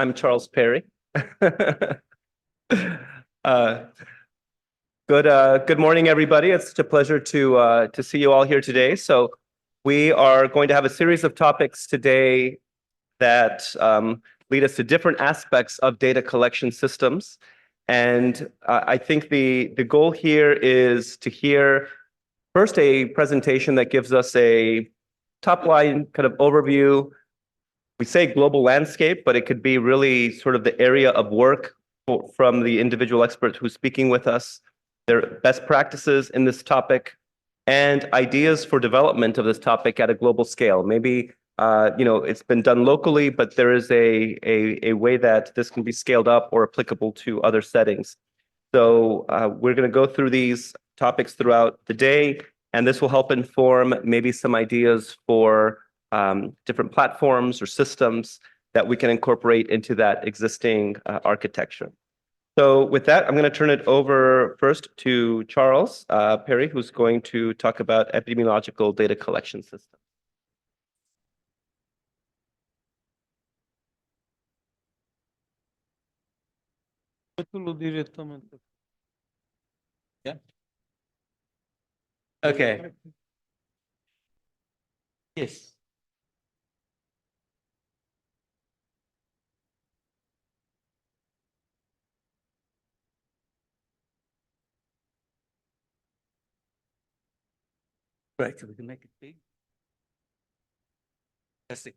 I'm Charles Perry. Good morning, everybody. It's such a pleasure to see you all here today. So we are going to have a series of topics today that lead us to different aspects of data collection systems. And I think the goal here is to hear first a presentation that gives us a top line kind of overview. We say global landscape, but it could be really sort of the area of work from the individual expert who's speaking with us, their best practices in this topic, and ideas for development of this topic at a global scale. Maybe it's been done locally, but there is a way that this can be scaled up or applicable to other settings. So we're going to go through these topics throughout the day, and this will help inform maybe some ideas for different platforms or systems that we can incorporate into that existing architecture. So with that, I'm going to turn it over first to Charles Perry, who's going to talk about epidemiological data collection systems. Yeah. Okay. Yes. Right, so we can make it big. Fantastic.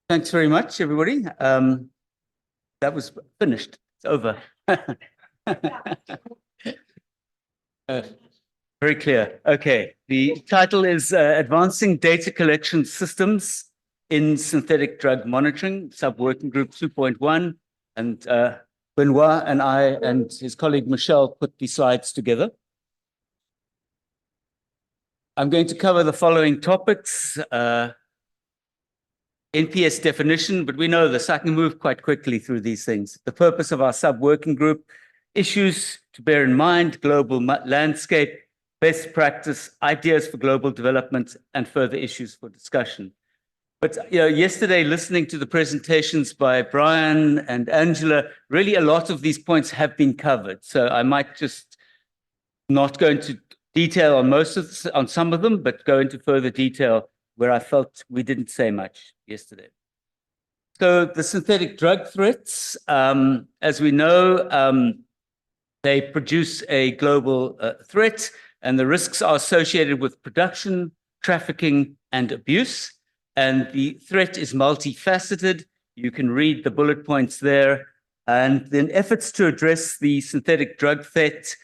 Thanks very much, everybody. That was finished. It's over. Very clear. Okay. The title is Advancing Data Collection Systems in Synthetic Drug Monitoring, Sub-Working Group 2.1. And Benoit and I and his colleague Michelle put the slides together. I'm going to cover the following topics. NPS definition, but we know this. I can move quite quickly through these things. The purpose of our sub-working group, issues to bear in mind, global landscape, best practice, ideas for global development, and further issues for discussion. But yesterday, listening to the presentations by Brian and Angela, really a lot of these points have been covered. So I might just not go into detail on some of them, but go into further detail where I felt we didn't say much yesterday. So the synthetic drug threats, as we know, they produce a global threat, and the risks are associated with production, trafficking, and abuse. And the threat is multifaceted. You can read the bullet points there. And then efforts to address the synthetic drug threat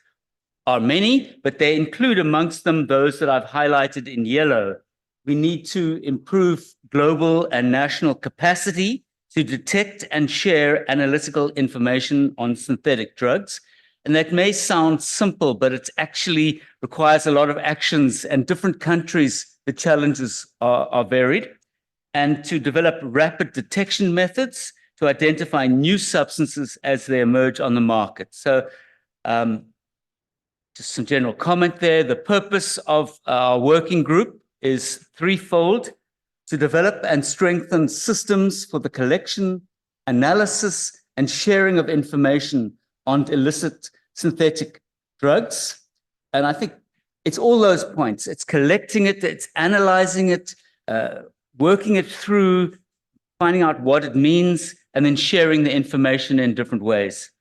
are many, but they include amongst them those that I've highlighted in yellow. We need to improve global and national capacity to detect and share analytical information on synthetic drugs. And that may sound simple, but it actually requires a lot of actions, and different countries, the challenges are varied. And to develop rapid detection methods to identify new substances as they emerge on the market. So just some general comment there. The purpose of our working group is threefold: to develop and strengthen systems for the collection, analysis, and sharing of information on illicit synthetic drugs. And I think it's all those points. It's collecting it, it's analyzing it, working it through, finding out what it means, and then sharing the information in different ways.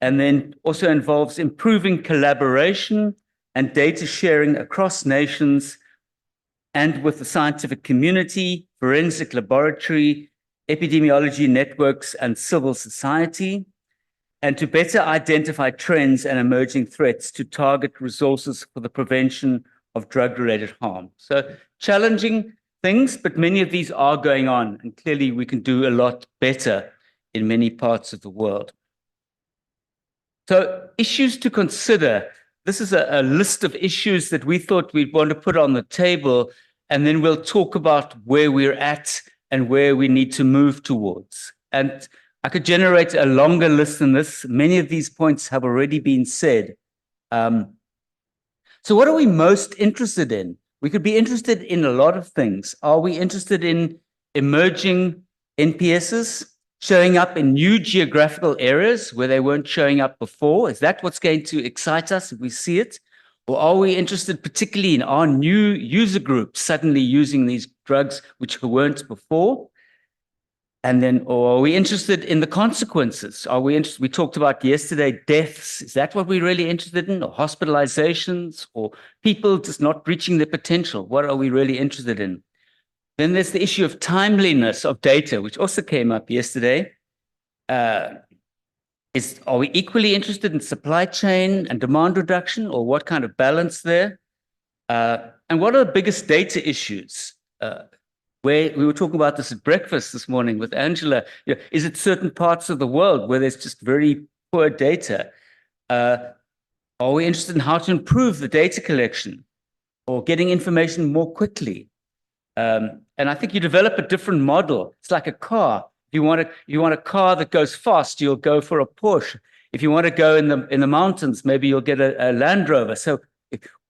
And then also involves improving collaboration and data sharing across nations and with the scientific community, forensic laboratory, epidemiology networks, and civil society, and to better identify trends and emerging threats to target resources for the prevention of drug-related harm. So challenging things, but many of these are going on, and clearly we can do a lot better in many parts of the world. So issues to consider. This is a list of issues that we thought we'd want to put on the table, and then we'll talk about where we're at and where we need to move towards. And I could generate a longer list than this. Many of these points have already been said. So what are we most interested in? We could be interested in a lot of things. Are we interested in emerging NPSs? showing up in new geographical areas where they weren't showing up before? Is that what's going to excite us if we see it? Or are we interested particularly in our new user groups suddenly using these drugs which weren't before? And then, or are we interested in the consequences? Are we interested? We talked about yesterday deaths. Is that what we're really interested in? Or hospitalizations, or people just not reaching their potential? What are we really interested in? Then there's the issue of timeliness of data, which also came up yesterday. Are we equally interested in supply chain and demand reduction, or what kind of balance there? And what are the biggest data issues? Where we were talking about this at breakfast this morning with Angela. Is it certain parts of the world where there's just very poor data? Are we interested in how to improve the data collection or getting information more quickly? And I think you develop a different model. It's like a car. If you want a car that goes fast, you'll go for a Porsche. If you want to go in the mountains, maybe you'll get a Land Rover. So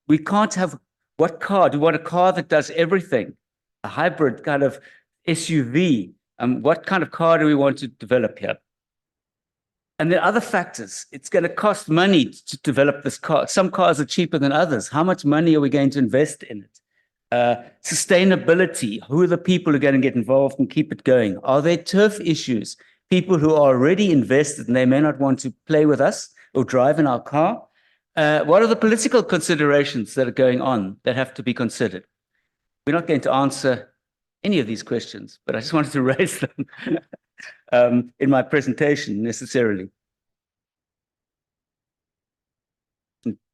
we can't have, what car? Do you want a car that does everything? A hybrid kind of SUV. What kind of car do we want to develop here? And there are other factors. It's going to cost money to develop this car. Some cars are cheaper than others. How much money are we going to invest in it? Sustainability. Who are the people who are going to get involved and keep it going? Are there turf issues? People who are already invested and they may not want to play with us or drive in our car. What are the political considerations that are going on that have to be considered? We're not going to answer any of these questions, but I just wanted to raise them in my presentation necessarily.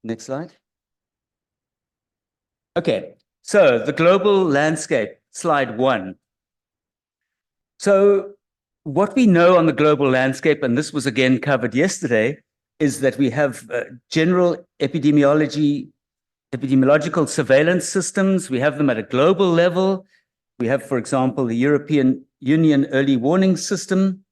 Next slide. Okay, so the global landscape, slide 1. So what we know on the global landscape, and this was again covered yesterday, is that we have general epidemiological surveillance systems. We have them at a global level. We have, for example, the European Union early warning system.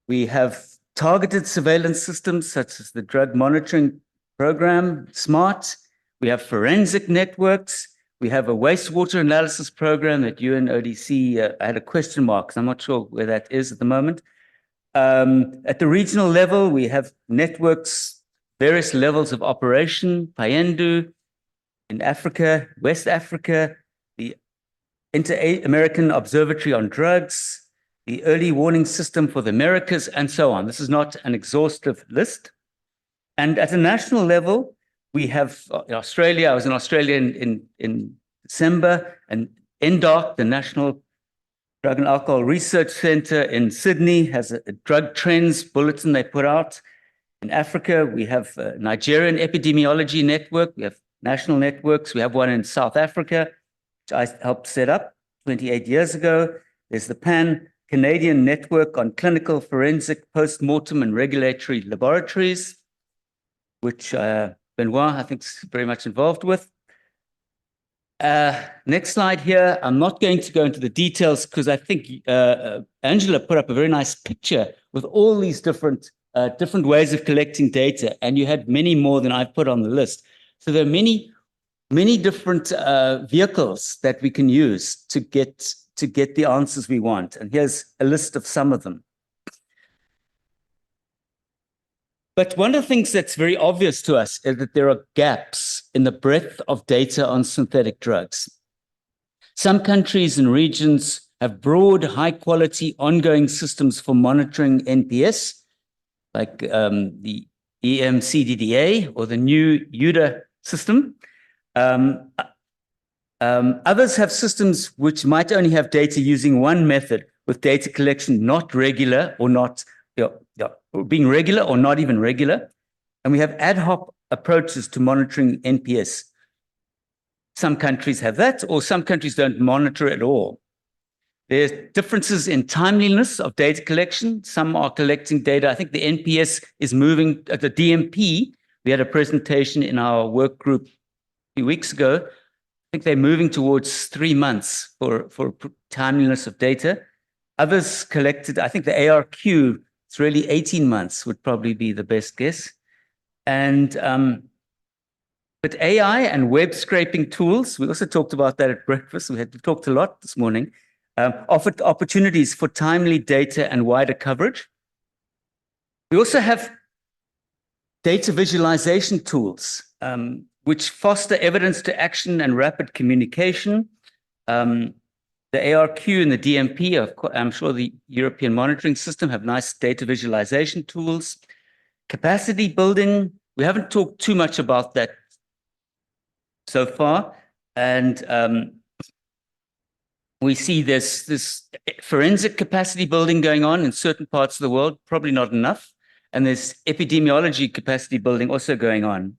We have targeted surveillance systems such as the drug monitoring program, SMART. We have forensic networks. We have a wastewater analysis program that UNODC had a question mark. I'm not sure where that is at the moment. At the regional level, we have networks, various levels of operation, PAENDU in Africa, West Africa, the Inter-American Observatory on Drugs, the Early Warning System for the Americas, and so on. This is not an exhaustive list. And at a national level, we have in Australia. I was in Australia in December, and NDARC, the National Drug and Alcohol Research Center in Sydney, has a drug trends bulletin they put out. In Africa, we have a Nigerian Epidemiology Network. We have national networks. We have one in South Africa, which I helped set up 28 years ago. There's the Pan-Canadian Network on Clinical Forensic Post-Mortem and Regulatory Laboratories, which Benoit, I think, is very much involved with. Next slide here. I'm not going to go into the details because I think Angela put up a very nice picture with all these different ways of collecting data, and you had many more than I've put on the list. So there are many different vehicles that we can use to get the answers we want. And here's a list of some of them. But one of the things that's very obvious to us is that there are gaps in the breadth of data on synthetic drugs. Some countries and regions have broad, high-quality, ongoing systems for monitoring NPS, like the EMCDDA or the new UDA system. Others have systems which might only have data using one method, with data collection not regular or not being regular or not even regular. And we have ad hoc approaches to monitoring NPS. Some countries have that, or some countries don't monitor at all. There's differences in timeliness of data collection. Some are collecting data. I think the NPS is moving at the DMP. We had a presentation in our work group a few weeks ago. I think they're moving towards 3 months for timeliness of data. Others collected, I think the ARQ, it's really 18 months would probably be the best guess. And but AI and web scraping tools, we also talked about that at breakfast. We had talked a lot this morning. offered opportunities for timely data and wider coverage. We also have data visualization tools, which foster evidence to action and rapid communication. The ARQ and the DMP, I'm sure the European monitoring system have nice data visualization tools. Capacity building, we haven't talked too much about that so far. And we see this forensic capacity building going on in certain parts of the world, probably not enough. And there's epidemiology capacity building also going on.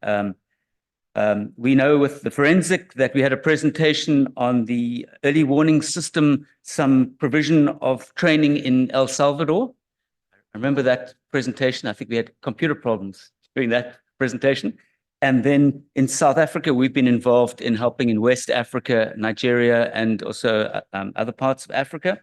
We know with the forensic that we had a presentation on the early warning system, some provision of training in El Salvador. I remember that presentation. I think we had computer problems during that presentation. And then in South Africa, we've been involved in helping in West Africa, Nigeria, and also other parts of Africa.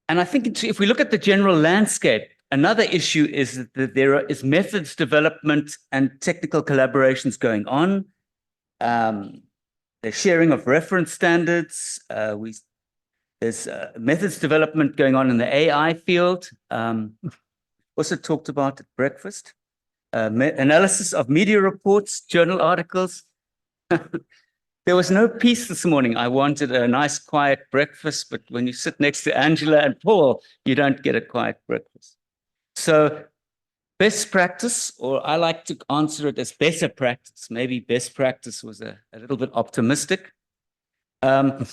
And I think if we look at the general landscape, another issue is that there is methods development and technical collaborations going on. The sharing of reference standards. There's methods development going on in the AI field. Also talked about at breakfast. Analysis of media reports, journal articles. There was no peace this morning. I wanted a nice, quiet breakfast, but when you sit next to Angela and Paul, you don't get a quiet breakfast. So best practice, or I like to answer it as better practice. Maybe best practice was a little bit optimistic. There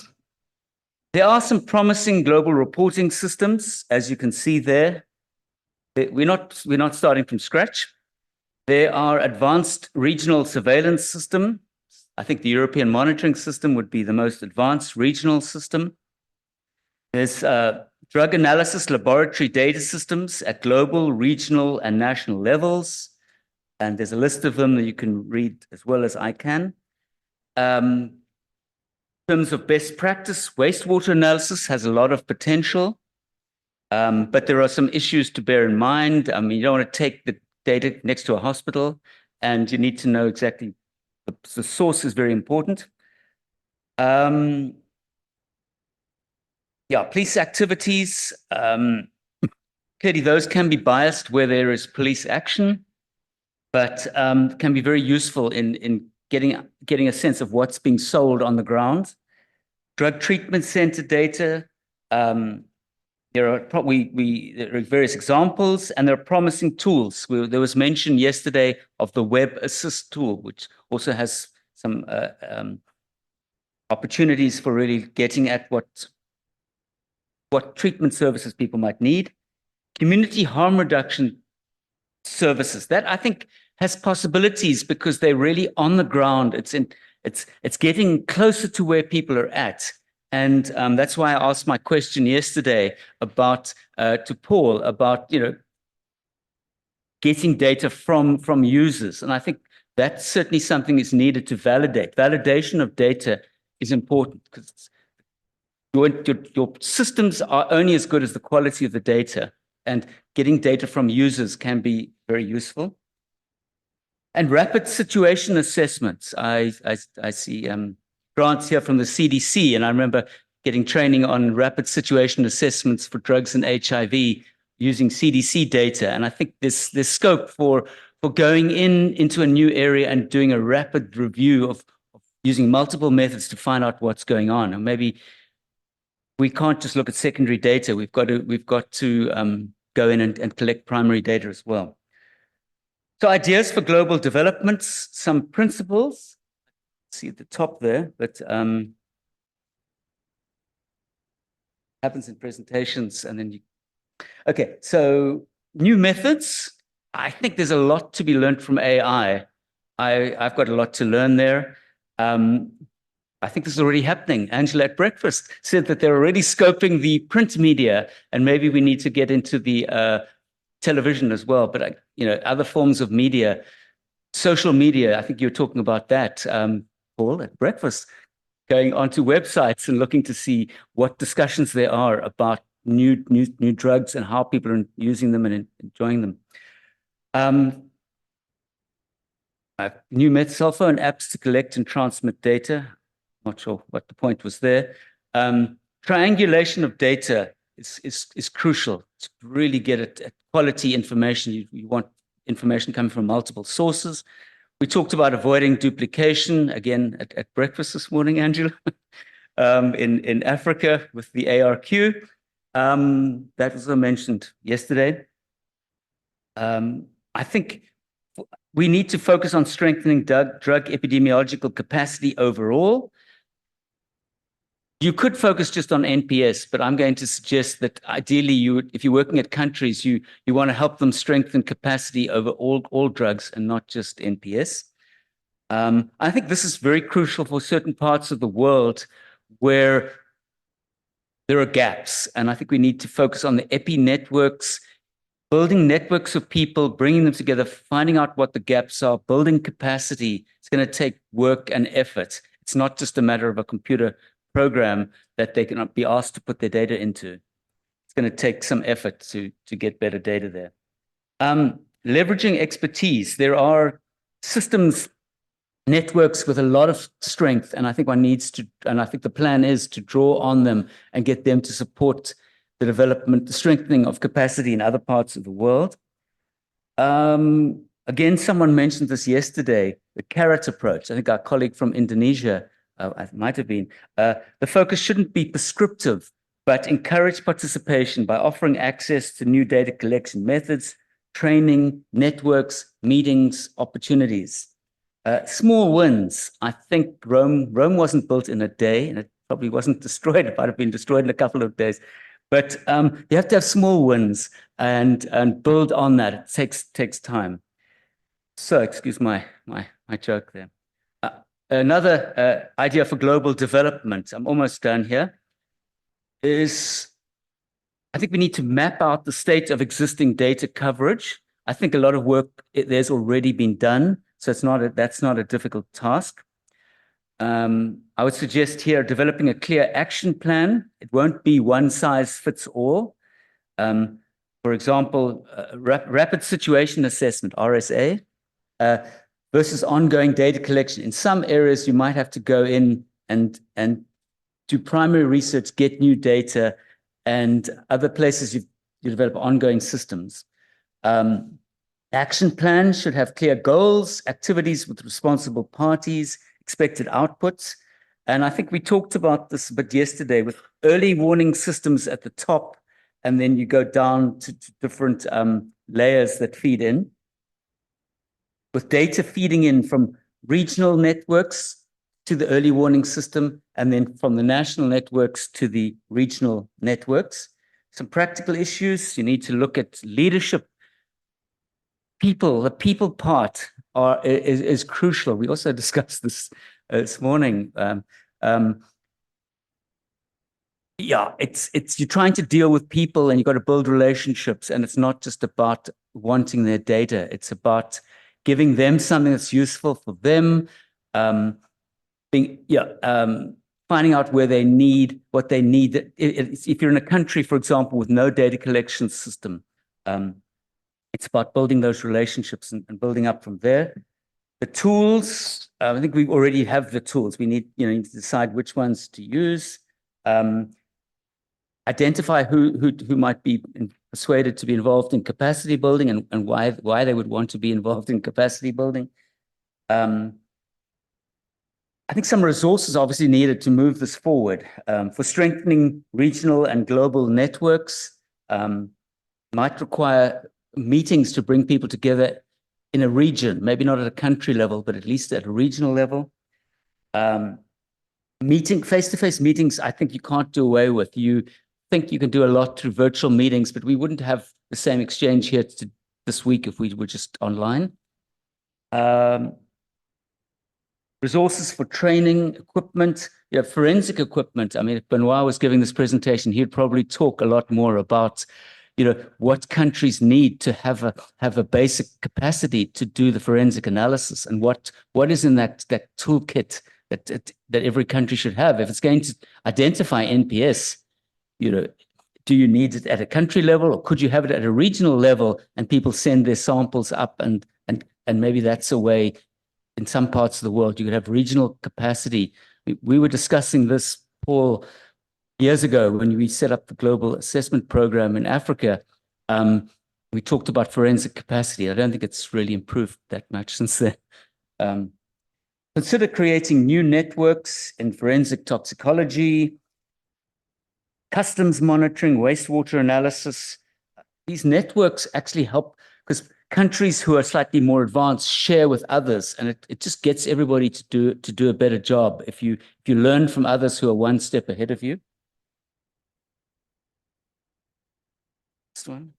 are some promising global reporting systems, as you can see there. We're not starting from scratch. There are advanced regional surveillance systems. I think the European monitoring system would be the most advanced regional system. There's drug analysis laboratory data systems at global, regional, and national levels. And there's a list of them that you can read as well as I can. In terms of best practice, wastewater analysis has a lot of potential, but there are some issues to bear in mind. I mean, you don't want to take the data next to a hospital, and you need to know exactly the source is very important. Yeah, police activities. Clearly, those can be biased where there is police action, but can be very useful in getting a sense of what's being sold on the ground. Drug treatment center data. There are various examples, and there are promising tools. There was mention yesterday of the Web Assist tool, which also has some opportunities for really getting at what treatment services people might need. Community harm reduction services, that I think has possibilities because they're really on the ground. It's getting closer to where people are at. And that's why I asked my question yesterday about to Paul about getting data from users, and I think that's certainly something is needed to validate. Validation of data is important because your systems are only as good as the quality of the data, and getting data from users can be very useful. And rapid situation assessments. I see. Grants here from the CDC, and I remember getting training on rapid situation assessments for drugs and HIV using CDC data. And I think there's scope for going into a new area and doing a rapid review of using multiple methods to find out what's going on. And maybe we can't just look at secondary data. We've got to go in and collect primary data as well. So ideas for global developments, some principles. See at the top there, but happens in presentations and then okay, so new methods. I think there's a lot to be learned from AI. I've got a lot to learn there. I think this is already happening. Angela at breakfast said that they're already scoping the print media, and maybe we need to get into the television as well, but other forms of media, social media. I think you're talking about that. Paul at breakfast, going onto websites and looking to see what discussions there are about new drugs and how people are using them and enjoying them. New cell phone apps to collect and transmit data. Not sure what the point was there. triangulation of data is crucial to really get at quality information. You want information coming from multiple sources. We talked about avoiding duplication, again, at breakfast this morning, Angela, in Africa with the ARQ. That was mentioned yesterday. I think we need to focus on strengthening drug epidemiological capacity overall. You could focus just on NPS, but I'm going to suggest that ideally, if you're working at countries, you want to help them strengthen capacity over all drugs and not just NPS. I think this is very crucial for certain parts of the world where there are gaps, and I think we need to focus on the epi networks, building networks of people, bringing them together, finding out what the gaps are, building capacity. It's going to take work and effort. It's not just a matter of a computer program that they cannot be asked to put their data into. It's going to take some effort to get better data there. Leveraging expertise. There are systems, networks with a lot of strength, and I think one needs to, and I think the plan is to draw on them and get them to support the development, the strengthening of capacity in other parts of the world. Again, someone mentioned this yesterday, the carrot approach. I think our colleague from Indonesia, it might have been, the focus shouldn't be prescriptive, but encourage participation by offering access to new data collection methods, training, networks, meetings, opportunities. Small wins. I think Rome wasn't built in a day, and it probably wasn't destroyed. It might have been destroyed in a couple of days. But you have to have small wins and build on that. It takes time. So, excuse my joke there. Another idea for global development, I'm almost done here, is I think we need to map out the state of existing data coverage. I think a lot of work there's already been done, so that's not a difficult task. I would suggest here developing a clear action plan. It won't be one size fits all. For example, rapid situation assessment, RSA, versus ongoing data collection. In some areas, you might have to go in and do primary research, get new data, and other places you develop ongoing systems. Action plan should have clear goals, activities with responsible parties, expected outputs. And I think we talked about this a bit yesterday with early warning systems at the top, and then you go down to different layers that feed in. With data feeding in from regional networks to the early warning system, and then from the national networks to the regional networks. Some practical issues, you need to look at leadership. People, the people part is crucial. We also discussed this morning. Yeah, it's you're trying to deal with people and you've got to build relationships, and it's not just about wanting their data. It's about giving them something that's useful for them, finding out where they need, what they need. If you're in a country, for example, with no data collection system, it's about building those relationships and building up from there. The tools, I think we already have the tools. We need, to decide which ones to use. Identify who might be persuaded to be involved in capacity building and why they would want to be involved in capacity building. I think some resources are obviously needed to move this forward. For strengthening regional and global networks, might require meetings to bring people together in a region, maybe not at a country level, but at least at a regional level. Face-to-face meetings, I think you can't do away with. You think you can do a lot through virtual meetings, but we wouldn't have the same exchange here this week if we were just online. Resources for training, equipment, forensic equipment. I mean, if Benoit was giving this presentation, he'd probably talk a lot more about what countries need to have a basic capacity to do the forensic analysis, and what is in that toolkit that every country should have. If it's going to identify NPS, do you need it at a country level, or could you have it at a regional level and people send their samples up, and maybe that's a way in some parts of the world you could have regional capacity. We were discussing this, Paul, years ago when we set up the global assessment program in Africa, we talked about forensic capacity. I don't think it's really improved that much since then. Consider creating new networks in forensic toxicology, customs monitoring, wastewater analysis. These networks actually help because countries who are slightly more advanced share with others, and it just gets everybody to do a better job if you learn from others who are one step ahead of you. Next one.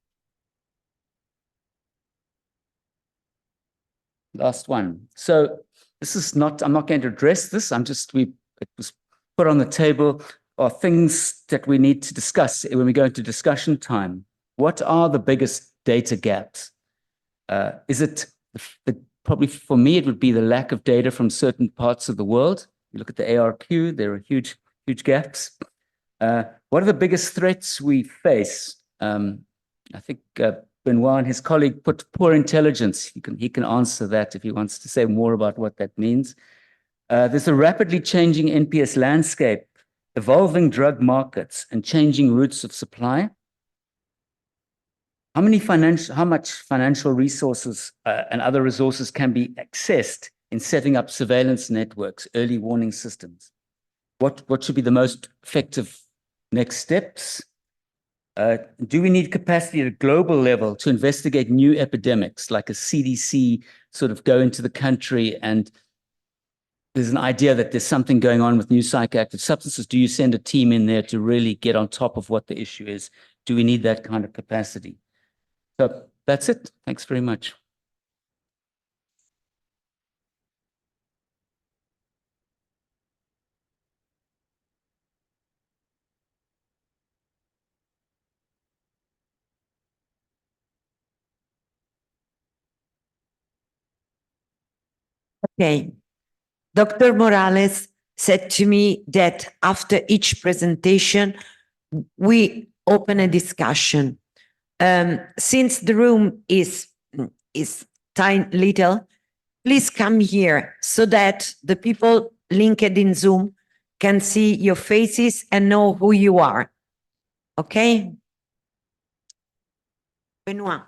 Last one. So this is not, I'm not going to address this. It was put on the table, are things that we need to discuss when we go into discussion time. What are the biggest data gaps? Is it probably for me, it would be the lack of data from certain parts of the world. You look at the ARQ, there are huge gaps. What are the biggest threats we face? I think Benoit and his colleague put poor intelligence. He can answer that if he wants to say more about what that means. There's a rapidly changing NPS landscape, evolving drug markets, and changing routes of supply. How much financial resources and other resources can be accessed in setting up surveillance networks, early warning systems? What should be the most effective next steps? Do we need capacity at a global level to investigate new epidemics, like a CDC sort of go into the country and there's an idea that there's something going on with new psychoactive substances? Do you send a team in there to really get on top of what the issue is? Do we need that kind of capacity? So that's it. Thanks very much. Okay. Dr. Morales said to me that after each presentation, we open a discussion. Since the room is tiny little, please come here so that the people linked in Zoom can see your faces and know who you are. Okay? Benoit.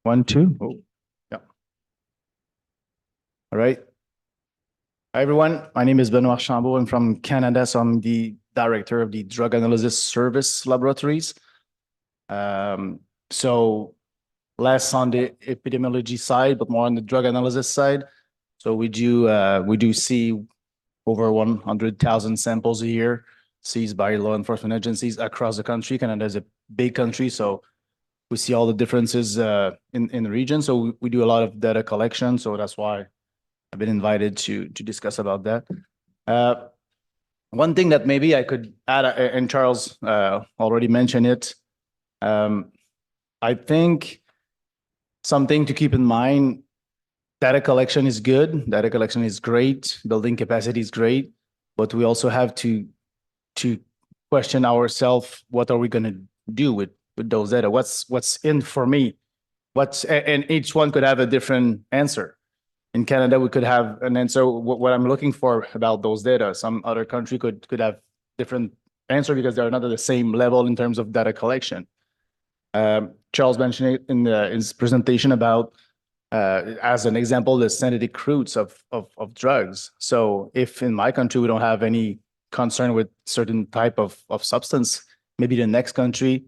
One, two. Oh, yeah. All right. Hi, everyone. My name is Benoit Chambaud. I'm from Canada, so I'm the director of the Drug Analysis Service Laboratories. So less on the epidemiology side, but more on the drug analysis side. So we do see over 100,000 samples a year seized by law enforcement agencies across the country. Canada is a big country, so we see all the differences in the region. So we do a lot of data collection. So that's why I've been invited to discuss about that. One thing that maybe I could add, and Charles already mentioned it, I think something to keep in mind, data collection is good, data collection is great, building capacity is great, but we also have to question ourselves, what are we going to do with those data? What's in for me? And each one could have a different answer. In Canada, we could have an answer, what I'm looking for about those data. Some other country could have different answer because they're not at the same level in terms of data collection. Charles mentioned it in his presentation about, as an example, the synthetic routes of drugs. So if in my country we don't have any concern with certain type of substance, maybe the next country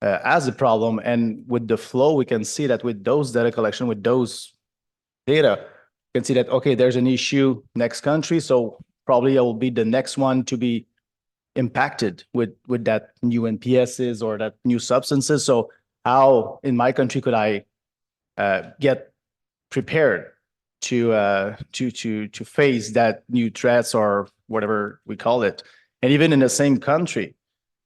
has a problem. And with the flow, we can see that with those data collection, with those data, you can see that, okay, there's an issue next country. So probably I will be the next one to be impacted with that new NPSs or that new substances. So how in my country could I get prepared to face that new threats or whatever we call it? and even in the same country.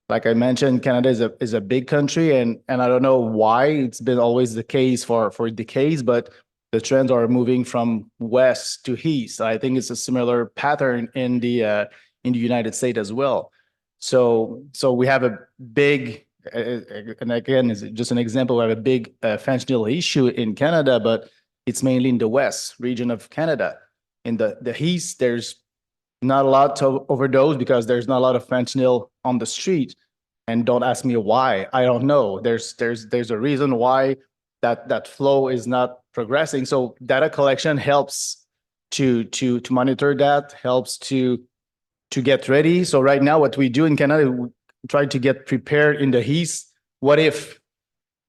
Like I mentioned, Canada is a big country, and I don't know why it's been always the case for decades, but the trends are moving from west to east. I think it's a similar pattern in the United States as well. So we have a big, and again, it's just an example. We have a big fentanyl issue in Canada, but it's mainly in the west region of Canada. In the east, there's not a lot to overdose because there's not a lot of fentanyl on the street. And don't ask me why. I don't know. There's a reason why that flow is not progressing. So data collection helps to monitor that, helps to get ready. So right now, what we do in Canada, we try to get prepared in the east. What if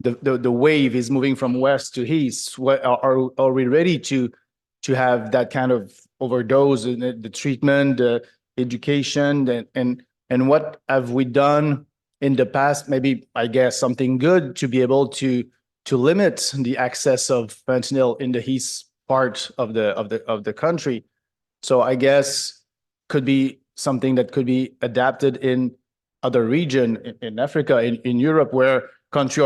the wave is moving from west to east? What are we ready to have that kind of overdose in the treatment, the education, and what have we done in the past? Maybe, I guess, something good to be able to limit the access of fentanyl in the east part of the country. So I guess could be something that could be adapted in other region in Africa, in Europe, where countries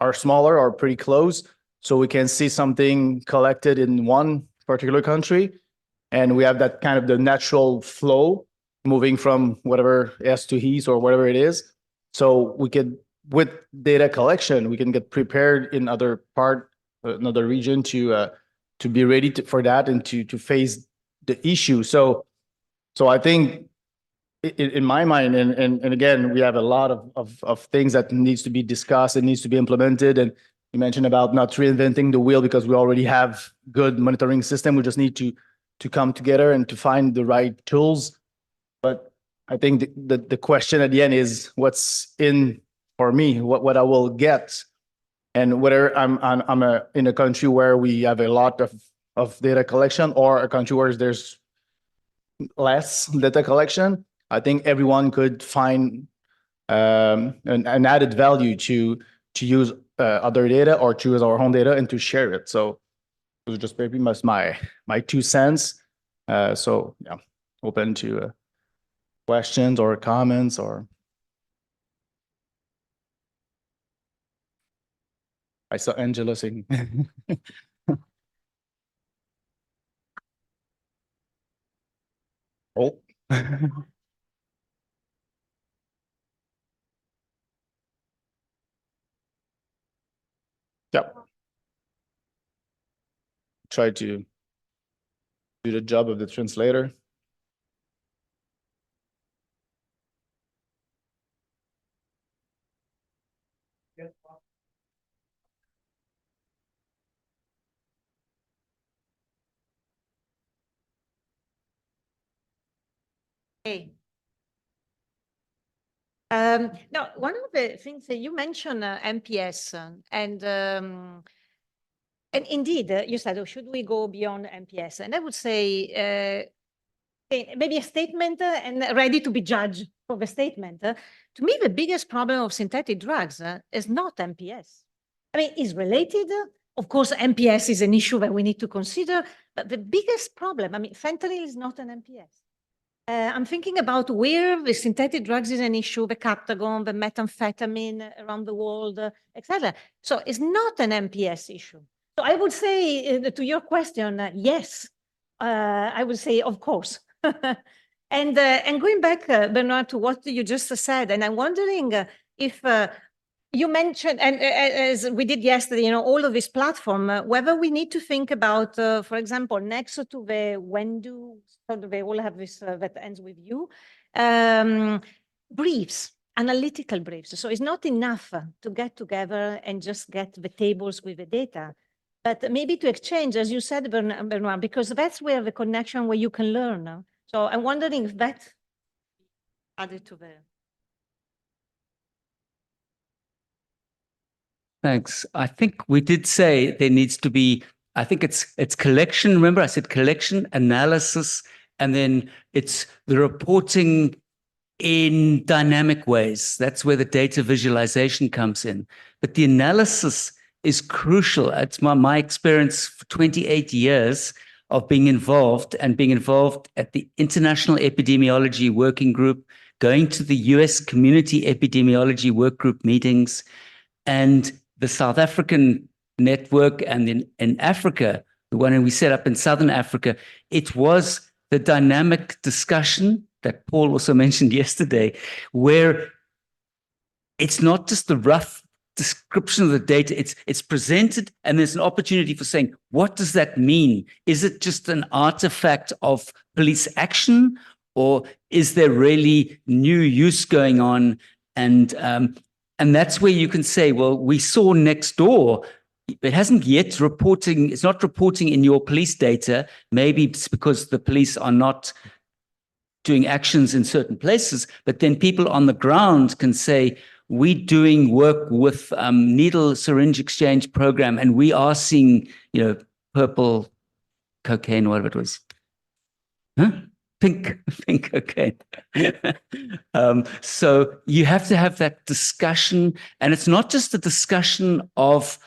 are smaller or pretty close. So we can see something collected in one particular country, and we have that kind of the natural flow moving from whatever S to east or whatever it is. So we could, with data collection, we can get prepared in other another region to be ready for that and to face the issue. So I think in my mind, and again, we have a lot of things that needs to be discussed and needs to be implemented. And you mentioned about not reinventing the wheel because we already have good monitoring system. We just need to come together and to find the right tools. But I think the question at the end is what's in for me, what I will get, and whether I'm in a country where we have a lot of data collection or a country where there's less data collection. I think everyone could find an added value to use other data or choose our own data and to share it. So it was just maybe my 2 cents. So yeah, open to questions or comments or. I saw Angela saying. Oh. Yep. Try to do the job of the translator. Hey. No, one of the things that you mentioned, MPS, and indeed, you said, oh, should we go beyond MPS? And I would say maybe a statement and ready to be judged for the statement. To me, the biggest problem of synthetic drugs is not MPS. I mean, it's related. Of course, MPS is an issue that we need to consider, but the biggest problem, I mean, fentanyl is not an MPS. I'm thinking about where the synthetic drugs is an issue, the Captagon, the methamphetamine around the world, etc. So it's not an MPS issue. So I would say to your question, yes, I would say, of course. And going back, Bernard, to what you just said, and I'm wondering if you mentioned, and as we did yesterday, all of this platform, whether we need to think about, for example, next to the when do, so they all have this that ends with you, briefs, analytical briefs. So it's not enough to get together and just get the tables with the data, but maybe to exchange, as you said, Bernard, because that's where the connection where you can learn. So I'm wondering if that added to the. Thanks. I think we did say there needs to be, I think it's collection. Remember, I said collection, analysis, and then it's the reporting in dynamic ways. That's where the data visualization comes in. But the analysis is crucial. It's my experience for 28 years of being involved at the International Epidemiology Working Group, going to the US Community Epidemiology Workgroup meetings, and the South African network, and in Africa, the one we set up in Southern Africa, it was the dynamic discussion that Paul also mentioned yesterday, where it's not just the rough description of the data, it's presented, and there's an opportunity for saying, what does that mean? Is it just an artifact of police action, or is there really new use going on? And that's where you can say, well, we saw next door, it hasn't yet reporting, it's not reporting in your police data. Maybe it's because the police are not doing actions in certain places, but then people on the ground can say, we're doing work with needle syringe exchange program, and we are seeing, purple cocaine, whatever it was. Huh? Pink cocaine. So you have to have that discussion, and it's not just a discussion of,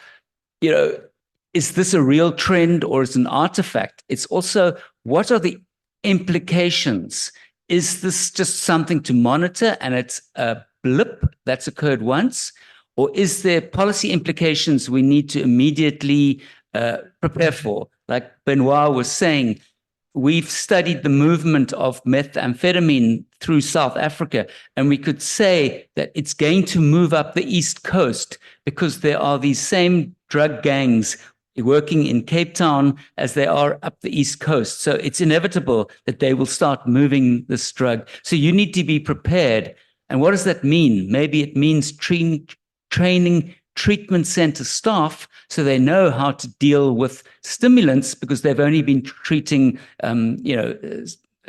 is this a real trend or is it an artifact? It's also, what are the implications? Is this just something to monitor and it's a blip that's occurred once? Or is there policy implications we need to immediately prepare for? Like Benoit was saying, we've studied the movement of methamphetamine through South Africa, and we could say that it's going to move up the East Coast because there are these same drug gangs working in Cape Town as they are up the East Coast. So it's inevitable that they will start moving this drug. So you need to be prepared. And what does that mean? Maybe it means training treatment center staff so they know how to deal with stimulants, because they've only been treating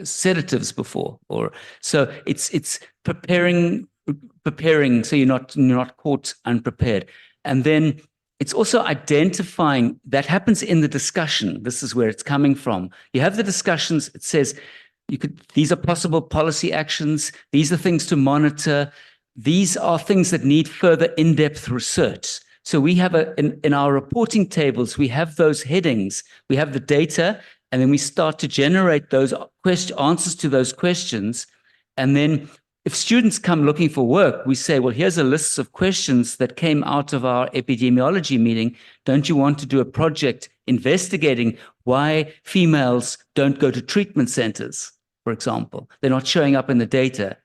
sedatives before. Or so it's preparing so you're not caught unprepared. And then it's also identifying, that happens in the discussion. This is where it's coming from. You have the discussions, it says these are possible policy actions, these are things to monitor, these are things that need further in-depth research. So we have in our reporting tables, we have those headings, we have the data, and then we start to generate those answers to those questions. And then if students come looking for work, we say, well, here's a list of questions that came out of our epidemiology meeting. Don't you want to do a project investigating why females don't go to treatment centers, for example? They're not showing up in the data.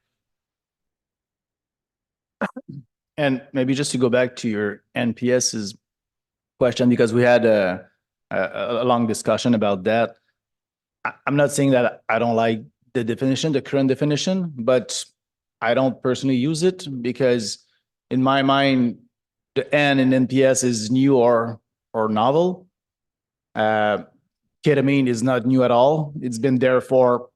And maybe just to go back to your NPS's question, because we had a long discussion about that. I'm not saying that I don't like the definition, the current definition, but I don't personally use it because in my mind, the N in NPS is new or novel. Ketamine is not new at all. It's been there for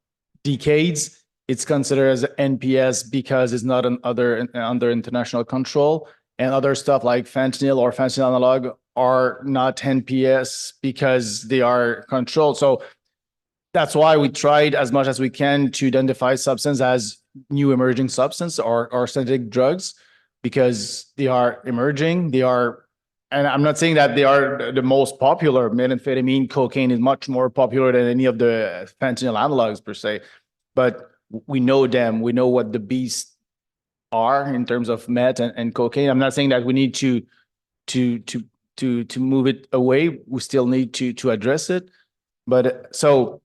decades. It's considered as NPS because it's not under international control, and other stuff like fentanyl or fentanyl analog are not NPS because they are controlled. So that's why we tried as much as we can to identify substance as new emerging substance or synthetic drugs, because they are emerging. They are, and I'm not saying that they are the most popular. Methamphetamine, cocaine is much more popular than any of the fentanyl analogs per se, but we know them. We know what the beasts are in terms of meth and cocaine. I'm not saying that we need to move it away. We still need to address it, but so.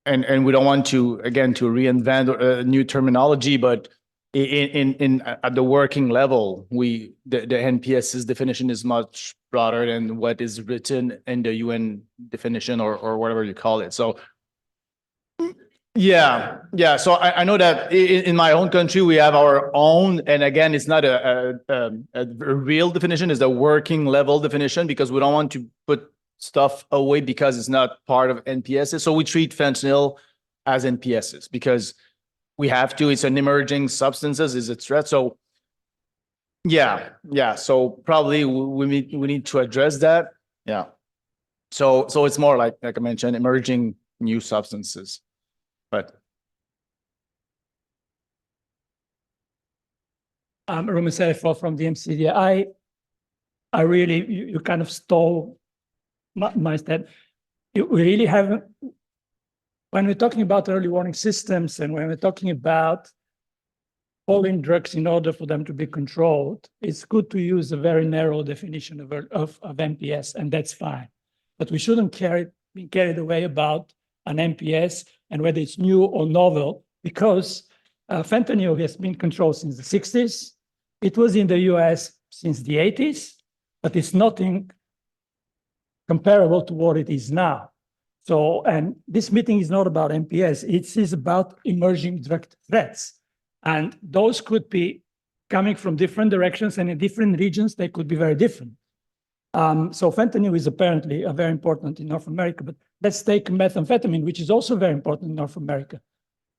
And we don't want to, again, to reinvent a new terminology, but in at the working level, the NPS's definition is much broader than what is written in the UN definition or whatever you call it. So yeah. So I know that in my own country, we have our own, and again, it's not a real definition, it's a working level definition, because we don't want to put stuff away because it's not part of NPSs. So we treat fentanyl as NPSs because we have to. It's an emerging substances, is a threat. So yeah. So probably we need to address that. Yeah. So it's more like I mentioned, emerging new substances. But Roman Serifov from the MCDA. I really, you kind of stole my step. We really haven't, when we're talking about early warning systems and when we're talking about falling drugs in order for them to be controlled, it's good to use a very narrow definition of MPS, and that's fine. But we shouldn't be carried away about an MPS and whether it's new or novel, because fentanyl has been controlled since the 60s. It was in the US since the 80s, but it's nothing comparable to what it is now. So, and this meeting is not about MPS, it is about emerging drug threats. And those could be coming from different directions, and in different regions, they could be very different. So fentanyl is apparently very important in North America, but let's take methamphetamine, which is also very important in North America.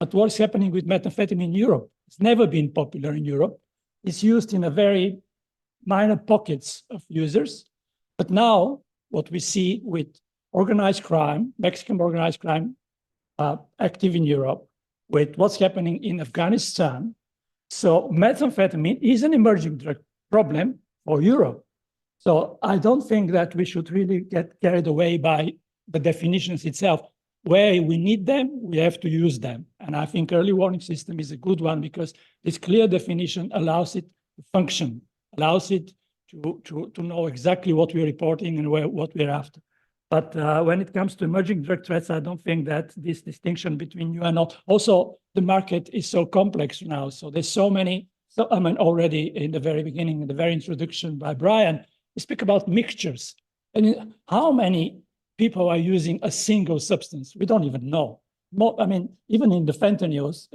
But what's happening with methamphetamine in Europe? It's never been popular in Europe. It's used in a very minor pockets of users. But now what we see with organized crime, Mexican organized crime, active in Europe, with what's happening in Afghanistan. So methamphetamine is an emerging drug problem for Europe. So I don't think that we should really get carried away by the definitions itself. Where we need them, we have to use them. And I think early warning system is a good one because this clear definition allows it to function, allows it to know exactly what we're reporting and what we're after. But when it comes to emerging drug threats, I don't think that this distinction between you and all. Also, the market is so complex now. So there's so many, I mean, already in the very beginning, in the very introduction by Brian, we speak about mixtures. And how many people are using a single substance? We don't even know. I mean, even in the fentanyls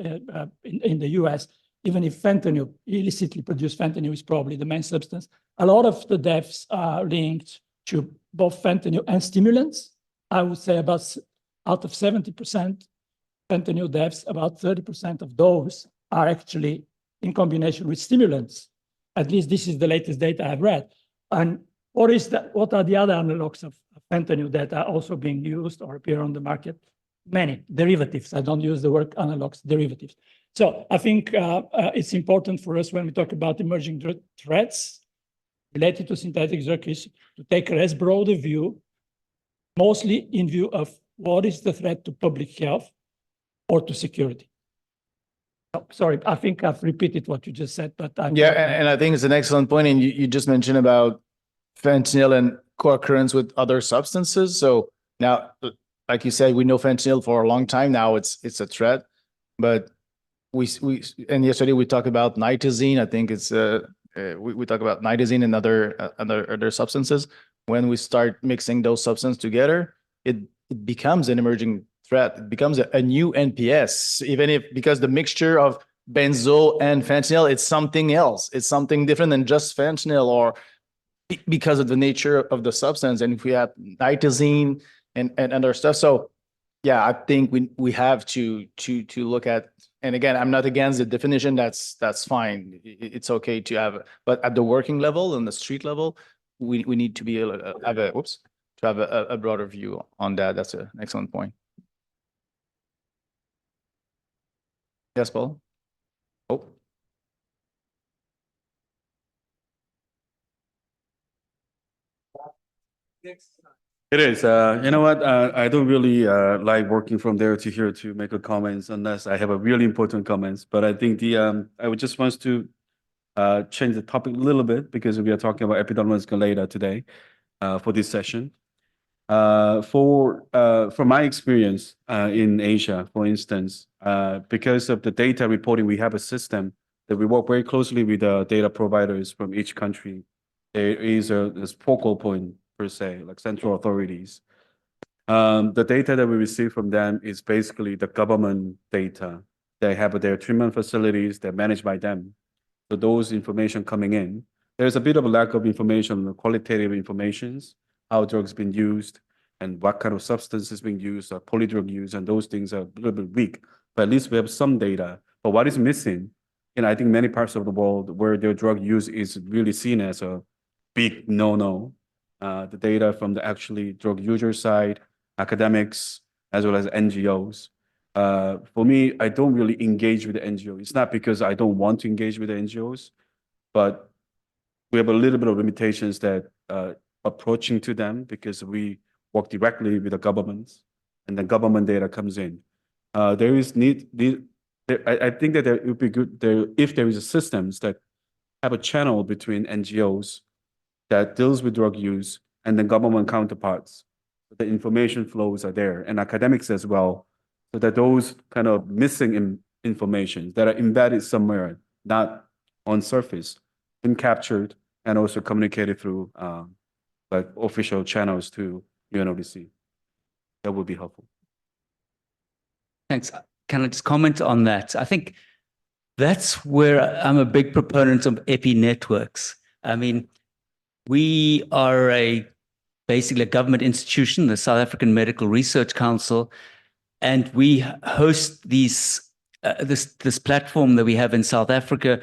in the US, even if fentanyl, illicitly produced fentanyl is probably the main substance, a lot of the deaths are linked to both fentanyl and stimulants. I would say about out of 70% fentanyl deaths, about 30% of those are actually in combination with stimulants. At least this is the latest data I've read. And what are the other analogs of fentanyl that are also being used or appear on the market? Many derivatives. I don't use the word analogs, derivatives. So I think it's important for us when we talk about emerging drug threats related to synthetic drugs to take a less broader view, mostly in view of what is the threat to public health or to security. Oh, sorry, I think I've repeated what you just said, but Yeah, and I think it's an excellent point. And you just mentioned about fentanyl and co-occurrence with other substances. So now, like you said, we know fentanyl for a long time now. It's a threat, but and yesterday we talked about nitazene. I think it's we talk about nitazene and other substances. When we start mixing those substances together, it becomes an emerging threat. It becomes a new NPS, even if because the mixture of benzo and fentanyl, it's something else. It's something different than just fentanyl, or because of the nature of the substance. And if we have nitazene and other stuff, so yeah, I think we have to look at. And again, I'm not against the definition. That's fine. It's okay to have, but at the working level and the street level, we need to be have a broader view on that. That's an excellent point. Yes, Paul. Oh. It is. You know what? I don't really like working from there to here to make a comments unless I have a really important comments. But I think I would just want to change the topic a little bit because we are talking about epidemiological data today for this session. From my experience in Asia, for instance, because of the data reporting, we have a system that we work very closely with the data providers from each country. There is this focal point per se, like central authorities. The data that we receive from them is basically the government data. They have their treatment facilities, they're managed by them. So those information coming in, there's a bit of a lack of information, qualitative informations, how drugs been used and what kind of substance is being used, or polydrug use, and those things are a little bit weak. But at least we have some data. But what is missing, and I think many parts of the world where their drug use is really seen as a big no-no, the data from the actually drug user side, academics, as well as NGOs. For me, I don't really engage with the NGO. It's not because I don't want to engage with the NGOs, but we have a little bit of limitations that approaching to them because we work directly with the governments and the government data comes in. There is need I think that it would be good there if there is a systems that have a channel between NGOs that deals with drug use and the government counterparts. The information flows are there and academics as well, so that those kind of missing information that are embedded somewhere, not on surface, been captured and also communicated through like official channels to UNODC. That would be helpful. Thanks. Can I just comment on that? I think that's where I'm a big proponent of EPI networks. I mean, we are basically a government institution, the South African Medical Research Council, and we host this platform that we have in South Africa,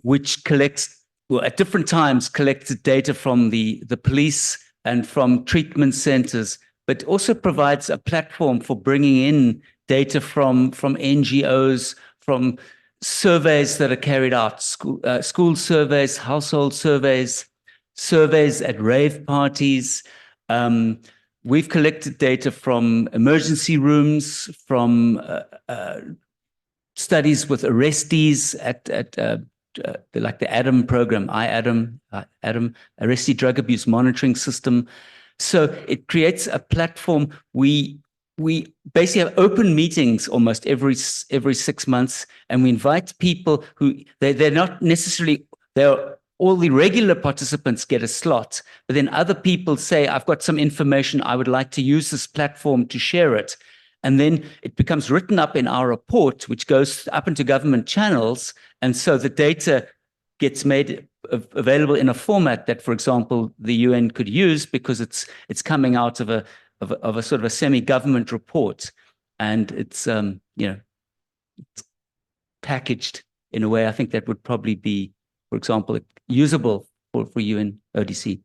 which collects, well, at different times, collected data from the police and from treatment centers, but also provides a platform for bringing in data from NGOs, from surveys that are carried out, school surveys, household surveys, surveys at rave parties. We've collected data from emergency rooms, from studies with arrestees at like the ADAM program, ADAM, Arrestee Drug Abuse Monitoring System. So it creates a platform. We basically have open meetings almost every 6 months, and we invite people who they're not necessarily, all the regular participants get a slot, but then other people say, I've got some information, I would like to use this platform to share it. And then it becomes written up in our report, which goes up into government channels. And so the data gets made available in a format that, for example, the UN could use because it's coming out of a sort of a semi-government report, and it's it's packaged in a way I think that would probably be, for example, usable for UNODC.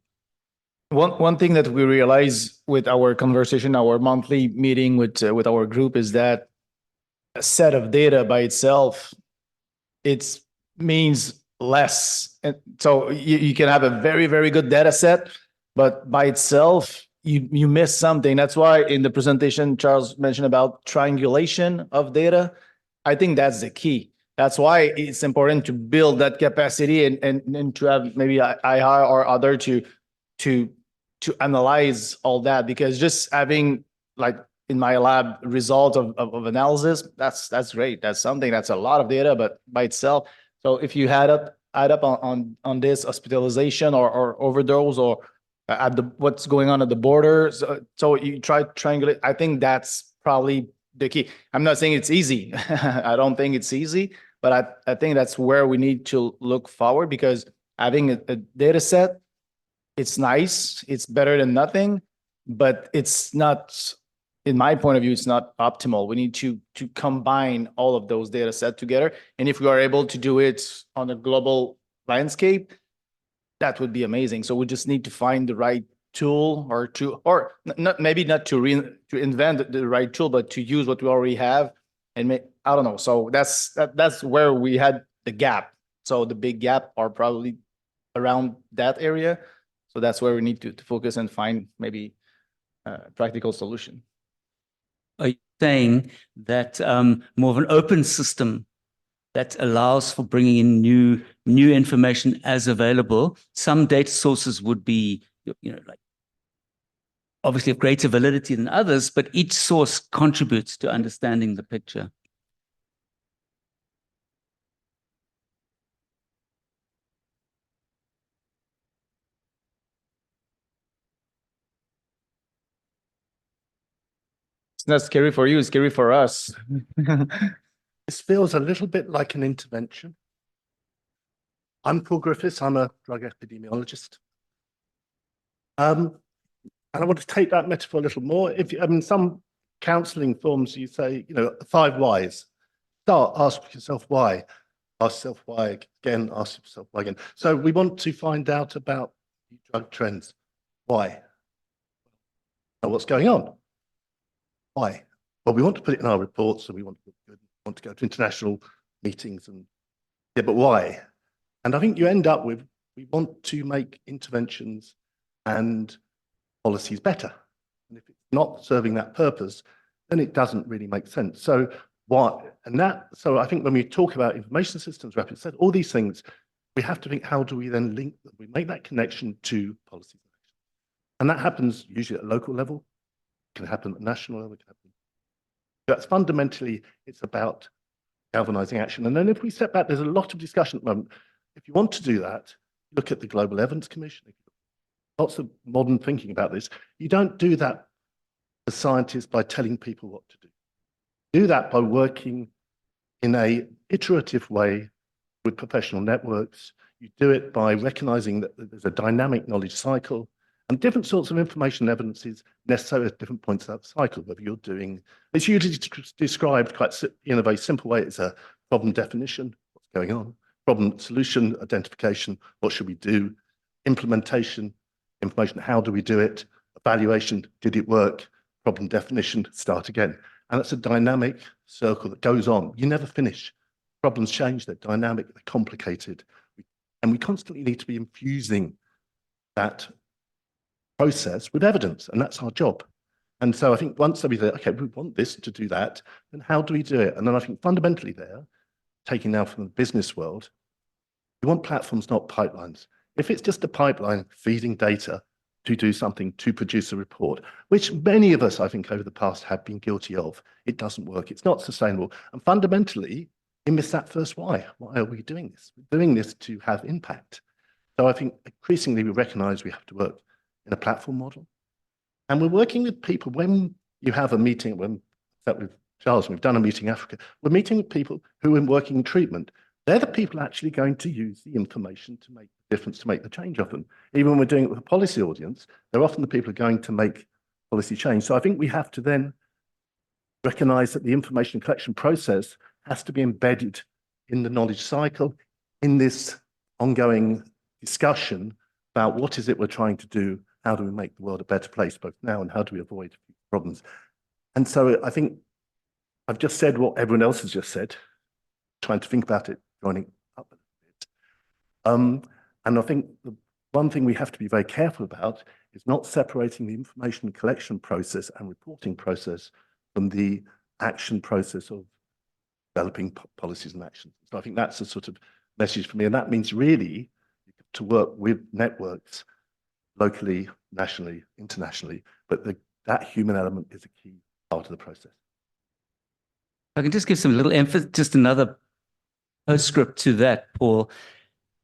One thing that we realize with our conversation, our monthly meeting with our group, is that a set of data by itself, it means less. And so you can have a very, very good data set, but by itself, you miss something. That's why in the presentation, Charles mentioned about triangulation of data. I think that's the key. That's why it's important to build that capacity and to have maybe IHA or other to analyze all that, because just having, like in my lab, result of analysis, that's great. That's something, that's a lot of data, but by itself. So if you add up on this hospitalization or overdose or at what's going on at the border, so you try to triangulate. I think that's probably the key. I'm not saying it's easy. I don't think it's easy, but I think that's where we need to look forward, because having a data set, it's nice, it's better than nothing, but it's not, in my point of view, it's not optimal. We need to combine all of those data sets together. And if we are able to do it on a global landscape, that would be amazing. So we just need to find the right tool, or not, maybe not to invent the right tool, but to use what we already have and make, I don't know. So that's where we had the gap. So the big gap are probably around that area. So that's where we need to focus and find maybe a practical solution. Are you saying that more of an open system that allows for bringing in new information as available? Some data sources would be, like obviously of greater validity than others, but each source contributes to understanding the picture. It's not scary for you, it's scary for us. This feels a little bit like an intervention. I'm Paul Griffiths, I'm a drug epidemiologist. And I want to take that metaphor a little more. Some counseling forms, you say, 5 whys. Start, ask yourself why. Ask yourself why again, ask yourself why again. So we want to find out about drug trends. Why? Now, what's going on? Why? Well, we want to put it in our reports, and we want to go to international meetings, and yeah, but why? And I think you end up with, we want to make interventions and policies better. And if it's not serving that purpose, then it doesn't really make sense. So what, and that, so I think when we talk about information systems, rapid set, all these things, we have to think, how do we then link them? We make that connection to policies. And that happens usually at a local level, it can happen at national level, it can happen. That's fundamentally, it's about galvanizing action. And then if we step back, there's a lot of discussion at the moment. If you want to do that, look at the Global Evidence Commission. Lots of modern thinking about this. You don't do that as scientists by telling people what to do. Do that by working in a iterative way with professional networks. You do it by recognizing that there's a dynamic knowledge cycle and different sorts of information and evidence is necessary at different points of that cycle, whether you're doing, it's usually described quite in a very simple way. It's a problem definition, what's going on, problem solution identification, what should we do, implementation, information, how do we do it, evaluation, did it work, problem definition, start again. And it's a dynamic circle that goes on. You never finish. Problems change, they're dynamic, they're complicated. And we constantly need to be infusing that process with evidence, and that's our job. And so I think once we say, okay, we want this to do that, then how do we do it? And then I think fundamentally there, taking now from the business world, we want platforms, not pipelines. If it's just a pipeline feeding data to do something, to produce a report, which many of us, I think, over the past have been guilty of, it doesn't work. It's not sustainable. And fundamentally, we miss that first why. Why are we doing this? We're doing this to have impact. So I think increasingly we recognize we have to work in a platform model. And we're working with people when you have a meeting, when with Charles, we've done a meeting in Africa, we're meeting with people who are working in treatment. They're the people actually going to use the information to make the difference, to make the change of them. Even when we're doing it with a policy audience, they're often the people who are going to make policy change. So I think we have to then recognize that the information collection process has to be embedded in the knowledge cycle, in this ongoing discussion about what is it we're trying to do, how do we make the world a better place both now and how do we avoid problems. And so I think I've just said what everyone else has just said, trying to think about it, joining up a bit. And I think the one thing we have to be very careful about is not separating the information collection process and reporting process from the action process of developing policies and actions. So I think that's a sort of message for me. And that means really to work with networks locally, nationally, internationally, but that human element is a key part of the process. I can just give some little emphasis, just another postscript to that, Paul.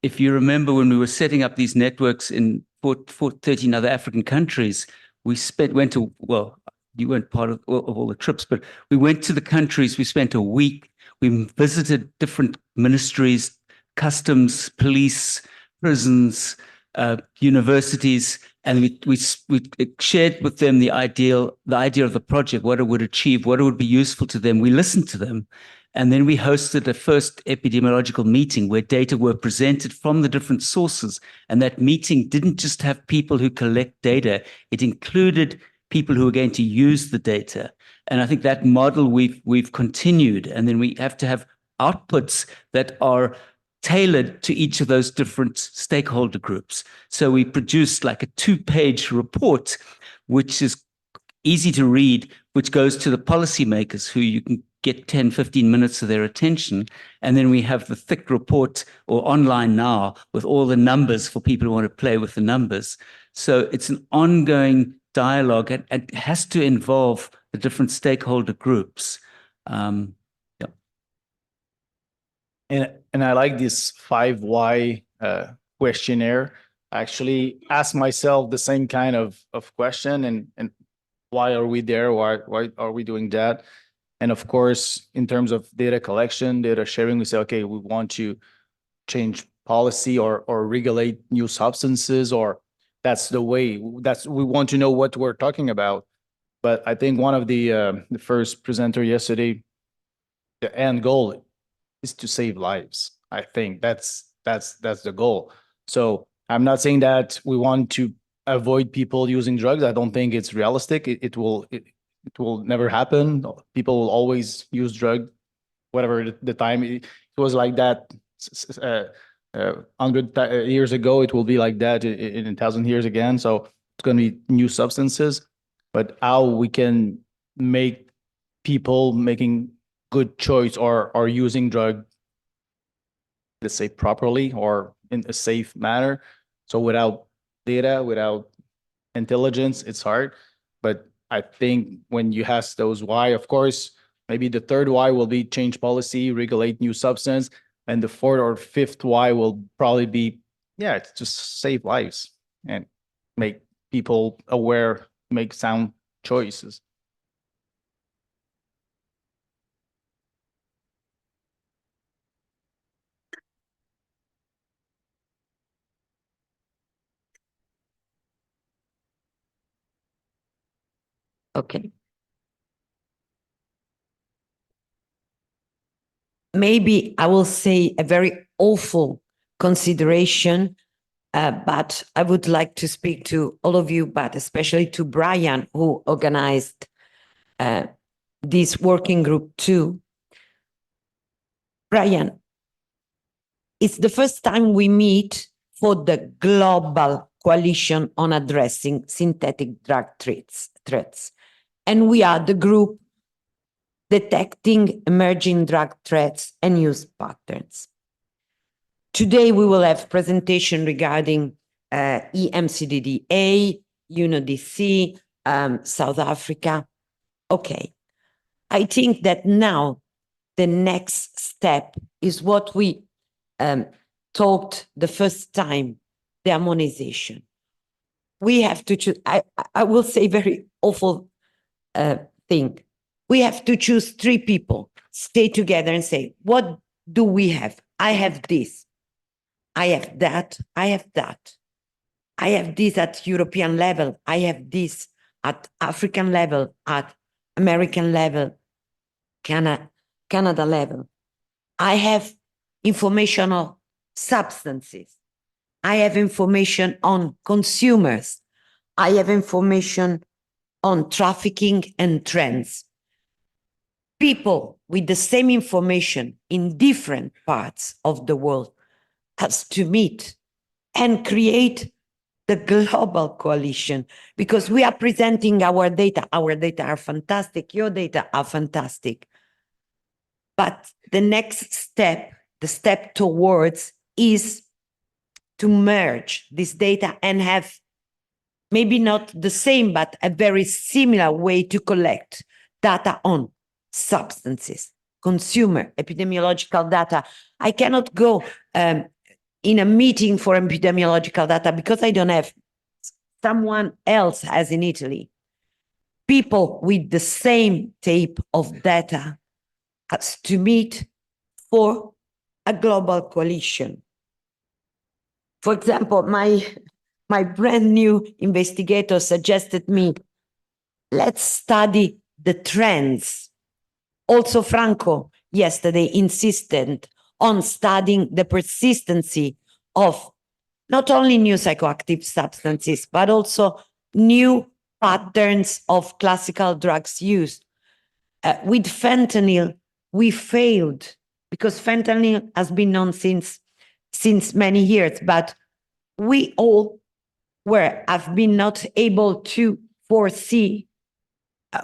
If you remember when we were setting up these networks in 13 other African countries, we went to, well, you weren't part of all the trips, but we went to the countries, we spent a week, we visited different ministries, customs, police, prisons, universities, and we shared with them the idea of the project, what it would achieve, what it would be useful to them. We listened to them, and then we hosted a first epidemiological meeting where data were presented from the different sources. And that meeting didn't just have people who collect data; it included people who are going to use the data. And I think that model we've continued, and then we have to have outputs that are tailored to each of those different stakeholder groups. So we produced like a 2-page report, which is easy to read, which goes to the policymakers who you can get 10, 15 minutes of their attention. And then we have the thick report, or online now, with all the numbers for people who want to play with the numbers. So it's an ongoing dialogue, and it has to involve the different stakeholder groups. And I like this 5 why questionnaire. I actually ask myself the same kind of question, and why are we there? Why are we doing that? And of course, in terms of data collection, data sharing, we say, okay, we want to change policy or regulate new substances, or that's the way, we want to know what we're talking about. But I think one of the first presenter yesterday, the end goal is to save lives. I think that's the goal. So I'm not saying that we want to avoid people using drugs. I don't think it's realistic. It will never happen. People will always use drug, whatever the time. It was like that 100 years ago. It will be like that in 1,000 years again. So it's going to be new substances. But how we can make people making good choice or are using drug, let's say, properly or in a safe manner. So without data, without intelligence, it's hard. But I think when you have those why, of course, maybe the third why will be change policy, regulate new substance, and the fourth or fifth why will probably be, yeah, it's just save lives and make people aware, make sound choices. Okay. Maybe I will say a very awful consideration, but I would like to speak to all of you, but especially to Brian, who organized this working group too. Brian, it's the first time we meet for the global coalition on addressing synthetic drug threats. And we are the group detecting emerging drug threats and use patterns. Today, we will have presentation regarding EMCDDA, UNODC, South Africa. Okay, I think that now the next step is what we talked the first time, the harmonization. We have to choose, I will say very awful thing. We have to choose 3 people, stay together and say, what do we have? I have this. I have that. I have that. I have this at European level. I have this at African level, at American level, Canada level. I have information on substances. I have information on consumers. I have information on trafficking and trends. People with the same information in different parts of the world has to meet and create the global coalition, because we are presenting our data. Our data are fantastic. Your data are fantastic. But the next step, the step towards, is to merge this data and have maybe not the same, but a very similar way to collect data on substances, consumer, epidemiological data. I cannot go in a meeting for epidemiological data because I don't have, someone else has in Italy. People with the same type of data has to meet for a global coalition. For example, my brand new investigator suggested me, let's study the trends. Also, Franco yesterday insisted on studying the persistency of not only new psychoactive substances, but also new patterns of classical drugs use. With fentanyl, we failed because fentanyl has been known since many years, but we all have been not able to foresee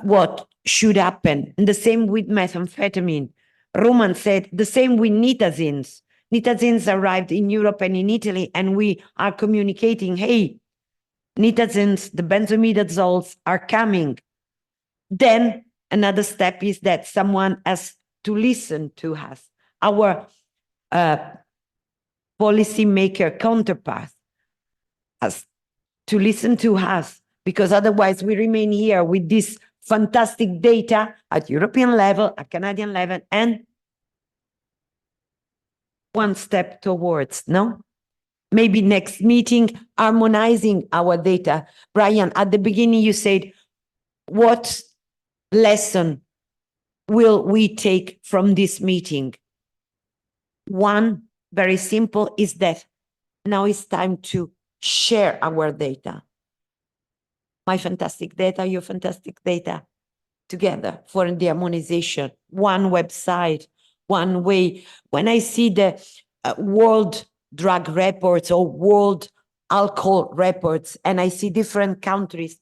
what should happen. And the same with methamphetamine. Roman said the same with nitazines. Nitazines arrived in Europe and in Italy, and we are communicating, hey, nitazines, the benzimidazoles are coming. Then another step is that someone has to listen to us. Our policymaker counterpart has to listen to us, because otherwise we remain here with this fantastic data at European level, at Canadian level, and one step towards, no? Maybe next meeting, harmonizing our data. Brian, at the beginning you said, what lesson will we take from this meeting? One, very simple, is that now it's time to share our data. My fantastic data, your fantastic data, together for the harmonization. One website, one way. When I see the world drug reports or world alcohol reports, and I see different countries,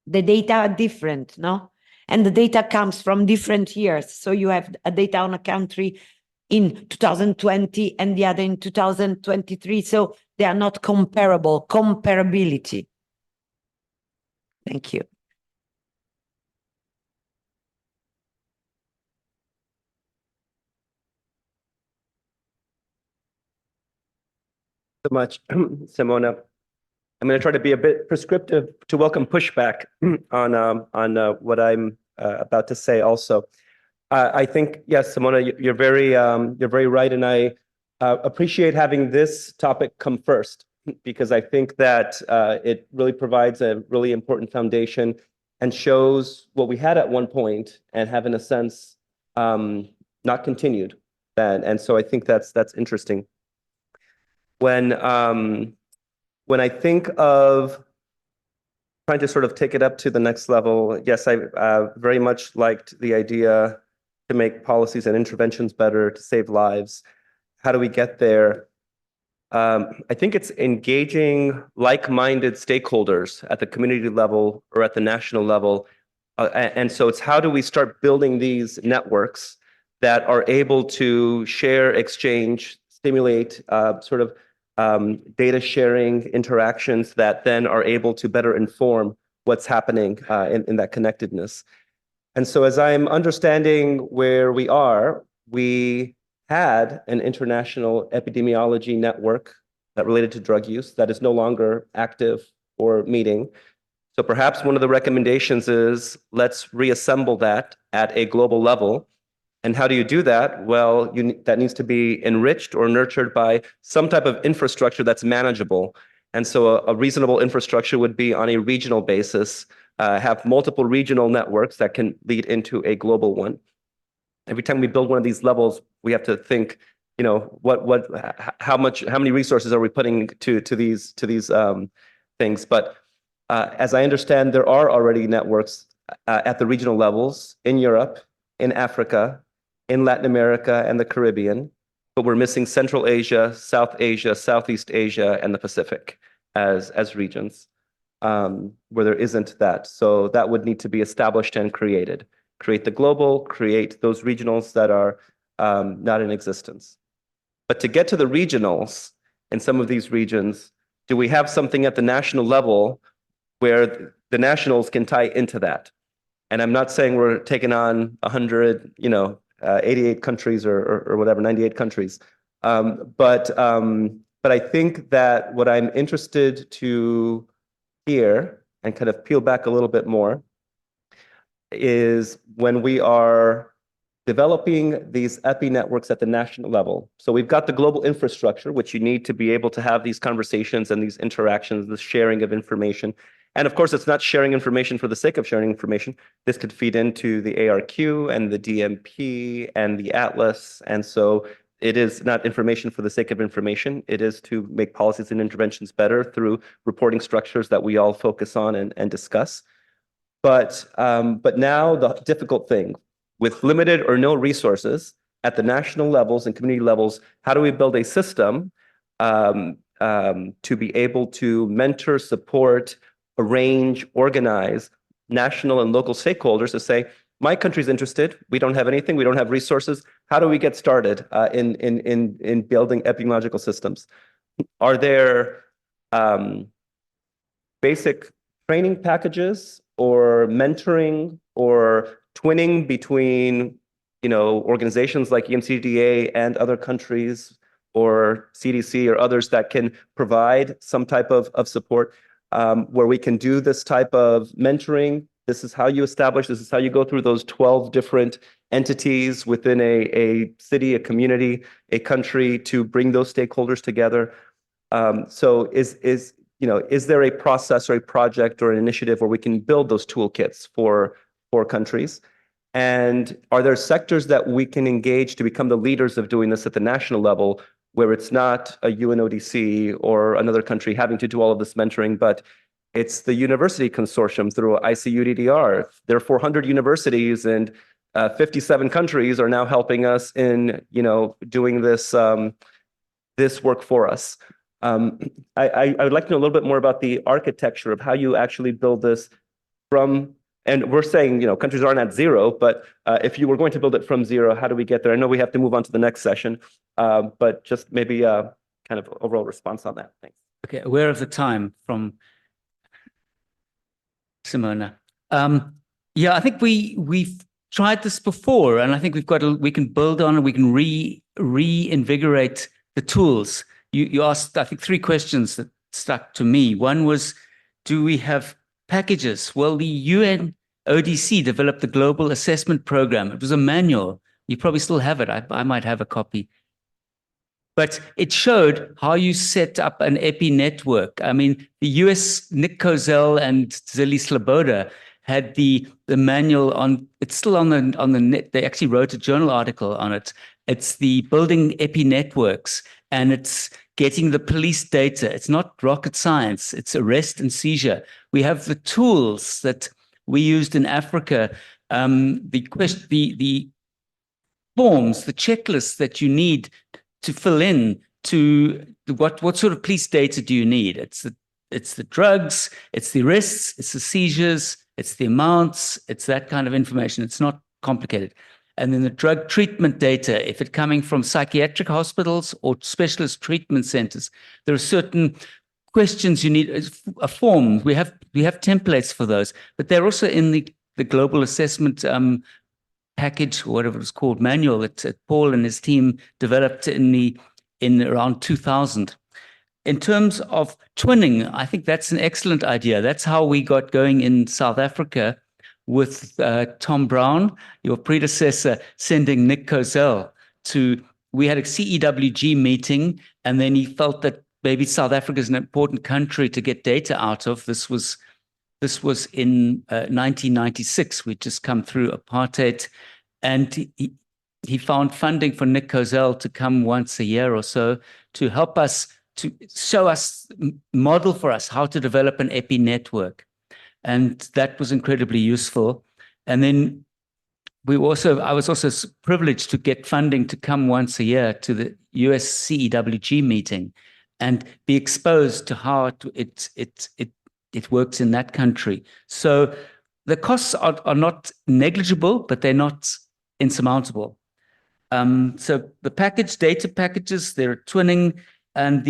the data are different, no? And the data comes from different years. So you have a data on a country in 2020 and the other in 2023. So they are not comparable, comparability. Thank you. So much, Simona. I'm going to try to be a bit prescriptive to welcome pushback on what I'm about to say. Also, I think yes, Simona, you're very right, and I appreciate having this topic come first because I think that it really provides a really important foundation and shows what we had at one point and have, in a sense, not continued. And so I think that's interesting. When I think of trying to sort of take it up to the next level, yes, I very much liked the idea to make policies and interventions better, to save lives. How do we get there? I think it's engaging like-minded stakeholders at the community level or at the national level. And so it's how do we start building these networks that are able to share, exchange, stimulate sort of data sharing interactions that then are able to better inform what's happening in that connectedness. And so as I'm understanding where we are, we had an international epidemiology network that related to drug use that is no longer active or meeting. So perhaps one of the recommendations is let's reassemble that at a global level. And how do you do that? Well, that needs to be enriched or nurtured by some type of infrastructure that's manageable. And so a reasonable infrastructure would be on a regional basis, have multiple regional networks that can lead into a global one. Every time we build one of these levels, we have to think, you know, how many resources are we putting to these things? But as I understand, there are already networks at the regional levels in Europe, in Africa, in Latin America and the Caribbean, but we're missing Central Asia, South Asia, Southeast Asia, and the Pacific as regions where there isn't that. So that would need to be established and created. Create the global, create those regionals that are not in existence. But to get to the regionals in some of these regions, do we have something at the national level where the nationals can tie into that? And I'm not saying we're taking on 100, 88 countries or whatever, 98 countries. But I think that what I'm interested to hear and kind of peel back a little bit more is when we are developing these epi networks at the national level. So we've got the global infrastructure, which you need to be able to have these conversations and these interactions, the sharing of information. And of course, it's not sharing information for the sake of sharing information. This could feed into the ARQ and the DMP and the Atlas. And so it is not information for the sake of information. It is to make policies and interventions better through reporting structures that we all focus on and discuss. But now the difficult thing, with limited or no resources at the national levels and community levels, how do we build a system to be able to mentor, support, arrange, organize national and local stakeholders to say, my country's interested, we don't have anything, we don't have resources. How do we get started in building epidemiological systems? Are there basic training packages or mentoring or twinning between organizations like EMCDDA and other countries or CDC or others that can provide some type of support where we can do this type of mentoring? This is how you establish, this is how you go through those 12 different entities within a city, a community, a country to bring those stakeholders together. So is there a process or a project or an initiative where we can build those toolkits for countries? And are there sectors that we can engage to become the leaders of doing this at the national level, where it's not a UNODC or another country having to do all of this mentoring, but it's the university consortium through ICUDDR. There are 400 universities and 57 countries are now helping us in doing this this work for us. I would like to know a little bit more about the architecture of how you actually build this from And we're saying, countries aren't at zero, but if you were going to build it from zero, how do we get there? I know we have to move on to the next session, but just maybe kind of overall response on that. Thanks. Okay, aware of the time from Simona. Yeah, I think we've tried this before, and I think we can build on it. We can reinvigorate the tools. You asked, I think, 3 questions that stuck to me. One was, do we have packages? Well, the UN ODC developed the Global Assessment Program. It was a manual. You probably still have it. I might have a copy. But it showed how you set up an EPI network. I mean, the US, Nick Kozel and Zeli Sloboda had the manual on, it's still on the net. They actually wrote a journal article on it. It's the building EPI networks, and it's getting the police data. It's not rocket science. It's arrest and seizure. We have the tools that we used in Africa, the forms, the checklists that you need to fill in to what sort of police data do you need? It's the drugs, it's the arrests, it's the seizures, it's the amounts, it's that kind of information. It's not complicated. And then the drug treatment data, if it's coming from psychiatric hospitals or specialist treatment centers, there are certain questions you need, a form. We have templates for those, but they're also in the global assessment package, or whatever it's called, manual that Paul and his team developed in around 2000. In terms of twinning, I think that's an excellent idea. That's how we got going in South Africa with Tom Brown, your predecessor, sending Nick Kozel we had a CEWG meeting, and then he felt that maybe South Africa is an important country to get data out of. This was in 1996. We'd just come through apartheid, and he found funding for Nick Kozel to come once a year or so to help us, to show us, model for us how to develop an EPI network. And that was incredibly useful. And then I was also privileged to get funding to come once a year to the US CEWG meeting and be exposed to how it works in that country. So the costs are not negligible, but they're not insurmountable. So the data packages, they're twinning, and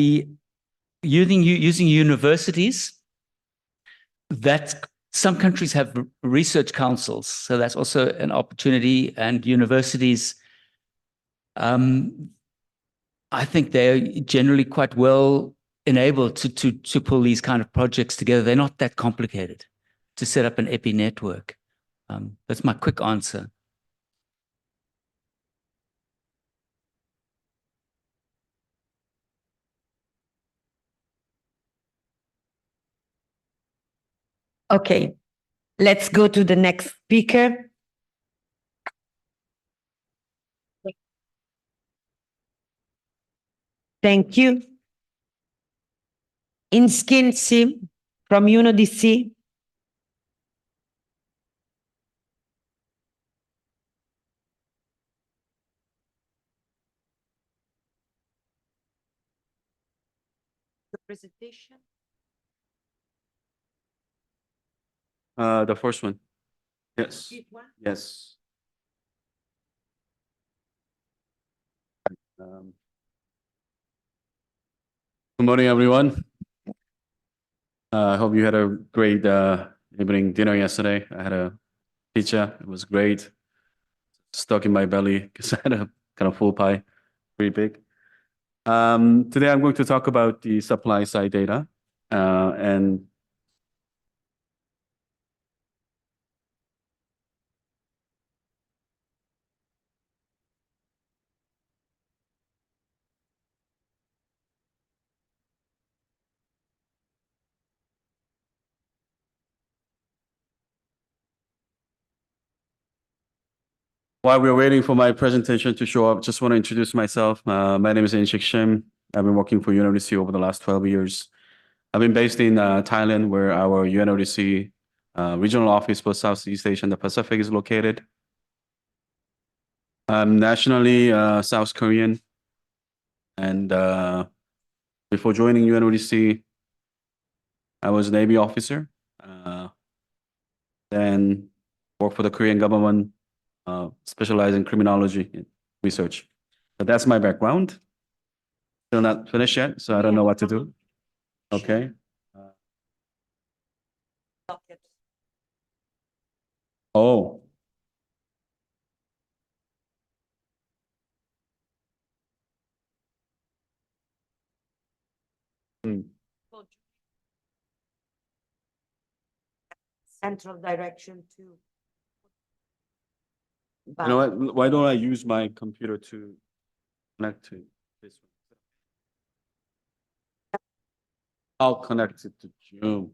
using universities. That some countries have research councils, so that's also an opportunity. And universities, I think they're generally quite well enabled to pull these kind of projects together. They're not that complicated to set up an EPI network. That's my quick answer. Okay, let's go to the next speaker. Thank you. Inskin Sim from UNODC. The presentation. The first one. Yes. Yes. Good morning, everyone. I hope you had a great evening dinner yesterday. I had a pizza. It was great. Stuck in my belly because I had a kind of full pie, pretty big. Today, I'm going to talk about the supply side data and while we're waiting for my presentation to show up, just want to introduce myself. My name is Inshik Shim. I've been working for UNODC over the last 12 years. I've been based in Thailand, where our UNODC regional office for Southeast Asia and the Pacific is located. I'm nationally South Korean. And before joining UNODC, I was a Navy officer. then work for the Korean government, specialize in criminology research. But that's my background. Still not finished yet, so I don't know what to do. Okay. Oh, Central direction too. you know what? Why don't I use my computer to connect to this one? I'll connect it to Zoom.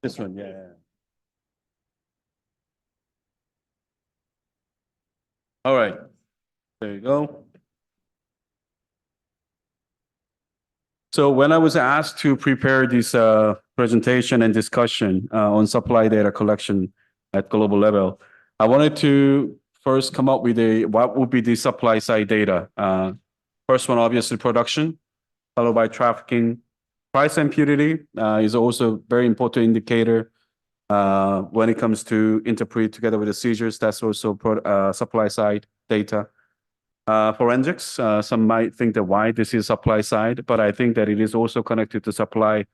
This one, yeah. All right, there you go. So when I was asked to prepare this presentation and discussion on supply data collection at global level, I wanted to first come up with what would be the supply side data. First one, obviously production, followed by trafficking. Price and purity is also a very important indicator when it comes to interpret together with the seizures. That's also supply side data. Forensics, some might think that why this is supply side, but I think that it is also connected to supply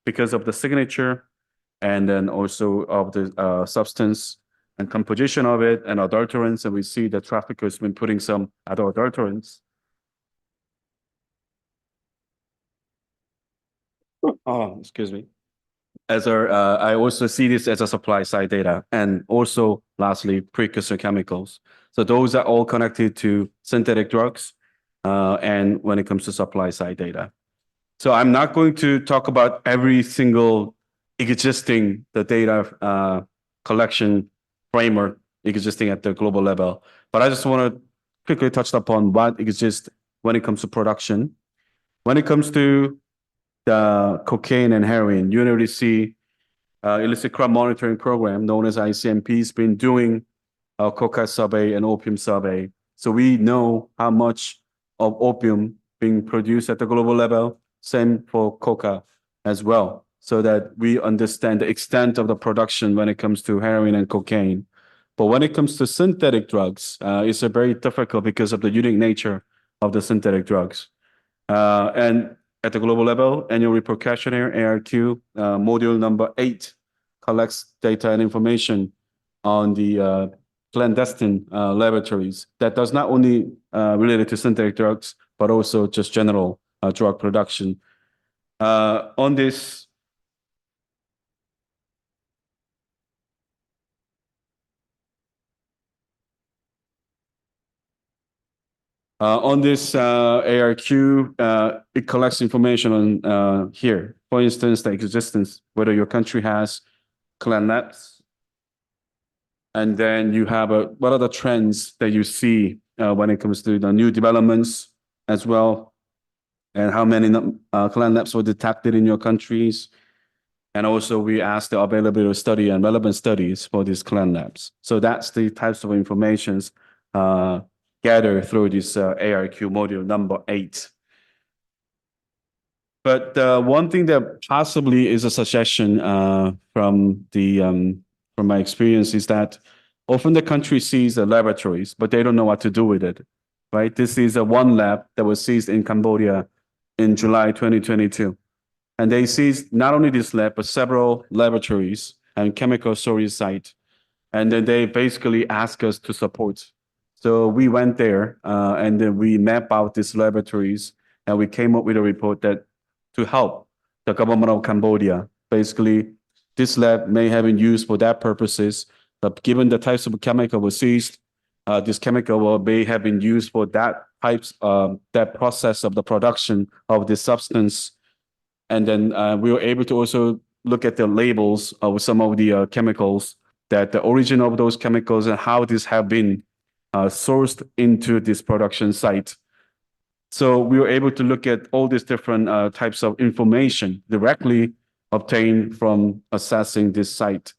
because of the signature and then also of the substance and composition of it and adulterants. And we see that traffickers been putting some other adulterants. Oh, excuse me. I also see this as a supply side data, and also lastly, precursor chemicals. So those are all connected to synthetic drugs, and when it comes to supply side data. So I'm not going to talk about every single existing the data collection framework existing at the global level, but I just want to quickly touch upon what exists when it comes to production. When it comes to the cocaine and heroin, UNODC illicit crime monitoring program known as ICMP has been doing a coca survey and opium survey. So we know how much of opium being produced at the global level, same for coca as well, so that we understand the extent of the production when it comes to heroin and cocaine. But when it comes to synthetic drugs, it's very difficult because of the unique nature of the synthetic drugs. And at the global level, annual report questionnaire, ARQ, module number 8 collects data and information on the clandestine laboratories that does not only related to synthetic drugs, but also just general drug production. On this, ARQ, it collects information on here. For instance, the existence, whether your country has clan labs, and then you have what are the trends that you see when it comes to the new developments as well, and how many clan labs were detected in your countries. And also we ask the availability of study and relevant studies for these clan labs. So that's the types of informations gathered through this ARQ module number 8. But one thing that possibly is a suggestion from my experience is that often the country sees the laboratories, but they don't know what to do with it, right? This is one lab that was seized in Cambodia in July 2022. And they seized not only this lab, but several laboratories and chemical storage sites. And then they basically asked us to support. So we went there and then we map out these laboratories, and we came up with a report that to help the government of Cambodia. Basically, this lab may have been used for that purposes, but given the types of chemical was seized, this chemical may have been used for that that process of the production of this substance. And then we were able to also look at the labels of some of the chemicals, that the origin of those chemicals and how these have been sourced into this production site. So we were able to look at all these different types of information directly obtained from assessing this site.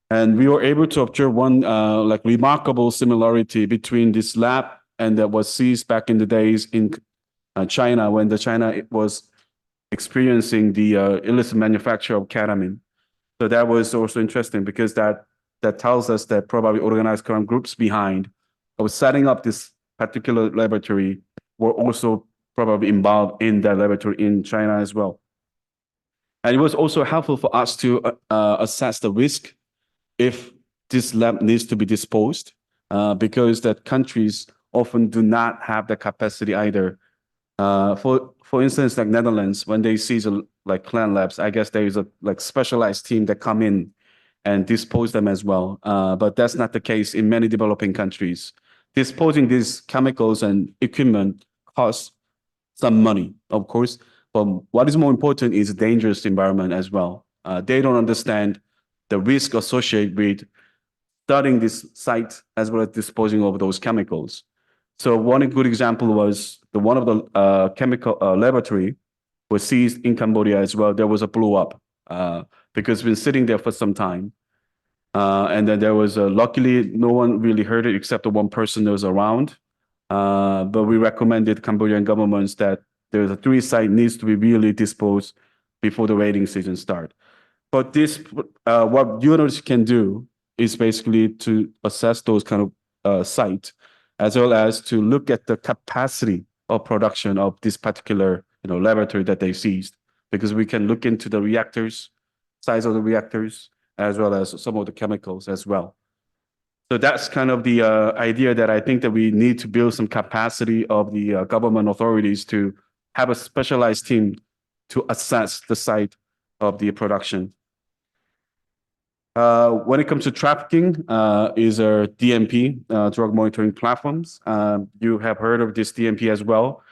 And we were able to observe one like remarkable similarity between this lab and that was seized back in the days in China when China was experiencing the illicit manufacture of ketamine. So that was also interesting because that tells us that probably organized crime groups behind of setting up this particular laboratory were also probably involved in that laboratory in China as well. And it was also helpful for us to assess the risk if this lab needs to be disposed, because that countries often do not have the capacity either. For instance, like Netherlands, when they seize like clan labs, I guess there is a like specialized team that come in and dispose them as well. But that's not the case in many developing countries. Disposing these chemicals and equipment costs some money, of course. But what is more important is a dangerous environment as well. They don't understand the risk associated with studying this site as well as disposing of those chemicals. So one good example was one of the chemical laboratory was seized in Cambodia as well. There was a blow up because it's been sitting there for some time. And then there was luckily no one really heard it except the one person that was around. But we recommended Cambodian governments that there's a 3 site needs to be really disposed before the raiding season start. But this, what university can do is basically to assess those kind of sites, as well as to look at the capacity of production of this particular laboratory that they seized, because we can look into the reactors, size of the reactors, as well as some of the chemicals as well. So that's kind of the idea that I think that we need to build some capacity of the government authorities to have a specialized team to assess the site of the production. When it comes to trafficking, is our DMP, drug monitoring platforms. You have heard of this DMP as well.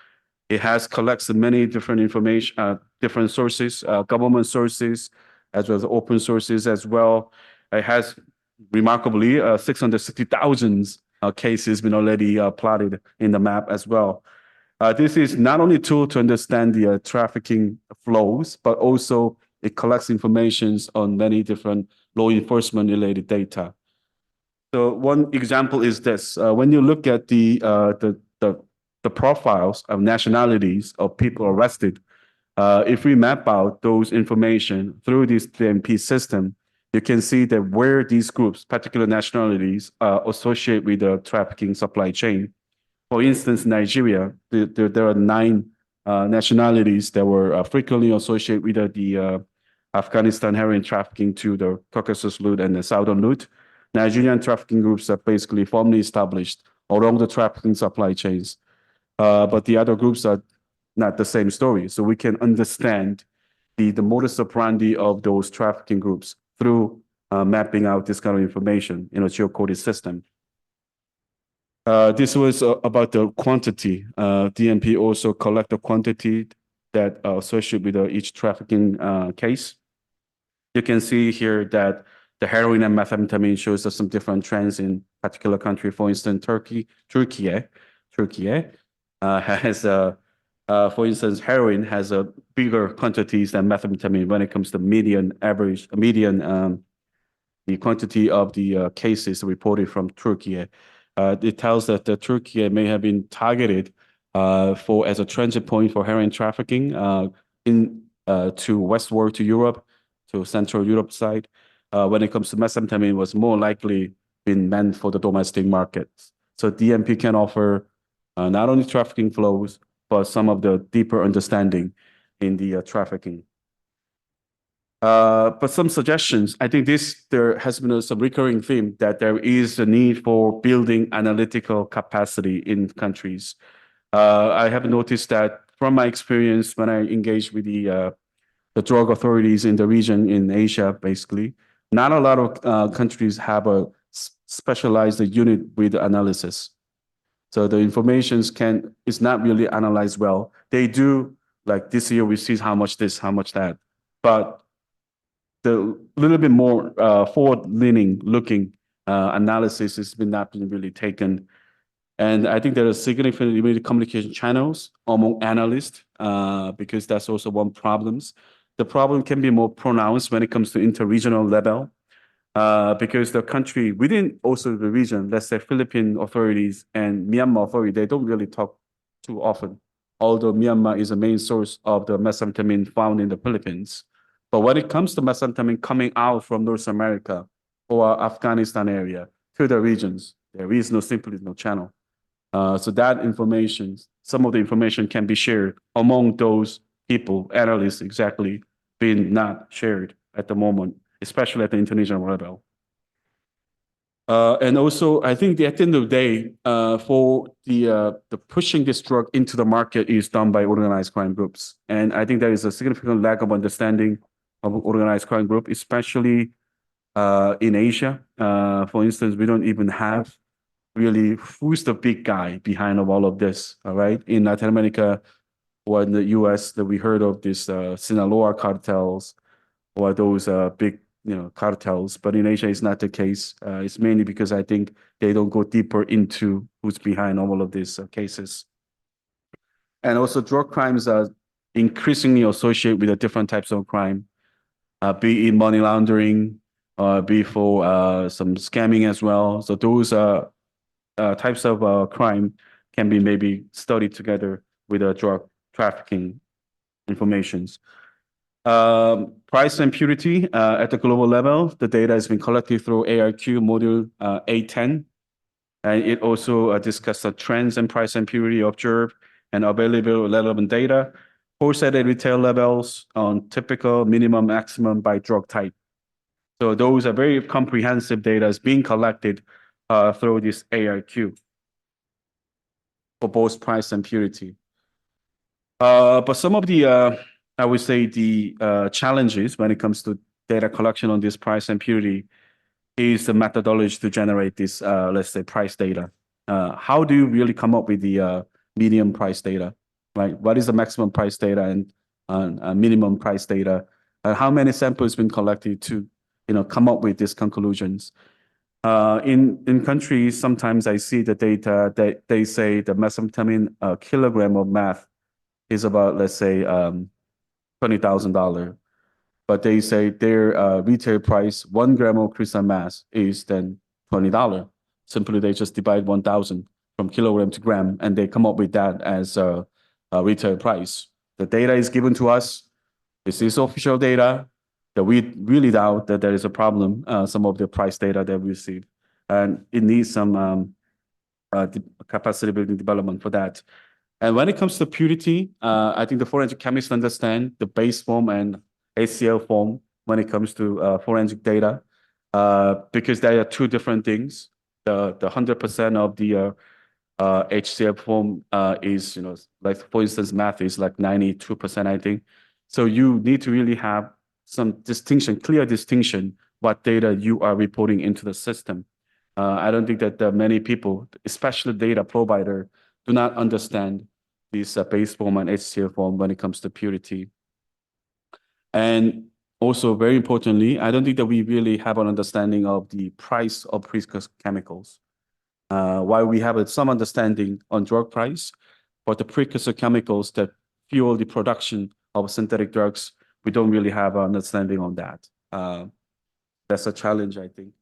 It has collects many different information, different sources, government sources, as well as open sources as well. It has remarkably 660,000 cases been already plotted in the map as well. This is not only a tool to understand the trafficking flows, but also it collects information on many different law enforcement related data. So one example is this: when you look at the profiles of nationalities of people arrested, if we map out those information through this DMP system, you can see that where these groups, particular nationalities, are associated with the trafficking supply chain. For instance, Nigeria, there are 9 nationalities that were frequently associated with the Afghanistan heroin trafficking to the Caucasus route and the Southern route. Nigerian trafficking groups are basically formally established along the trafficking supply chains. But the other groups are not the same story. So we can understand the modus operandi of those trafficking groups through mapping out this kind of information in a geocoded system. This was about the quantity. DMP also collect the quantity that are associated with each trafficking case. You can see here that the heroin and methamphetamine shows us some different trends in particular country. For instance, Turkey has for instance, heroin has a bigger quantities than methamphetamine when it comes to the quantity of the cases reported from Turkey. It tells that Turkey may have been targeted as a transit point for heroin trafficking to westward to Europe, to Central Europe side. When it comes to methamphetamine, it was more likely been meant for the domestic markets. So DMP can offer not only trafficking flows, but some of the deeper understanding in the trafficking. But some suggestions. I think there has been some recurring theme that there is a need for building analytical capacity in countries. I have noticed that from my experience when I engage with the drug authorities in the region in Asia, basically, not a lot of countries have a specialized unit with analysis. So the information is not really analyzed well. They do, like this year we see how much this, how much that, but the little bit more forward-leaning looking analysis has not been really taken And I think there are significant limited communication channels among analysts, because that's also one problem. The problem can be more pronounced when it comes to interregional level, because the country within also the region, let's say Philippine authorities and Myanmar authorities, they don't really talk too often, although Myanmar is the main source of the methamphetamine found in the Philippines. But when it comes to methamphetamine coming out from North America or Afghanistan area to the regions, there is simply no channel. So that information, some of the information can be shared among those people, analysts exactly, being not shared at the moment, especially at the international level. And also, I think at the end of the day, for the pushing this drug into the market is done by organized crime groups. And I think there is a significant lack of understanding of organized crime group, especially in Asia. For instance, we don't even have really who's the big guy behind of all of this, all right? In Latin America or in the US, that we heard of this Sinaloa cartels or those big, cartels, but in Asia, it's not the case. It's mainly because I think they don't go deeper into who's behind all of these cases. And also drug crimes are increasingly associated with the different types of crime, be it money laundering, be for some scamming as well. So those types of crime can be maybe studied together with drug trafficking informations. Price and purity at the global level, the data has been collected through ARQ module A10. And it also discussed the trends in price and purity observed and available relevant data, wholesale and retail levels on typical minimum maximum by drug type. So those are very comprehensive data is being collected through this ARQ for both price and purity. But some of the, I would say the challenges when it comes to data collection on this price and purity is the methodology to generate this, let's say, price data. How do you really come up with the medium price data, right? What is the maximum price data and minimum price data? And how many samples been collected to, come up with these conclusions? In countries, sometimes I see the data that they say the methamphetamine kilogram of meth is about, let's say, $20,000. But they say their retail price, 1 gram of crystal meth is then $20. Simply, they just divide 1,000 from kilogram to gram, and they come up with that as a retail price. The data is given to us. This is official data. That we really doubt that there is a problem, some of the price data that we receive. And it needs some capacity building development for that. And when it comes to purity, I think the forensic chemists understand the base form and HCl form when it comes to forensic data, because they are two different things. The 100% of the HCl form is, like for instance, meth is like 92%, I think. So you need to really have some distinction, clear distinction, what data you are reporting into the system. I don't think that many people, especially data provider, do not understand this base form and HCl form when it comes to purity. And also, very importantly, I don't think that we really have an understanding of the price of precursor chemicals. While we have some understanding on drug price, but the precursor chemicals that fuel the production of synthetic drugs, we don't really have an understanding on that. That's a challenge, I think.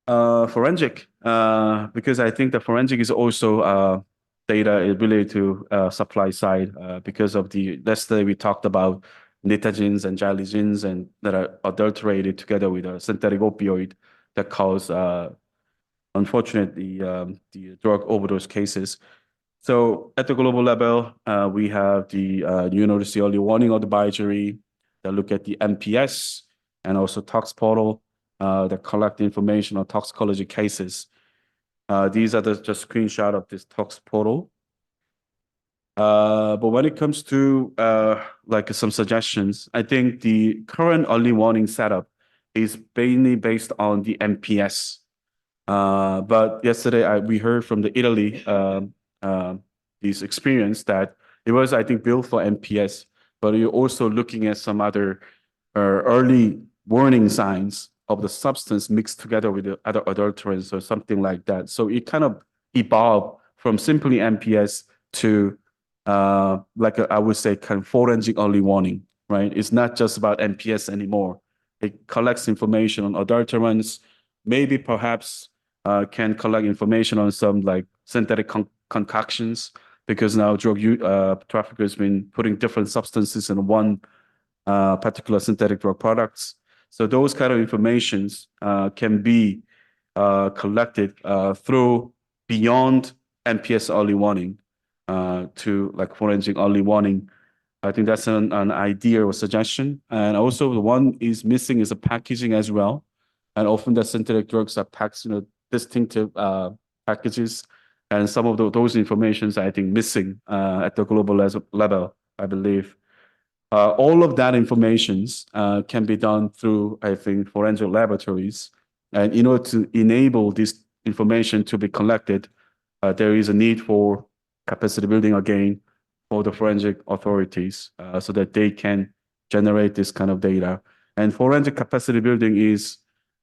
Forensic, because I think the forensic is also data related to supply side because of the, let's say we talked about nitagens and xylazines and that are adulterated together with a synthetic opioid that cause, unfortunately, the drug overdose cases. So at the global level, we have the University Early Warning Advisory that look at the MPS and also Tox Portal that collect information on toxicology cases. These are just screenshot of this Tox Portal. But when it comes to like some suggestions, I think the current early warning setup is mainly based on the MPS. But yesterday we heard from the Italy this experience that it was, I think, built for MPS, but you're also looking at some other early warning signs of the substance mixed together with the other adulterants or something like that. So it kind of evolve from simply MPS to I would say kind of forensic early warning, right? It's not just about MPS anymore. It collects information on adulterants, maybe perhaps can collect information on some like synthetic concoctions, because now traffickers been putting different substances in one particular synthetic drug products. So those kind of informations can be collected through beyond MPS early warning to like forensic early warning. I think that's an idea or suggestion. And also the one is missing is a packaging as well. And often the synthetic drugs are packed in distinctive packages. And some of those informations I think missing at the global level, I believe. All of that informations can be done through, I think, forensic laboratories. And in order to enable this information to be collected, there is a need for capacity building again for the forensic authorities so that they can generate this kind of data. And forensic capacity building is,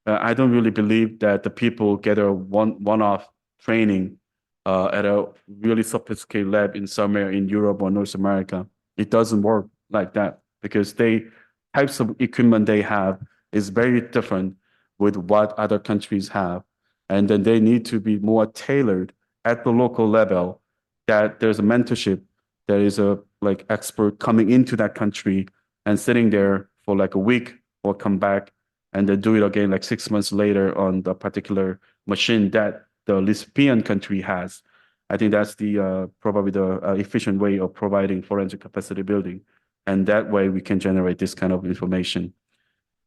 I don't really believe that the people get a one-off training at a really sophisticated lab in somewhere in Europe or North America. It doesn't work like that because types of equipment they have is very different with what other countries have. And then they need to be more tailored at the local level, that there's a mentorship, there is a like expert coming into that country and sitting there for like a week or come back and then do it again like 6 months later on the particular machine that the recipient country has. I think that's the probably the efficient way of providing forensic capacity building. And that way we can generate this kind of information.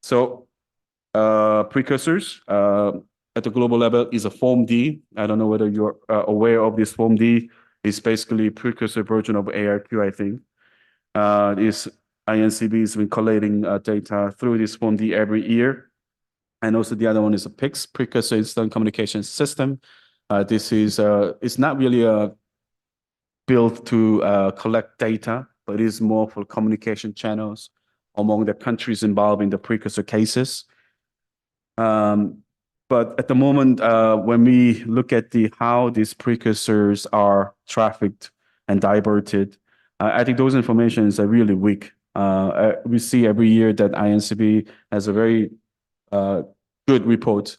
So precursors at the global level is a FOAM-D. I don't know whether you're aware of this FOAM-D. It's basically a precursor version of ARQ, I think. INCB has been collating data through this FOAM-D every year. And also the other one is a PICS, Precursor Instant Communication System. This is, it's not really built to collect data, but it is more for communication channels among the countries involved in the precursor cases. But at the moment, when we look at how these precursors are trafficked and diverted, I think those informations are really weak. We see every year that INCB has a very good report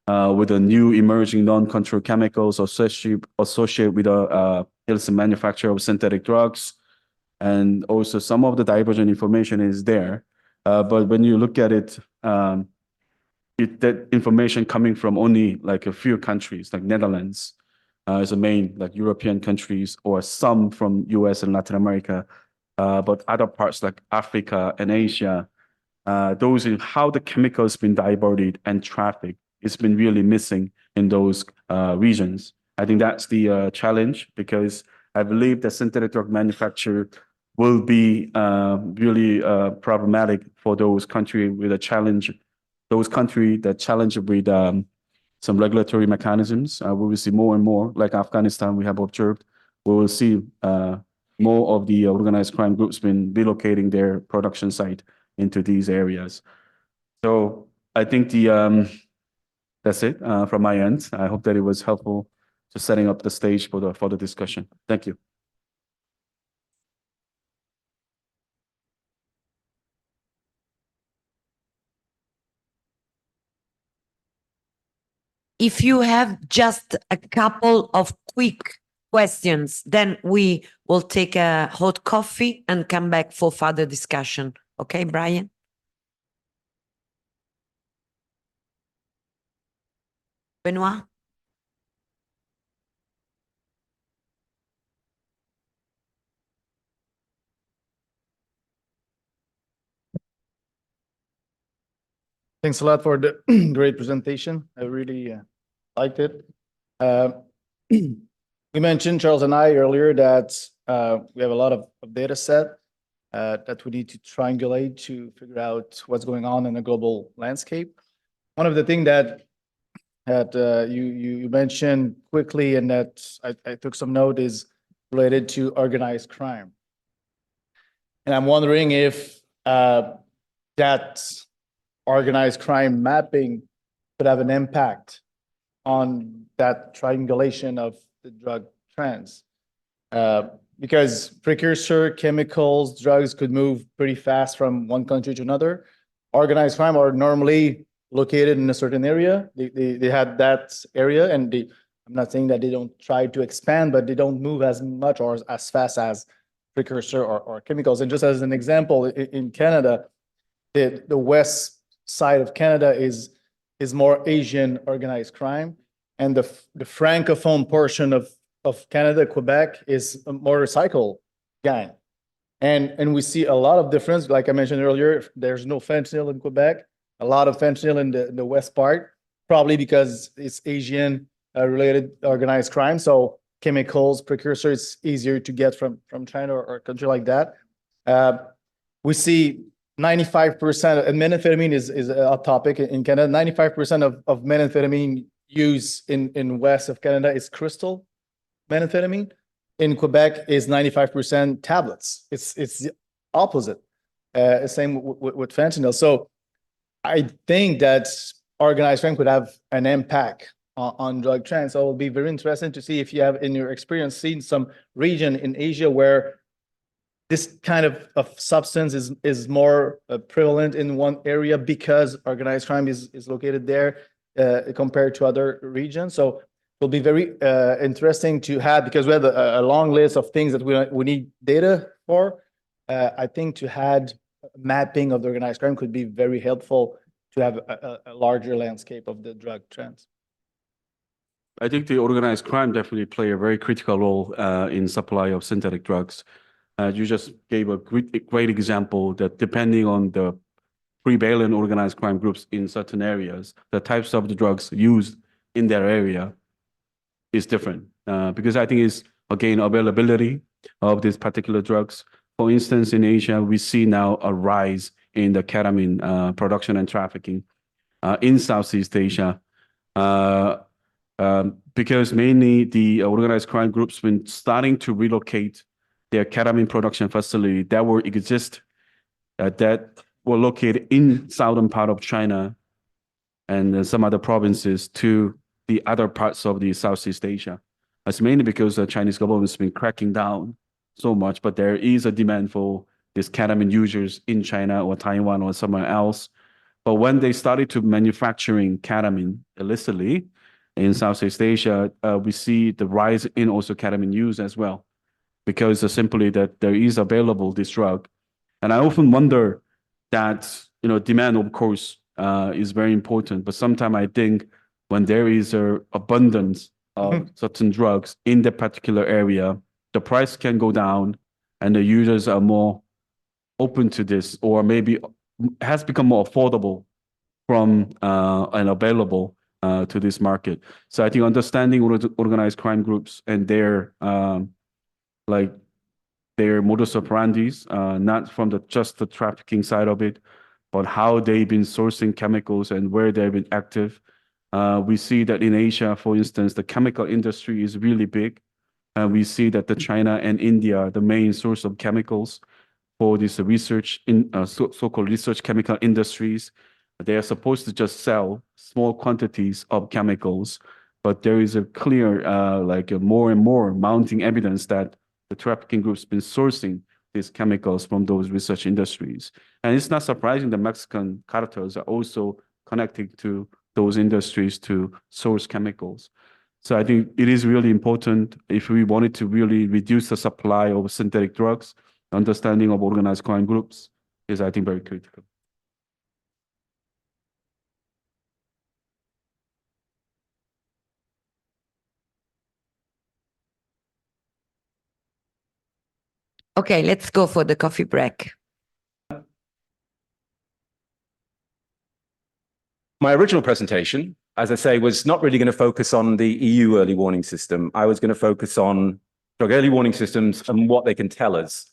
with the new emerging non-controlled chemicals associated with the illicit manufacture of synthetic drugs. And also some of the divergent information is there. But when you look at it, that information coming from only like a few countries, like Netherlands is the main, like European countries, or some from US and Latin America, but other parts like Africa and Asia, those in how the chemicals been diverted and trafficked, it's been really missing in those regions. I think that's the challenge, because I believe that synthetic drug manufacture will be really problematic for those countries with a challenge. Those countries that challenge with some regulatory mechanisms, we will see more and more, like Afghanistan, we have observed, we will see more of the organized crime groups been relocating their production site into these areas. So I think that's it from my end. I hope that it was helpful to setting up the stage for the discussion. Thank you. If you have just a couple of quick questions, then we will take a hot coffee and come back for further discussion. Okay, Brian? Benoit? Thanks a lot for the great presentation. I really liked it. We mentioned, Charles and I, earlier that we have a lot of data set that we need to triangulate to figure out what's going on in the global landscape. One of the things that you mentioned quickly and that I took some note is related to organized crime. And I'm wondering if that organized crime mapping could have an impact on that triangulation of the drug trends. Because precursor chemicals, drugs could move pretty fast from one country to another. Organized crime are normally located in a certain area. They had that area, and I'm not saying that they don't try to expand, but they don't move as much or as fast as precursor or chemicals. And just as an example, in Canada, the west side of Canada is more Asian organized crime, and the francophone portion of Canada, Quebec, is a motorcycle gang. And we see a lot of difference. Like I mentioned earlier, there's no fentanyl in Quebec, a lot of fentanyl in the west part, probably because it's Asian related organized crime. So chemicals, precursors, easier to get from China or a country like that. We see 95%, and methamphetamine is a topic in Canada. 95% of methamphetamine use in west of Canada is crystal methamphetamine. In Quebec is 95% tablets. It's the opposite. Same with fentanyl. So I think that organized crime could have an impact on drug trends. So it'll be very interesting to see if you have, in your experience, seen some region in Asia where this kind of substance is more prevalent in one area because organized crime is located there compared to other regions. So it'll be very interesting to have, because we have a long list of things that we need data for. I think to have mapping of the organized crime could be very helpful to have a larger landscape of the drug trends. I think the organized crime definitely play a very critical role in supply of synthetic drugs. You just gave a great example that depending on the prevalent organized crime groups in certain areas, the types of the drugs used in their area is different. Because I think it's, again, availability of these particular drugs. For instance, in Asia, we see now a rise in the ketamine production and trafficking in Southeast Asia. Because mainly the organized crime groups been starting to relocate their ketamine production facility that were located in southern part of China and some other provinces to the other parts of the Southeast Asia. That's mainly because the Chinese government has been cracking down so much, but there is a demand for these ketamine users in China or Taiwan or somewhere else. But when they started to manufacturing ketamine illicitly in Southeast Asia, we see the rise in also ketamine use as well, because simply that there is available this drug. And I often wonder that, demand, of course, is very important, but sometimes I think when there is an abundance of certain drugs in the particular area, the price can go down and the users are more open to this, or maybe has become more affordable from and available to this market. So I think understanding organized crime groups and their modus operandis, not from just the trafficking side of it, but how they've been sourcing chemicals and where they've been active. We see that in Asia, for instance, the chemical industry is really big. We see that the China and India are the main source of chemicals for this research in so-called research chemical industries. They are supposed to just sell small quantities of chemicals, but there is a clear, more and more mounting evidence that the trafficking groups been sourcing these chemicals from those research industries. And it's not surprising the Mexican cartels are also connected to those industries to source chemicals. So I think it is really important, if we wanted to really reduce the supply of synthetic drugs, understanding of organized crime groups is, I think, very critical. Okay, let's go for the coffee break. My original presentation, as I say, was not really going to focus on the EU early warning system. I was going to focus on drug early warning systems and what they can tell us.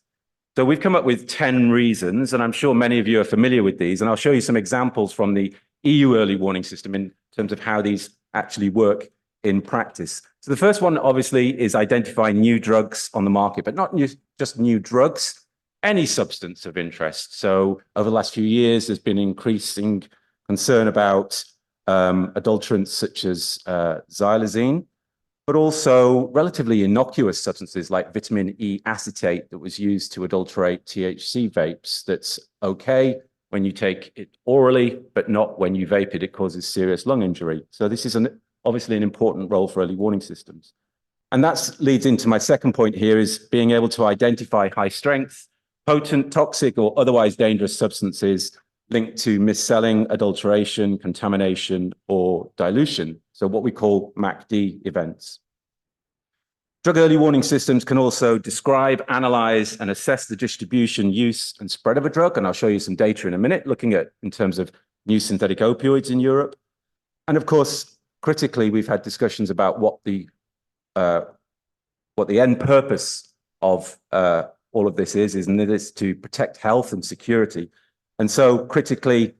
So we've come up with 10 reasons, and I'm sure many of you are familiar with these, and I'll show you some examples from the EU early warning system in terms of how these actually work in practice. So the first one, obviously, is identifying new drugs on the market, but not just new drugs, any substance of interest. So over the last few years, there's been increasing concern about adulterants such as xylazine, but also relatively innocuous substances like vitamin E acetate that was used to adulterate THC vapes. That's okay when you take it orally, but not when you vape it. It causes serious lung injury. So this is obviously an important role for early warning systems. And that leads into my second point here, is being able to identify high strength, potent, toxic, or otherwise dangerous substances linked to mis-selling, adulteration, contamination, or dilution. So what we call MACD events. Drug early warning systems can also describe, analyze, and assess the distribution, use, and spread of a drug. And I'll show you some data in a minute, looking at in terms of new synthetic opioids in Europe. And of course, critically, we've had discussions about what the end purpose of all of this is, and it is to protect health and security. And so critically,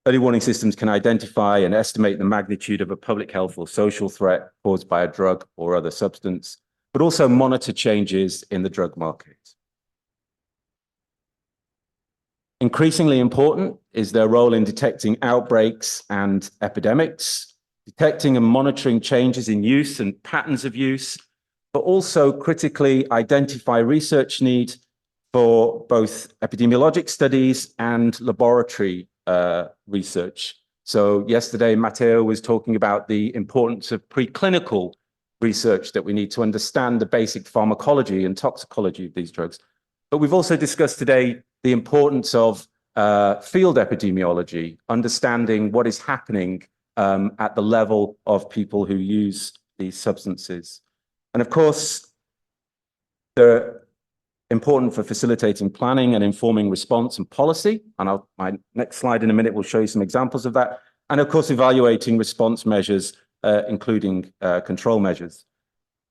early warning systems can identify and estimate the magnitude of a public health or social threat caused by a drug or other substance, but also monitor changes in the drug market. Increasingly important is their role in detecting outbreaks and epidemics, detecting and monitoring changes in use and patterns of use, but also critically identify research need for both epidemiologic studies and laboratory research. So yesterday, Matteo was talking about the importance of preclinical research, that we need to understand the basic pharmacology and toxicology of these drugs. But we've also discussed today the importance of field epidemiology, understanding what is happening at the level of people who use these substances. And of course, they're important for facilitating planning and informing response and policy. And my next slide in a minute will show you some examples of that. And of course, evaluating response measures, including control measures.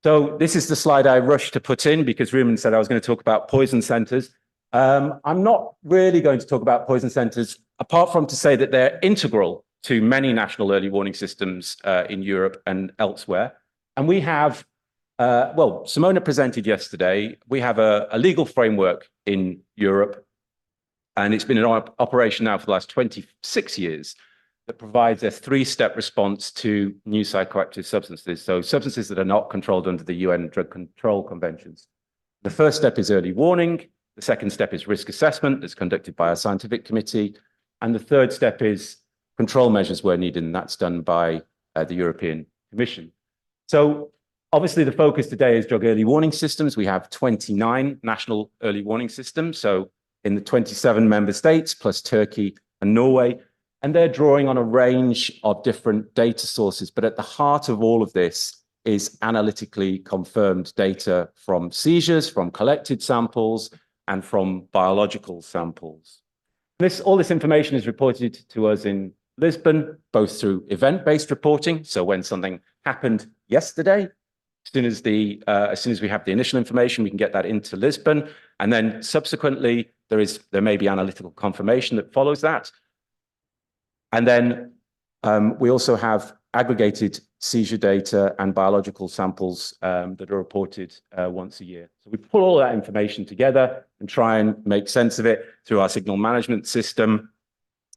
So this is the slide I rushed to put in because Ruben said I was going to talk about poison centers. I'm not really going to talk about poison centers, apart from to say that they're integral to many national early warning systems in Europe and elsewhere. And we have well, Simona presented yesterday. We have a legal framework in Europe, and it's been in operation now for the last 26 years, that provides a three-step response to new psychoactive substances. So substances that are not controlled under the UN Drug Control Conventions. The first step is early warning. The second step is risk assessment that's conducted by a scientific committee. And the third step is control measures where needed, and that's done by the European Commission. So obviously, the focus today is drug early warning systems. We have 29 national early warning systems, so in the 27 member states, plus Turkey and Norway, and they're drawing on a range of different data sources. But at the heart of all of this is analytically confirmed data from seizures, from collected samples, and from biological samples. All this information is reported to us in Lisbon, both through event-based reporting, so when something happened yesterday, as soon as we have the initial information, we can get that into Lisbon. And then subsequently, there may be analytical confirmation that follows that. And then we also have aggregated seizure data and biological samples that are reported once a year. So we pull all that information together and try and make sense of it through our signal management system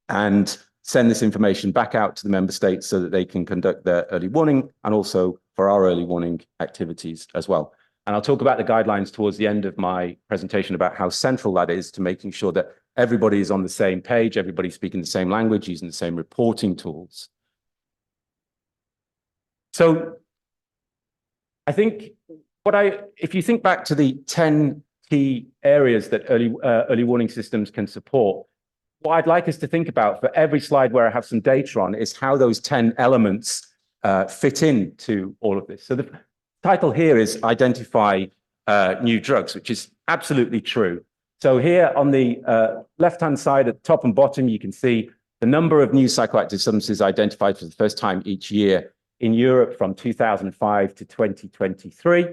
and send this information back out to the member states so that they can conduct their early warning, and also for our early warning activities as well. And I'll talk about the guidelines towards the end of my presentation about how central that is to making sure that everybody is on the same page, everybody's speaking the same language, using the same reporting tools. So I think if you think back to the 10 key areas that early warning systems can support, what I'd like us to think about for every slide where I have some data on is how those 10 elements fit into all of this. So the title here is Identify New Drugs, which is absolutely true. So here on the left-hand side at the top and bottom, you can see the number of new psychoactive substances identified for the first time each year in Europe from 2005 to 2023.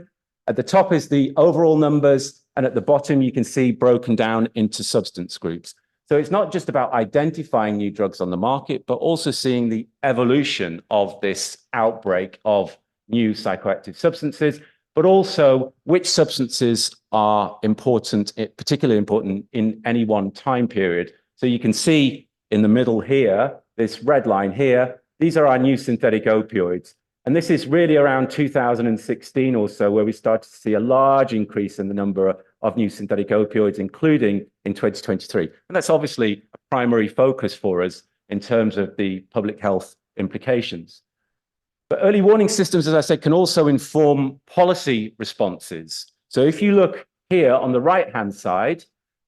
At the top is the overall numbers, and at the bottom, you can see broken down into substance groups. So it's not just about identifying new drugs on the market, but also seeing the evolution of this outbreak of new psychoactive substances, but also which substances are important, particularly important in any one time period. So you can see in the middle here, this red line here, these are our new synthetic opioids. And this is really around 2016 or so, where we started to see a large increase in the number of new synthetic opioids, including in 2023. And that's obviously a primary focus for us in terms of the public health implications. But early warning systems, as I said, can also inform policy responses. So if you look here on the right-hand side,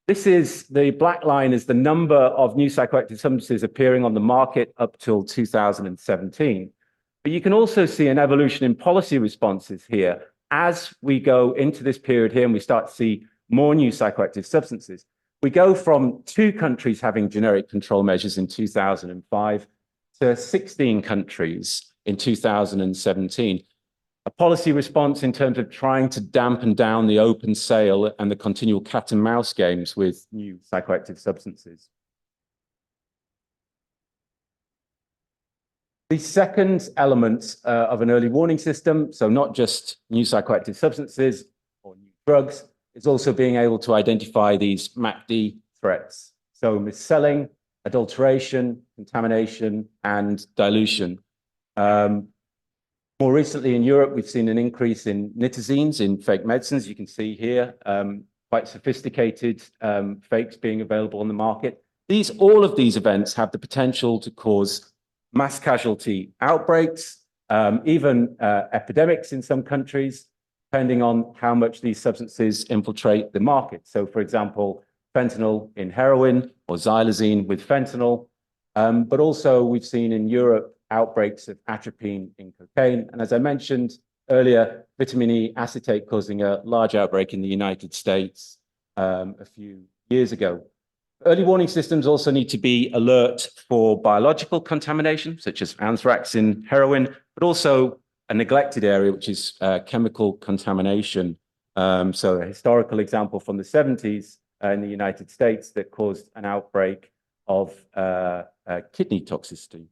this is the black line is the number of new psychoactive substances appearing on the market up till 2017. But you can also see an evolution in policy responses here as we go into this period here and we start to see more new psychoactive substances. We go from 2 countries having generic control measures in 2005 to 16 countries in 2017. A policy response in terms of trying to dampen down the open sale and the continual cat and mouse games with new psychoactive substances. The second element of an early warning system, so not just new psychoactive substances or new drugs, is also being able to identify these MACD threats. So mis-selling, adulteration, contamination, and dilution. More recently in Europe, we've seen an increase in nitazines in fake medicines. You can see here quite sophisticated fakes being available on the market. All of these events have the potential to cause mass casualty outbreaks, even epidemics in some countries, depending on how much these substances infiltrate the market. So, for example, fentanyl in heroin or xylazine with fentanyl. But also we've seen in Europe outbreaks of atropine in cocaine. And as I mentioned earlier, vitamin E acetate causing a large outbreak in the United States a few years ago. Early warning systems also need to be alert for biological contamination, such as anthrax in heroin, but also a neglected area, which is chemical contamination. So a historical example from the 70s in the United States that caused an outbreak of kidney toxicity.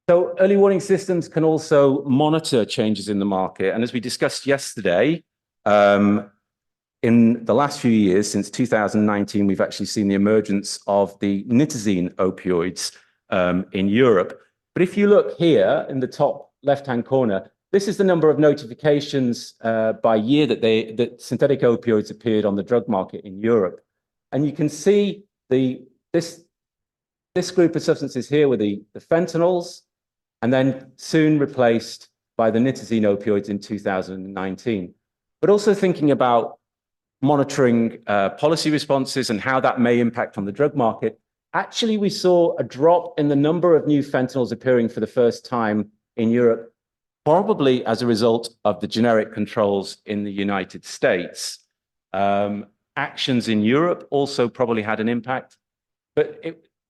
So early warning systems can also monitor changes in the market. And as we discussed yesterday, in the last few years, since 2019, we've actually seen the emergence of the nitazene opioids in Europe. But if you look here in the top left-hand corner, this is the number of notifications by year that synthetic opioids appeared on the drug market in Europe. And you can see this group of substances here were the fentanyls, and then soon replaced by the nitazene opioids in 2019. But also thinking about monitoring policy responses and how that may impact on the drug market, actually we saw a drop in the number of new fentanyls appearing for the first time in Europe, probably as a result of the generic controls in the United States. Actions in Europe also probably had an impact, but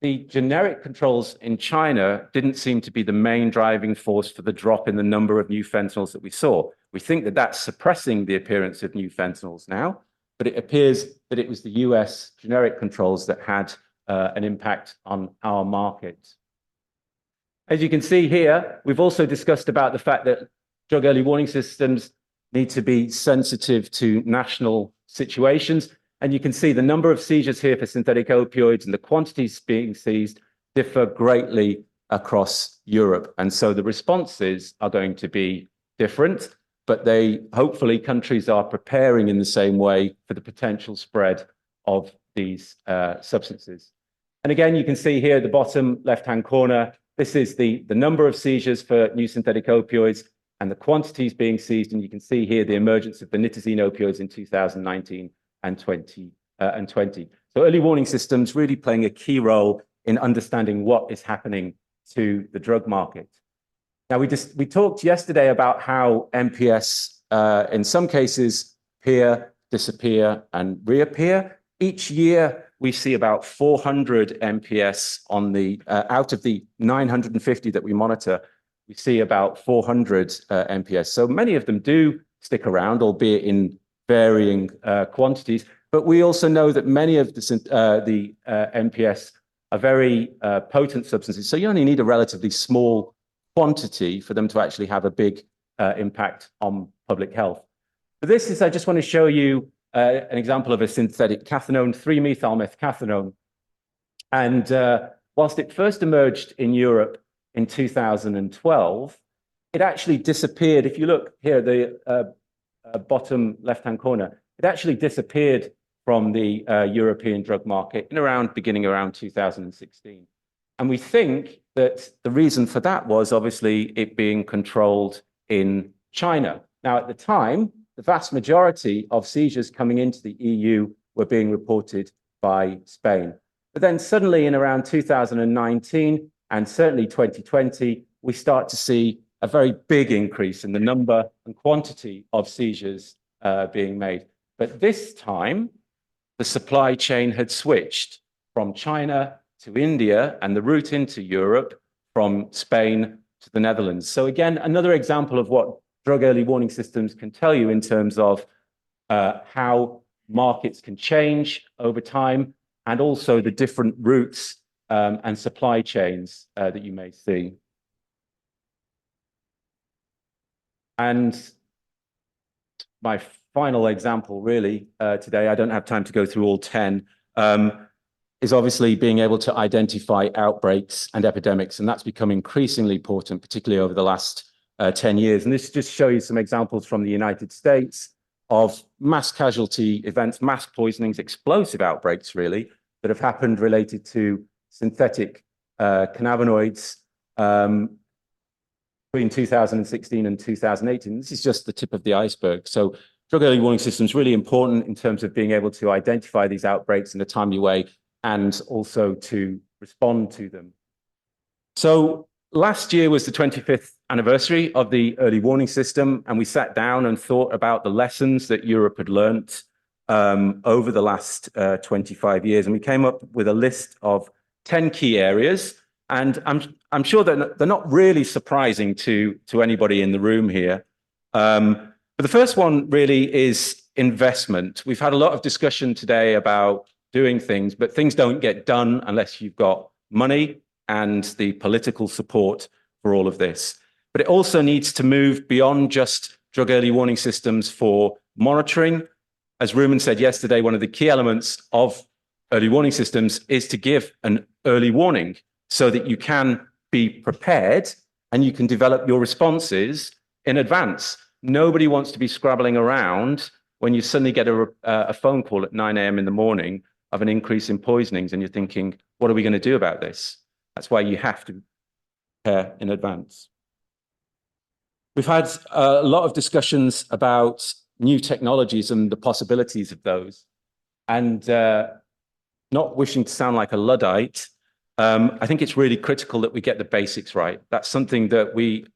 the generic controls in China didn't seem to be the main driving force for the drop in the number of new fentanyls that we saw. We think that that's suppressing the appearance of new fentanyls now, but it appears that it was the US generic controls that had an impact on our market. As you can see here, we've also discussed about the fact that drug early warning systems need to be sensitive to national situations. And you can see the number of seizures here for synthetic opioids and the quantities being seized differ greatly across Europe. And so the responses are going to be different, but hopefully countries are preparing in the same way for the potential spread of these substances. And again, you can see here at the bottom left-hand corner, this is the number of seizures for new synthetic opioids and the quantities being seized. And you can see here the emergence of the nitazene opioids in 2019 and 2020. So early warning systems really playing a key role in understanding what is happening to the drug market. Now, we talked yesterday about how MPS in some cases appear, disappear, and reappear. Each year, we see about 400 MPS on out of the 950 that we monitor, we see about 400 MPS. So many of them do stick around, albeit in varying quantities. But we also know that many of the MPS are very potent substances. So you only need a relatively small quantity for them to actually have a big impact on public health. For this I just want to show you an example of a synthetic cathinone, 3-methylmethcathinone. And whilst it first emerged in Europe in 2012, it actually disappeared. If you look here, the bottom left-hand corner, it actually disappeared from the European drug market beginning around 2016. And we think that the reason for that was obviously it being controlled in China. Now, at the time, the vast majority of seizures coming into the EU were being reported by Spain. But then suddenly in around 2019 and certainly 2020, we start to see a very big increase in the number and quantity of seizures being made. But this time, the supply chain had switched from China to India and the route into Europe from Spain to the Netherlands. So again, another example of what drug early warning systems can tell you in terms of how markets can change over time and also the different routes and supply chains that you may see. And my final example really today, I don't have time to go through all 10, is obviously being able to identify outbreaks and epidemics. And that's become increasingly important, particularly over the last 10 years. And this just shows you some examples from the United States of mass casualty events, mass poisonings, explosive outbreaks really, that have happened related to synthetic cannabinoids between 2016 and 2018. This is just the tip of the iceberg. So drug early warning systems really important in terms of being able to identify these outbreaks in a timely way and also to respond to them. So last year was the 25th anniversary of the early warning system, and we sat down and thought about the lessons that Europe had learnt over the last 25 years. And we came up with a list of 10 key areas. And I'm sure that they're not really surprising to anybody in the room here. But the first one really is investment. We've had a lot of discussion today about doing things, but things don't get done unless you've got money and the political support for all of this. But it also needs to move beyond just drug early warning systems for monitoring. As Rumen said yesterday, one of the key elements of early warning systems is to give an early warning so that you can be prepared and you can develop your responses in advance. Nobody wants to be scrabbling around when you suddenly get a phone call at 9 a.m. in the morning of an increase in poisonings and you're thinking, what are we going to do about this? That's why you have to prepare in advance. We've had a lot of discussions about new technologies and the possibilities of those. And not wishing to sound like a Luddite, I think it's really critical that we get the basics right. That's something that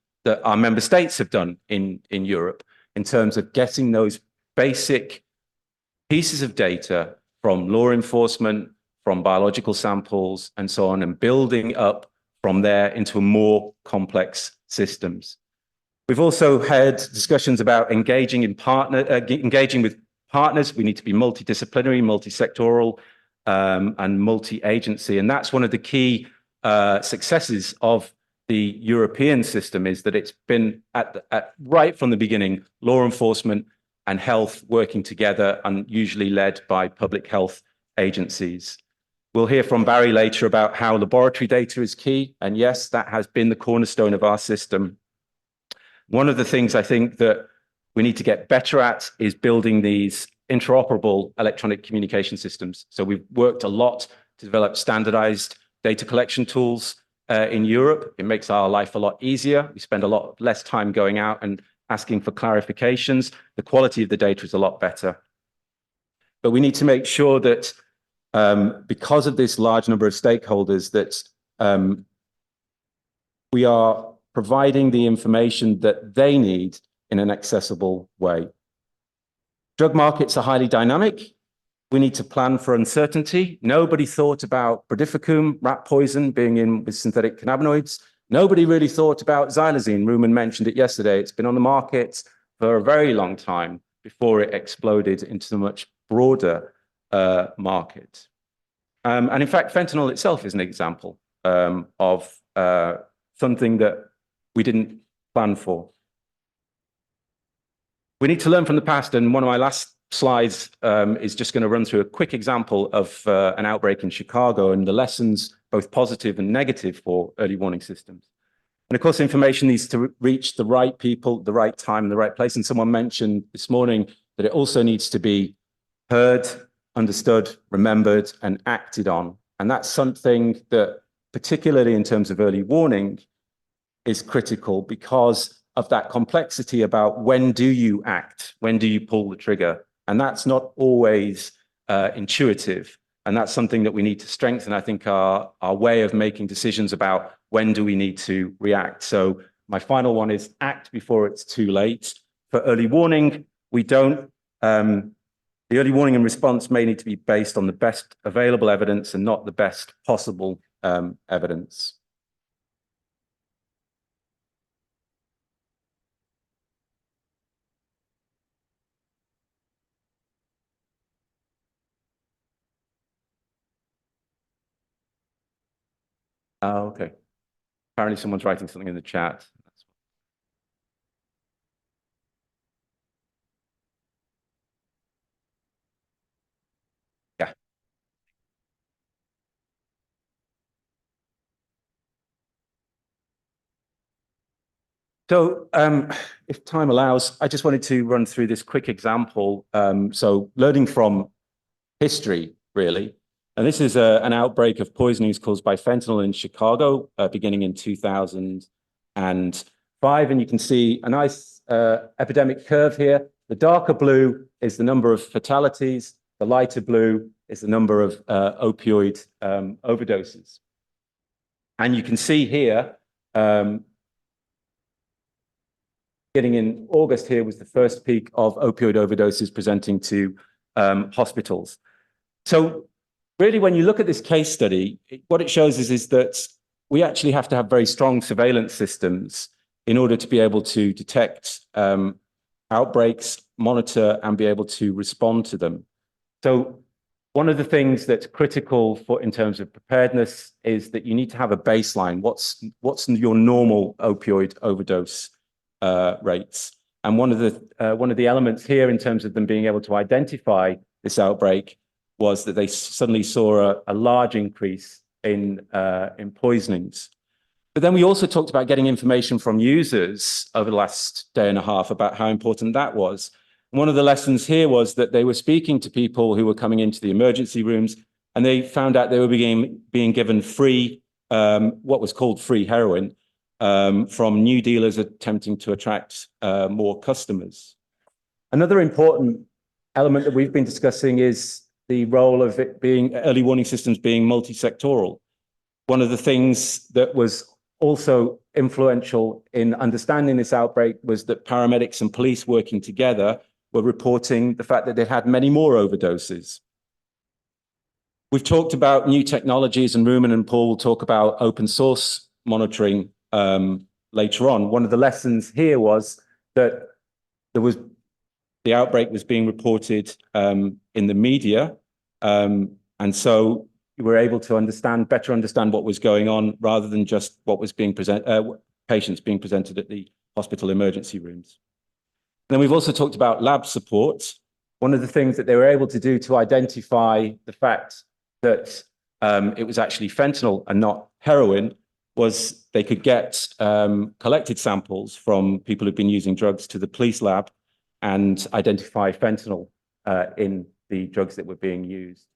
our member states have done in Europe in terms of getting those basic pieces of data from law enforcement, from biological samples and so on, and building up from there into more complex systems. We've also had discussions about engaging with partners. We need to be multidisciplinary, multi-sectoral, and multi-agency. And that's one of the key successes of the European system, is that it's been right from the beginning, law enforcement and health working together, and usually led by public health agencies. We'll hear from Barry later about how laboratory data is key. And yes, that has been the cornerstone of our system. One of the things I think that we need to get better at is building these interoperable electronic communication systems. So we've worked a lot to develop standardized data collection tools in Europe. It makes our life a lot easier. We spend a lot less time going out and asking for clarifications. The quality of the data is a lot better. But we need to make sure that because of this large number of stakeholders, that we are providing the information that they need in an accessible way. Drug markets are highly dynamic. We need to plan for uncertainty. Nobody thought about brodifacoum, rat poison, being in with synthetic cannabinoids. Nobody really thought about xylazine. Rumen mentioned it yesterday. It's been on the market for a very long time before it exploded into the much broader market. And in fact, fentanyl itself is an example of something that we didn't plan for. We need to learn from the past, and one of my last slides is just going to run through a quick example of an outbreak in Chicago and the lessons, both positive and negative, for early warning systems. And of course, information needs to reach the right people, the right time, the right place. And someone mentioned this morning that it also needs to be heard, understood, remembered, and acted on. And that's something that, particularly in terms of early warning, is critical because of that complexity about when do you act, when do you pull the trigger? And that's not always intuitive. And that's something that we need to strengthen, I think, our way of making decisions about when do we need to react. So my final one is act before it's too late. For early warning, we don't, the early warning and response may need to be based on the best available evidence and not the best possible evidence. Oh, okay. Apparently someone's writing something in the chat. Yeah. So if time allows, I just wanted to run through this quick example. So learning from history, really. And this is an outbreak of poisonings caused by fentanyl in Chicago, beginning in 2005. And you can see a nice epidemic curve here. The darker blue is the number of fatalities. The lighter blue is the number of opioid overdoses. And you can see here, getting in August here was the first peak of opioid overdoses presenting to hospitals. So really, when you look at this case study, what it shows is that we actually have to have very strong surveillance systems in order to be able to detect outbreaks, monitor, and be able to respond to them. So one of the things that's critical for in terms of preparedness is that you need to have a baseline. What's your normal opioid overdose rates? And one of the elements here in terms of them being able to identify this outbreak was that they suddenly saw a large increase in poisonings. But then we also talked about getting information from users over the last day and a half about how important that was. One of the lessons here was that they were speaking to people who were coming into the emergency rooms, and they found out they were being given free, what was called free heroin, from new dealers attempting to attract more customers. Another important element that we've been discussing is the role of it being early warning systems being multi-sectoral. One of the things that was also influential in understanding this outbreak was that paramedics and police working together were reporting the fact that they had many more overdoses. We've talked about new technologies, and Rumen and Paul will talk about open source monitoring later on. One of the lessons here was that the outbreak was being reported in the media. And so we were able to better understand what was going on rather than just what was being patients being presented at the hospital emergency rooms. And then we've also talked about lab support. One of the things that they were able to do to identify the fact that it was actually fentanyl and not heroin was they could get collected samples from people who've been using drugs to the police lab and identify fentanyl in the drugs that were being used.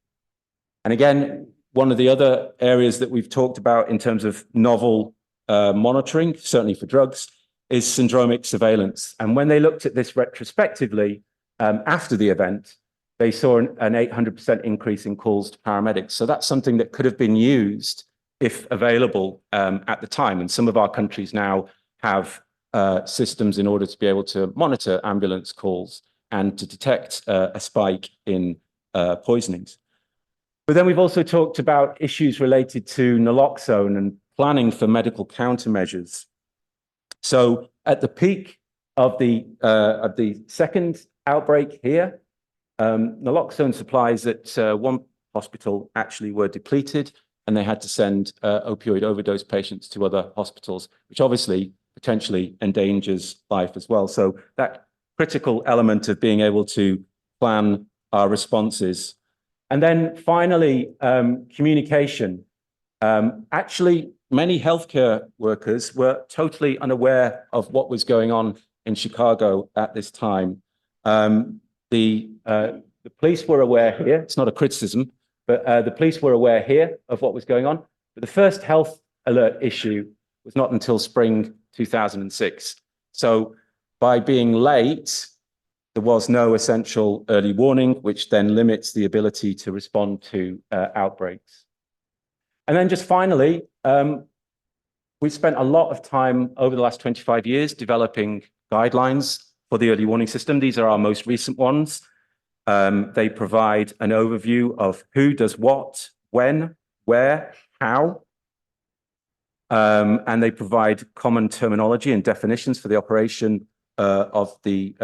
And again, one of the other areas that we've talked about in terms of novel monitoring, certainly for drugs, is syndromic surveillance. And when they looked at this retrospectively after the event, they saw an 800% increase in calls to paramedics. So that's something that could have been used if available at the time. And some of our countries now have systems in order to be able to monitor ambulance calls and to detect a spike in poisonings. But then we've also talked about issues related to naloxone and planning for medical countermeasures. So at the peak of the second outbreak here, naloxone supplies at one hospital actually were depleted, and they had to send opioid overdose patients to other hospitals, which obviously potentially endangers life as well. So that critical element of being able to plan our responses. And then finally, communication. Actually, many healthcare workers were totally unaware of what was going on in Chicago at this time. The police were aware here. It's not a criticism, but the police were aware here of what was going on. But the first health alert issue was not until spring 2006. So by being late, there was no essential early warning, which then limits the ability to respond to outbreaks. And then just finally, we've spent a lot of time over the last 25 years developing guidelines for the early warning system. These are our most recent ones. They provide an overview of who does what, when, where, how. And they provide common terminology and definitions for the operation of the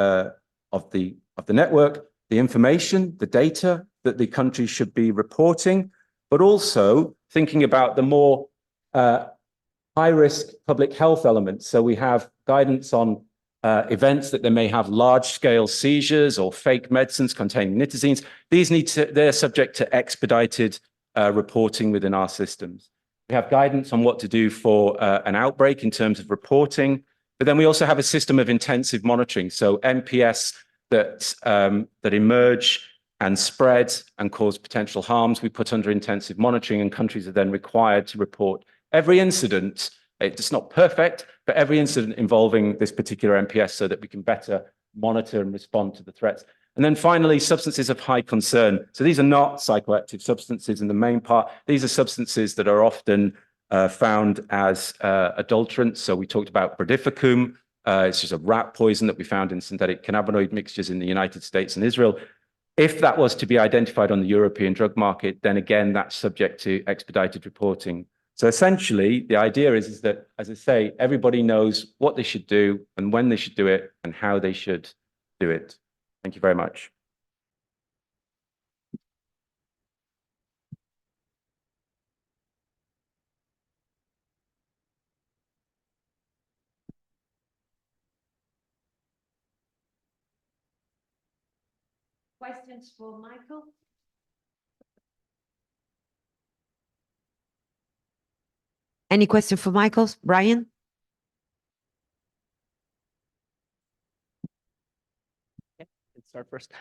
network, the information, the data that the country should be reporting, but also thinking about the more high-risk public health elements. So we have guidance on events that they may have large-scale seizures or fake medicines containing nitazines. They're subject to expedited reporting within our systems. We have guidance on what to do for an outbreak in terms of reporting, but then we also have a system of intensive monitoring. So MPS that emerge and spread and cause potential harms, we put under intensive monitoring, and countries are then required to report every incident. It's not perfect, but every incident involving this particular MPS so that we can better monitor and respond to the threats. And then finally, substances of high concern. So these are not psychoactive substances in the main part. These are substances that are often found as adulterants. So we talked about brodifacoum. It's just a rat poison that we found in synthetic cannabinoid mixtures in the United States and Israel. If that was to be identified on the European drug market, then again, that's subject to expedited reporting. So essentially, the idea is that, as I say, everybody knows what they should do and when they should do it and how they should do it. Thank you very much. Questions for Michael? Any question for Michael? Brian? Let's start first.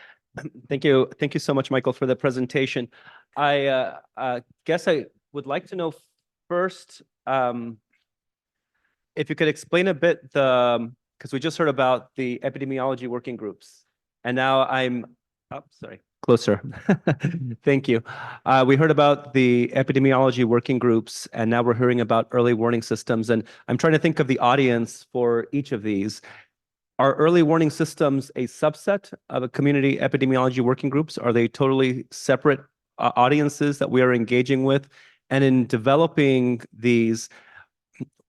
Thank you so much, Michael, for the presentation. I guess I would like to know first if you could explain a bit because we just heard about the epidemiology working groups, and now closer. Thank you. We heard about the epidemiology working groups, and now we're hearing about early warning systems. And I'm trying to think of the audience for each of these. Are early warning systems a subset of a community epidemiology working groups? Are they totally separate audiences that we are engaging with? And in developing these,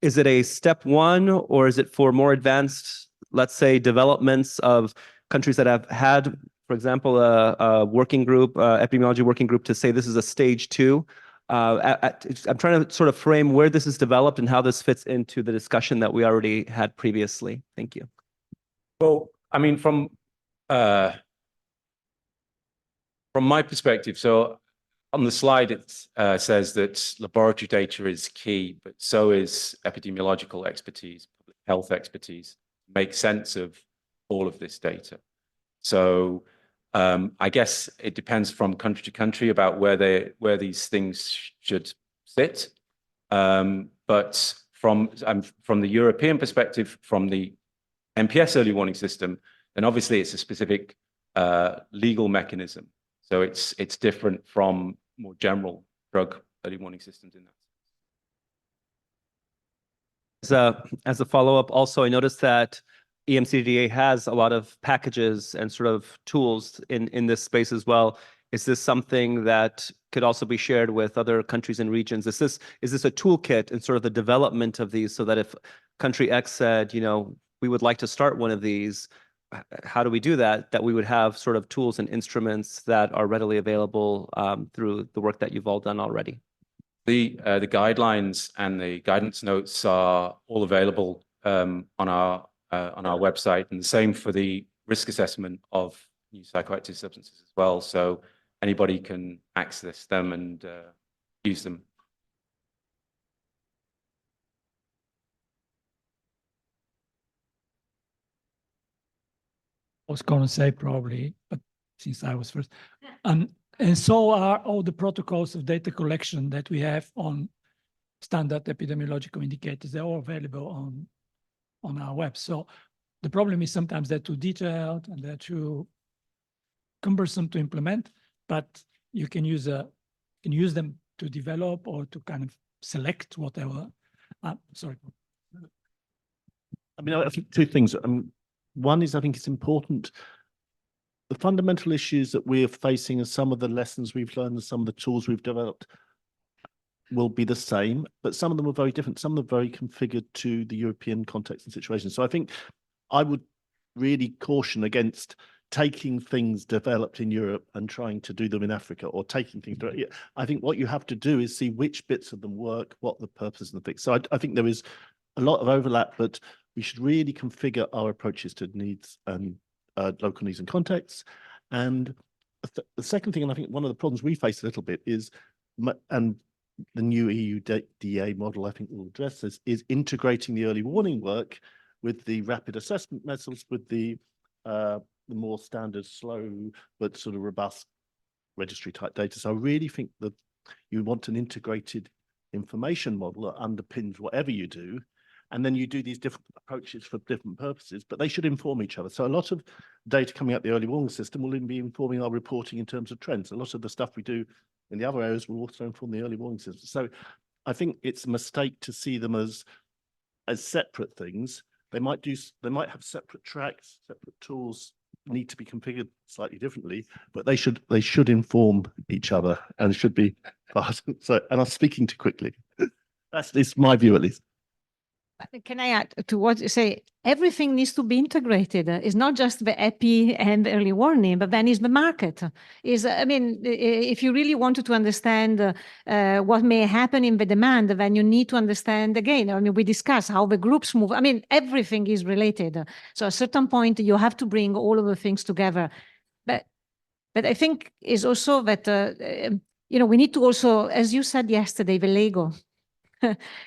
is it a step one, or is it for more advanced, let's say, developments of countries that have had, for example, a working group, epidemiology working group, to say this is a stage 2? I'm trying to sort of frame where this is developed and how this fits into the discussion that we already had previously. Thank you. Well, I mean, from my perspective, so on the slide, it says that laboratory data is key, but so is epidemiological expertise, public health expertise, make sense of all of this data. So I guess it depends from country to country about where these things should sit. But from the European perspective, from the MPS early warning system, then obviously it's a specific legal mechanism. So it's different from more general drug early warning systems in that. As a follow-up, also, I noticed that EMCDDA has a lot of packages and sort of tools in this space as well. Is this something that could also be shared with other countries and regions? Is this a toolkit in sort of the development of these, so that if country X said, we would like to start one of these, how do we do that? That we would have sort of tools and instruments that are readily available through the work that you've all done already. The guidelines and the guidance notes are all available on our website, and the same for the risk assessment of new psychoactive substances as well. So anybody can access them and use them. I was going to say probably, but since I was first. And so are all the protocols of data collection that we have on standard epidemiological indicators. They're all available on our web. So the problem is sometimes they're too detailed and they're too cumbersome to implement, but you can use them to develop or to kind of select whatever. Sorry. I mean, I think two things. One is I think it's important. The fundamental issues that we're facing and some of the lessons we've learned and some of the tools we've developed will be the same, but some of them are very different. Some of them are very configured to the European context and situation. So I think I would really caution against taking things developed in Europe and trying to do them in Africa, or taking things. I think what you have to do is see which bits of them work, what the purpose and the fix. So I think there is a lot of overlap, but we should really configure our approaches to needs and local needs and contexts. And the second thing, and I think one of the problems we face a little bit is, and the new EU DA model I think will address this, is integrating the early warning work with the rapid assessment methods, with the more standard, slow, but sort of robust registry type data. So I really think that you want an integrated information model that underpins whatever you do. And then you do these different approaches for different purposes, but they should inform each other. So a lot of data coming out the early warning system will even be informing our reporting in terms of trends. A lot of the stuff we do in the other areas will also inform the early warning system. So I think it's a mistake to see them as separate things. They might have separate tracks, separate tools, need to be configured slightly differently, but they should inform each other and should be part. So, and I'm speaking too quickly. That's my view at least. Can I add to what you say? Everything needs to be integrated. It's not just the EPI and early warning, but then is the market. I mean, if you really wanted to understand what may happen in the demand, then you need to understand again. I mean, we discuss how the groups move. I mean, everything is related. So at a certain point, you have to bring all of the things together. But I think is also that we need to also, as you said yesterday, the Lego.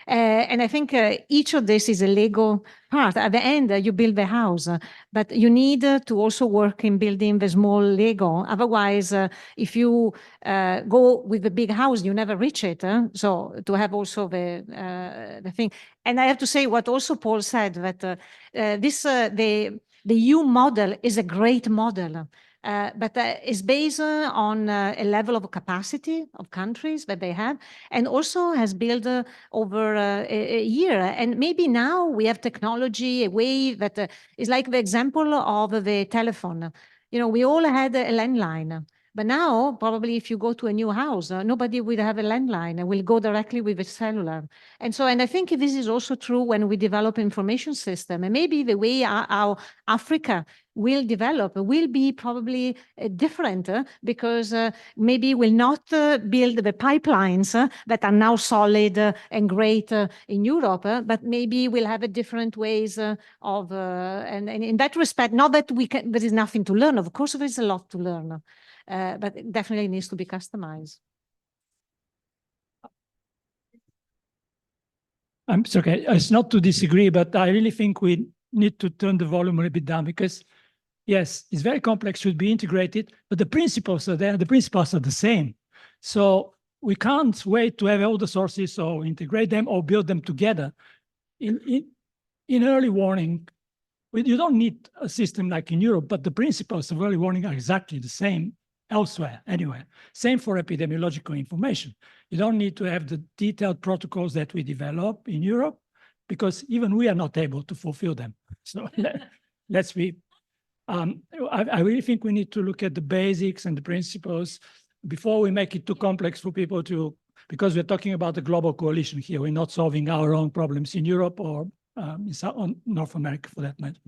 And I think each of this is a Lego part. At the end, you build the house, but you need to also work in building the small Lego. Otherwise, if you go with the big house, you never reach it. So to have also the thing. And I have to say what also Paul said, that the EU model is a great model. But it's based on a level of capacity of countries that they have, and also has built over a year. And maybe now we have technology, a way that is like the example of the telephone. We all had a landline. But now, probably if you go to a new house, nobody will have a landline and will go directly with a cellular. And I think this is also true when we develop information system. And maybe the way our Africa will develop will be probably different because maybe we'll not build the pipelines that are now solid and great in Europe, but maybe we'll have a different ways of, and in that respect, not that there is nothing to learn. Of course, there is a lot to learn. But it definitely needs to be customized. I'm sorry, it's not to disagree, but I really think we need to turn the volume a little bit down because, yes, it's very complex, should be integrated, but the principles are there, the principles are the same. So we can't wait to have all the sources or integrate them or build them together. In early warning, you don't need a system like in Europe, but the principles of early warning are exactly the same elsewhere, anywhere. Same for epidemiological information. You don't need to have the detailed protocols that we develop in Europe because even we are not able to fulfill them. So let's be, I really think we need to look at the basics and the principles before we make it too complex for people to, because we're talking about a global coalition here. We're not solving our own problems in Europe or in North America for that matter.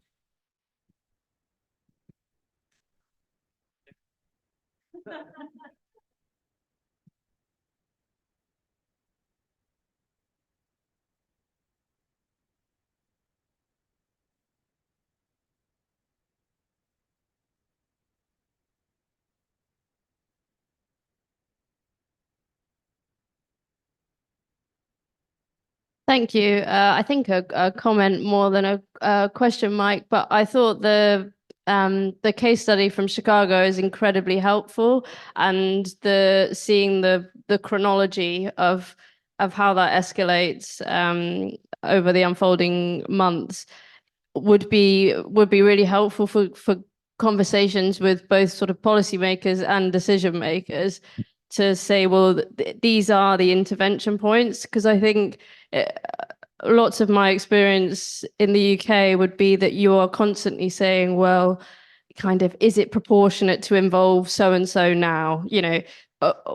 Thank you. I think a comment more than a question, Mike, but I thought the case study from Chicago is incredibly helpful, and seeing the chronology of how that escalates over the unfolding months would be really helpful for conversations with both sort of policymakers and decision makers to say, well, these are the intervention points, because I think lots of my experience in the UK would be that you are constantly saying, well, kind of, is it proportionate to involve so and so now? You know,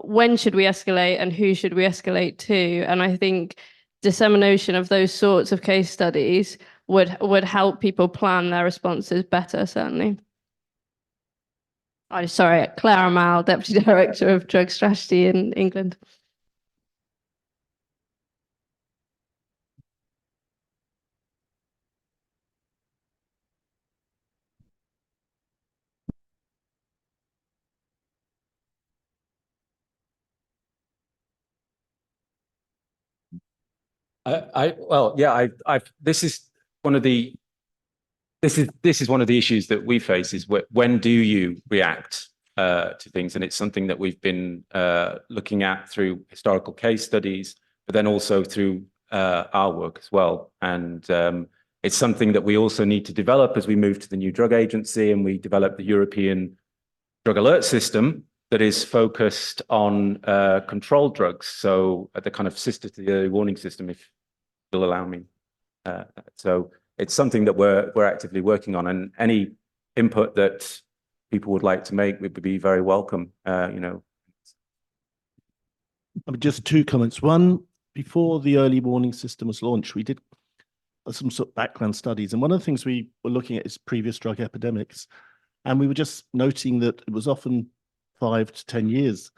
when should we escalate and who should we escalate to? And I think dissemination of those sorts of case studies would help people plan their responses better, certainly. I'm sorry, Clara Mal, Deputy Director of Drug Strategy in England. This is one of the issues that we face, is when do you react to things? And it's something that we've been looking at through historical case studies, but then also through our work as well. And it's something that we also need to develop as we move to the new drug agency and we develop the European drug alert system that is focused on controlled drugs. So the kind of sister to the early warning system, if you'll allow me. So it's something that we're actively working on, and any input that people would like to make would be very welcome. You know. I mean, just two comments. One, before the early warning system was launched, we did some sort of background studies, and one of the things we were looking at is previous drug epidemics, and we were just noting that it was often 5 to 10 years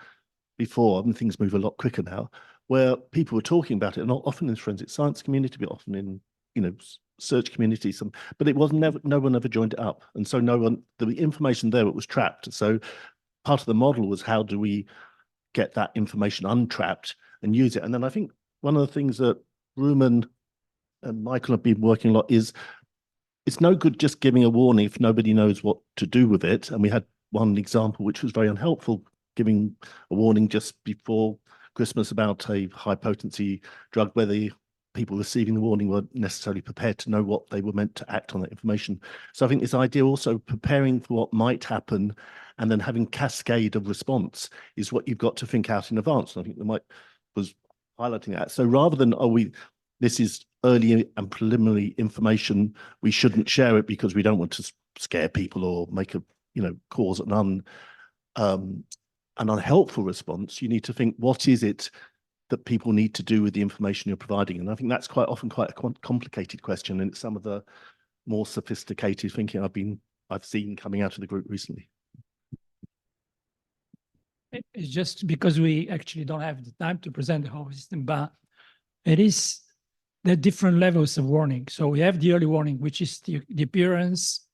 before, and things move a lot quicker now, where people were talking about it, not often in the forensic science community, but often in, you know, search communities, but it was never, no one ever joined it up. And so the information there, it was trapped. So part of the model was, how do we get that information untrapped and use it? And then I think one of the things that Rumen and Michael have been working a lot is, it's no good just giving a warning if nobody knows what to do with it. And we had one example which was very unhelpful, giving a warning just before Christmas about a high potency drug, where the people receiving the warning weren't necessarily prepared to know what they were meant to act on that information. So I think this idea also preparing for what might happen and then having cascade of response is what you've got to think out in advance. And I think Mike was highlighting that. So rather than, this is early and preliminary information, we shouldn't share it because we don't want to scare people or make a, cause an unhelpful response. You need to think, what is it that people need to do with the information you're providing? And I think that's quite often quite a complicated question, and it's some of the more sophisticated thinking I've seen coming out of the group recently. It's just because we actually don't have the time to present the whole system, but there are different levels of warning. So we have the early warning, which is the appearance,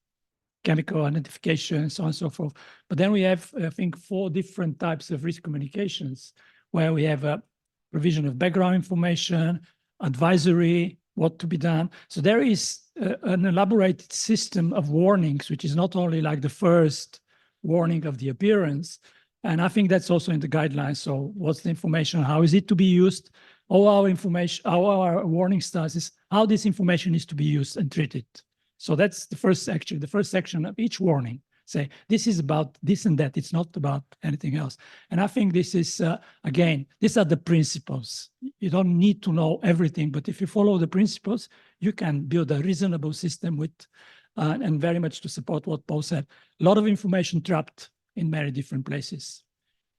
chemical identification, so on and so forth. But then we have, I think, 4 different types of risk communications, where we have a provision of background information, advisory, what to be done. So there is an elaborated system of warnings, which is not only like the first warning of the appearance. And I think that's also in the guidelines. So what's the information? How is it to be used? All our information, our warning starts is how this information is to be used and treated. So that's the first section of each warning. Say, this is about this and that. It's not about anything else. And I think this is, again, these are the principles. You don't need to know everything, but if you follow the principles, you can build a reasonable system with, and very much to support what Paul said, a lot of information trapped in very different places.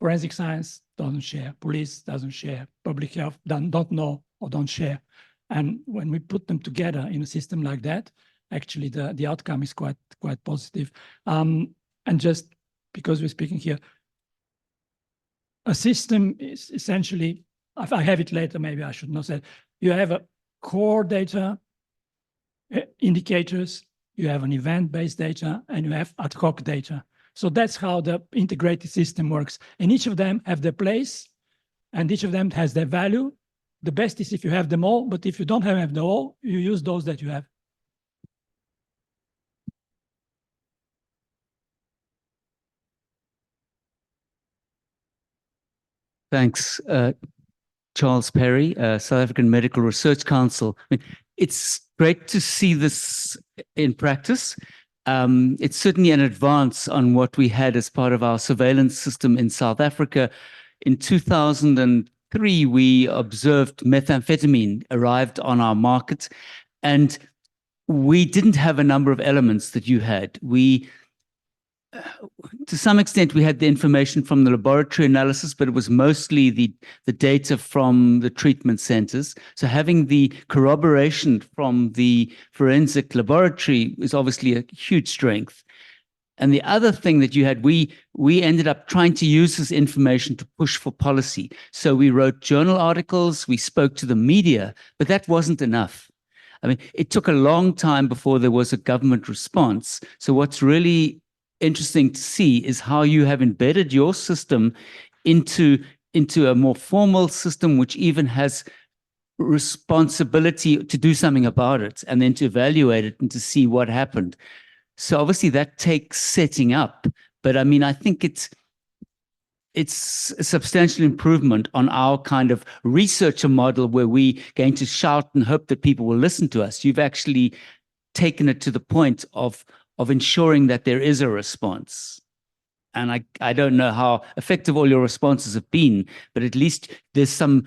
Forensic science doesn't share, police doesn't share, public health don't know or don't share. And when we put them together in a system like that, actually the outcome is quite positive. And just because we're speaking here, a system is essentially, if I have it later, maybe I should not say, you have a core data, indicators, you have an event-based data, and you have ad hoc data. So that's how the integrated system works. And each of them have their place, and each of them has their value, the best is if you have them all, but if you don't have them all, you use those that you have. Thanks, Charles Perry, South African Medical Research Council. I mean, it's great to see this in practice. It's certainly an advance on what we had as part of our surveillance system in South Africa. In 2003, we observed methamphetamine arrived on our market, and we didn't have a number of elements that you had. To some extent, we had the information from the laboratory analysis, but it was mostly the data from the treatment centers. So having the corroboration from the forensic laboratory is obviously a huge strength. And the other thing that you had, we ended up trying to use this information to push for policy. So we wrote journal articles, we spoke to the media, but that wasn't enough. I mean, it took a long time before there was a government response. So what's really interesting to see is how you have embedded your system into a more formal system, which even has responsibility to do something about it and then to evaluate it and to see what happened. So obviously that takes setting up, but I mean, I think it's a substantial improvement on our kind of researcher model where we're going to shout and hope that people will listen to us. You've actually taken it to the point of ensuring that there is a response. And I don't know how effective all your responses have been, but at least there's some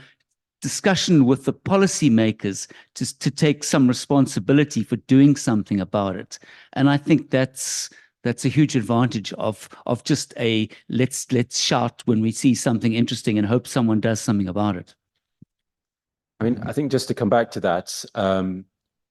discussion with the policymakers to take some responsibility for doing something about it. And I think that's a huge advantage of just a let's shout when we see something interesting and hope someone does something about it. I mean, I think just to come back to that,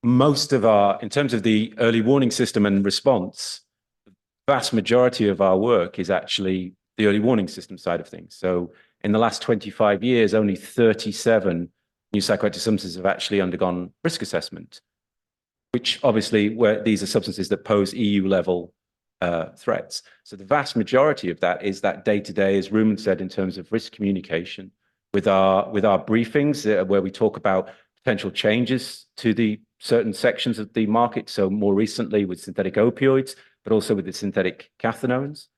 most of in terms of the early warning system and response, the vast majority of our work is actually the early warning system side of things. So in the last 25 years, only 37 new psychoactive substances have actually undergone risk assessment, which obviously these are substances that pose EU level threats. So the vast majority of that is that day-to-day, as Ruben said, in terms of risk communication with our briefings where we talk about potential changes to the certain sections of the market. So more recently with synthetic opioids, but also with the synthetic cathinones.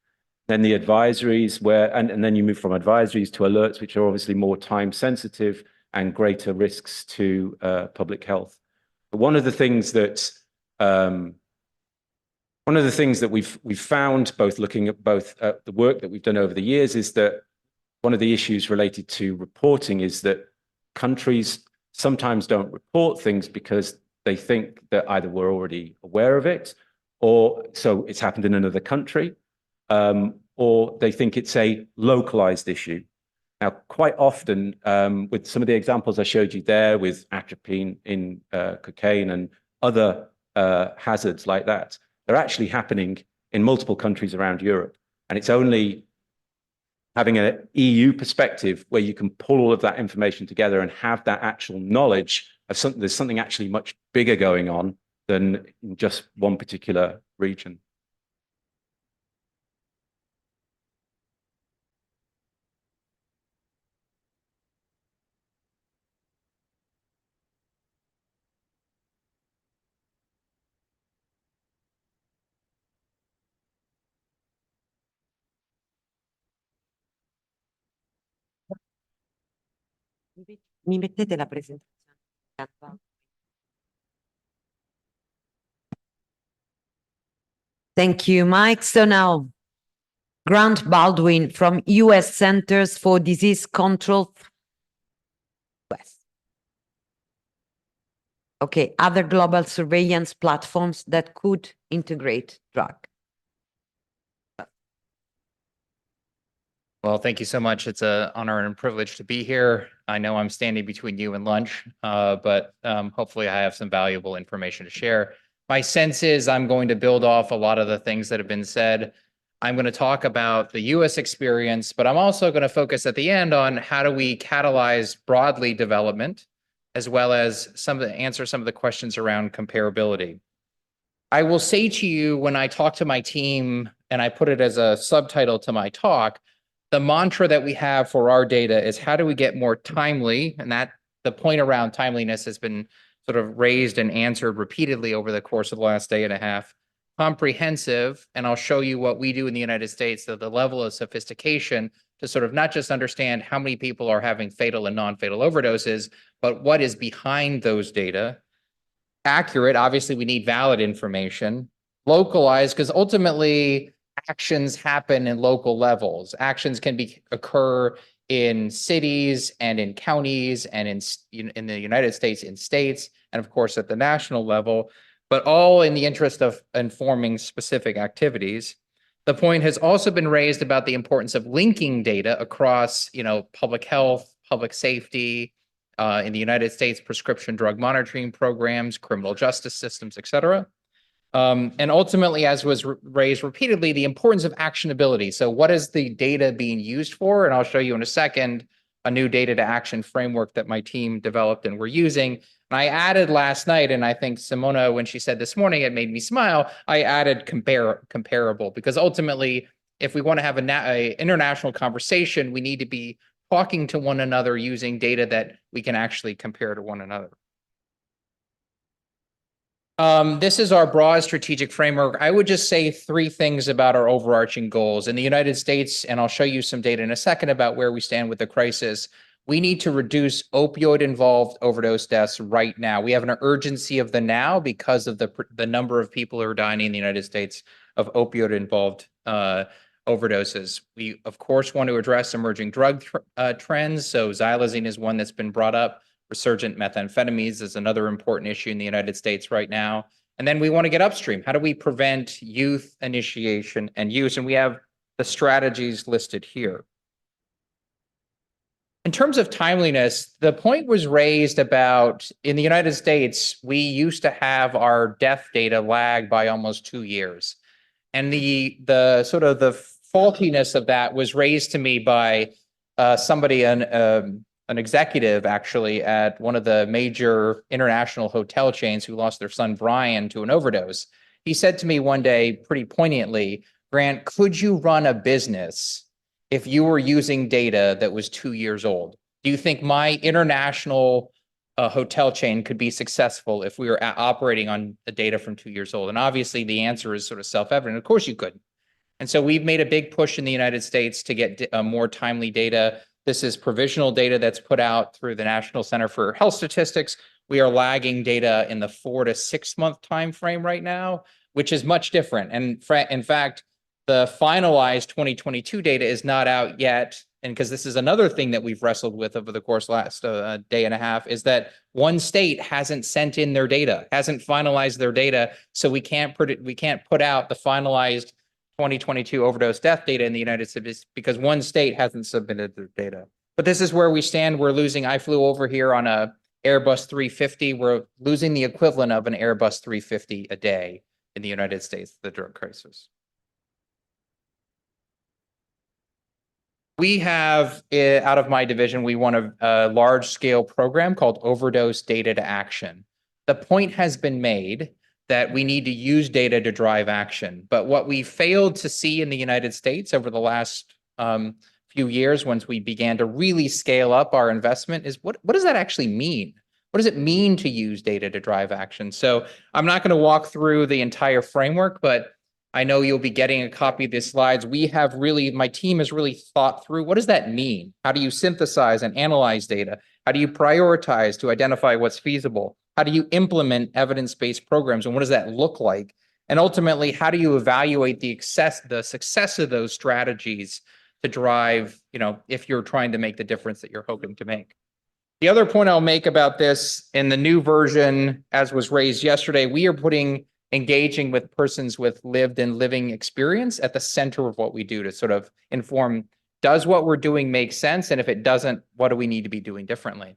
Then the advisories and then you move from advisories to alerts, which are obviously more time sensitive and greater risks to public health. But one of the things that we've found, both looking at the work that we've done over the years, is that one of the issues related to reporting is that countries sometimes don't report things because they think that either we're already aware of it, or so it's happened in another country, or they think it's a localized issue. Now, quite often, with some of the examples I showed you there with atropine in cocaine and other hazards like that, they're actually happening in multiple countries around Europe. And it's only having an EU perspective where you can pull all of that information together and have that actual knowledge of something, there's something actually much bigger going on than in just one particular region. Mi mettete la presentazione? Thank you, Mike. So now, Grant Baldwin from US Centers for Disease Control. Okay, other global surveillance platforms that could integrate drug. Well, thank you so much. It's an honor and privilege to be here. I know I'm standing between you and lunch, but hopefully I have some valuable information to share. My sense is I'm going to build off a lot of the things that have been said. I'm going to talk about the US experience, but I'm also going to focus at the end on how do we catalyze broadly development, as well as answer some of the questions around comparability. I will say to you, when I talk to my team, and I put it as a subtitle to my talk, the mantra that we have for our data is how do we get more timely, and that the point around timeliness has been sort of raised and answered repeatedly over the course of the last day and a half. Comprehensive, and I'll show you what we do in the United States, so the level of sophistication to sort of not just understand how many people are having fatal and non-fatal overdoses, but what is behind those data. Accurate, obviously we need valid information. Localized, because ultimately actions happen in local levels. Actions can occur in cities and in counties and in the United States, in states, and of course at the national level, but all in the interest of informing specific activities. The point has also been raised about the importance of linking data across, public health, public safety, in the United States, prescription drug monitoring programs, criminal justice systems, et cetera. And ultimately, as was raised repeatedly, the importance of actionability. So what is the data being used for? And I'll show you in a second a new data to action framework that my team developed and we're using. And I added last night, and I think Simona, when she said this morning, it made me smile, I added comparable, because ultimately, if we want to have a international conversation, we need to be talking to one another using data that we can actually compare to one another. This is our broad strategic framework. I would just say three things about our overarching goals. In the United States, and I'll show you some data in a second about where we stand with the crisis, we need to reduce opioid-involved overdose deaths right now. We have an urgency of the now because of the number of people who are dying in the United States of opioid-involved overdoses. We, of course, want to address emerging drug trends. So xylazine is one that's been brought up. Resurgent methamphetamines is another important issue in the United States right now. And then we want to get upstream. How do we prevent youth initiation and use? And we have the strategies listed here. In terms of timeliness, the point was raised about, in the United States, we used to have our death data lag by almost 2 years. And the sort of the faultiness of that was raised to me by somebody, an executive actually at one of the major international hotel chains who lost their son Brian to an overdose. He said to me one day pretty poignantly, Grant, could you run a business if you were using data that was 2 years old? Do you think my international hotel chain could be successful if we were operating on the data from 2 years old? And obviously the answer is sort of self-evident. Of course you could. And so we've made a big push in the United States to get more timely data. This is provisional data that's put out through the National Center for Health Statistics. We are lagging data in the 4 to 6 month time frame right now, which is much different. And in fact, the finalized 2022 data is not out yet. And because this is another thing that we've wrestled with over the course last day and a half, is that one state hasn't sent in their data, hasn't finalized their data. So we can't put out the finalized 2022 overdose death data in the United States because one state hasn't submitted their data. But this is where we stand. We're losing. I flew over here on a Airbus 350. We're losing the equivalent of an Airbus 350 a day in the United States, the drug crisis. We have, out of my division, we want a large-scale program called Overdose Data to Action. The point has been made that we need to use data to drive action. But what we failed to see in the United States over the last few years, once we began to really scale up our investment, is what does that actually mean? What does it mean to use data to drive action? So I'm not going to walk through the entire framework, but I know you'll be getting a copy of these slides. My team has really thought through, what does that mean? How do you synthesize and analyze data? How do you prioritize to identify what's feasible? How do you implement evidence-based programs, and what does that look like? And ultimately, how do you evaluate the success of those strategies to drive, if you're trying to make the difference that you're hoping to make? The other point I'll make about this, in the new version, as was raised yesterday, we are engaging with persons with lived and living experience at the center of what we do to sort of inform, does what we're doing make sense? And if it doesn't, what do we need to be doing differently?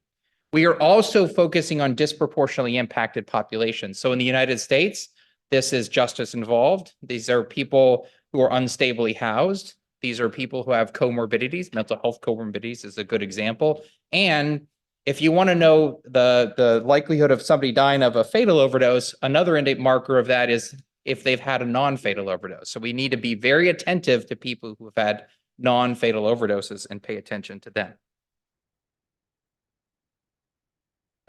We are also focusing on disproportionately impacted populations. So in the United States, this is justice involved. These are people who are unstably housed. These are people who have comorbidities. Mental health comorbidities is a good example. And if you want to know the likelihood of somebody dying of a fatal overdose, another marker of that is if they've had a non-fatal overdose. So we need to be very attentive to people who have had non-fatal overdoses and pay attention to them.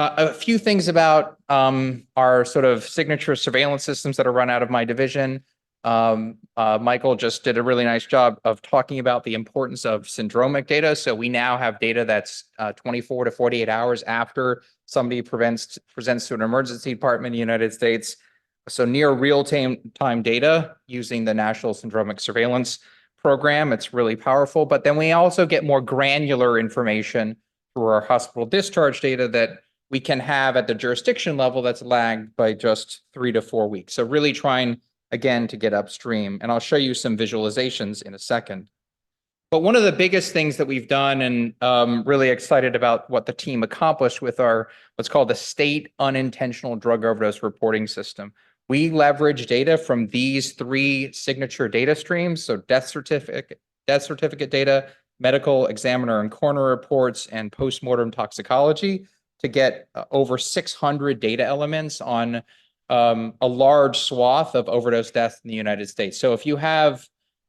A few things about our sort of signature surveillance systems that are run out of my division. Michael just did a really nice job of talking about the importance of syndromic data. So we now have data that's 24 to 48 hours after somebody presents to an emergency department in the United States. So near real-time data using the National Syndromic Surveillance Program. It's really powerful. But then we also get more granular information through our hospital discharge data that we can have at the jurisdiction level that's lagged by just 3 to 4 weeks. So really trying, again, to get upstream. And I'll show you some visualizations in a second. But one of the biggest things that we've done, and really excited about what the team accomplished with our what's called the State Unintentional Drug Overdose Reporting System. We leverage data from these 3 signature data streams, so death certificate data, medical examiner and coroner reports, and postmortem toxicology to get over 600 data elements on a large swath of overdose deaths in the United States. So if you have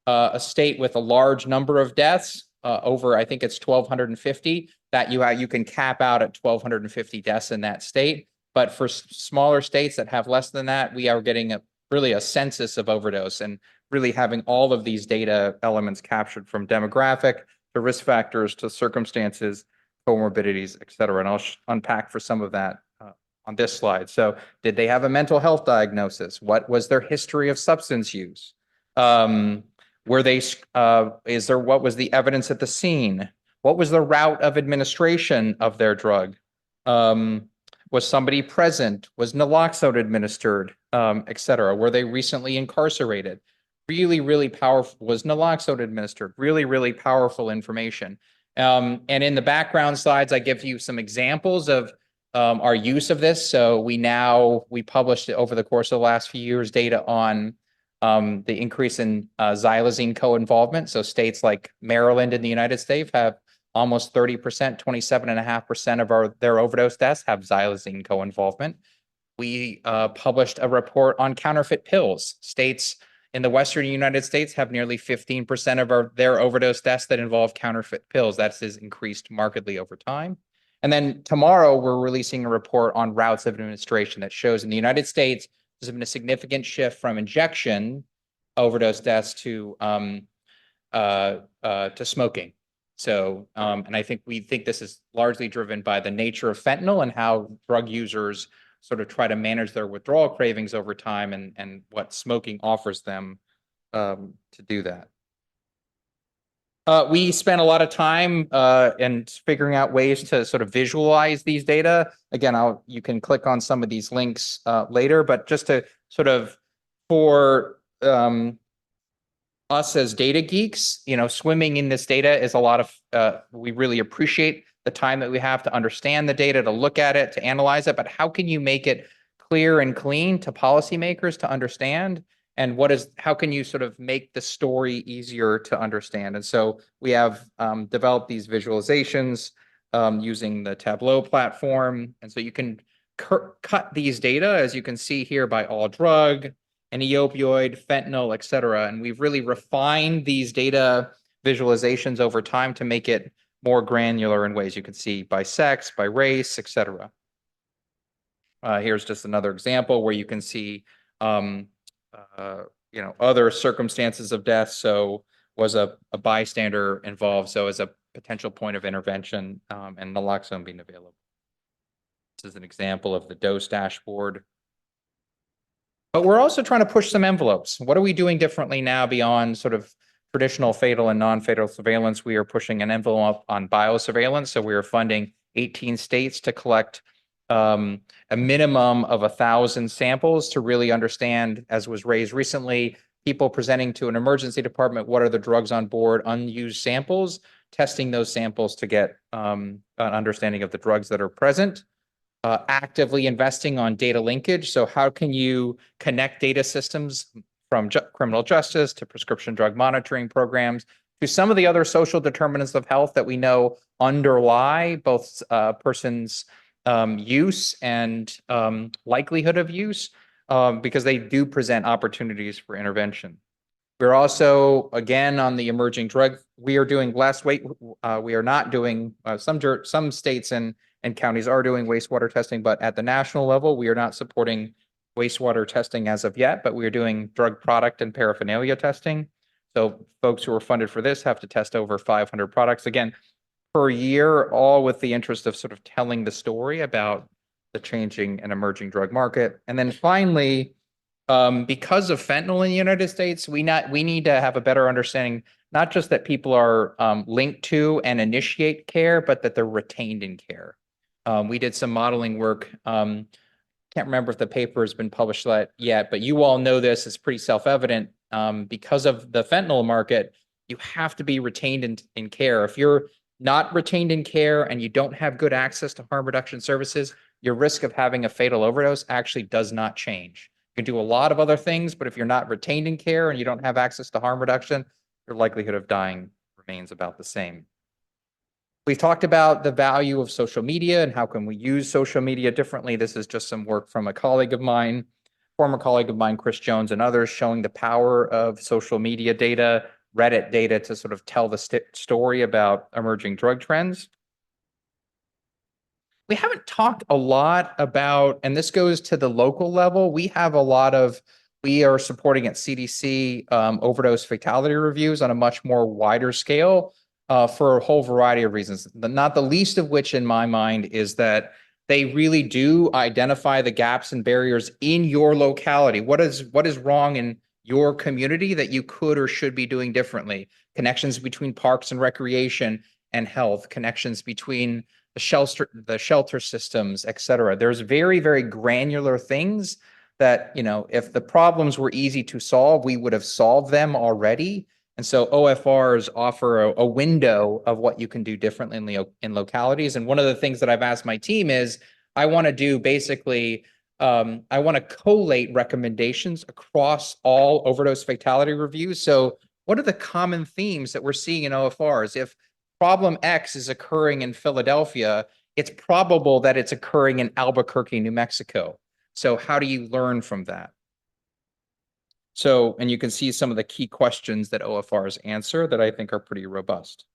a state with a large number of deaths, over, I think it's 1,250, that you can cap out at 1,250 deaths in that state. But for smaller states that have less than that, we are getting really a census of overdose and really having all of these data elements captured from demographic to risk factors to circumstances, comorbidities, et cetera. And I'll unpack for some of that on this slide. So did they have a mental health diagnosis? What was their history of substance use? What was the evidence at the scene? What was the route of administration of their drug? Was somebody present? Was naloxone administered, et cetera? Were they recently incarcerated? Really, really powerful. Was naloxone administered? Really, really powerful information. And in the background slides, I give you some examples of our use of this. So we published over the course of the last few years data on the increase in xylazine co-involvement. So states like Maryland in the United States have almost 30%, 27.5% of their overdose deaths have xylazine co-involvement. We published a report on counterfeit pills. States in the Western United States have nearly 15% of their overdose deaths that involve counterfeit pills. That has increased markedly over time. And then tomorrow, we're releasing a report on routes of administration that shows in the United States, there's been a significant shift from injection overdose deaths to smoking. So, and we think this is largely driven by the nature of fentanyl and how drug users sort of try to manage their withdrawal cravings over time and what smoking offers them to do that. We spent a lot of time in figuring out ways to sort of visualize these data. Again, you can click on some of these links later, but just to sort of, for us as data geeks, swimming in this data is a lot of, we really appreciate the time that we have to understand the data, to look at it, to analyze it, but how can you make it clear and clean to policymakers to understand? And how can you sort of make the story easier to understand? And so we have developed these visualizations using the Tableau platform. And so you can cut these data, as you can see here, by all drug, any opioid, fentanyl, et cetera. And we've really refined these data visualizations over time to make it more granular in ways you can see by sex, by race, et cetera. Here's just another example where you can see other circumstances of death. So was a bystander involved? So as a potential point of intervention and naloxone being available. This is an example of the dose dashboard. But we're also trying to push some envelopes. What are we doing differently now beyond sort of traditional fatal and non-fatal surveillance? We are pushing an envelope on biosurveillance. So we are funding 18 states to collect a minimum of 1,000 samples to really understand, as was raised recently, people presenting to an emergency department, what are the drugs on board, unused samples, testing those samples to get an understanding of the drugs that are present, actively investing on data linkage. So how can you connect data systems from criminal justice to prescription drug monitoring programs to some of the other social determinants of health that we know underlie both persons' use and likelihood of use, because they do present opportunities for intervention. We're also, again, on the emerging drug, we are doing less weight. We are not doing some states in and counties are doing wastewater testing, but at the national level, we are not supporting wastewater testing as of yet, but we are doing drug product and paraphernalia testing. So folks who are funded for this have to test over 500 products again per year, all with the interest of sort of telling the story about the changing and emerging drug market. And then finally, because of fentanyl in the United States, we need to have a better understanding, not just that people are linked to and initiate care, but that they're retained in care. We did some modeling work. Can't remember if the paper has been published yet, but you all know this. It's pretty self-evident. Because of the fentanyl market, you have to be retained in care. If you're not retained in care and you don't have good access to harm reduction services, your risk of having a fatal overdose actually does not change. You can do a lot of other things, but if you're not retained in care and you don't have access to harm reduction, your likelihood of dying remains about the same. We've talked about the value of social media and how can we use social media differently. This is just some work from a colleague of mine, former colleague of mine, Chris Jones, and others, showing the power of social media data, Reddit data to sort of tell the story about emerging drug trends. We haven't talked a lot about, and this goes to the local level, we are supporting at CDC overdose fatality reviews on a much more wider scale for a whole variety of reasons, not the least of which in my mind is that they really do identify the gaps and barriers in your locality. What is wrong in your community that you could or should be doing differently? Connections between parks and recreation and health, connections between the shelter systems, et cetera. There's very, very granular things that, if the problems were easy to solve, we would have solved them already. And so OFRs offer a window of what you can do differently in localities. And one of the things that I've asked my team is, I want to do basically, I want to collate recommendations across all overdose fatality reviews. So what are the common themes that we're seeing in OFRs? If problem X is occurring in Philadelphia, it's probable that it's occurring in Albuquerque, New Mexico. So how do you learn from that? So, and you can see some of the key questions that OFRs answer that I think are pretty robust.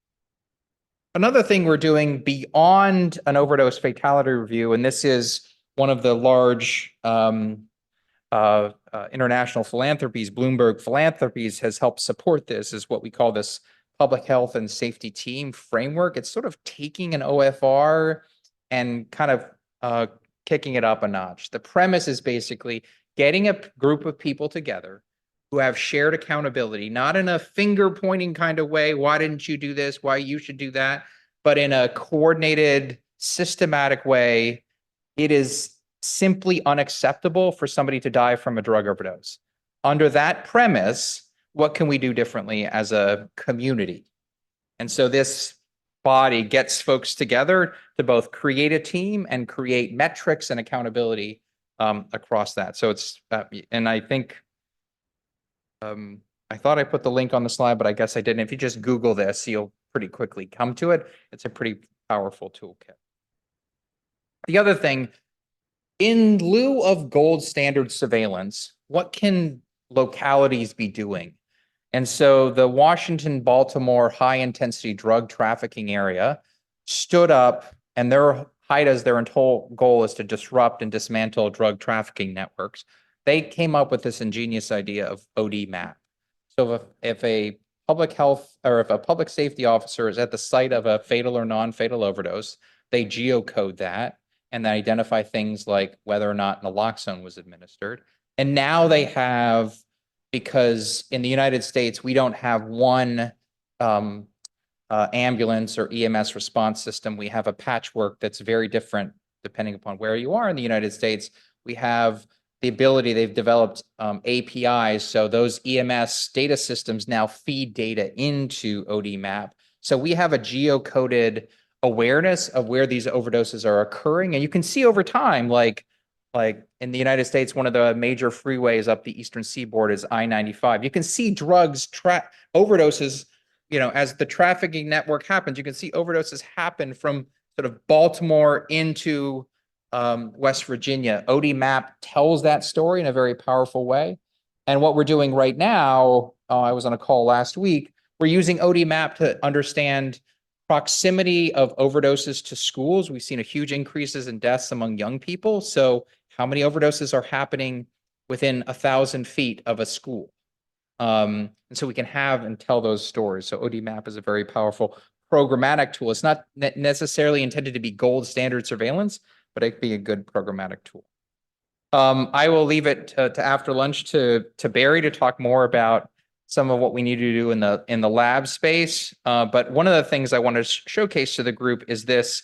Another thing we're doing beyond an overdose fatality review, and this is one of the large international philanthropies, Bloomberg Philanthropies has helped support this, is what we call this public health and safety team framework. It's sort of taking an OFR and kind of kicking it up a notch. The premise is basically getting a group of people together who have shared accountability, not in a finger pointing kind of way, why didn't you do this, why you should do that, but in a coordinated, systematic way. It is simply unacceptable for somebody to die from a drug overdose. Under that premise, what can we do differently as a community? And so this body gets folks together to both create a team and create metrics and accountability across that. So it's, and I think, I thought I put the link on the slide, but I guess I didn't. If you just Google this, you'll pretty quickly come to it. It's a pretty powerful toolkit. The other thing, in lieu of gold standard surveillance, what can localities be doing? And so the Washington-Baltimore high-intensity drug trafficking area stood up, and their whole goal is to disrupt and dismantle drug trafficking networks. They came up with this ingenious idea of ODMAP. So if a public health or if a public safety officer is at the site of a fatal or non-fatal overdose, they geocode that and then identify things like whether or not naloxone was administered. And now they have, because in the United States, we don't have one ambulance or EMS response system. We have a patchwork that's very different depending upon where you are in the United States. We have the ability, they've developed APIs, so those EMS data systems now feed data into ODMAP. So we have a geocoded awareness of where these overdoses are occurring. And you can see over time, like in the United States, one of the major freeways up the eastern seaboard is I-95. You can see overdoses, as the trafficking network happens, you can see overdoses happen from sort of Baltimore into West Virginia. ODMAP tells that story in a very powerful way. And what we're doing right now, I was on a call last week, we're using ODMAP to understand proximity of overdoses to schools. We've seen a huge increases in deaths among young people. So how many overdoses are happening within 1,000 feet of a school? And so we can have and tell those stories. So ODMAP is a very powerful programmatic tool. It's not necessarily intended to be gold standard surveillance, but it can be a good programmatic tool. I will leave it to after lunch to Barry to talk more about some of what we need to do in the lab space. But one of the things I want to showcase to the group is this.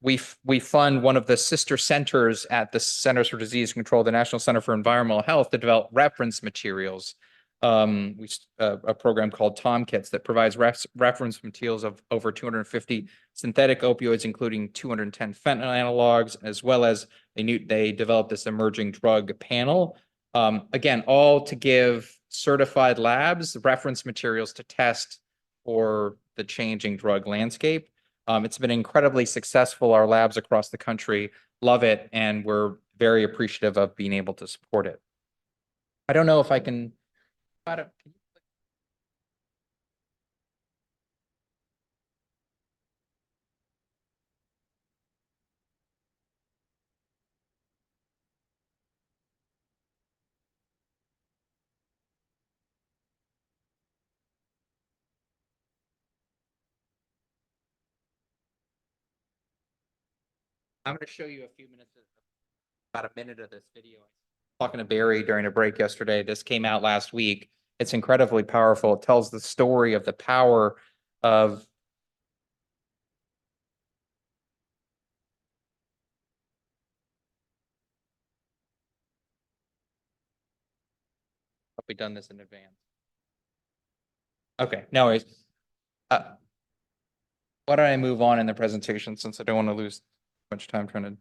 We fund one of the sister centers at the Centers for Disease Control, the National Center for Environmental Health, to develop reference materials. A program called TomKits that provides reference materials of over 250 synthetic opioids, including 210 fentanyl analogs, as well as they developed this emerging drug panel. Again, all to give certified labs reference materials to test for the changing drug landscape. It's been incredibly successful. Our labs across the country love it, and we're very appreciative of being able to support it. I don't know if I can. I'm going to show you a few minutes, about a minute of this video. Talking to Barry during a break yesterday. This came out last week. It's incredibly powerful. It tells the story of the power of we done this in advance. Okay, no worries. Why don't I move on in the presentation since I don't want to lose much time trying to.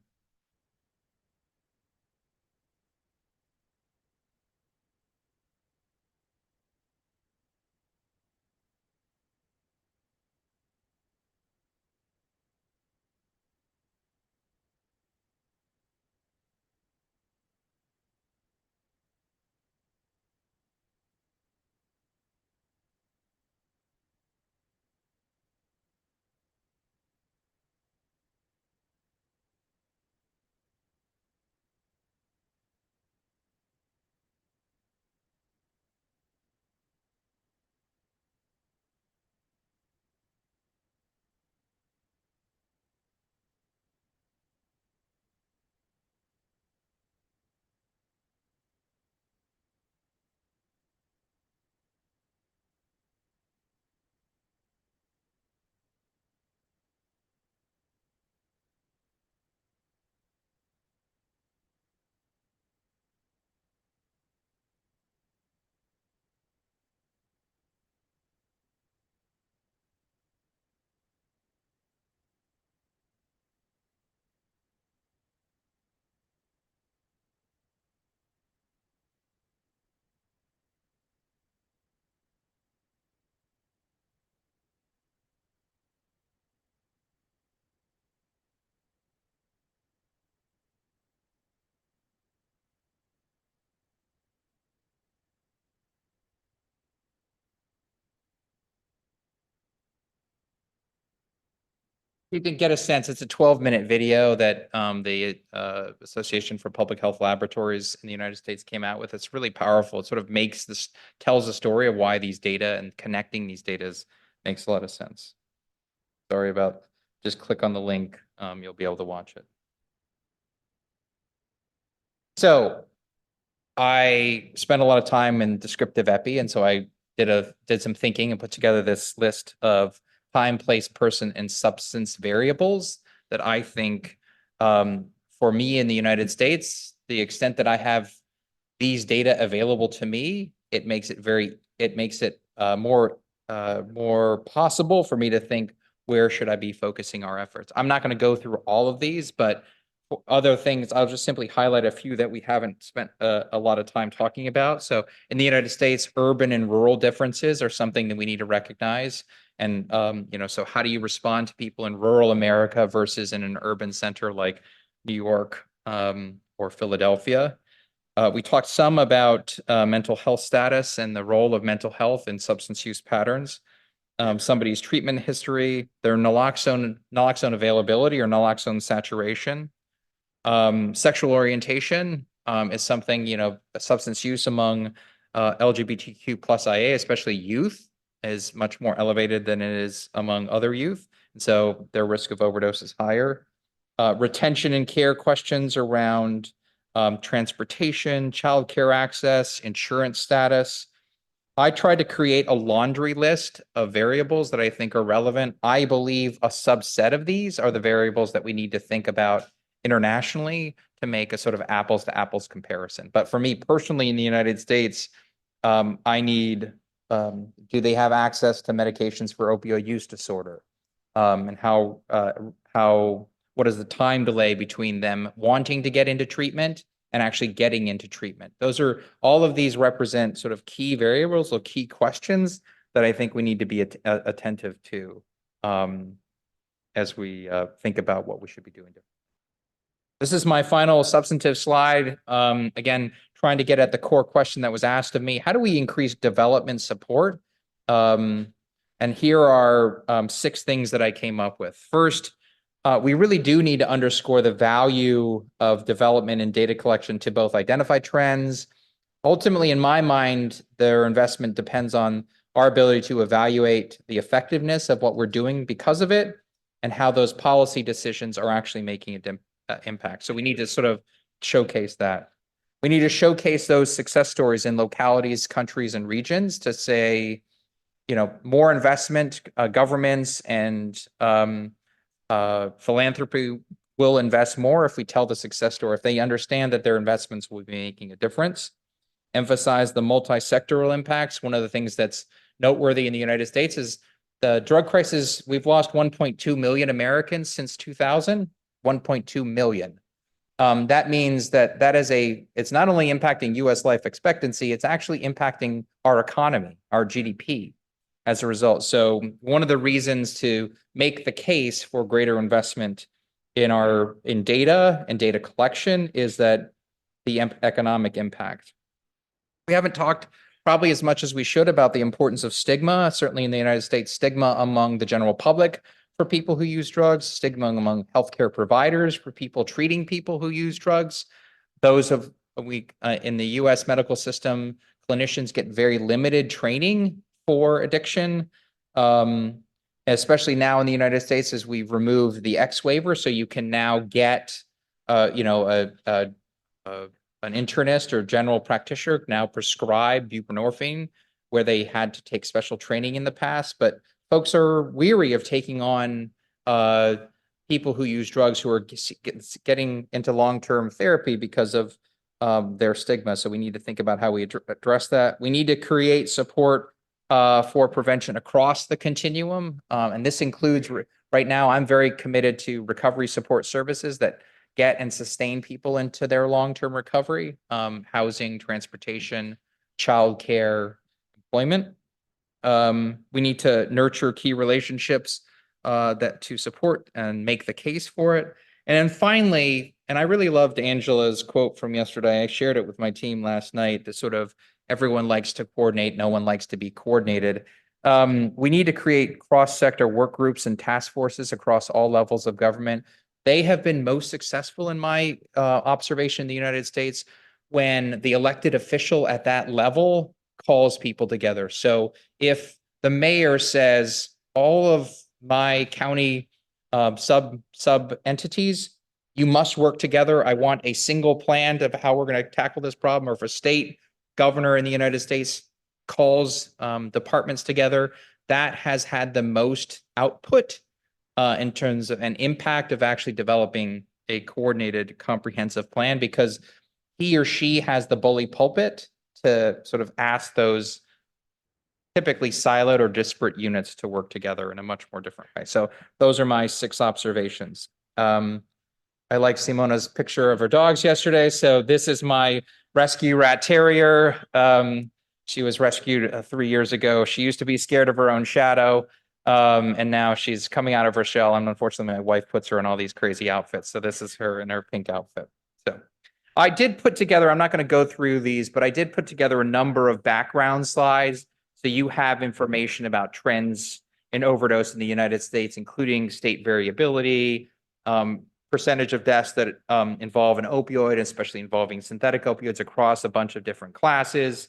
You can get a sense. It's a 12-minute video that the Association for Public Health Laboratories in the United States came out with. It's really powerful. It sort of tells the story of why these data and connecting these data makes a lot of sense. Sorry about, just click on the link. You'll be able to watch it. So I spent a lot of time in descriptive epi, and so I did some thinking and put together this list of time, place, person, and substance variables that I think for me in the United States, the extent that I have these data available to me, it makes it more possible for me to think, where should I be focusing our efforts? I'm not going to go through all of these, but for other things, I'll just simply highlight a few that we haven't spent a lot of time talking about. So in the United States, urban and rural differences are something that we need to recognize. And, so how do you respond to people in rural America versus in an urban center like New York or Philadelphia? We talked some about mental health status and the role of mental health in substance use patterns. somebody's treatment history, their naloxone availability or naloxone saturation. Sexual orientation is something, substance use among LGBTQ plus IA, especially youth, is much more elevated than it is among other youth. And so their risk of overdose is higher. Retention and care questions around transportation, childcare access, insurance status. I tried to create a laundry list of variables that I think are relevant. I believe a subset of these are the variables that we need to think about internationally to make a sort of apples to apples comparison. But for me personally in the United States, I need, do they have access to medications for opioid use disorder? And what is the time delay between them wanting to get into treatment and actually getting into treatment? All of these represent sort of key variables or key questions that I think we need to be attentive to as we think about what we should be doing. This is my final substantive slide. Again, trying to get at the core question that was asked of me. How do we increase development support? And here are 6 things that I came up with. First, we really do need to underscore the value of development and data collection to both identify trends. Ultimately, in my mind, their investment depends on our ability to evaluate the effectiveness of what we're doing because of it and how those policy decisions are actually making an impact. So we need to sort of showcase that. We need to showcase those success stories in localities, countries, and regions to say, more investment, governments and philanthropy will invest more if we tell the success story, if they understand that their investments will be making a difference. Emphasize the multi-sectoral impacts. One of the things that's noteworthy in the United States is the drug crisis. We've lost 1.2 million Americans since 2000, 1.2 million. That means that it's not only impacting US life expectancy, it's actually impacting our economy, our GDP as a result. So one of the reasons to make the case for greater investment in data and data collection is that the economic impact. We haven't talked probably as much as we should about the importance of stigma, certainly in the United States, stigma among the general public for people who use drugs, stigma among healthcare providers for people treating people who use drugs. In the US medical system, clinicians get very limited training for addiction, especially now in the United States as we've removed the X waiver. So you can now get, an internist or general practitioner now prescribe buprenorphine where they had to take special training in the past. But folks are weary of taking on people who use drugs who are getting into long-term therapy because of their stigma. So we need to think about how we address that. We need to create support for prevention across the continuum. And this includes, right now, I'm very committed to recovery support services that get and sustain people into their long-term recovery, housing, transportation, childcare, employment. We need to nurture key relationships to support and make the case for it. And then finally, and I really loved Angela's quote from yesterday. I shared it with my team last night, the sort of everyone likes to coordinate, no one likes to be coordinated. We need to create cross-sector work groups and task forces across all levels of government. They have been most successful in my observation in the United States when the elected official at that level calls people together. So if the mayor says all of my county sub entities, you must work together. I want a single plan of how we're going to tackle this problem. Or if a state governor in the United States calls departments together, that has had the most output in terms of an impact of actually developing a coordinated, comprehensive plan, because he or she has the bully pulpit to sort of ask those typically siloed or disparate units to work together in a much more different way. So those are my 6 observations. I like Simona's picture of her dogs yesterday. So this is my rescue rat terrier. She was rescued 3 years ago. She used to be scared of her own shadow. And now she's coming out of her shell. And unfortunately, my wife puts her in all these crazy outfits. So this is her in her pink outfit. So I did put together, I'm not going to go through these, but I did put together a number of background slides. So you have information about trends in overdose in the United States, including state variability, percentage of deaths that involve an opioid, especially involving synthetic opioids across a bunch of different classes.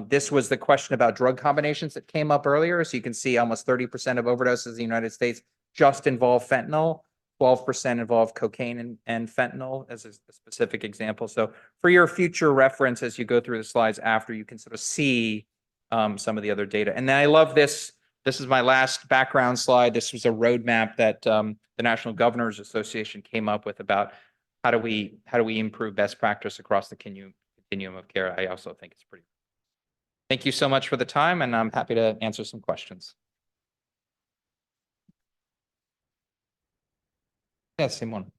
This was the question about drug combinations that came up earlier. So you can see almost 30% of overdoses in the United States just involve fentanyl. 12% involve cocaine and fentanyl as a specific example. So for your future reference, as you go through the slides after, you can sort of see some of the other data. And then I love this. This is my last background slide. This was a roadmap that the National Governors Association came up with about how do we improve best practice across the continuum of care. I also think it's pretty. Thank you so much for the time, and I'm happy to answer some questions. Yes, Simon.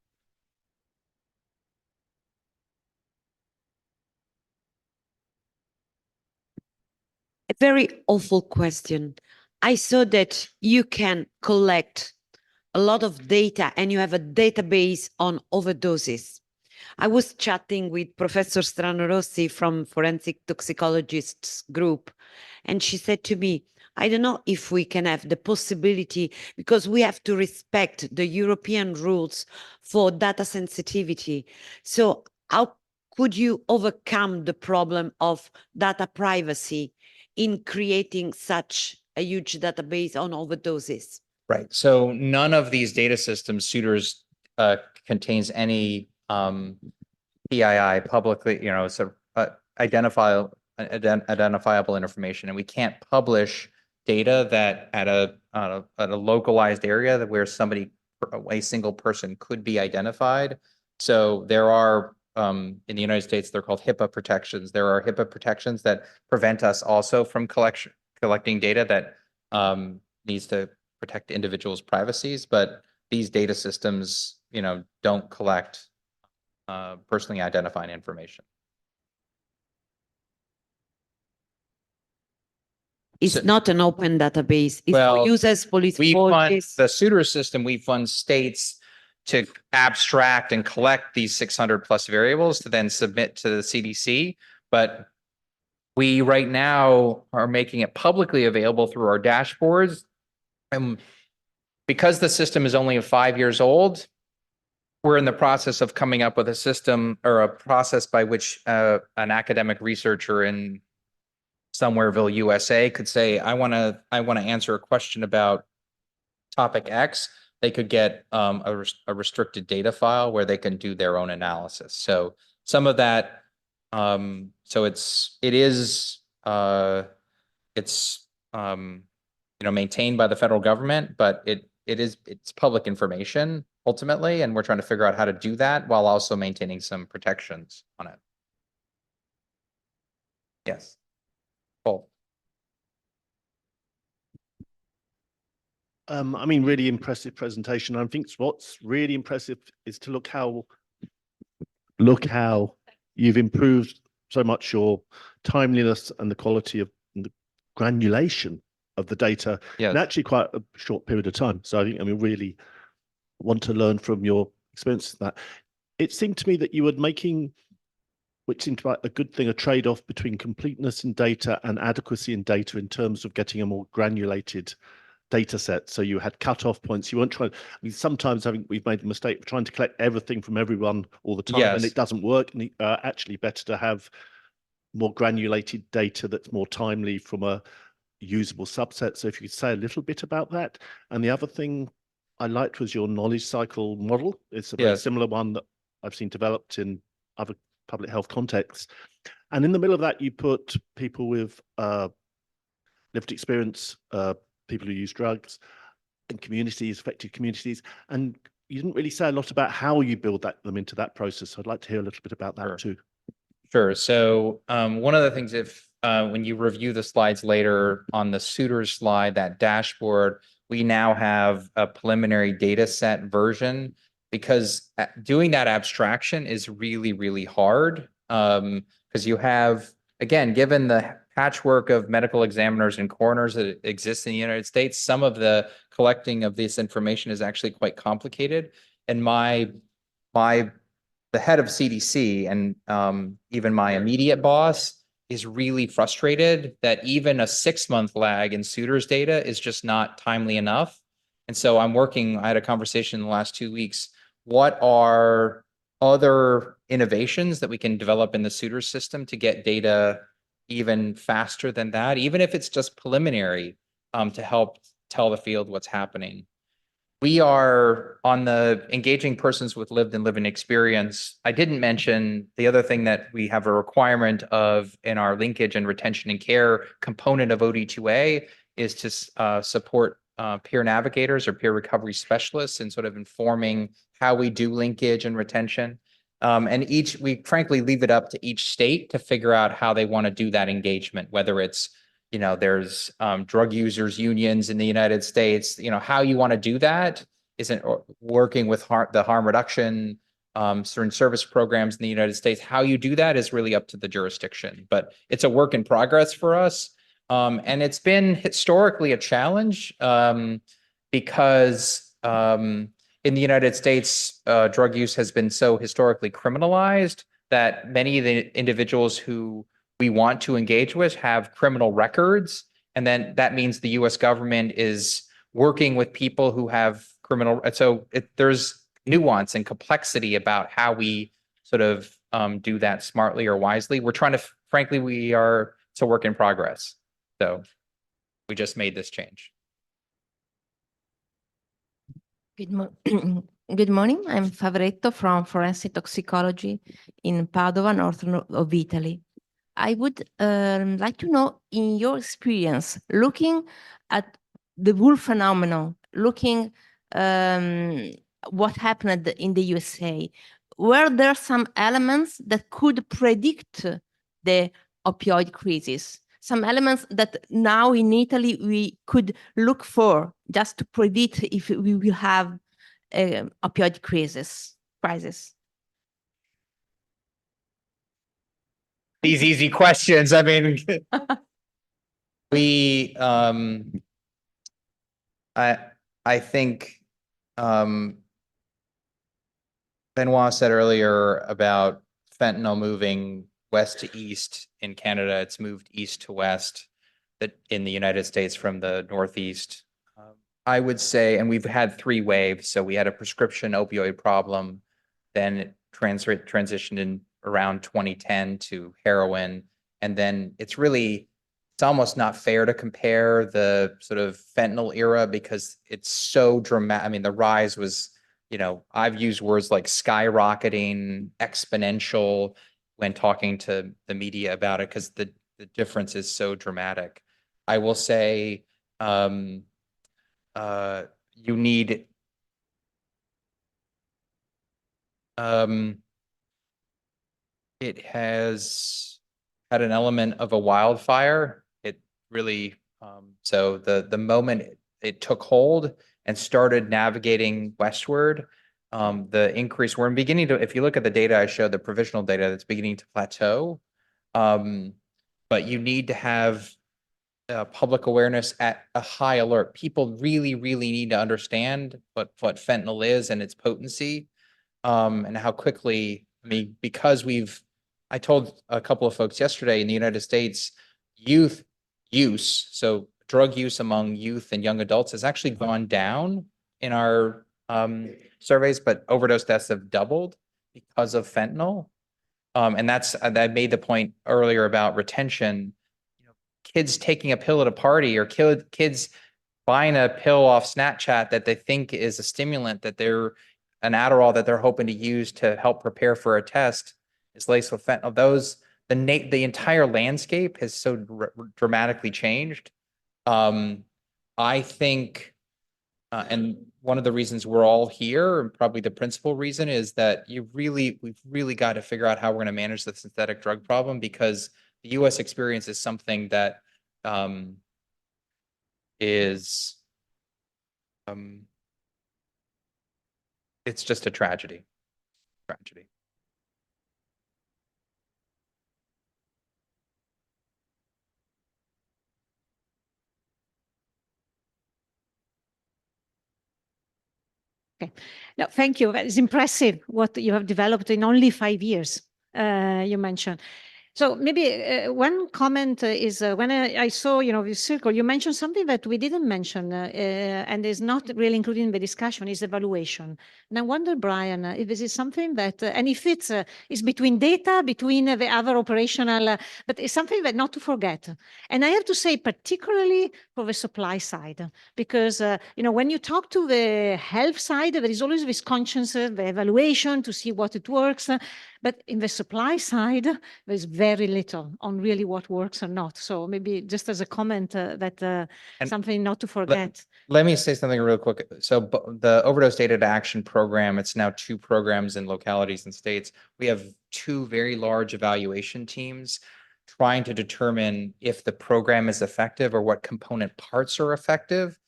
A very awful question. I saw that you can collect a lot of data and you have a database on overdoses. I was chatting with Professor Strano Rossi from Forensic Toxicologists Group, and she said to me, I don't know if we can have the possibility, because we have to respect the European rules for data sensitivity. So how could you overcome the problem of data privacy in creating such a huge database on overdoses? Right. So none of these data systems, Suitors, contains any PII publicly, so identifiable information, and we can't publish data that at a localized area that where a single person could be identified. So there are in the United States, they're called HIPAA protections. There are HIPAA protections that prevent us also from collecting data that needs to protect individuals' privacies, but these data systems, don't collect personally identifying information. It's not an open database. It's Well, for users, police We fund forces. the Suitor system. We fund states to abstract and collect these 600 plus variables to then submit to the CDC. But we right now are making it publicly available through our dashboards. And because the system is only 5 years old, we're in the process of coming up with a system or a process by which an academic researcher in Somewhereville, USA could say, I want to answer a question about topic X. They could get a restricted data file where they can do their own analysis. So some of that, so it's maintained by the federal government, but it's public information ultimately, and we're trying to figure out how to do that while also maintaining some protections on it. Yes. Paul. Really impressive presentation. I think what's really impressive is to look how you've improved so much your timeliness and the quality of the granulation of the data in actually quite a short period of time. So I think, really want to learn from your experience of that. It seemed to me that you were making, which seemed like a good thing, a trade-off between completeness in data and adequacy in data in terms of getting a more granulated data set. So you had cutoff points. You weren't trying. Sometimes I think we've made the mistake of trying to collect everything from everyone all the time, and it doesn't work. And actually, better to have more granulated data that's more timely from a usable subset. So if you could say a little bit about that. And the other thing I liked was your knowledge cycle model. It's a very similar one that I've seen developed in other public health contexts. And in the middle of that, you put people with lived experience, people who use drugs, and communities, affected communities. And you didn't really say a lot about how you build them into that process. So I'd like to hear a little bit about that too. Sure. So one of the things, when you review the slides later on the Suitors slide, that dashboard, we now have a preliminary data set version, because doing that abstraction is really, really hard. Because you have, again, given the patchwork of medical examiners and coroners that exists in the United States, some of the collecting of this information is actually quite complicated. And the head of CDC and even my immediate boss is really frustrated that even a 6-month lag in suitors data is just not timely enough. And so I had a conversation in the last 2 weeks. What are other innovations that we can develop in the suitors system to get data even faster than that, even if it's just preliminary, to help tell the field what's happening? We are on the engaging persons with lived and living experience. I didn't mention the other thing that we have a requirement of in our linkage and retention and care component of OD2A is to support peer navigators or peer recovery specialists in sort of informing how we do linkage and retention. And we frankly leave it up to each state to figure out how they want to do that engagement, whether it's there's drug users unions in the United States, how you want to do that isn't working with the harm reduction, certain service programs in the United States. How you do that is really up to the jurisdiction, but it's a work in progress for us. And it's been historically a challenge because in the United States, drug use has been so historically criminalized that many of the individuals who we want to engage with have criminal records. And then that means the US government is working with people who have criminal. So there's nuance and complexity about how we sort of do that smartly or wisely. We're trying to, frankly, it's a work in progress. So we just made this change. Good morning. I'm Favoretto from Forensic Toxicology in Padova, north of Italy. I would like to know, in your experience, looking at the wolf phenomenon, looking what happened in the USA, were there some elements that could predict the opioid crisis? Some elements that now in Italy we could look for just to predict if we will have an opioid crisis. These easy questions. I mean, I think Benoit said earlier about fentanyl moving west to east in Canada. It's moved east to west in the United States from the Northeast. I would say, and we've had 3 waves. So we had a prescription opioid problem, then it transitioned in around 2010 to heroin. And then it's almost not fair to compare the sort of fentanyl era because it's so dramatic. I mean, the rise was, I've used words like skyrocketing, exponential when talking to the media about it because the difference is so dramatic. I will say you need it has had an element of a wildfire. It really so the moment it took hold and started navigating westward, the increase we're beginning to, if you look at the data I showed, the provisional data, that's beginning to plateau. But you need to have public awareness at a high alert. People really, really need to understand what fentanyl is and its potency, and how quickly, because I told a couple of folks yesterday in the United States, youth use, so drug use among youth and young adults has actually gone down in our surveys, but overdose deaths have doubled because of fentanyl. And I made the point earlier about retention. Kids taking a pill at a party or kids buying a pill off Snapchat that they think is a stimulant, that they're an Adderall that they're hoping to use to help prepare for a test is laced with fentanyl. The entire landscape has so dramatically changed. I think, and one of the reasons we're all here, and probably the principal reason, is that we've really got to figure out how we're going to manage the synthetic drug problem, because the US experience is something that is it's just a tragedy. Okay. No, thank you. It's impressive what you have developed in only 5 years, you mentioned. So maybe one comment is when I saw, this circle, you mentioned something that we didn't mention and is not really included in the discussion is evaluation. And I wonder, Brian, if this is something that, and if it's is between data, between the other operational, but it's something that not to forget. And I have to say, particularly for the supply side, because, when you talk to the health side, there is always this conscience, the evaluation to see what it works. But in the supply side, there's very little on really what works or not. So maybe just as a comment that And something not to forget. Let me say something real quick. So the Overdose Data to Action Program, it's now 2 programs in localities and states. We have 2 very large evaluation teams trying to determine if the program is effective or what component parts are effective.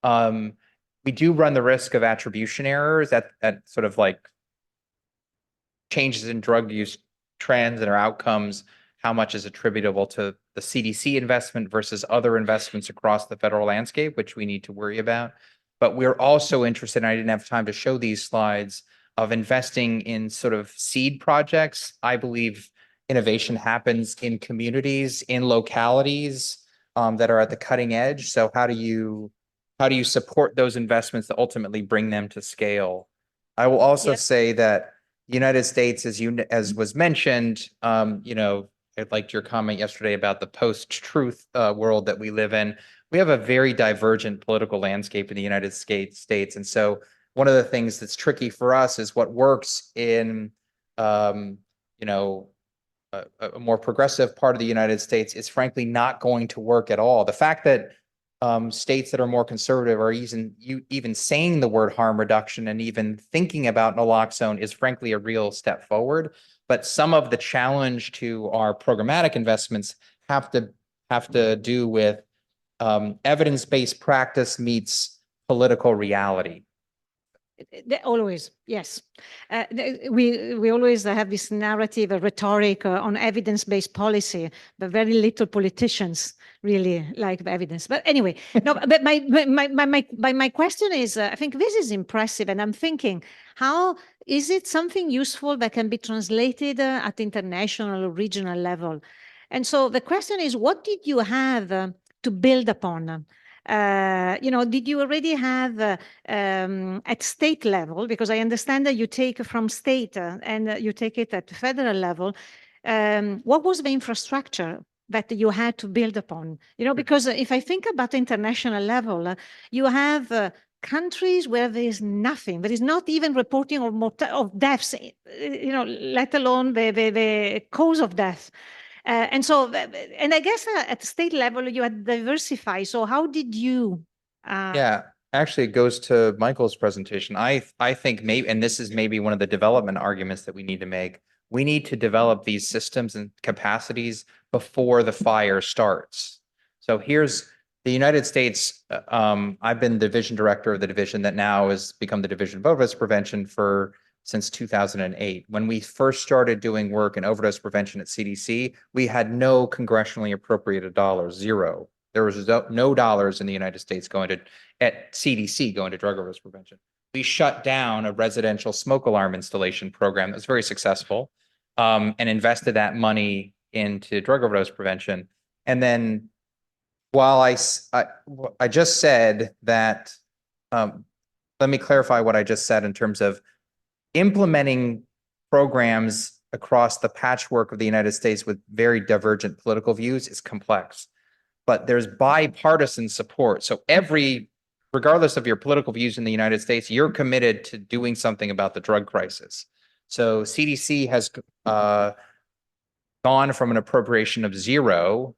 We do run the risk of attribution errors at sort of like changes in drug use trends and our outcomes, how much is attributable to the CDC investment versus other investments across the federal landscape, which we need to worry about. But we're also interested, and I didn't have time to show these slides, of investing in sort of seed projects. I believe innovation happens in communities, in localities that are at the cutting edge. So how do you support those investments to ultimately bring them to scale? I will also Yep. say that the United States, as was mentioned, I liked your comment yesterday about the post-truth world that we live in. We have a very divergent political landscape in the United States. And so one of the things that's tricky for us is what works in, a more progressive part of the United States is frankly not going to work at all. The fact that states that are more conservative are even saying the word harm reduction and even thinking about naloxone is frankly a real step forward. But some of the challenge to our programmatic investments have to do with evidence-based practice meets political reality. Always, yes. We always have this narrative, a rhetoric on evidence-based policy, but very little politicians really like the evidence. But anyway, no. But my question is, I think this is impressive, and I'm thinking, how is it something useful that can be translated at international or regional level? And so the question is, what did you have to build upon? Did you already have at state level, because I understand that you take from state and you take it at federal level, what was the infrastructure that you had to build upon? Because if I think about international level, you have countries where there is nothing, there is not even reporting of deaths, let alone the cause of death. And I guess at the state level, you had diversified. So how did you? Yeah, actually, it goes to Michael's presentation. I think maybe, and this is maybe one of the development arguments that we need to make. We need to develop these systems and capacities before the fire starts. So here's the United States. I've been division director of the division that now has become the Division of Overdose Prevention since 2008. When we first started doing work in overdose prevention at CDC, we had no congressionally appropriated dollars, zero. There was no dollars in the United States at CDC going to drug overdose prevention. We shut down a residential smoke alarm installation program that was very successful and invested that money into drug overdose prevention. And then while I just said that, let me clarify what I just said in terms of implementing programs across the patchwork of the United States with very divergent political views is complex, but there's bipartisan support. So regardless of your political views in the United States, you're committed to doing something about the drug crisis. So CDC has gone from an appropriation of 0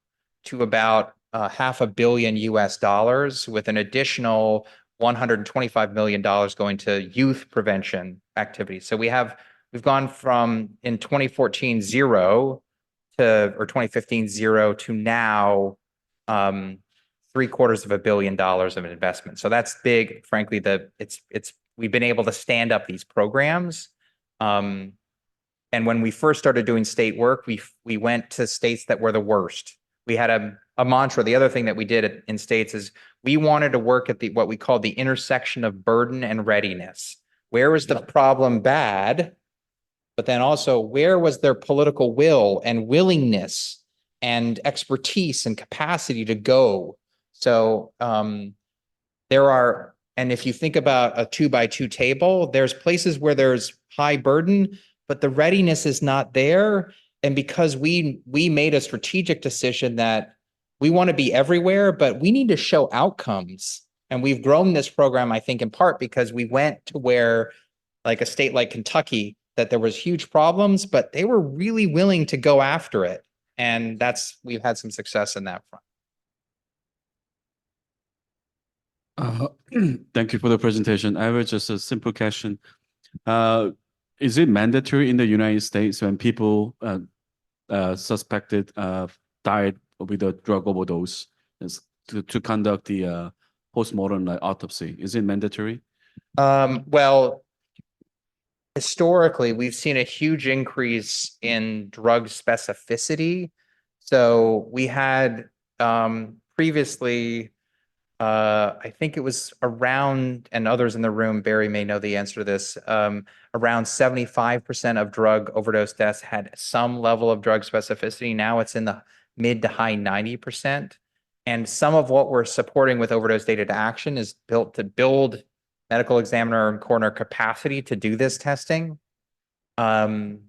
to about $500 million US with an additional $125 million going to youth prevention activities. So we've gone from in 2014 0 or 2015 0 to now $750 million of an investment. So that's big. Frankly, we've been able to stand up these programs. And when we first started doing state work, we went to states that were the worst. We had a mantra. The other thing that we did in states is we wanted to work at what we call the intersection of burden and readiness. Where is the problem bad? but then also where was their political will and willingness and expertise and capacity to go? So there are, and if you think about a 2x2 table, there's places where there's high burden, but the readiness is not there. And because we made a strategic decision that we want to be everywhere, but we need to show outcomes. And we've grown this program, I think, in part because we went to where, like a state like Kentucky, that there was huge problems, but they were really willing to go after it. And we've had some success in that front. Thank you for the presentation. I have just a simple question. Is it mandatory in the United States when people suspected died with a drug overdose to conduct the postmortem autopsy? Is it mandatory? Well, historically, we've seen a huge increase in drug specificity. So we had previously, I think it was around, and others in the room, Barry may know the answer to this, around 75% of drug overdose deaths had some level of drug specificity. Now it's in the mid to high 90%. And some of what we're supporting with Overdose Data to Action is built to build medical examiner and coroner capacity to do this testing. And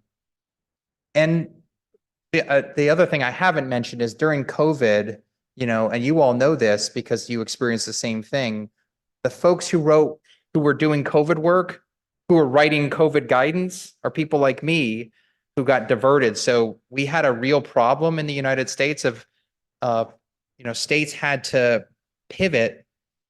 the other thing I haven't mentioned is during COVID, and you all know this because you experienced the same thing, the folks who were doing COVID work, who were writing COVID guidance, are people like me who got diverted. So we had a real problem in the United States of, states had to pivot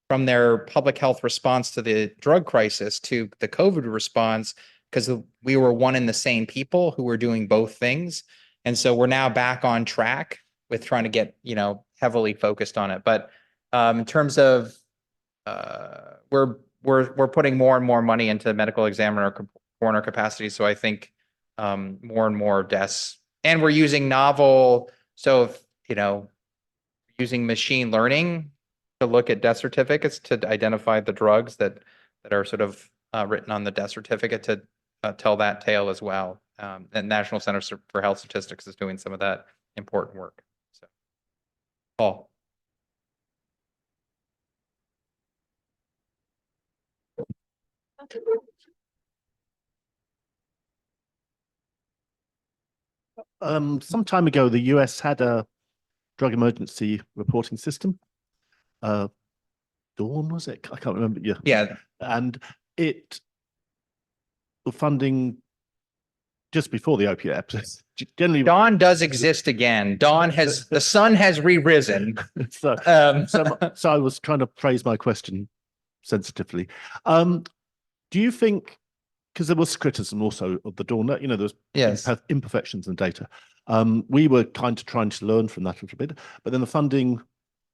from their public health response to the drug crisis to the COVID response, because we were one and the same people who were doing both things. And so we're now back on track with trying to get, heavily focused on it. But in terms of, we're putting more and more money into medical examiner coroner capacity. So I think more and more deaths, and we're using novel, so if, using machine learning to look at death certificates to identify the drugs that are sort of written on the death certificate to tell that tale as well. And National Center for Health Statistics is doing some of that important work. So, Paul. Some time ago, the US had a drug emergency reporting system. Dawn, was it? I can't remember. Yeah. And it was funding just before the opiate epidemic. Generally, Dawn does exist again. The sun has re-risen. so I was trying to phrase my question sensitively. Do you think, because there was criticism also of the Dawn, there was imperfections in data. We were kind of trying to learn from that a little bit, but then the funding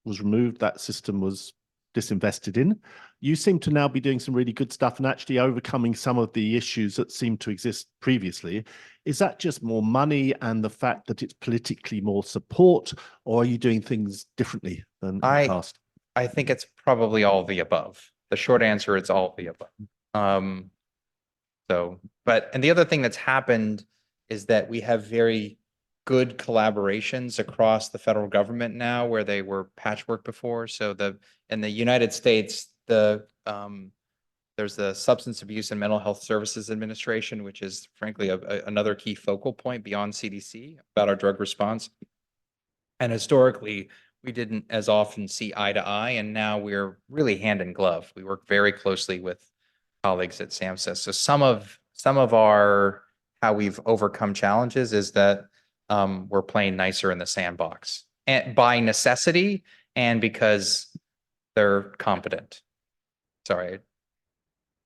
was removed. That system was disinvested in. You seem to now be doing some really good stuff and actually overcoming some of the issues that seemed to exist previously. Is that just more money and the fact that it's politically more support, or are you doing things differently than in the past? I think it's probably all of the above. The short answer, it's all of the above. And the other thing that's happened is that we have very good collaborations across the federal government now, where they were patchwork before. So in the United States, there's the Substance Abuse and Mental Health Services Administration, which is frankly another key focal point beyond CDC about our drug response. And historically, we didn't as often see eye to eye, and now we're really hand in glove. We work very closely with colleagues at SAMHSA. So some of our how we've overcome challenges is that we're playing nicer in the sandbox, and by necessity and because they're competent. Sorry,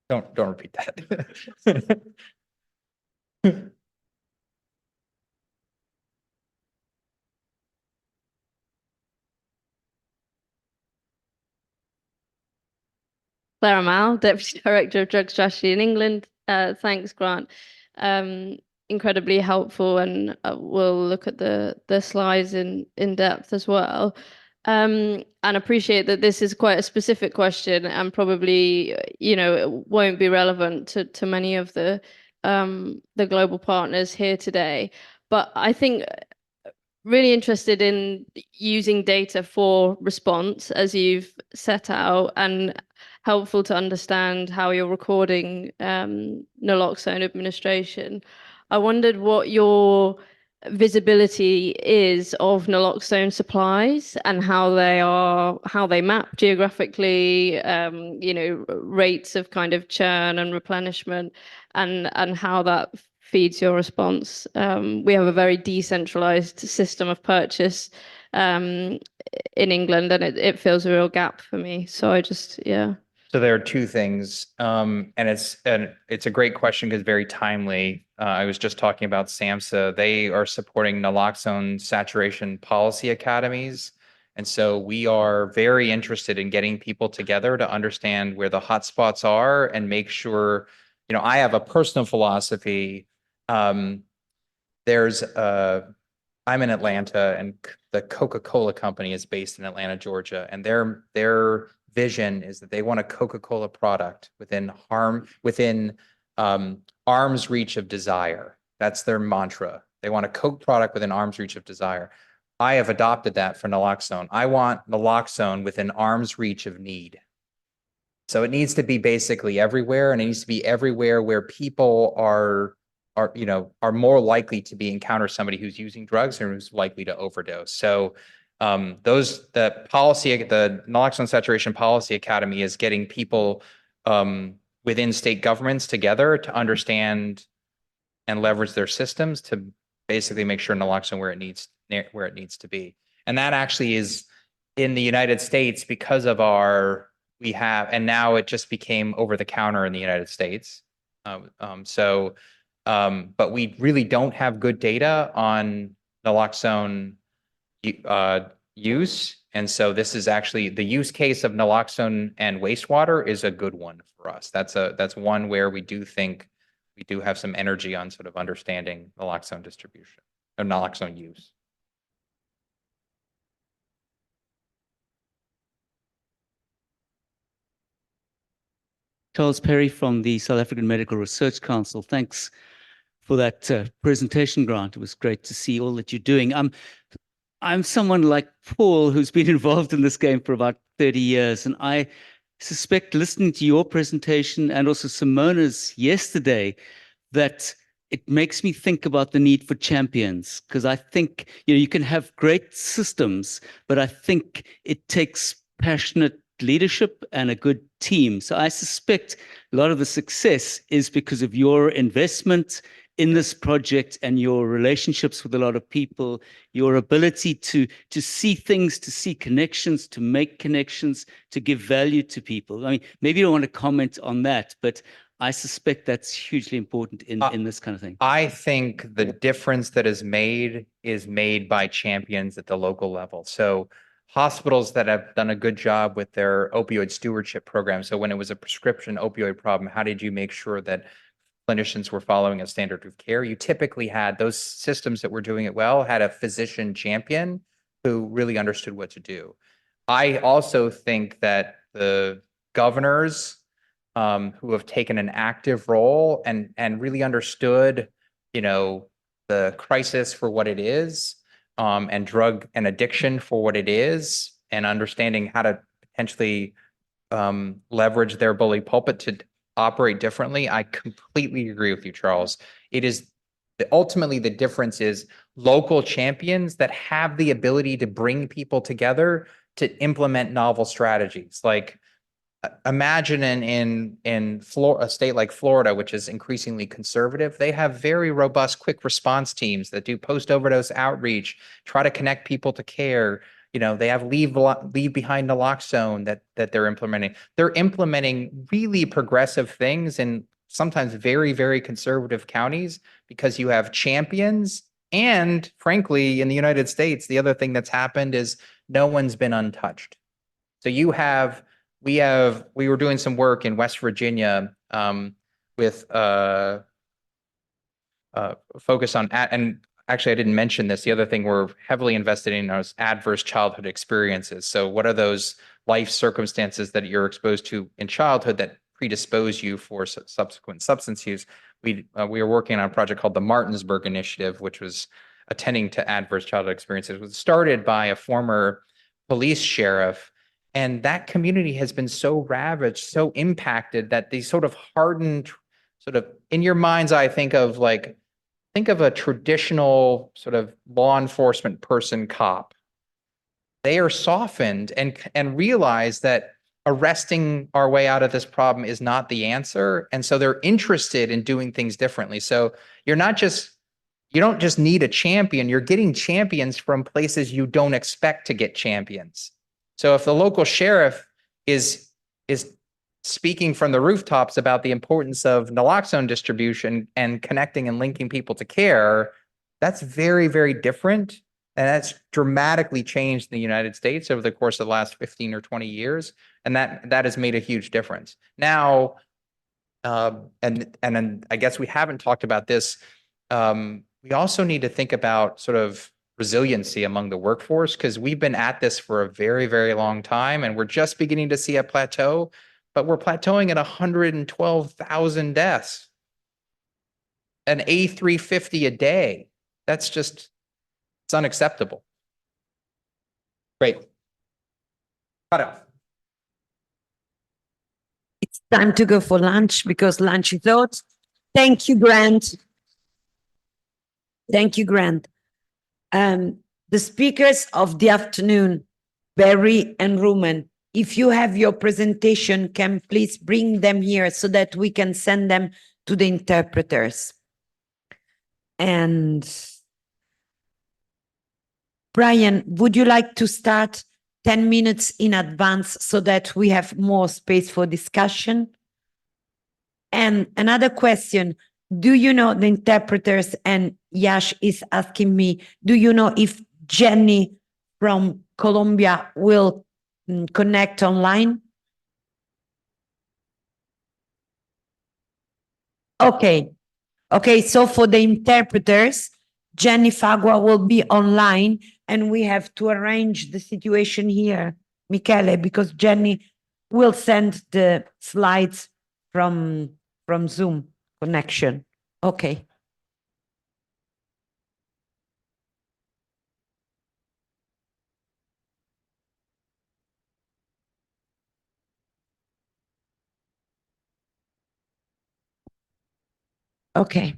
don't repeat that. Clara Mao, Deputy Director of Drug Strategy in England. Thanks, Grant. Incredibly helpful, and we'll look at the slides in depth as well. And appreciate that this is quite a specific question and probably, it won't be relevant to many of the the global partners here today. But I think really interested in using data for response as you've set out, and helpful to understand how you're recording naloxone administration. I wondered what your visibility is of naloxone supplies and how they map geographically, rates of kind of churn and replenishment, and how that feeds your response. We have a very decentralized system of purchase in England, and it fills a real gap for me. So I just, yeah. So there are two things, and it's a great question because very timely. I was just talking about SAMHSA. They are supporting naloxone saturation policy academies. And so we are very interested in getting people together to understand where the hotspots are and make sure, I have a personal philosophy. I'm in Atlanta, and the Coca-Cola company is based in Atlanta, Georgia, and their vision is that they want a Coca-Cola product within arm's reach of desire. That's their mantra. They want a Coke product within arm's reach of desire. I have adopted that for naloxone. I want naloxone within arm's reach of need. So it needs to be basically everywhere, and it needs to be everywhere where people are more likely to encounter somebody who's using drugs or who's likely to overdose. So the Naloxone Saturation Policy Academy is getting people within state governments together to understand and leverage their systems to basically make sure naloxone where it needs to be. And that actually is in the United States because of and now it just became over the counter in the United States. But we really don't have good data on naloxone use. And so this is actually the use case of naloxone and wastewater is a good one for us. That's one where we do think we do have some energy on sort of understanding naloxone distribution or naloxone use. Charles Perry from the South African Medical Research Council. Thanks for that presentation, Grant. It was great to see all that you're doing. I'm someone like Paul who's been involved in this game for about 30 years, and I suspect listening to your presentation and also Simona's yesterday that it makes me think about the need for champions, because I think you can have great systems, but I think it takes passionate leadership and a good team. So I suspect a lot of the success is because of your investment in this project and your relationships with a lot of people, your ability to see things, to see connections, to make connections, to give value to people. I mean, maybe you don't want to comment on that, but I suspect that's hugely important in this kind of thing. I think the difference that is made by champions at the local level. So hospitals that have done a good job with their opioid stewardship program. So when it was a prescription opioid problem, how did you make sure that clinicians were following a standard of care? You typically had those systems that were doing it well, had a physician champion who really understood what to do. I also think that the governors who have taken an active role and really understood, the crisis for what it is, and drug and addiction for what it is, and understanding how to potentially leverage their bully pulpit to operate differently. I completely agree with you, Charles. It is ultimately the difference is local champions that have the ability to bring people together to implement novel strategies. Like imagine in a state like Florida, which is increasingly conservative, they have very robust quick response teams that do post-overdose outreach, try to connect people to care. They have leave behind naloxone that they're implementing. They're implementing really progressive things in sometimes very, very conservative counties because you have champions. And frankly, in the United States, the other thing that's happened is no one's been untouched. So we were doing some work in West Virginia with focus on and actually, I didn't mention this. The other thing we're heavily invested in is adverse childhood experiences. So what are those life circumstances that you're exposed to in childhood that predispose you for subsequent substance use? we were working on a project called the Martinsburg Initiative, which was attending to adverse childhood experiences. It was started by a former police sheriff. And that community has been so ravaged, so impacted that these sort of hardened, sort of in your mind's eye, think of a traditional sort of law enforcement person cop. They are softened and realize that arresting our way out of this problem is not the answer. And so they're interested in doing things differently. So you don't just need a champion, you're getting champions from places you don't expect to get champions. So if the local sheriff is speaking from the rooftops about the importance of naloxone distribution and connecting and linking people to care, that's very, very different. And that's dramatically changed in the United States over the course of the last 15 or 20 years. And that has made a huge difference. Now, and I guess we haven't talked about this. We also need to think about sort of resiliency among the workforce, because we've been at this for a very, very long time, and we're just beginning to see a plateau, but we're plateauing at 112,000 deaths, an A350 a day. That's just, it's unacceptable. Great. Cut off. It's time to go for lunch because lunch is out. Thank you, Grant. Thank you, Grant. The speakers of the afternoon, Barry and Ruman, if you have your presentation, can please bring them here so that we can send them to the interpreters. And Brian, would you like to start 10 minutes in advance so that we have more space for discussion? And another question, do you know the interpreters, and Yash is asking me, do you know if Jenny from Colombia will connect online? Okay. Okay, so for the interpreters, Jenny Fagua will be online, and we have to arrange the situation here, Michele, because Jenny will send the slides from Zoom connection. Okay. Okay.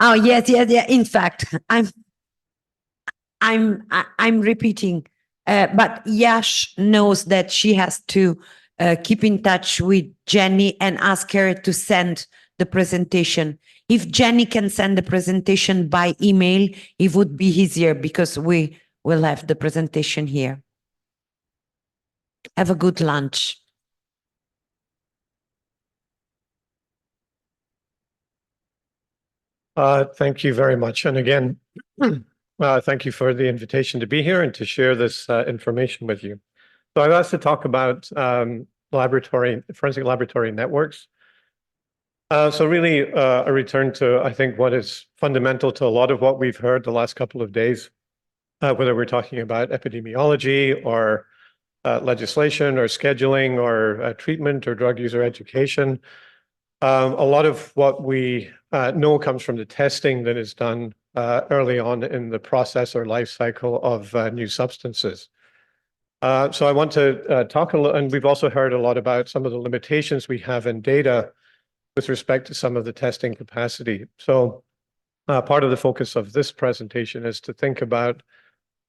Oh, yes, yes, yeah. In fact, I'm repeating, but Yash knows that she has to keep in touch with Jenny and ask her to send the presentation. If Jenny can send the presentation by email, it would be easier because we will have the presentation here. Have a good lunch. Thank you very much. And again, thank you for the invitation to be here and to share this information with you. So I've asked to talk about forensic laboratory networks. So really a return to, I think, what is fundamental to a lot of what we've heard the last couple of days, whether we're talking about epidemiology or legislation or scheduling or treatment or drug user education. A lot of what we know comes from the testing that is done early on in the process or life cycle of new substances. So I want to talk a little, and we've also heard a lot about some of the limitations we have in data with respect to some of the testing capacity. So part of the focus of this presentation is to think about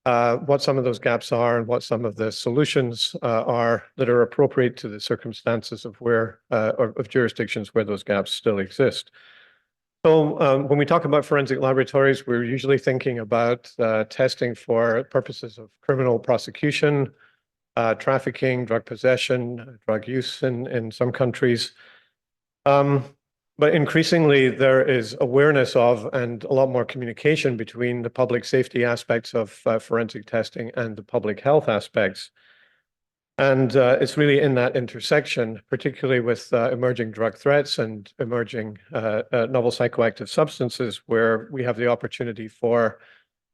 what some of those gaps are and what some of the solutions are that are appropriate to the circumstances of where or of jurisdictions where those gaps still exist. So when we talk about forensic laboratories, we're usually thinking about testing for purposes of criminal prosecution, trafficking, drug possession, drug use in some countries. But increasingly, there is awareness of and a lot more communication between the public safety aspects of forensic testing and the public health aspects. And it's really in that intersection, particularly with emerging drug threats and emerging novel psychoactive substances, where we have the opportunity for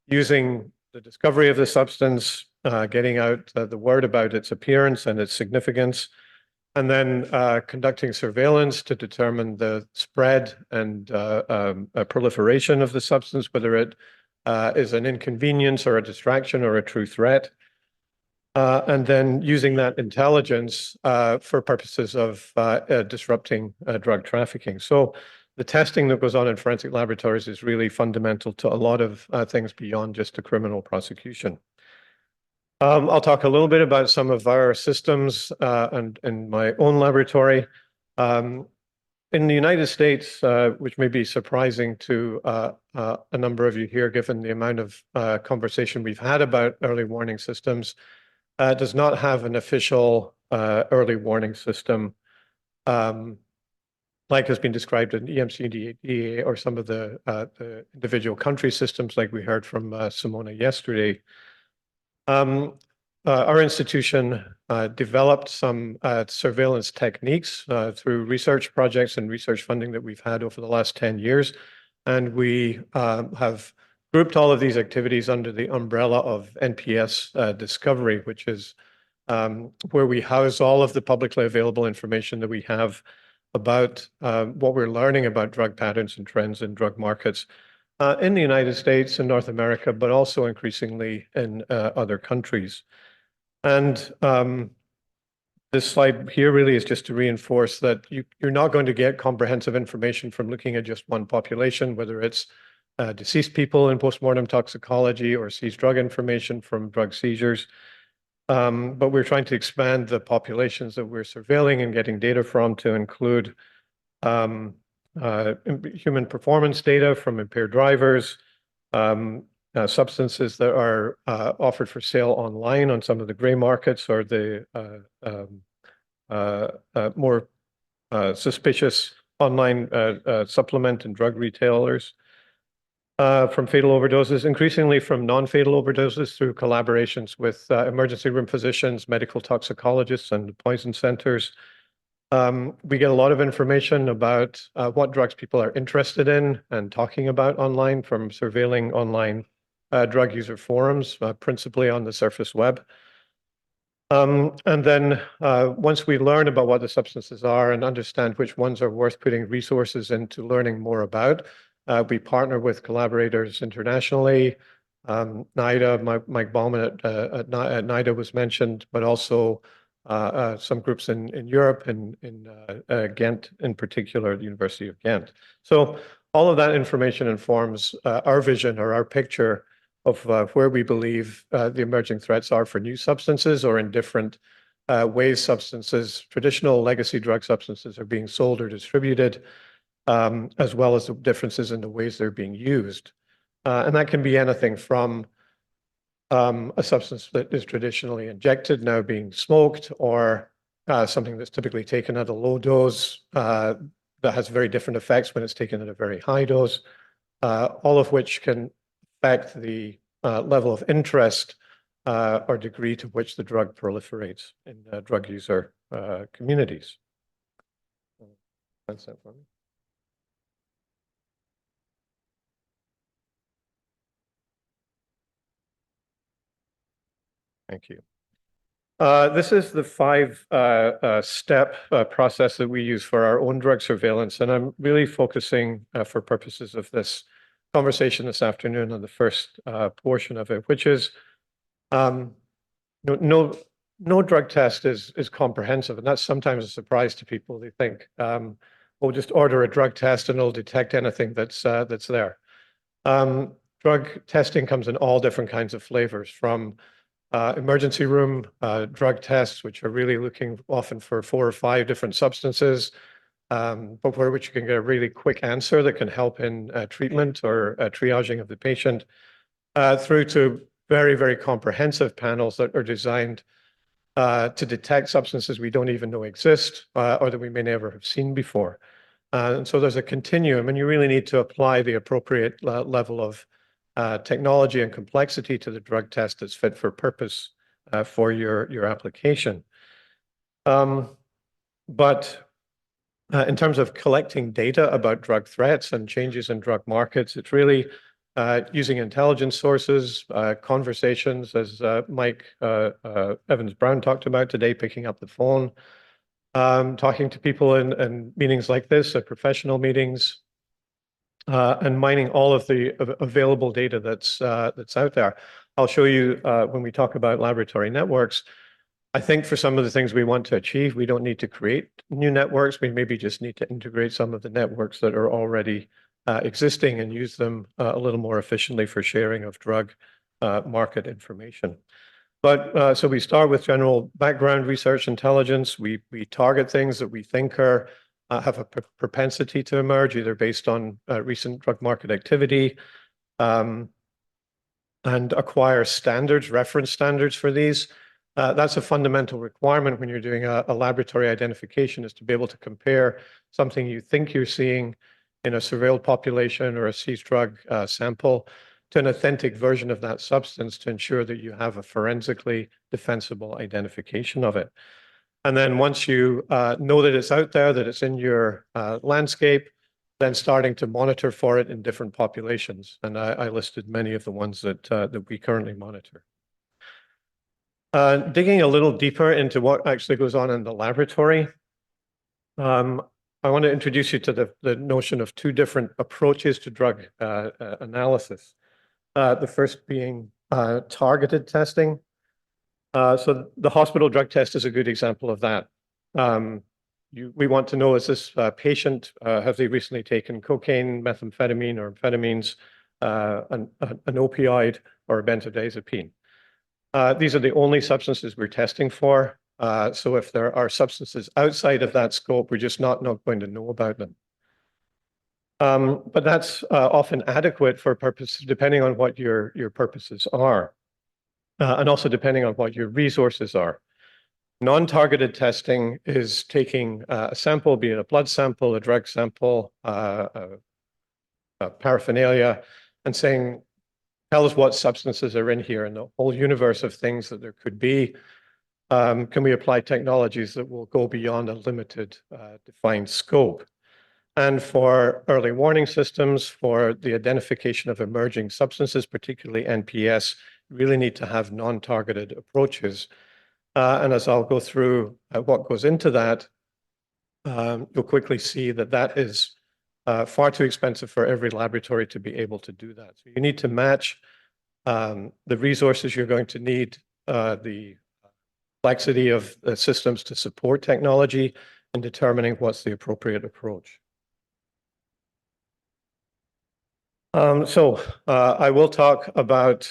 using the discovery of the substance, getting out the word about its appearance and its significance, and then conducting surveillance to determine the spread and proliferation of the substance, whether it is an inconvenience or a distraction or a true threat. And then using that intelligence for purposes of disrupting drug trafficking. So the testing that goes on in forensic laboratories is really fundamental to a lot of things beyond just a criminal prosecution. I'll talk a little bit about some of our systems and in my own laboratory. In the United States, which may be surprising to a number of you here, given the amount of conversation we've had about early warning systems, does not have an official early warning system like has been described in EMCDDA or some of the individual country systems like we heard from Simona yesterday. Our institution developed some surveillance techniques through research projects and research funding that we've had over the last 10 years. And we have grouped all of these activities under the umbrella of NPS Discovery, which is where we house all of the publicly available information that we have about what we're learning about drug patterns and trends in drug markets in the United States and North America, but also increasingly in other countries. And this slide here really is just to reinforce that you're not going to get comprehensive information from looking at just one population, whether it's deceased people in postmortem toxicology or seized drug information from drug seizures. But we're trying to expand the populations that we're surveilling and getting data from to include human performance data from impaired drivers, substances that are offered for sale online on some of the gray markets or the more suspicious online supplement and drug retailers. From fatal overdoses, increasingly from non-fatal overdoses through collaborations with emergency room physicians, medical toxicologists, and poison centers. We get a lot of information about what drugs people are interested in and talking about online from surveilling online drug user forums, principally on the surface web. And then once we learn about what the substances are and understand which ones are worth putting resources into learning more about, we partner with collaborators internationally. NIDA, Mike Bauman at NIDA was mentioned, but also some groups in Europe and in Ghent, in particular, the University of Ghent. So all of that information informs our vision or our picture of where we believe the emerging threats are for new substances or in different ways substances, traditional legacy drug substances are being sold or distributed, as well as the differences in the ways they're being used. And that can be anything from a substance that is traditionally injected now being smoked, or something that's typically taken at a low dose that has very different effects when it's taken at a very high dose, all of which can affect the level of interest or degree to which the drug proliferates in drug user communities. That's that for me. Thank you. This is the five-step process that we use for our own drug surveillance, and I'm really focusing for purposes of this conversation this afternoon on the first portion of it, which is no drug test is comprehensive, and that's sometimes a surprise to people. They think, we'll just order a drug test and it'll detect anything that's there. Drug testing comes in all different kinds of flavors, from emergency room drug tests, which are really looking often for 4 or 5 different substances, but for which you can get a really quick answer that can help in treatment or triaging of the patient, through to very, very comprehensive panels that are designed to detect substances we don't even know exist or that we may never have seen before. And so there's a continuum, and you really need to apply the appropriate level of technology and complexity to the drug test that's fit for purpose for your application. But in terms of collecting data about drug threats and changes in drug markets, it's really using intelligence sources, conversations, as Mike Evans-Brown talked about today, picking up the phone, talking to people in meetings like this, at professional meetings, and mining all of the available data that's out there. I'll show you when we talk about laboratory networks. I think for some of the things we want to achieve, we don't need to create new networks. We maybe just need to integrate some of the networks that are already existing and use them a little more efficiently for sharing of drug market information. But so we start with general background research intelligence. We target things that we think are have a propensity to emerge, either based on recent drug market activity, and acquire standards, reference standards for these. That's a fundamental requirement when you're doing a laboratory identification, is to be able to compare something you think you're seeing in a surveilled population or a seized drug sample to an authentic version of that substance to ensure that you have a forensically defensible identification of it. And then once you know that it's out there, that it's in your landscape, then starting to monitor for it in different populations. And I listed many of the ones that we currently monitor. Digging a little deeper into what actually goes on in the laboratory, I want to introduce you to the notion of two different approaches to drug analysis. The first being targeted testing. So the hospital drug test is a good example of that. We want to know, is this patient, have they recently taken cocaine, methamphetamine, or amphetamines, an opioid, or a benzodiazepine? These are the only substances we're testing for. So if there are substances outside of that scope, we're just not going to know about them. But that's often adequate for purposes, depending on what your purposes are, and also depending on what your resources are. Non-targeted testing is taking a sample, be it a blood sample, a drug sample, a paraphernalia, and saying, tell us what substances are in here, and the whole universe of things that there could be. Can we apply technologies that will go beyond a limited defined scope? And for early warning systems, for the identification of emerging substances, particularly NPS, really need to have non-targeted approaches. And as I'll go through what goes into that, you'll quickly see that that is far too expensive for every laboratory to be able to do that. So you need to match the resources you're going to need, the complexity of the systems to support technology, and determining what's the appropriate approach. So I will talk about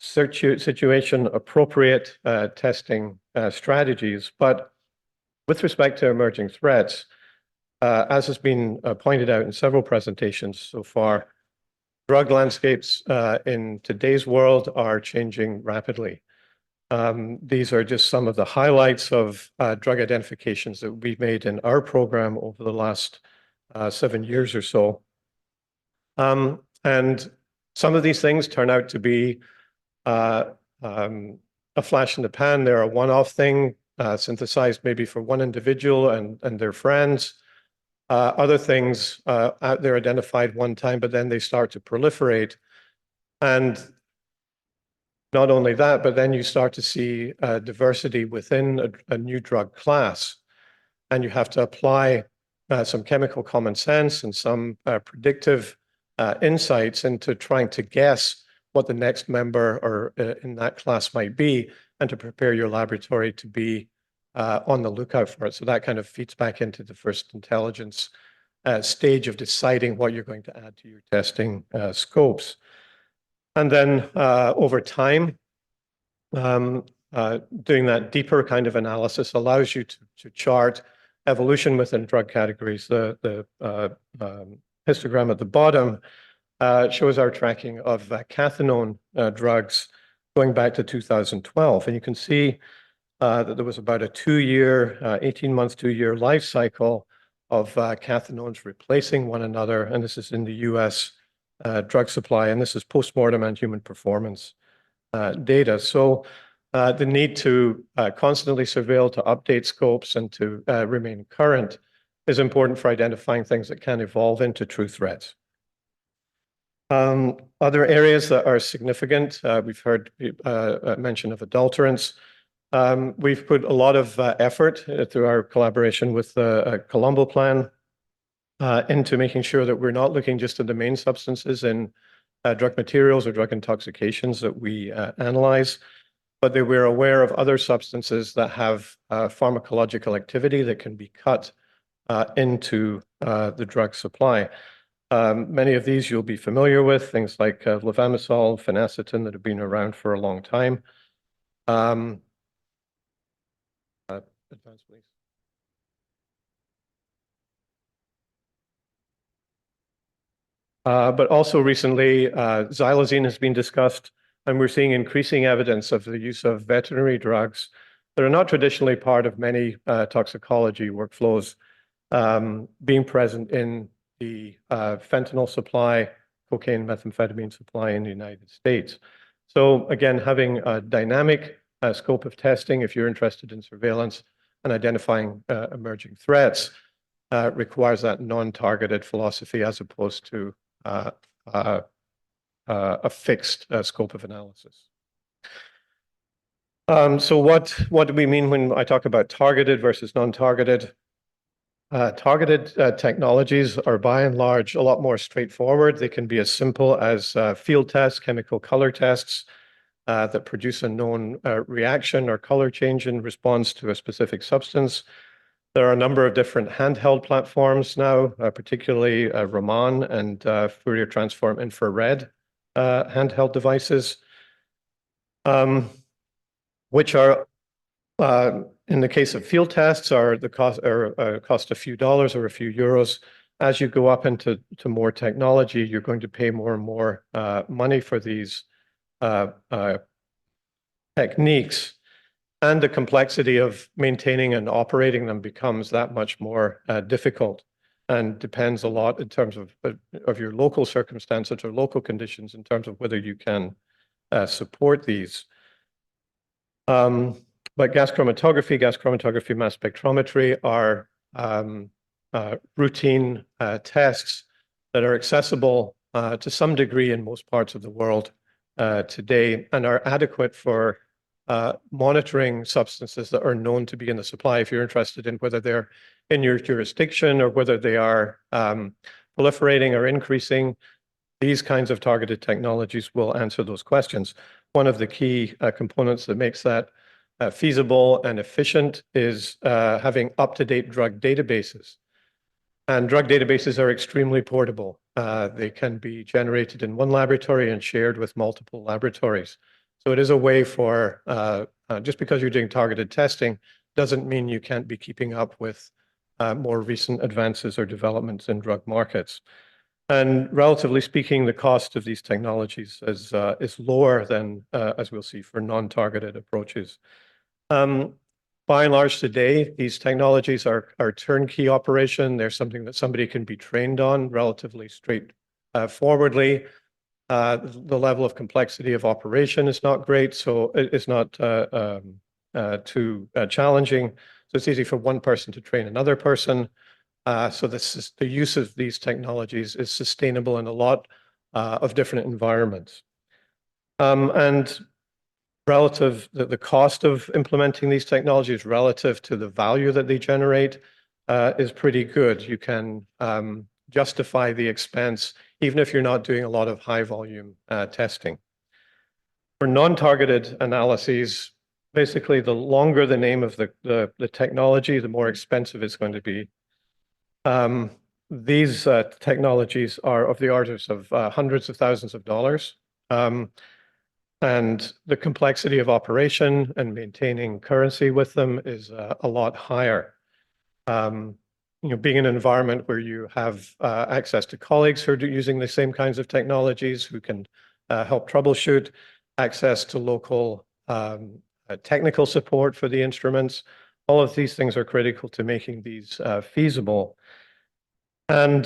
situation appropriate testing strategies, but with respect to emerging threats, as has been pointed out in several presentations so far, drug landscapes in today's world are changing rapidly. These are just some of the highlights of drug identifications that we've made in our program over the last 7 years or so. And some of these things turn out to be a flash in the pan. They're a one-off thing, synthesized maybe for one individual and their friends. Other things out there identified one time, but then they start to proliferate. And not only that, but then you start to see diversity within a new drug class. And you have to apply some chemical common sense and some predictive insights into trying to guess what the next member or in that class might be, and to prepare your laboratory to be on the lookout for it. So that kind of feeds back into the first intelligence stage of deciding what you're going to add to your testing scopes. And then over time, doing that deeper kind of analysis allows you to chart evolution within drug categories. The histogram at the bottom shows our tracking of cathinone drugs going back to 2012. And you can see that there was about a 2-year, 18-month, 2-year life cycle of cathinones replacing one another. And this is in the US drug supply, and this is postmortem and human performance data. So the need to constantly surveil, to update scopes, and to remain current is important for identifying things that can evolve into true threats. Other areas that are significant, we've heard mention of adulterants. We've put a lot of effort through our collaboration with the Colombo Plan into making sure that we're not looking just at the main substances in drug materials or drug intoxications that we analyze, but that we're aware of other substances that have pharmacological activity that can be cut into the drug supply. Many of these you'll be familiar with, things like levamisole, phenacetin that have been around for a long time. Advance, please. But also recently, xylazine has been discussed, and we're seeing increasing evidence of the use of veterinary drugs that are not traditionally part of many toxicology workflows being present in the fentanyl supply, cocaine, methamphetamine supply in the United States. So again, having a dynamic scope of testing, if you're interested in surveillance and identifying emerging threats, requires that non-targeted philosophy as opposed to a fixed scope of analysis. So what do we mean when I talk about targeted versus non-targeted? Targeted technologies are by and large a lot more straightforward. They can be as simple as field tests, chemical color tests that produce a known reaction or color change in response to a specific substance. There are a number of different handheld platforms now, particularly Raman and Fourier Transform Infrared handheld devices, which are in the case of field tests, are the cost a few dollars or a few euros. As you go up into more technology, you're going to pay more and more money for these techniques, and the complexity of maintaining and operating them becomes that much more difficult, and depends a lot in terms of your local circumstances or local conditions in terms of whether you can support these. But gas chromatography, mass spectrometry are routine tests that are accessible to some degree in most parts of the world today, and are adequate for monitoring substances that are known to be in the supply. If you're interested in whether they're in your jurisdiction or whether they are proliferating or increasing, these kinds of targeted technologies will answer those questions. One of the key components that makes that feasible and efficient is having up-to-date drug databases. And drug databases are extremely portable. They can be generated in one laboratory and shared with multiple laboratories. So it is a way for, just because you're doing targeted testing, doesn't mean you can't be keeping up with more recent advances or developments in drug markets. And relatively speaking, the cost of these technologies is lower than, as we'll see, for non-targeted approaches. By and large today, these technologies are turnkey operation. They're something that somebody can be trained on relatively straightforwardly. The level of complexity of operation is not great, so it's not too challenging. So it's easy for one person to train another person. So the use of these technologies is sustainable in a lot of different environments. And the cost of implementing these technologies relative to the value that they generate is pretty good. You can justify the expense even if you're not doing a lot of high volume testing. For non-targeted analyses, basically the longer the name of the technology, the more expensive it's going to be. These technologies are of the orders of hundreds of thousands of dollars. And the complexity of operation and maintaining currency with them is a lot higher. Being in an environment where you have access to colleagues who are using the same kinds of technologies, who can help troubleshoot, access to local technical support for the instruments, all of these things are critical to making these feasible. And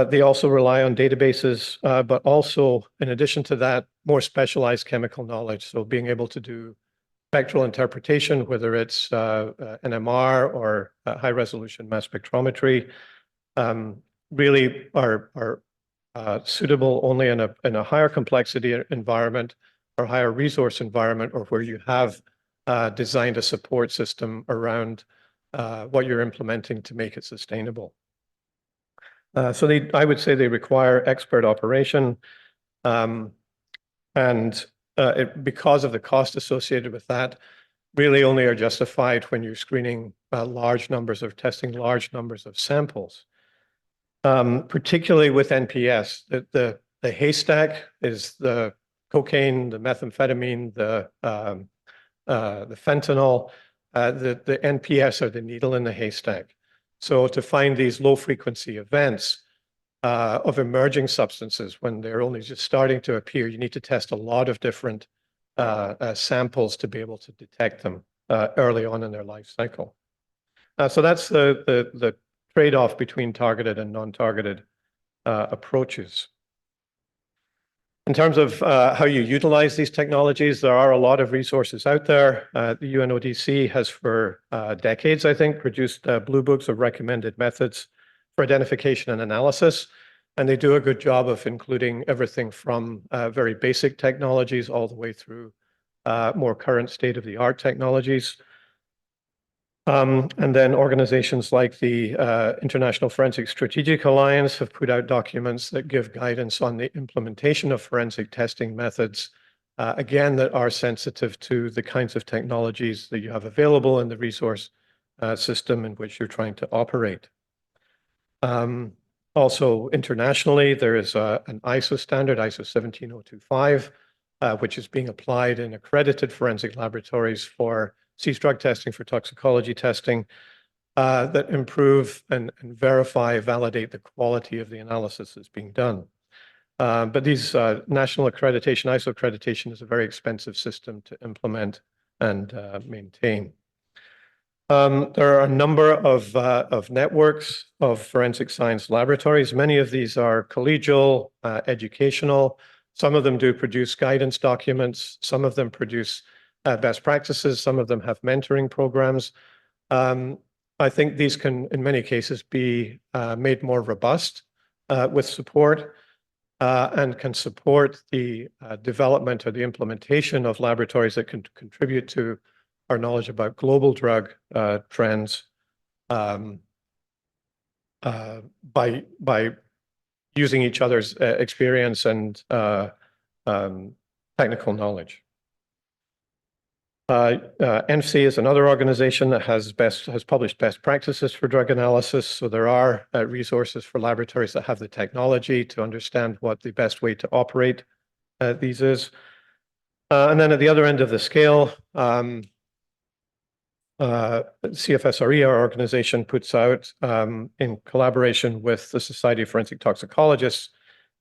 they also rely on databases, but also, in addition to that, more specialized chemical knowledge. So being able to do spectral interpretation, whether it's NMR or high-resolution mass spectrometry, really are suitable only in a higher complexity environment or higher resource environment, or where you have designed a support system around what you're implementing to make it sustainable. So I would say they require expert operation. And because of the cost associated with that, really only are justified when you're screening large numbers of testing large numbers of samples. Particularly with NPS, the haystack is the cocaine, the methamphetamine, the fentanyl. The NPS are the needle in the haystack. So to find these low frequency events of emerging substances when they're only just starting to appear, you need to test a lot of different samples to be able to detect them early on in their life cycle. So that's the trade-off between targeted and non-targeted approaches. In terms of how you utilize these technologies, there are a lot of resources out there. The UNODC has for decades, I think, produced blue books of recommended methods for identification and analysis. And they do a good job of including everything from very basic technologies all the way through more current state-of-the-art technologies. And then organizations like the International Forensic Strategic Alliance have put out documents that give guidance on the implementation of forensic testing methods, again, that are sensitive to the kinds of technologies that you have available in the resource system in which you're trying to operate. Also, internationally, there is an ISO standard, ISO 17025, which is being applied in accredited forensic laboratories for seized drug testing, for toxicology testing, that improve and verify, validate the quality of the analysis that's being done. But these national accreditation, ISO accreditation, is a very expensive system to implement and maintain. There are a number of networks of forensic science laboratories. Many of these are collegial, educational. Some of them do produce guidance documents. Some of them produce best practices. Some of them have mentoring programs. I think these can, in many cases, be made more robust with support and can support the development or the implementation of laboratories that can contribute to our knowledge about global drug trends by using each other's experience and technical knowledge. NFC is another organization that has published best practices for drug analysis. So there are resources for laboratories that have the technology to understand what the best way to operate these is. And then at the other end of the scale, CFSRE, our organization, puts out, in collaboration with the Society of Forensic Toxicologists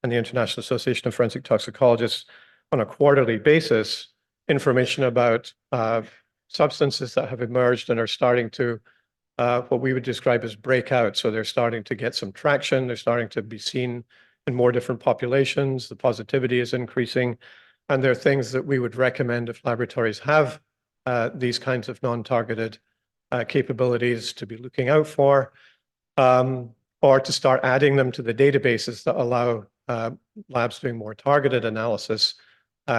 and the International Association of Forensic Toxicologists, on a quarterly basis, information about substances that have emerged and are starting to what we would describe as breakout. So they're starting to get some traction. They're starting to be seen in more different populations. The positivity is increasing. And there are things that we would recommend if laboratories have these kinds of non-targeted capabilities to be looking out for, or to start adding them to the databases that allow labs doing more targeted analysis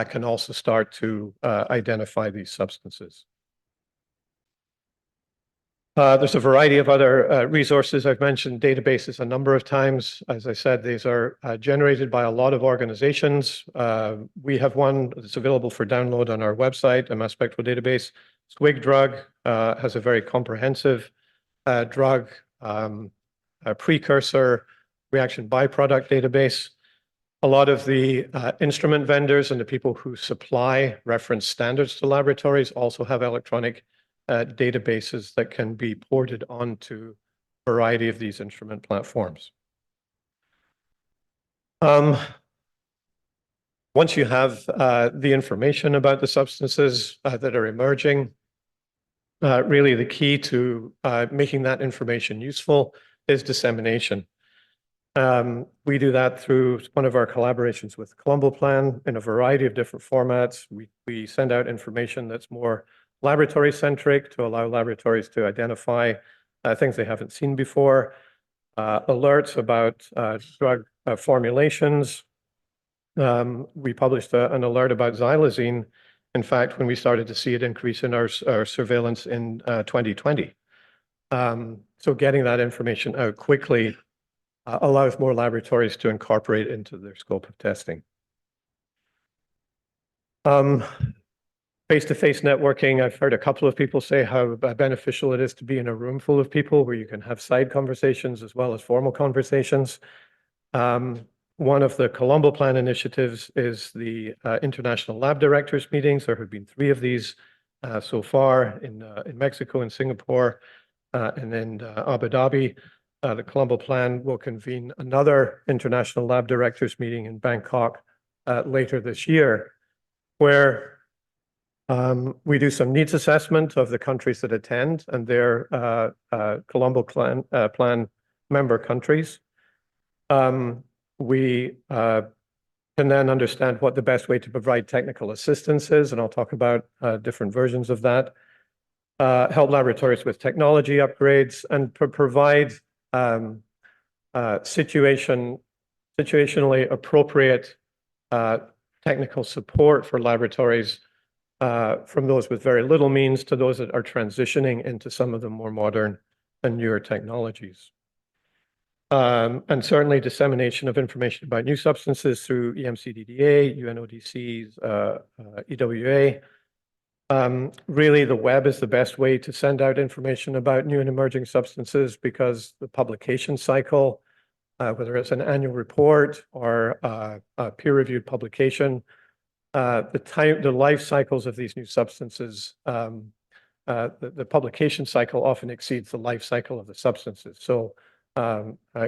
can also start to identify these substances. There's a variety of other resources. I've mentioned databases a number of times. As I said, these are generated by a lot of organizations. We have one that's available for download on our website, a mass spectral database. SWIG Drug has a very comprehensive drug precursor reaction byproduct database. A lot of the instrument vendors and the people who supply reference standards to laboratories also have electronic databases that can be ported onto a variety of these instrument platforms. Once you have the information about the substances that are emerging, really the key to making that information useful is dissemination. We do that through one of our collaborations with Colombo Plan in a variety of different formats. We send out information that's more laboratory centric to allow laboratories to identify things they haven't seen before, alerts about drug formulations. We published an alert about xylazine In fact, when we started to see it increase in our surveillance in 2020. So getting that information out quickly allows more laboratories to incorporate it into their scope of testing. Face-to-face networking, I've heard a couple of people say how beneficial it is to be in a room full of people where you can have side conversations as well as formal conversations. One of the Colombo Plan initiatives is the International Lab Directors meetings. There have been 3 of these so far in Mexico and Singapore and then Abu Dhabi. The Colombo Plan will convene another International Lab Directors meeting in Bangkok later this year, where we do some needs assessment of the countries that attend and their Colombo Plan member countries. We can then understand what the best way to provide technical assistance is, and I'll talk about different versions of that. Help laboratories with technology upgrades and provide situationally appropriate technical support for laboratories from those with very little means to those that are transitioning into some of the more modern and newer technologies. And certainly dissemination of information about new substances through EMCDDA, UNODC's, EWA. Really, the web is the best way to send out information about new and emerging substances because the publication cycle, whether it's an annual report or a peer-reviewed publication, the life cycles of these new substances, the publication cycle often exceeds the life cycle of the substances. So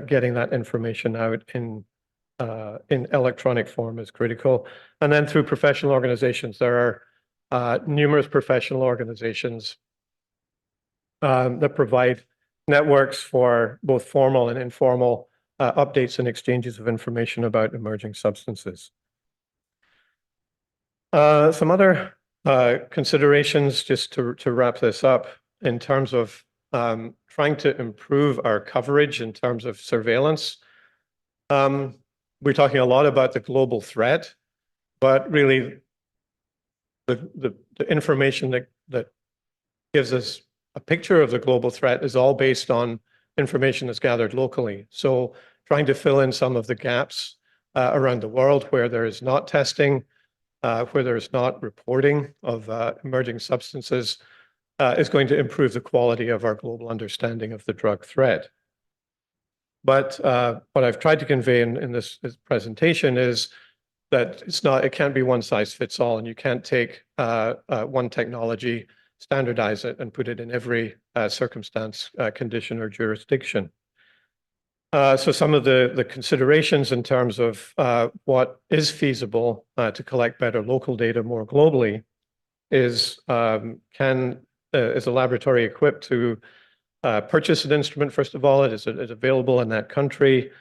getting that information out in electronic form is critical. And then through professional organizations, there are numerous professional organizations that provide networks for both formal and informal updates and exchanges of information about emerging substances. Some other considerations just to wrap this up in terms of trying to improve our coverage in terms of surveillance. We're talking a lot about the global threat, but really the information that gives us a picture of the global threat is all based on information that's gathered locally. So trying to fill in some of the gaps around the world where there is not testing, where there is not reporting of emerging substances is going to improve the quality of our global understanding of the drug threat. But what I've tried to convey in this presentation is that it can't be one size fits all, and you can't take one technology, standardize it, and put it in every circumstance, condition, or jurisdiction. So some of the considerations in terms of what is feasible to collect better local data more globally is is a laboratory equipped to purchase an instrument, first of all? Is it available in that country?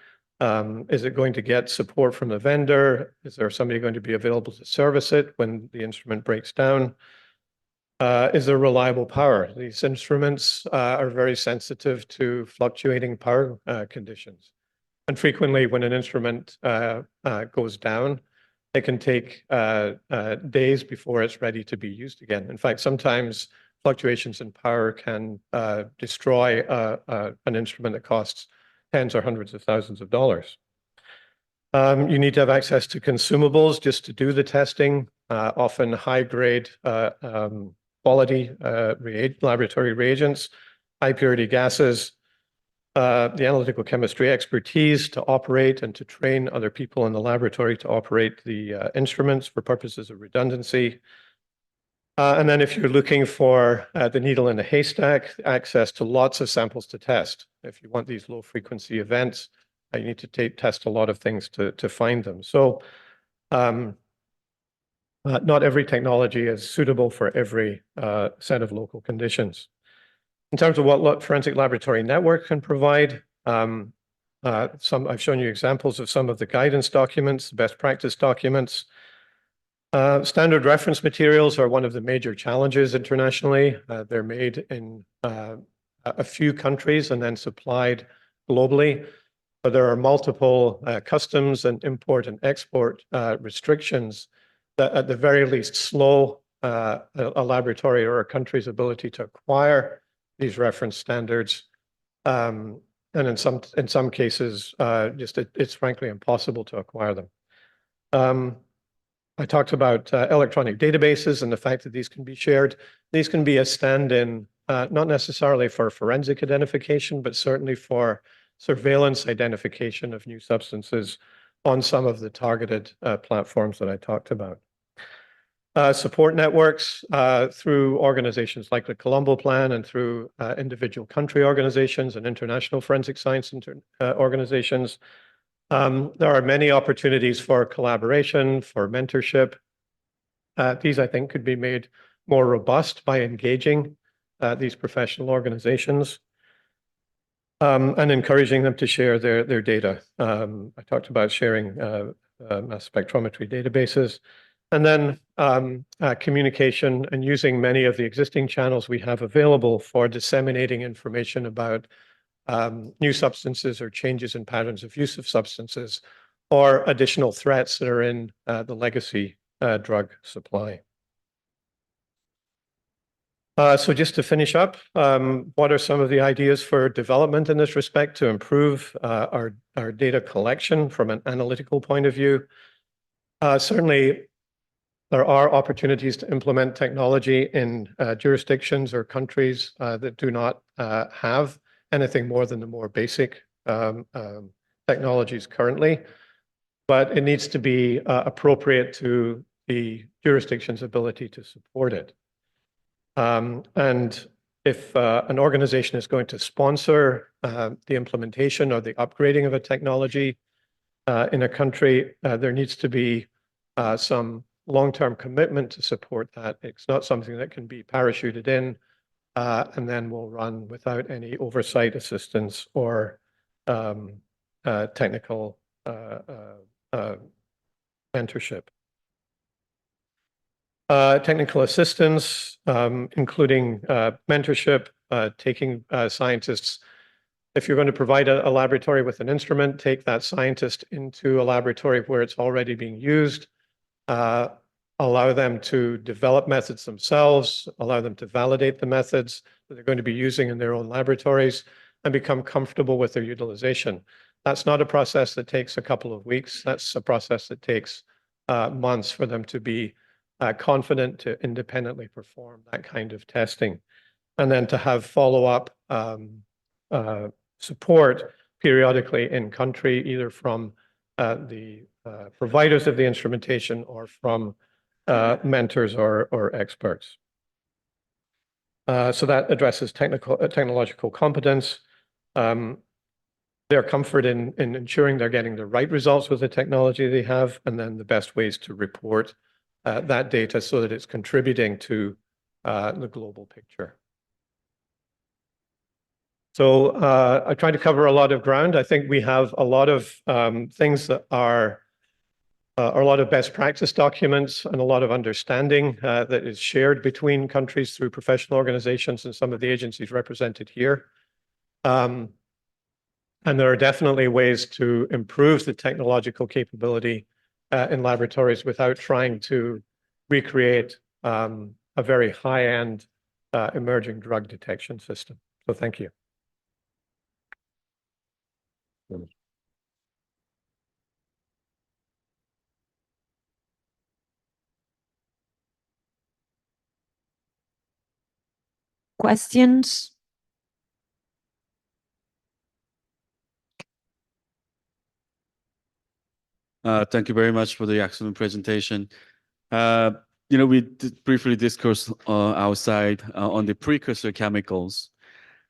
Is it going to get support from the vendor? Is there somebody going to be available to service it when the instrument breaks down? Is there reliable power? These instruments are very sensitive to fluctuating power conditions. And frequently when an instrument goes down, it can take days before it's ready to be used again. In fact, sometimes fluctuations in power can destroy an instrument that costs tens or hundreds of thousands of dollars. You need to have access to consumables just to do the testing, often high-grade quality laboratory reagents, high purity gases, the analytical chemistry expertise to operate and to train other people in the laboratory to operate the instruments for purposes of redundancy. And then if you're looking for the needle in the haystack, access to lots of samples to test. If you want these low frequency events, you need to test a lot of things to find them. So not every technology is suitable for every set of local conditions. In terms of what forensic laboratory network can provide, I've shown you examples of some of the guidance documents, best practice documents. Standard reference materials are one of the major challenges internationally. They're made in a few countries and then supplied globally. But there are multiple customs and import and export restrictions that at the very least slow a laboratory or a country's ability to acquire these reference standards. And in some cases, it's frankly impossible to acquire them. I talked about electronic databases and the fact that these can be shared. These can be a stand-in, not necessarily for forensic identification, but certainly for surveillance identification of new substances on some of the targeted platforms that I talked about. Support networks through organizations like the Colombo Plan and through individual country organizations and international forensic science organizations. There are many opportunities for collaboration, for mentorship. These, I think, could be made more robust by engaging these professional organizations and encouraging them to share their data. I talked about sharing mass spectrometry databases. And then communication and using many of the existing channels we have available for disseminating information about new substances or changes in patterns of use of substances or additional threats that are in the legacy drug supply. So just to finish up, what are some of the ideas for development in this respect to improve our data collection from an analytical point of view? Certainly, there are opportunities to implement technology in jurisdictions or countries that do not have anything more than the more basic technologies currently, but it needs to be appropriate to the jurisdiction's ability to support it. And if an organization is going to sponsor the implementation or the upgrading of a technology in a country, there needs to be some long-term commitment to support that. It's not something that can be parachuted in and then will run without any oversight, assistance, or technical mentorship. Technical assistance, including mentorship, taking scientists. If you're going to provide a laboratory with an instrument, take that scientist into a laboratory where it's already being used, allow them to develop methods themselves, allow them to validate the methods that they're going to be using in their own laboratories, and become comfortable with their utilization. That's not a process that takes a couple of weeks. That's a process that takes months for them to be confident to independently perform that kind of testing. And then to have follow-up support periodically in country, either from the providers of the instrumentation or from mentors or experts. So that addresses technological competence, their comfort in ensuring they're getting the right results with the technology they have, and then the best ways to report that data so that it's contributing to the global picture. So I tried to cover a lot of ground. I think we have a lot of things that are a lot of best practice documents and a lot of understanding that is shared between countries through professional organizations and some of the agencies represented here. And there are definitely ways to improve the technological capability in laboratories without trying to recreate a very high-end emerging drug detection system. So thank you. Questions? Thank you very much for the excellent presentation. We briefly discussed outside on the precursor chemicals.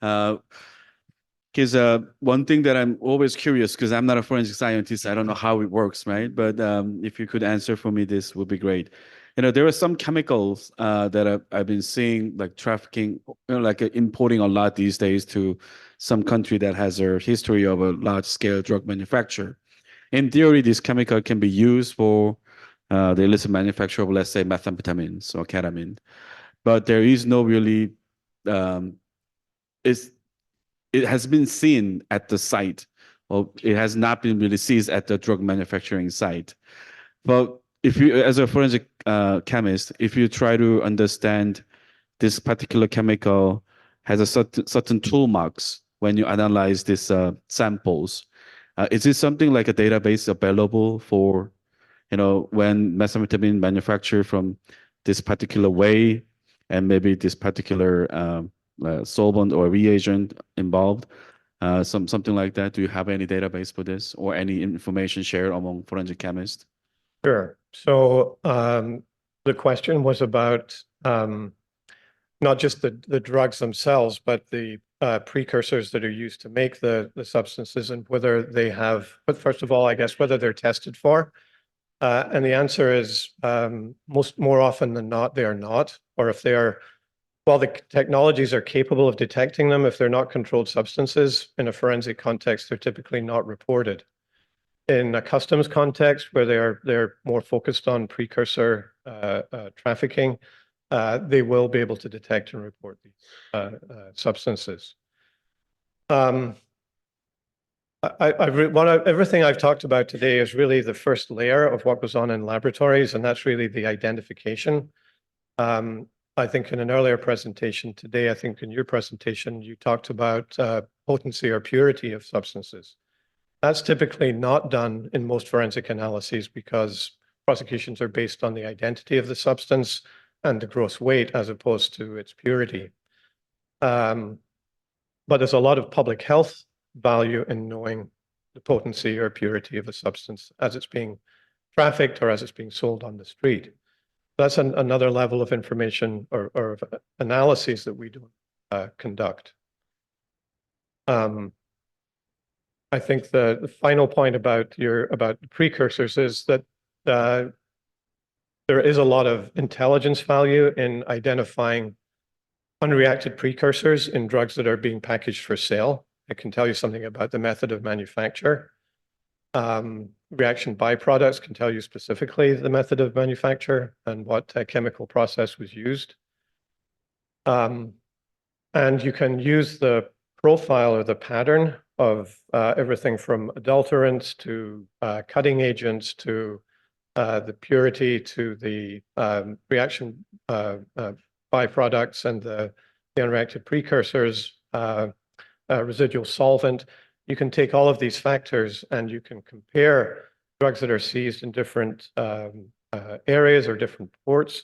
Because one thing that I'm always curious, because I'm not a forensic scientist, I don't know how it works, right? But if you could answer for me, this would be great. There are some chemicals that I've been seeing like trafficking, like importing a lot these days to some country that has a history of a large-scale drug manufacture. In theory, this chemical can be used for the illicit manufacture of, let's say, methamphetamines or ketamine. But there is no really, it has been seen at the site, or it has not been really seized at the drug manufacturing site. But if you, as a forensic chemist, if you try to understand this particular chemical has a certain tool marks when you analyze these samples, is it something like a database available for, when methamphetamine manufactured from this particular way and maybe this particular solvent or reagent involved, something like that? Do you have any database for this or any information shared among forensic chemists? Sure. So the question was about not just the drugs themselves, but the precursors that are used to make the substances and whether they have, but first of all, I guess, whether they're tested for. And the answer is more often than not, they are not. Or if they are, while the technologies are capable of detecting them, if they're not controlled substances in a forensic context, they're typically not reported. In a customs context where they're more focused on precursor trafficking, they will be able to detect and report these substances. Everything I've talked about today is really the first layer of what goes on in laboratories, and that's really the identification. I think in an earlier presentation today, I think in your presentation, you talked about potency or purity of substances. That's typically not done in most forensic analyses because prosecutions are based on the identity of the substance and the gross weight as opposed to its purity. But there's a lot of public health value in knowing the potency or purity of a substance as it's being trafficked or as it's being sold on the street. That's another level of information or analyses that we do conduct. I think the final point about precursors is that there is a lot of intelligence value in identifying unreacted precursors in drugs that are being packaged for sale. It can tell you something about the method of manufacture. Reaction byproducts can tell you specifically the method of manufacture and what chemical process was used. And you can use the profile or the pattern of everything from adulterants to cutting agents to the purity to the reaction byproducts and the unreacted precursors, residual solvent. You can take all of these factors and you can compare drugs that are seized in different areas or different ports,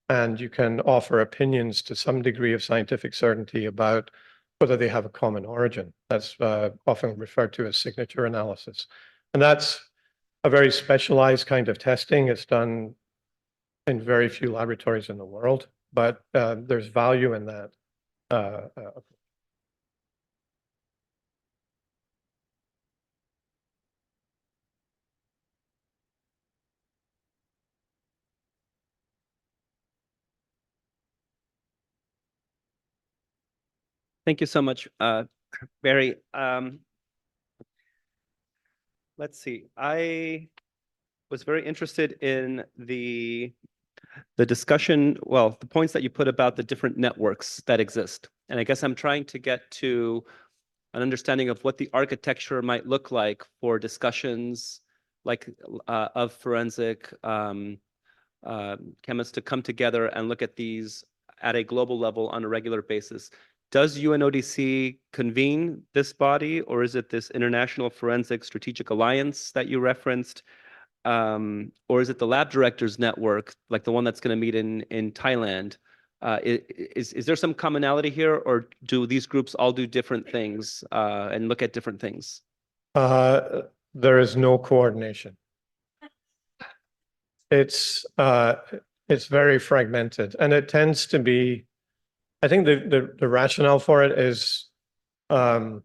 and you can offer opinions to some degree of scientific certainty about whether they have a common origin. That's often referred to as signature analysis. And that's a very specialized kind of testing. It's done in very few laboratories in the world, but there's value in that. Thank you so much, Barry. Let's see. I was very interested in the discussion, well, the points that you put about the different networks that exist. And I guess I'm trying to get to an understanding of what the architecture might look like for discussions like of forensic chemists to come together and look at these at a global level on a regular basis. Does UNODC convene this body, or is it this International Forensic Strategic Alliance that you referenced? Or is it the Lab Directors Network, like the one that's going to meet in Thailand? Is there some commonality here, or do these groups all do different things and look at different things? There is no coordination. It's very fragmented, and it tends to be, I think the rationale for it is that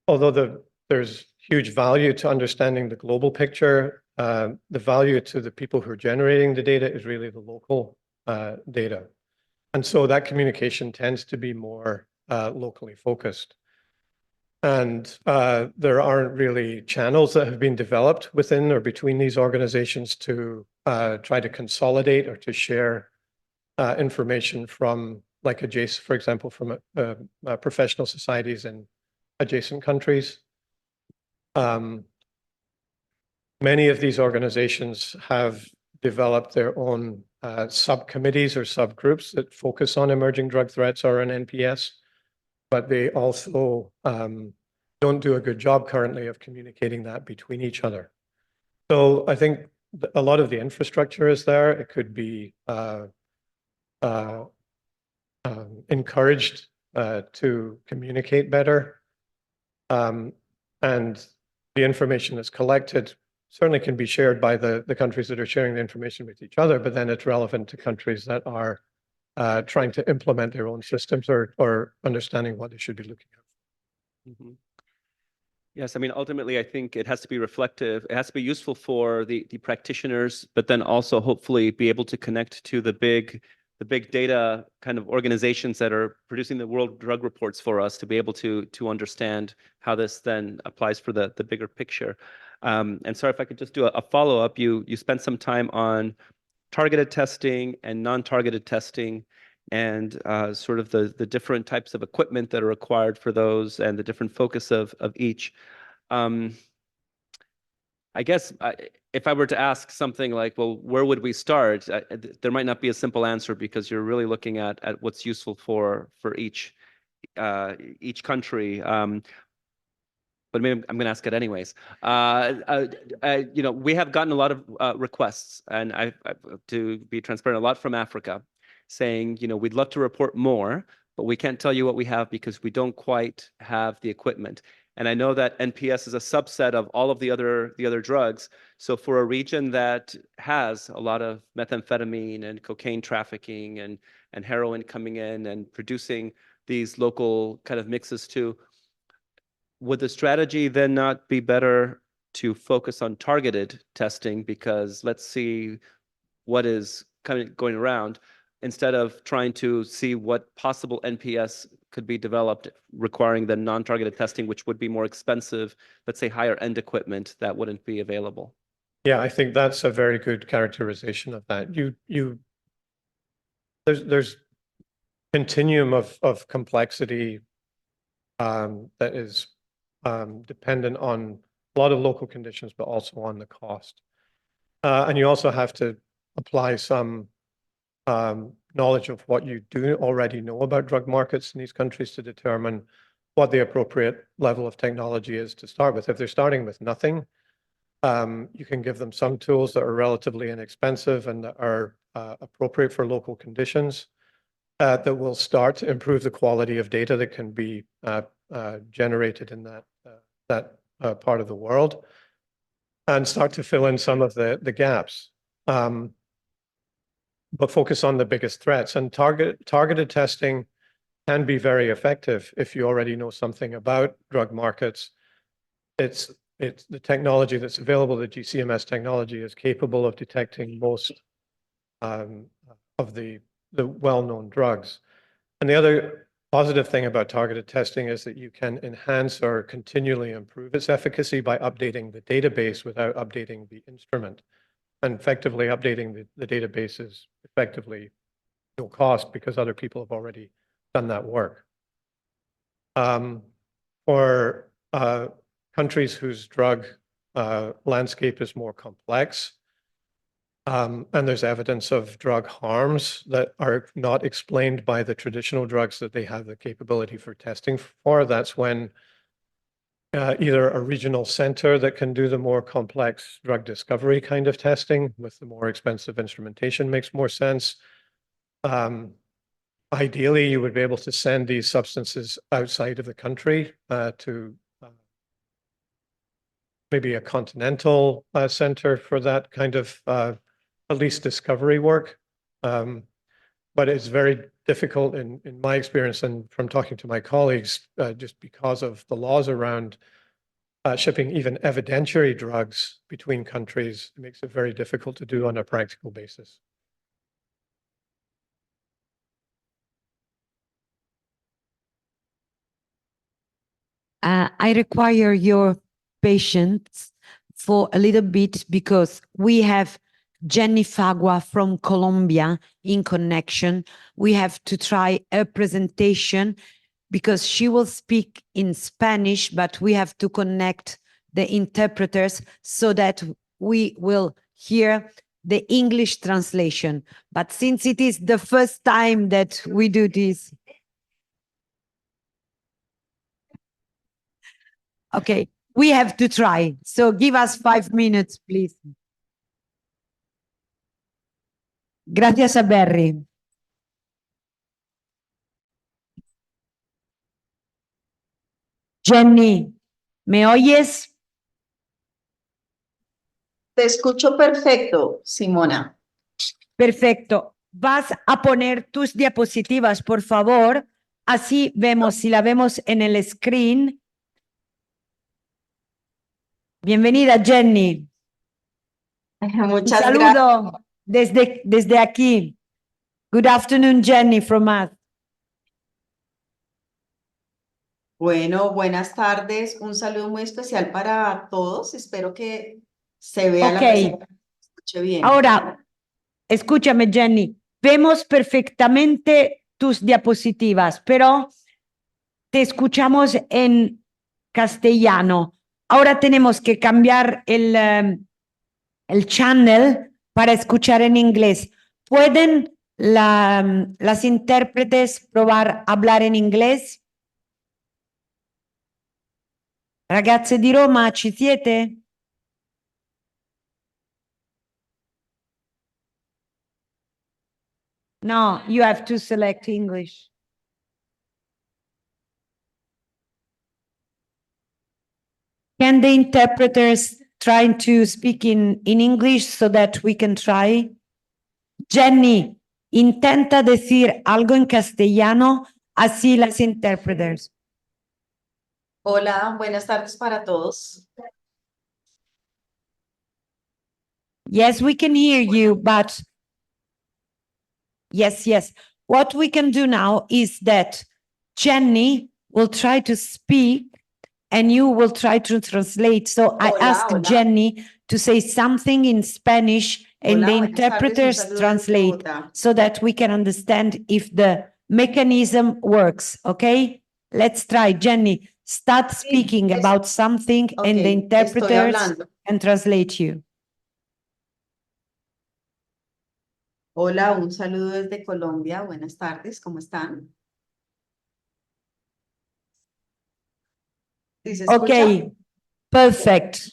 although there's huge value to understanding the global picture, the value to the people who are generating the data is really the local data. And so that communication tends to be more locally focused. And there aren't really channels that have been developed within or between these organizations to try to consolidate or to share information from, like, adjacent, for example, from professional societies in adjacent countries. Many of these organizations have developed their own subcommittees or subgroups that focus on emerging drug threats or on NPS, but they also don't do a good job currently of communicating that between each other. So I think a lot of the infrastructure is there. It could be encouraged to communicate better. And the information that's collected certainly can be shared by the countries that are sharing the information with each other, but then it's relevant to countries that are trying to implement their own systems or understanding what they should be looking at. Mhm. Yes, I mean, ultimately, I think it has to be reflective. It has to be useful for the practitioners, but then also hopefully be able to connect to the big data kind of organizations that are producing the World Drug Reports for us to be able to understand how this then applies for the bigger picture. And sorry if I could just do a follow-up. You spent some time on targeted testing and non-targeted testing and sort of the different types of equipment that are required for those and the different focus of each. I guess if I were to ask something like, well, where would we start? There might not be a simple answer because you're really looking at what's useful for each country. But maybe I'm going to ask it anyways. You know, we have gotten a lot of requests, and I to be transparent, a lot from Africa, saying, you know, we'd love to report more, but we can't tell you what we have because we don't quite have the equipment. And I know that NPS is a subset of all of the other drugs. So for a region that has a lot of methamphetamine and cocaine trafficking and heroin coming in and producing these local kind of mixes too, would the strategy then not be better to focus on targeted testing? Because let's see what is kind of going around, instead of trying to see what possible NPS could be developed requiring the non-targeted testing, which would be more expensive, let's say higher end equipment that wouldn't be available. Yeah, I think that's a very good characterization of that. There's continuum of complexity that is dependent on a lot of local conditions, but also on the cost. And you also have to apply some knowledge of what you do already know about drug markets in these countries to determine what the appropriate level of technology is to start with. If they're starting with nothing, you can give them some tools that are relatively inexpensive and that are appropriate for local conditions that will start to improve the quality of data that can be generated in that part of the world and start to fill in some of the gaps. But focus on the biggest threats, and targeted testing can be very effective if you already know something about drug markets. It's the technology that's available. The GCMS technology is capable of detecting most of the well-known drugs. And the other positive thing about targeted testing is that you can enhance or continually improve its efficacy by updating the database without updating the instrument. And effectively updating the database is effectively no cost because other people have already done that work. For countries whose drug landscape is more complex, and there's evidence of drug harms that are not explained by the traditional drugs that they have the capability for testing for, that's when either a regional center that can do the more complex drug discovery kind of testing with the more expensive instrumentation makes more sense. Ideally, you would be able to send these substances outside of the country to maybe a continental center for that kind of at least discovery work. But it's very difficult in my experience and from talking to my colleagues, just because of the laws around shipping even evidentiary drugs between countries. It makes it very difficult to do on a practical basis. I require your patience for a little bit because we have Jenny Fagua from Colombia in connection. We have to try a presentation because she will speak in Spanish, but we have to connect the interpreters so that we will hear the English translation. But since it is the first time that we do this, okay, we have to try. So give us 5 minutes, please. Gracias a Barry. Jenny, ¿me oyes? Te escucho perfecto, Simona. Perfecto. Vas a poner tus diapositivas, por favor. Así vemos, si la vemos en el screen. Bienvenida, Jenny. Un Muchas gracias. saludo desde aquí. Good afternoon, Jenny, from us. Bueno, buenas tardes. Un saludo muy especial para todos. Espero que se vea la Ok. presentación, se escuche bien. Ahora, escúchame, Jenny. Vemos perfectamente tus diapositivas, pero te escuchamos en castellano. Ahora tenemos que cambiar el channel para escuchar en inglés. ¿Pueden las intérpretes probar a hablar en inglés? Ragazze di Roma, ci siete? No, you have to select English. Can the interpreters try to speak in English so that we can try? Jenny, intenta decir algo en castellano, así las interpreters. Hola, buenas tardes para todos. Yes, we can hear you, but yes. What we can do now is that Jenny will try to speak and you will try to translate. So I Hola, ask hola. Jenny to say something in Spanish and Hola, the buenas tardes, un interpreters saludo desde translate Bogotá. so that we can understand if the mechanism works. Okay? Let's try. Jenny, start speaking es- about something and the Ok, estoy interpreters hablando. can translate you. Hola, un saludo desde Colombia. Buenas tardes, ¿cómo están? ¿Sí se escucha? Okay, perfect.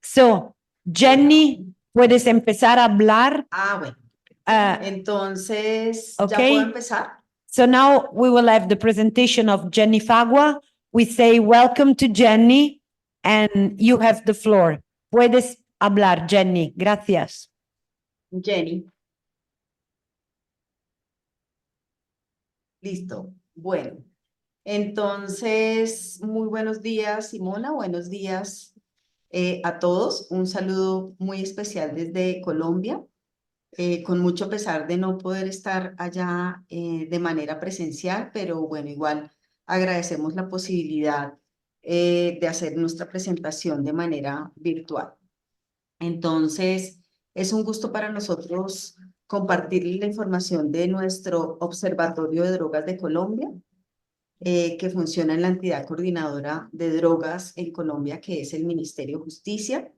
So, Jenny, puedes empezar a hablar. Ah, bueno. Uh, Entonces, ¿ya okay. puedo empezar? So now we will have the presentation of Jenny Fagua. We say welcome to Jenny and you have the floor. Puedes hablar, Jenny. Gracias. Jenny. Listo. Bueno, entonces, muy buenos días, Simona. Buenos días a todos. Un saludo muy especial desde Colombia. Con mucho pesar de no poder estar allá de manera presencial, pero bueno, igual agradecemos la posibilidad de hacer nuestra presentación de manera virtual. Entonces, es un gusto para nosotros compartir la información de nuestro Observatorio de Drogas de Colombia, que funciona en la entidad coordinadora de drogas en Colombia, que es el Ministerio de Justicia.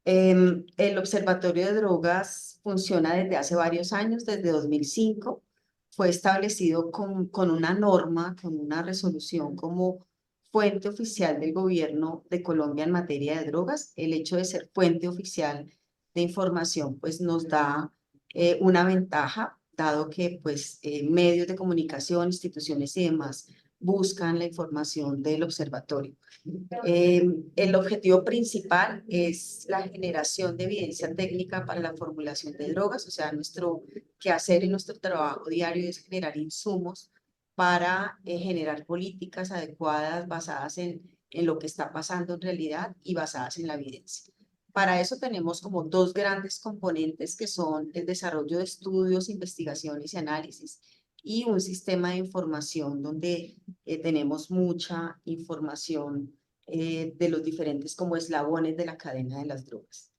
El Observatorio de Drogas funciona desde hace varios años, desde 2005. Fue establecido con una norma, con una resolución como fuente oficial del gobierno de Colombia en materia de drogas. El hecho de ser fuente oficial de información pues nos da una ventaja, dado que pues medios de comunicación, instituciones y demás buscan la información del observatorio. El objetivo principal es la generación de evidencia técnica para la formulación de drogas, o sea, nuestro quehacer y nuestro trabajo diario es generar insumos para generar políticas adecuadas basadas en lo que está pasando en realidad y basadas en la evidencia. Para eso tenemos como dos grandes componentes que son el desarrollo de estudios, investigaciones y análisis y un sistema de información donde tenemos mucha información de los diferentes como eslabones de la cadena de las drogas.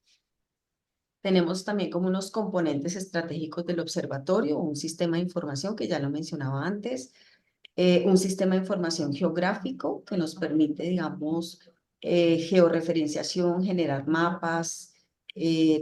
Tenemos también como unos componentes estratégicos del observatorio, un sistema de información que ya lo mencionaba antes, un sistema de información geográfico que nos permite, digamos, georreferenciación, generar mapas,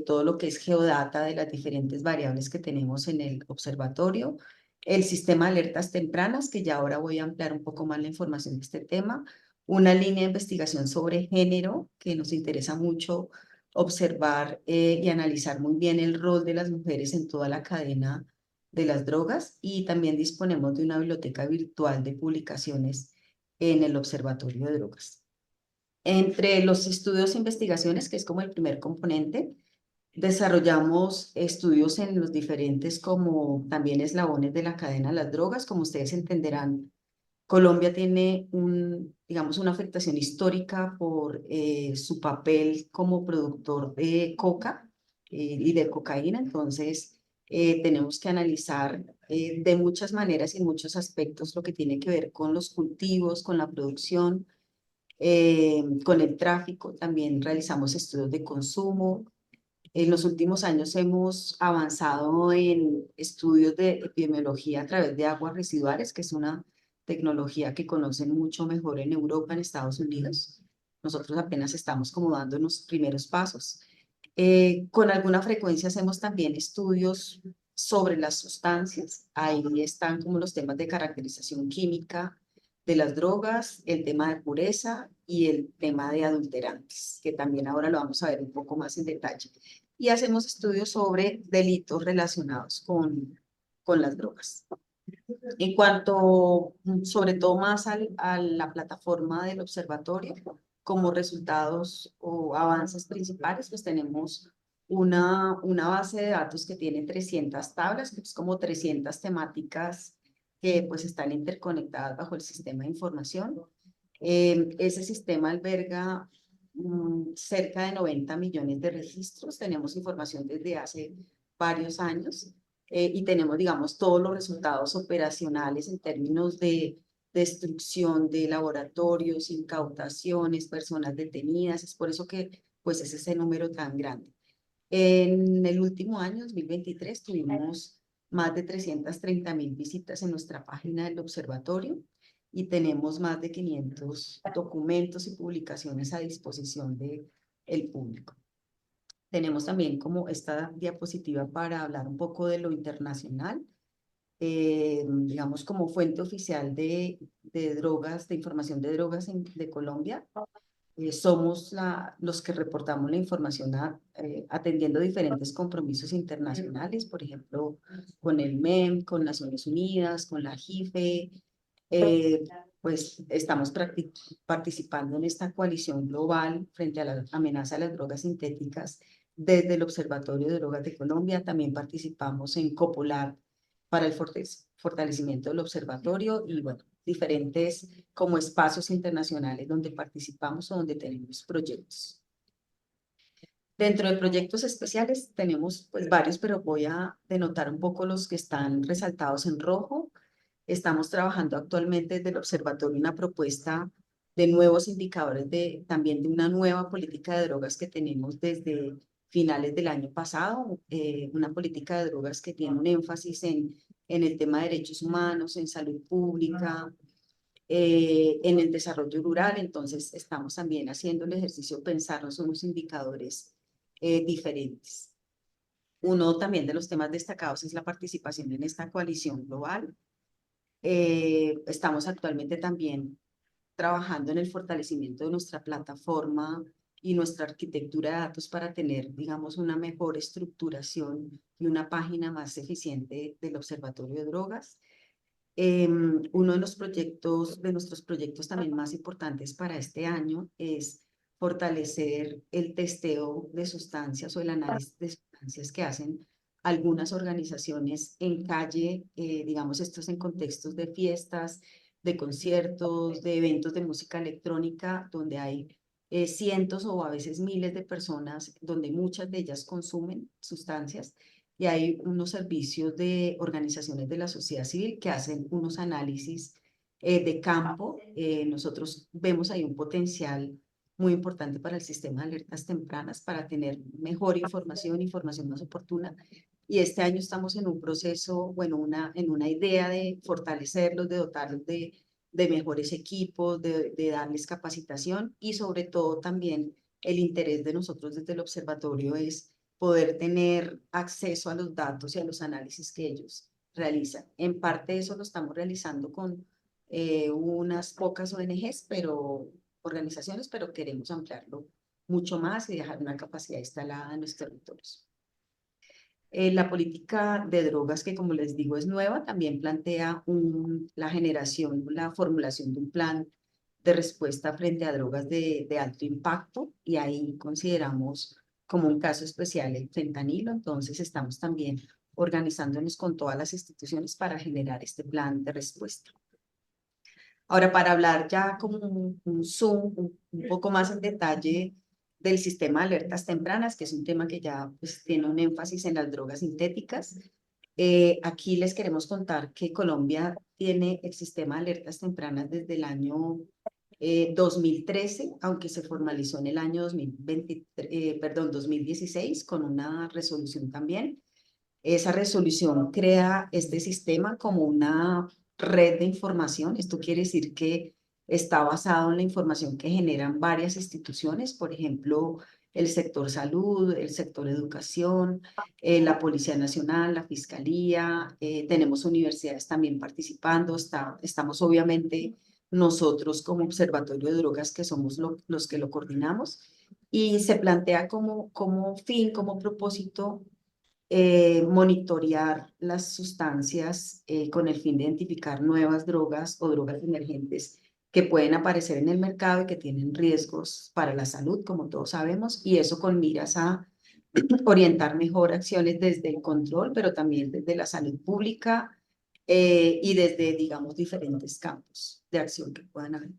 todo lo que es geodata de las diferentes variables que tenemos en el observatorio, el sistema de alertas tempranas, que ya ahora voy a ampliar un poco más la información de este tema, una línea de investigación sobre género, que nos interesa mucho observar y analizar muy bien el rol de las mujeres en toda la cadena de las drogas, y también disponemos de una biblioteca virtual de publicaciones en el Observatorio de Drogas. Entre los estudios e investigaciones, que es como el primer componente, desarrollamos estudios en los diferentes como también eslabones de la cadena de las drogas. Como ustedes entenderán, Colombia tiene digamos, una afectación histórica por su papel como productor de coca y de cocaína. Entonces, tenemos que analizar de muchas maneras y en muchos aspectos lo que tiene que ver con los cultivos, con la producción, con el tráfico. También realizamos estudios de consumo. En los últimos años hemos avanzado en estudios de epidemiología a través de aguas residuales, que es una tecnología que conocen mucho mejor en Europa, en Estados Unidos. Nosotros apenas estamos como dando los primeros pasos. Con alguna frecuencia hacemos también estudios sobre las sustancias. Ahí están como los temas de caracterización química de las drogas, el tema de pureza y el tema de adulterantes, que también ahora lo vamos a ver un poco más en detalle. Y hacemos estudios sobre delitos relacionados con las drogas. En cuanto, sobre todo más a la plataforma del observatorio, como resultados o avances principales, pues tenemos una base de datos que tiene 300 tablas, que es como 300 temáticas que pues están interconectadas bajo el sistema de información. Ese sistema alberga cerca de 90 millones de registros. Tenemos información desde hace varios años y tenemos, digamos, todos los resultados operacionales en términos de destrucción de laboratorios, incautaciones, personas detenidas. Es por eso que pues es ese número tan grande. En el último año, 2023, tuvimos más de 330.000 visitas en nuestra página del observatorio y tenemos más de 500 documentos y publicaciones a disposición del público. Tenemos también como esta diapositiva para hablar un poco de lo internacional. Digamos, como fuente oficial de drogas, de información de drogas de Colombia. Somos los que reportamos la información atendiendo diferentes compromisos internacionales, por ejemplo, con el MEM, con Naciones Unidas, con la JIFE. Pues estamos participando en esta coalición global frente a la amenaza de las drogas sintéticas desde el Observatorio de Drogas de Colombia. También participamos en Copolar para el fortalecimiento del observatorio y, bueno, diferentes como espacios internacionales donde participamos o donde tenemos proyectos. Dentro de proyectos especiales tenemos pues varios, pero voy a denotar un poco los que están resaltados en rojo. Estamos trabajando actualmente desde el observatorio una propuesta de nuevos indicadores también de una nueva política de drogas que tenemos desde finales del año pasado, una política de drogas que tiene un énfasis en el tema de derechos humanos, en salud pública, en el desarrollo rural. Entonces estamos también haciendo el ejercicio de pensarnos unos indicadores diferentes. Uno también de los temas destacados es la participación en esta coalición global. Estamos actualmente también trabajando en el fortalecimiento de nuestra plataforma y nuestra arquitectura de datos para tener, digamos, una mejor estructuración y una página más eficiente del Observatorio de Drogas. Uno de nuestros proyectos también más importantes para este año es fortalecer el testeo de sustancias o el análisis de sustancias que hacen algunas organizaciones en calle, digamos, estos en contextos de fiestas, de conciertos, de eventos de música electrónica, donde hay cientos o a veces miles de personas, donde muchas de ellas consumen sustancias, y hay unos servicios de organizaciones de la sociedad civil que hacen unos análisis de campo. Nosotros vemos ahí un potencial muy importante para el sistema de alertas tempranas, para tener mejor información más oportuna. Y este año estamos en un proceso, bueno, en una idea de fortalecerlos, de dotarlos de de mejores equipos, de darles capacitación y sobre todo también el interés de nosotros desde el observatorio es poder tener acceso a los datos y a los análisis que ellos realizan. En parte eso lo estamos realizando con unas pocas ONGs, organizaciones, pero queremos ampliarlo mucho más y dejar una capacidad instalada en los territorios. La política de drogas, que como les digo es nueva, también plantea la generación, la formulación de un plan de respuesta frente a drogas de alto impacto y ahí consideramos como un caso especial el fentanilo, entonces estamos también organizándonos con todas las instituciones para generar este plan de respuesta. Ahora, para hablar ya como un zoom, un poco más en detalle del sistema de alertas tempranas, que es un tema que ya pues, tiene un énfasis en las drogas sintéticas. Aquí les queremos contar que Colombia tiene el sistema de alertas tempranas desde el año 2013, aunque se formalizó en el año 2016 con una resolución también. Esa resolución crea este sistema como una red de información. Esto quiere decir que está basado en la información que generan varias instituciones, por ejemplo, el sector salud, el sector educación, la Policía Nacional, la Fiscalía, tenemos universidades también participando, estamos obviamente nosotros como Observatorio de Drogas, que somos los que lo coordinamos, y se plantea como fin, como propósito, monitorear las sustancias con el fin de identificar nuevas drogas o drogas emergentes que pueden aparecer en el mercado y que tienen riesgos para la salud, como todos sabemos, y eso con miras a orientar mejor acciones desde el control, pero también desde la salud pública y desde, digamos, diferentes campos de acción que puedan haber.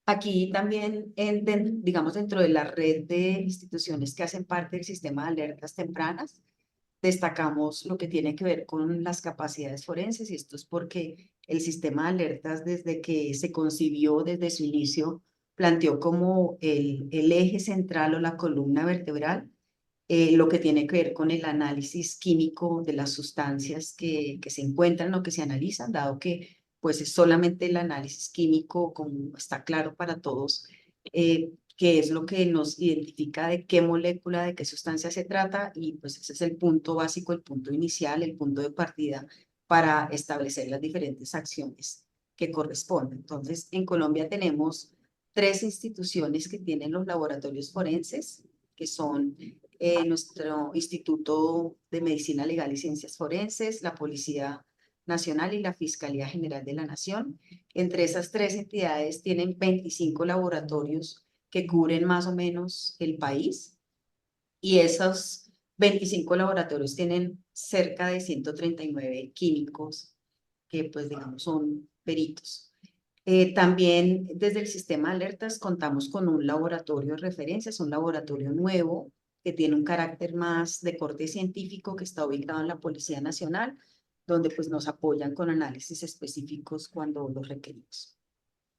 Aquí también, digamos, dentro de la red de instituciones que hacen parte del sistema de alertas tempranas, destacamos lo que tiene que ver con las capacidades forenses, y esto es porque el sistema de alertas, desde que se concibió, desde su inicio, planteó como el eje central o la columna vertebral lo que tiene que ver con el análisis químico de las sustancias que se encuentran o que se analizan, dado que pues es solamente el análisis químico, como está claro para todos, que es lo que nos identifica de qué molécula, de qué sustancia se trata, y pues ese es el punto básico, el punto inicial, el punto de partida para establecer las diferentes acciones que corresponden. Entonces, en Colombia tenemos 3 instituciones que tienen los laboratorios forenses, que son nuestro Instituto de Medicina Legal y Ciencias Forenses, la Policía Nacional y la Fiscalía General de la Nación. Entre esas 3 entidades tienen 25 laboratorios que cubren más o menos el país, y esos 25 laboratorios tienen cerca de 139 químicos que pues digamos son peritos. También desde el sistema de alertas contamos con un laboratorio de referencia, es un laboratorio nuevo que tiene un carácter más de corte científico, que está ubicado en la Policía Nacional, donde pues nos apoyan con análisis específicos cuando los requerimos.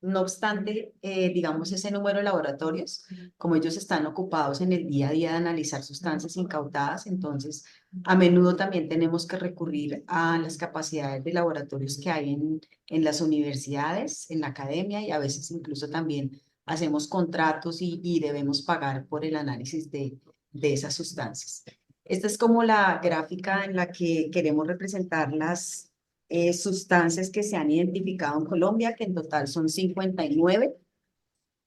No obstante, digamos, ese número de laboratorios, como ellos están ocupados en el día a día de analizar sustancias incautadas, entonces a menudo también tenemos que recurrir a las capacidades de laboratorios que hay en las universidades, en la academia, y a veces incluso también hacemos contratos y debemos pagar por el análisis de esas sustancias. Esta es como la gráfica en la que queremos representar las sustancias que se han identificado en Colombia, que en total son 59.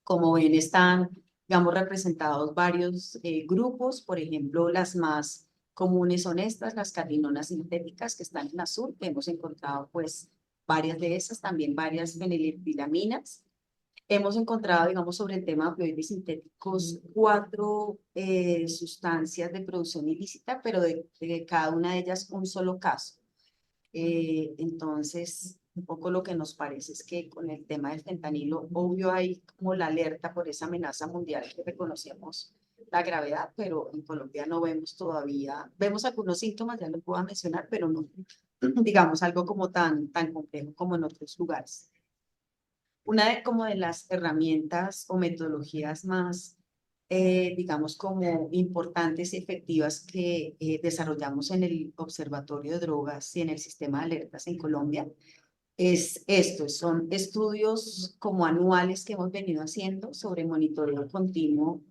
Como ven, están, digamos, representados varios grupos. Por ejemplo, las más comunes son estas, las carrinonas sintéticas, que están en azul. Hemos encontrado, pues, varias de esas, también varias feniletilamina. Hemos encontrado, digamos, sobre el tema de opioides sintéticos, 4 sustancias de producción ilícita, pero de cada una de ellas un solo caso. Entonces, un poco lo que nos parece es que con el tema del fentanilo, obvio hay como la alerta por esa amenaza mundial que reconocemos la gravedad, pero en Colombia no vemos todavía, vemos algunos síntomas, ya lo puedo mencionar, pero no, digamos, algo como tan complejo como en otros lugares. Una de las herramientas o metodologías más digamos, como importantes y efectivas que desarrollamos en el Observatorio de Drogas y en el sistema de alertas en Colombia, es esto, son estudios como anuales que hemos venido haciendo sobre monitoreo continuo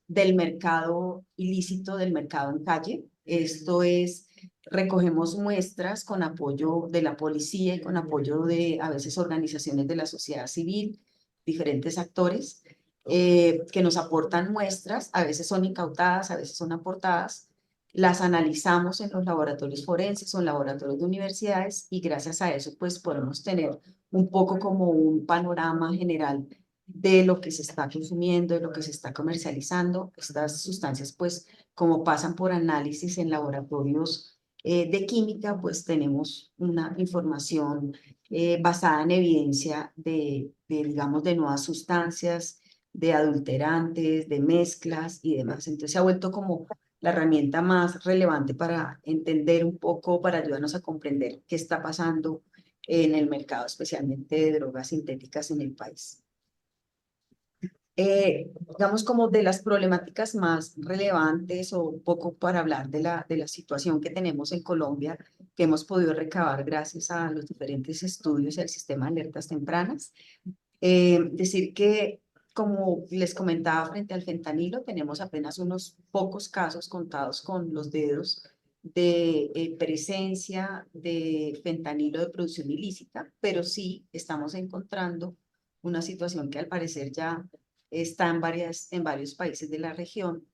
del mercado ilícito, del mercado en calle. Esto es, recogemos muestras con apoyo de la policía y con apoyo de a veces organizaciones de la sociedad civil, diferentes actores que nos aportan muestras, a veces son incautadas, a veces son aportadas, las analizamos en los laboratorios forenses o en laboratorios de universidades y gracias a eso pues podemos tener un poco como un panorama general de lo que se está consumiendo, de lo que se está comercializando. Estas sustancias pues como pasan por análisis en laboratorios de química pues tenemos una información basada en evidencia digamos de nuevas sustancias, de adulterantes, de mezclas y demás. Entonces se ha vuelto como la herramienta más relevante para entender un poco, para ayudarnos a comprender qué está pasando en el mercado, especialmente de drogas sintéticas en el país. Digamos como de las problemáticas más relevantes o un poco para hablar de la situación que tenemos en Colombia, que hemos podido recabar gracias a los diferentes estudios y al sistema de alertas tempranas. Decir que como les comentaba frente al fentanilo, tenemos apenas unos pocos casos contados con los dedos de presencia de fentanilo de producción ilícita, pero sí estamos encontrando una situación que al parecer ya está en varios países de la región,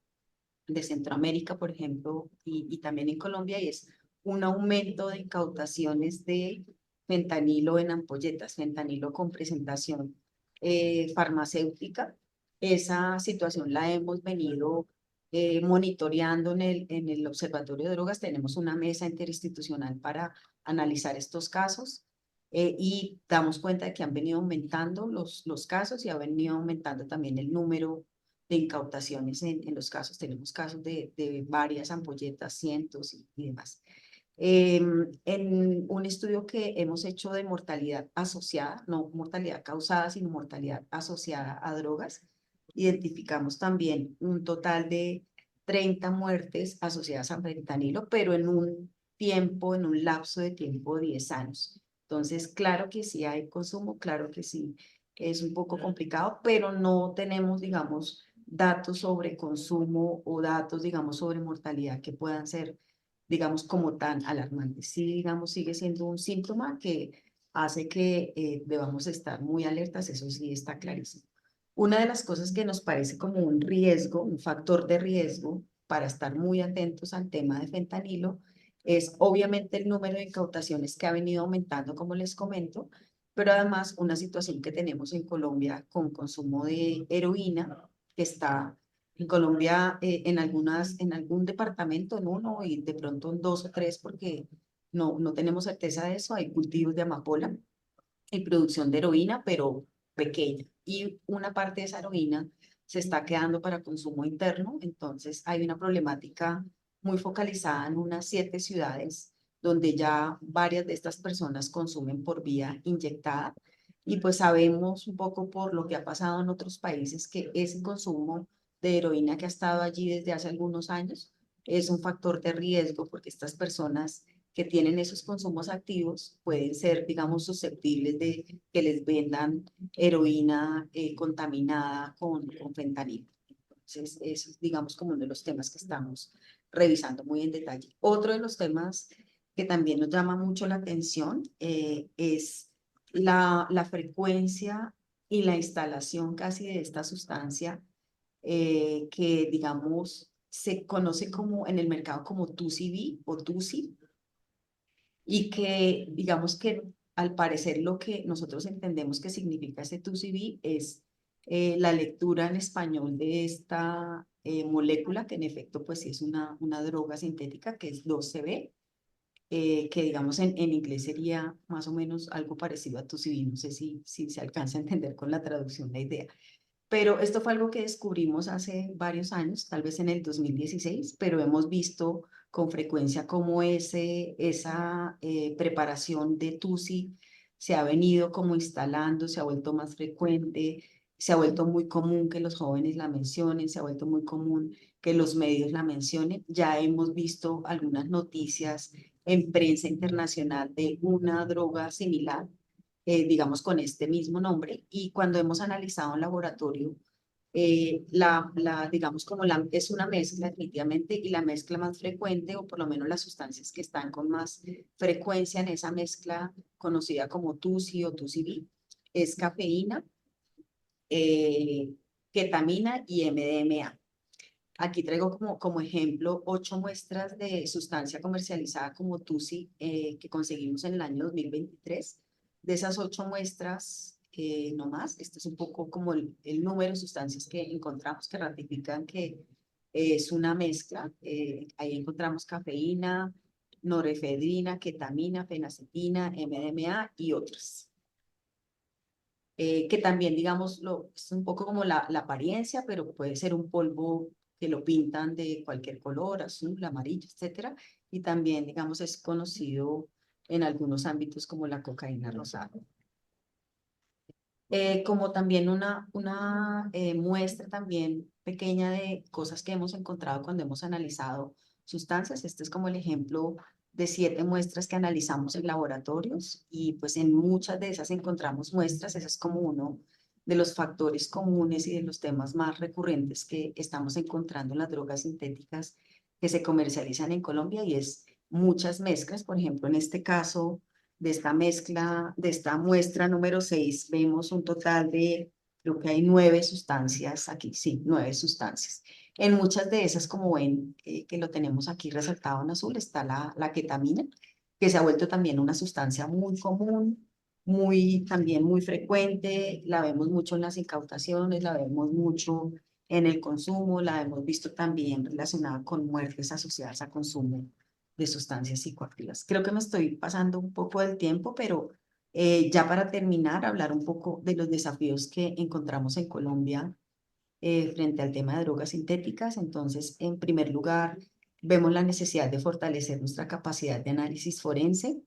de Centroamérica, por ejemplo, y también en Colombia, y es un aumento de incautaciones de fentanilo en ampolletas, fentanilo con presentación farmacéutica. Esa situación la hemos venido monitoreando en el Observatorio de Drogas. Tenemos una mesa interinstitucional para analizar estos casos y damos cuenta de que han venido aumentando los casos y ha venido aumentando también el número de incautaciones en los casos. Tenemos casos de varias ampolletas, cientos y demás. En un estudio que hemos hecho de mortalidad asociada, no mortalidad causada, sino mortalidad asociada a drogas, identificamos también un total de 30 muertes asociadas a fentanilo, pero en un tiempo, en un lapso de tiempo de 10 años. Entonces, claro que sí hay consumo, claro que sí es un poco complicado, pero no tenemos, digamos, datos sobre consumo o datos, digamos, sobre mortalidad que puedan ser digamos, como tan alarmante. Sí, digamos, sigue siendo un síntoma que hace que debamos estar muy alertas, eso sí está clarísimo. Una de las cosas que nos parece como un riesgo, un factor de riesgo para estar muy atentos al tema de fentanilo, es obviamente el número de incautaciones que ha venido aumentando, como les comento, pero además una situación que tenemos en Colombia con consumo de heroína, que está en Colombia, en algún departamento, en uno y de pronto en dos o tres, porque no tenemos certeza de eso, hay cultivos de amapola y producción de heroína, pero pequeña. Y una parte de esa heroína se está quedando para consumo interno, entonces hay una problemática muy focalizada en unas 7 ciudades donde ya varias de estas personas consumen por vía inyectada. Y pues sabemos un poco por lo que ha pasado en otros países que ese consumo de heroína que ha estado allí desde hace algunos años es un factor de riesgo porque estas personas que tienen esos consumos activos pueden ser, digamos, susceptibles de que les vendan heroína contaminada con fentanilo. Entonces, eso es, digamos, como uno de los temas que estamos revisando muy en detalle. Otro de los temas que también nos llama mucho la atención es la frecuencia y la instalación casi de esta sustancia que, digamos, se conoce como en el mercado como TUSI o TUSI, y que, digamos que al parecer lo que nosotros entendemos que significa ese TUSI es la lectura en español de esta molécula, que en efecto pues sí es una droga sintética, que es 2CB, que digamos en inglés sería más o menos algo parecido a TUSI, no sé si se alcanza a entender con la traducción la idea. Pero esto fue algo que descubrimos hace varios años, tal vez en el 2016, pero hemos visto con frecuencia cómo esa preparación de TUSI se ha venido como instalando, se ha vuelto más frecuente, se ha vuelto muy común que los jóvenes la mencionen, se ha vuelto muy común que los medios la mencionen. Ya hemos visto algunas noticias en prensa internacional de una droga similar digamos, con este mismo nombre. Y cuando hemos analizado en laboratorio, digamos, es una mezcla definitivamente, y la mezcla más frecuente, o por lo menos las sustancias que están con más frecuencia en esa mezcla conocida como TUSI o TUSI-B, es cafeína, ketamina y MDMA. Aquí traigo como ejemplo 8 muestras de sustancia comercializada como TUSI que conseguimos en el año 2023. De esas 8 muestras, no más, este es un poco como el número de sustancias que encontramos que ratifican que es una mezcla. Ahí encontramos cafeína, norefedrina, ketamina, fenacetina, MDMA y otras. Que también, digamos, es un poco como la apariencia, pero puede ser un polvo que lo pintan de cualquier color, azul, amarillo, etcétera. Y también, digamos, es conocido en algunos ámbitos como la cocaína rosada. Como también una muestra también pequeña de cosas que hemos encontrado cuando hemos analizado sustancias. Este es como el ejemplo de 7 muestras que analizamos en laboratorios, y pues en muchas de esas encontramos muestras. Ese es como uno de los factores comunes y de los temas más recurrentes que estamos encontrando en las drogas sintéticas que se comercializan en Colombia, y es muchas mezclas. Por ejemplo, en este caso de esta mezcla, de esta muestra número 6, vemos un total de, creo que hay 9 sustancias aquí, sí, 9 sustancias. En muchas de esas, como ven, que lo tenemos aquí resaltado en azul, está la ketamina, que se ha vuelto también una sustancia muy común, también muy frecuente. La vemos mucho en las incautaciones, la vemos mucho en el consumo, la hemos visto también relacionada con muertes asociadas a consumo de sustancias psicoactivas. Creo que me estoy pasando un poco del tiempo, pero ya para terminar, hablar un poco de los desafíos que encontramos en Colombia frente al tema de drogas sintéticas. Entonces, en primer lugar, vemos la necesidad de fortalecer nuestra capacidad de análisis forense.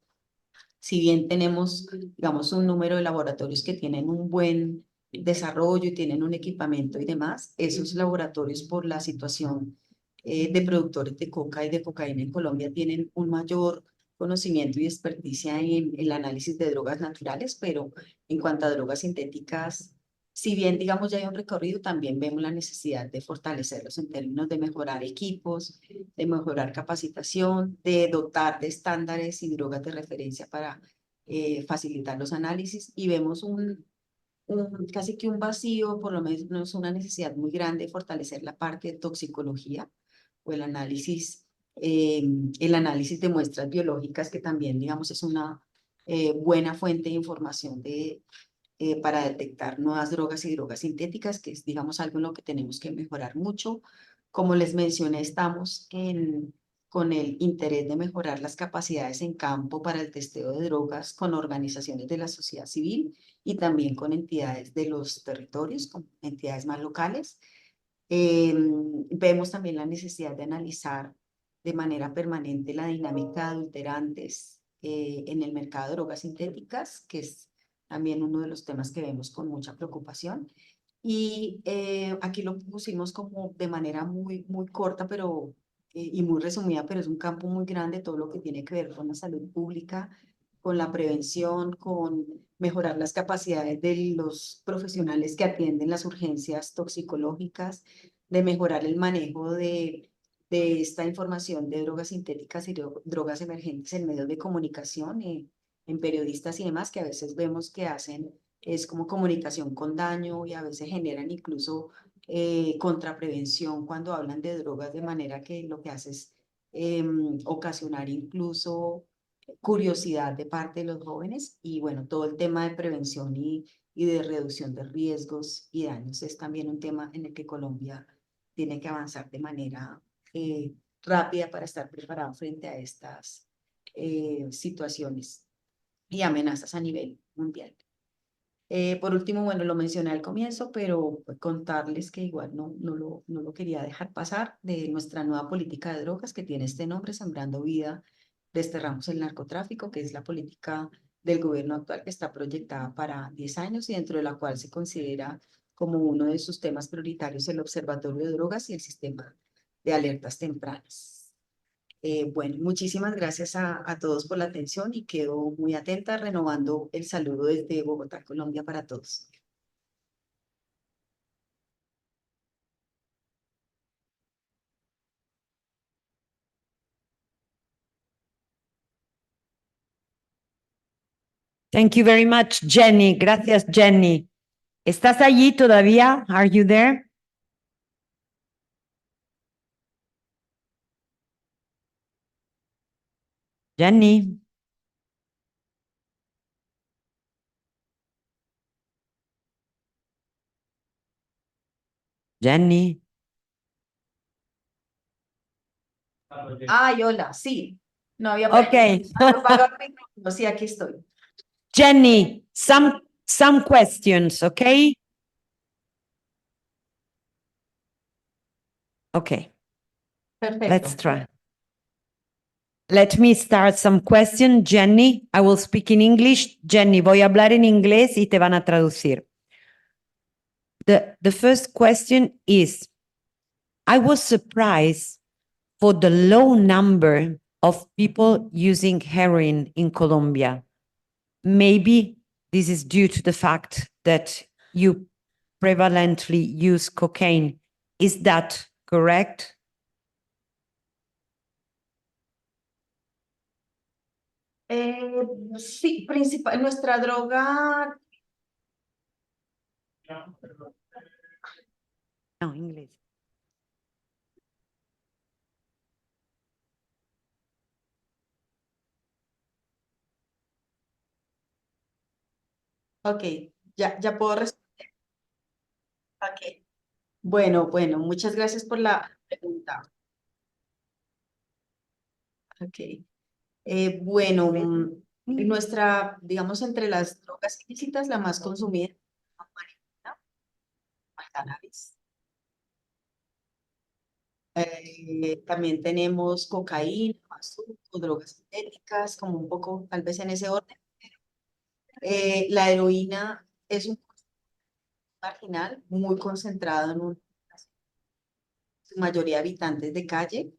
Si bien tenemos, digamos, un número de laboratorios que tienen un buen desarrollo y tienen un equipamiento y demás, esos laboratorios, por la situación de productores de coca y de cocaína en Colombia, tienen un mayor conocimiento y experticia en el análisis de drogas naturales, pero en cuanto a drogas sintéticas, si bien, digamos, ya hay un recorrido, también vemos la necesidad de fortalecerlos en términos de mejorar equipos, de mejorar capacitación, de dotar de estándares y drogas de referencia para facilitar los análisis. Y vemos casi que un vacío, por lo menos una necesidad muy grande de fortalecer la parte de toxicología o el análisis de muestras biológicas, que también, digamos, es una buena fuente de información para detectar nuevas drogas y drogas sintéticas, que es, digamos, algo en lo que tenemos que mejorar mucho. Como les mencioné, estamos con el interés de mejorar las capacidades en campo para el testeo de drogas con organizaciones de la sociedad civil y también con entidades de los territorios, con entidades más locales. Vemos también la necesidad de analizar de manera permanente la dinámica de adulterantes en el mercado de drogas sintéticas, que es también uno de los temas que vemos con mucha preocupación. Y aquí lo pusimos como de manera muy corta, pero y muy resumida, pero es un campo muy grande, todo lo que tiene que ver con la salud pública, con la prevención, con mejorar las capacidades de los profesionales que atienden las urgencias toxicológicas, de mejorar el manejo de esta información de drogas sintéticas y drogas emergentes en medios de comunicación, en periodistas y demás, que a veces vemos que hacen es como comunicación con daño, y a veces generan incluso contraprevención cuando hablan de drogas, de manera que lo que hace es ocasionar incluso curiosidad de parte de los jóvenes. Y bueno, todo el tema de prevención y de reducción de riesgos y daños es también un tema en el que Colombia tiene que avanzar de manera rápida para estar preparado frente a estas situaciones y amenazas a nivel mundial. Por último, bueno, lo mencioné al comienzo, pero pues, contarles que igual no lo quería dejar pasar, de nuestra nueva política de drogas, que tiene este nombre: Sembrando Vida, desterramos el narcotráfico, que es la política del gobierno actual, que está proyectada para 10 años y dentro de la cual se considera como uno de sus temas prioritarios el Observatorio de Drogas y el sistema de alertas tempranas. Bueno, muchísimas gracias a todos por la atención y quedo muy atenta renovando el saludo desde Bogotá, Colombia para todos. Thank you very much, Jenny. Gracias, Jenny. ¿Estás allí todavía? Are you there? Jenny. Jenny. Ay, hola, sí. No había Okay. apagado el micrófono, sí, aquí estoy. Jenny, some questions, okay? Okay, Perfecto. let's try. Let me start some question. Jenny, I will speak in English. Jenny, voy a hablar en inglés y te van a traducir. The first question is, I was surprised for the low number of people using heroin in Colombia. Maybe this is due to the fact that you prevalently use cocaine. Is that correct? Sí, principal, nuestra droga, No, inglés. ok, ya puedo responder. Ok. Bueno, muchas gracias por la pregunta. Ok. Bueno, nuestra, digamos, entre las drogas ilícitas, la más consumida, la marihuana, el cannabis. También tenemos cocaína, bazuco, drogas sintéticas, como un poco, tal vez en ese orden. La heroína es un marginal muy concentrado en su mayoría habitantes de calle.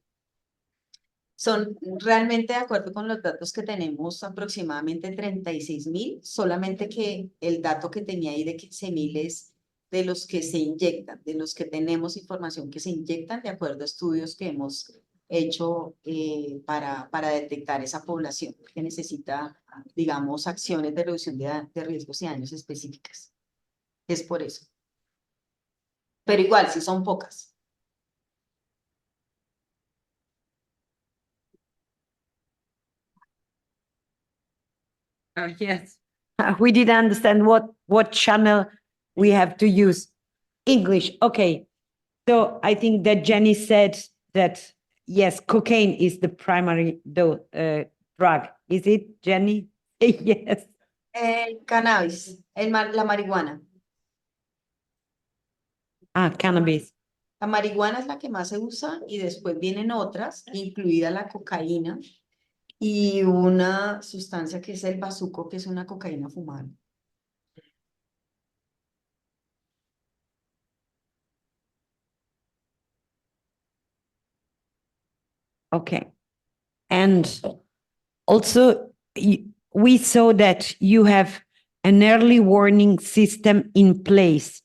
Son realmente, de acuerdo con los datos que tenemos, aproximadamente 36.000, solamente que el dato que tenía ahí de 15.000 es de los que se inyectan, de los que tenemos información que se inyectan, de acuerdo a estudios que hemos hecho para detectar esa población que necesita, digamos, acciones de reducción de riesgos y daños específicas. Es por eso. Pero igual, si son pocas. Yes. We didn't understand what channel we have to use. English. Okay. So I think that Jenny said that, yes, cocaine is the primary drug. Is it, Jenny? Yes. El cannabis, la marihuana. Ah, cannabis. La marihuana es la que más se usa y después vienen otras, incluida la cocaína y una sustancia que es el bazuco, que es una cocaína fumada. Okay. And also, we saw that you have an early warning system in place,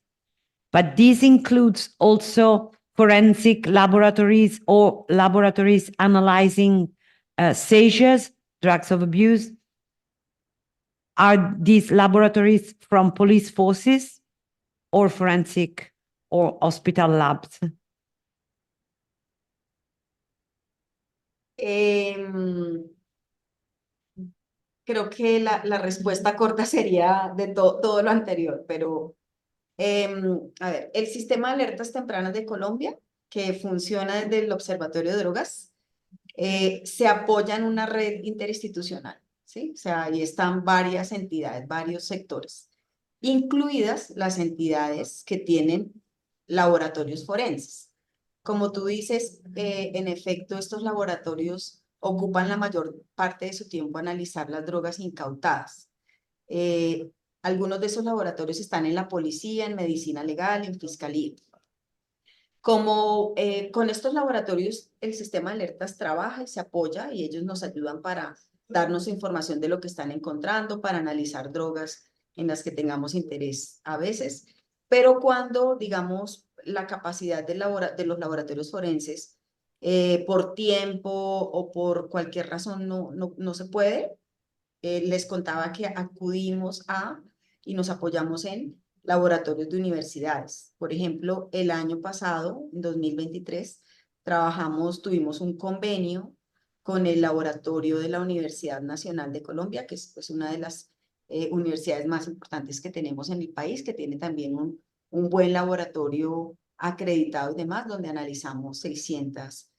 but this includes also forensic laboratories or laboratories analyzing seizures, drugs of abuse. Are these laboratories from police forces or forensic or hospital labs? Creo que la respuesta corta sería de todo lo anterior, pero a ver, el sistema de alertas tempranas de Colombia, que funciona desde el Observatorio de Drogas, se apoya en una red interinstitucional, ¿sí? O sea, ahí están varias entidades, varios sectores, incluidas las entidades que tienen laboratorios forenses. Como tú dices, en efecto, estos laboratorios ocupan la mayor parte de su tiempo analizar las drogas incautadas. Algunos de esos laboratorios están en la policía, en medicina legal, en fiscalía. Como con estos laboratorios el sistema de alertas trabaja y se apoya y ellos nos ayudan para darnos información de lo que están encontrando, para analizar drogas en las que tengamos interés a veces, pero cuando, digamos, la capacidad de los laboratorios forenses por tiempo o por cualquier razón no se puede, les contaba que acudimos a y nos apoyamos en laboratorios de universidades. Por ejemplo, el año pasado, en 2023, tuvimos un convenio con el laboratorio de la Universidad Nacional de Colombia, que es pues, una de las universidades más importantes que tenemos en el país, que tiene también un buen laboratorio acreditado y demás, donde analizamos 600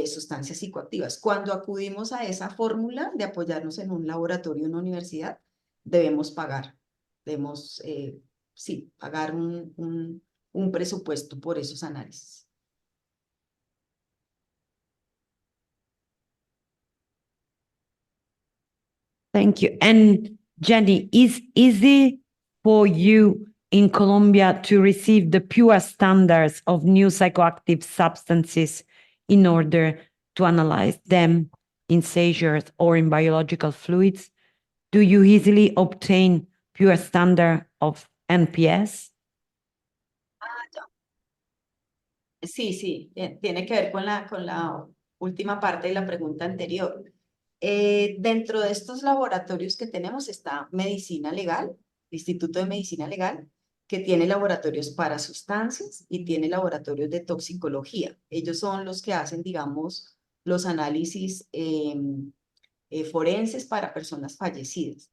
sustancias psicoactivas. Cuando acudimos a esa fórmula de apoyarnos en un laboratorio en una universidad, debemos pagar, debemos, sí, pagar un presupuesto por esos análisis. Thank you. And Jenny, is easy for you in Colombia to receive the pure standards of new psychoactive substances in order to analyze them in seizures or in biological fluids? Do you easily obtain pure standard of NPS? Sí, sí, tiene que ver con la última parte de la pregunta anterior. Dentro de estos laboratorios que tenemos está Medicina Legal, Instituto de Medicina Legal, que tiene laboratorios para sustancias y tiene laboratorios de toxicología. Ellos son los que hacen, digamos, los análisis forenses para personas fallecidas.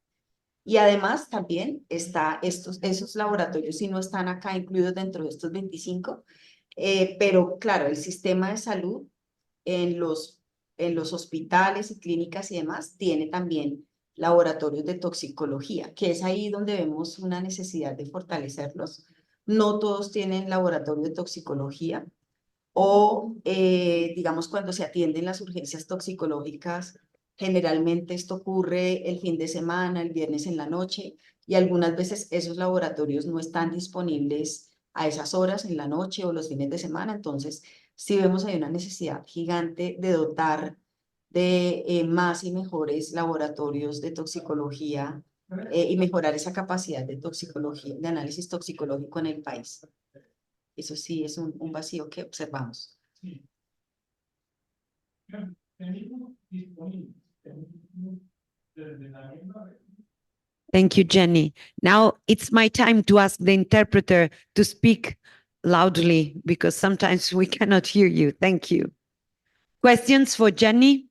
Y además también está esos laboratorios, si no están acá incluidos dentro de estos 25, pero claro, el sistema de salud en los hospitales y clínicas y demás tiene también laboratorios de toxicología, que es ahí donde vemos una necesidad de fortalecerlos. No todos tienen laboratorio de toxicología o, digamos, cuando se atienden las urgencias toxicológicas, generalmente esto ocurre el fin de semana, el viernes en la noche, y algunas veces esos laboratorios no están disponibles a esas horas en la noche o los fines de semana. Entonces, sí vemos hay una necesidad gigante de dotar de más y mejores laboratorios de toxicología y mejorar esa capacidad de toxicología, de análisis toxicológico en el país. Eso sí es un vacío que observamos. Thank you, Jenny. Now it's my time to ask the interpreter to speak loudly because sometimes we cannot hear you. Thank you. Questions for Jenny?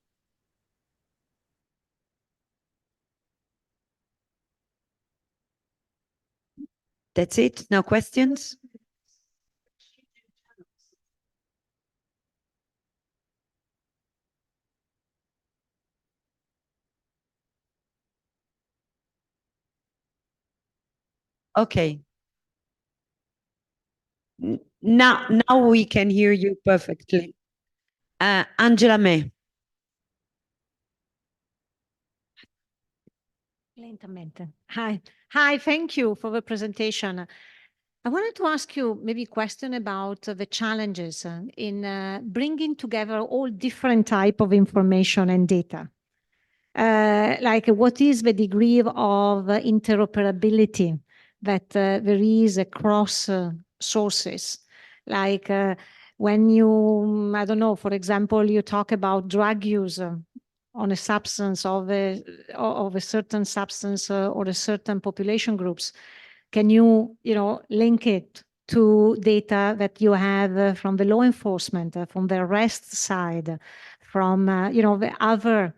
That's it? No questions? Okay. Now we can hear you perfectly. Angela May. Lentamente. Hi, thank you for the presentation. I wanted to ask you maybe a question about the challenges in bringing together all different type of information and data. Like what is the degree of interoperability that there is across sources? Like when you, I don't know, for example, you talk about drug use on a substance of a certain substance or a certain population groups. Can you, link it to data that you have from the law enforcement, from the arrest side, from, the other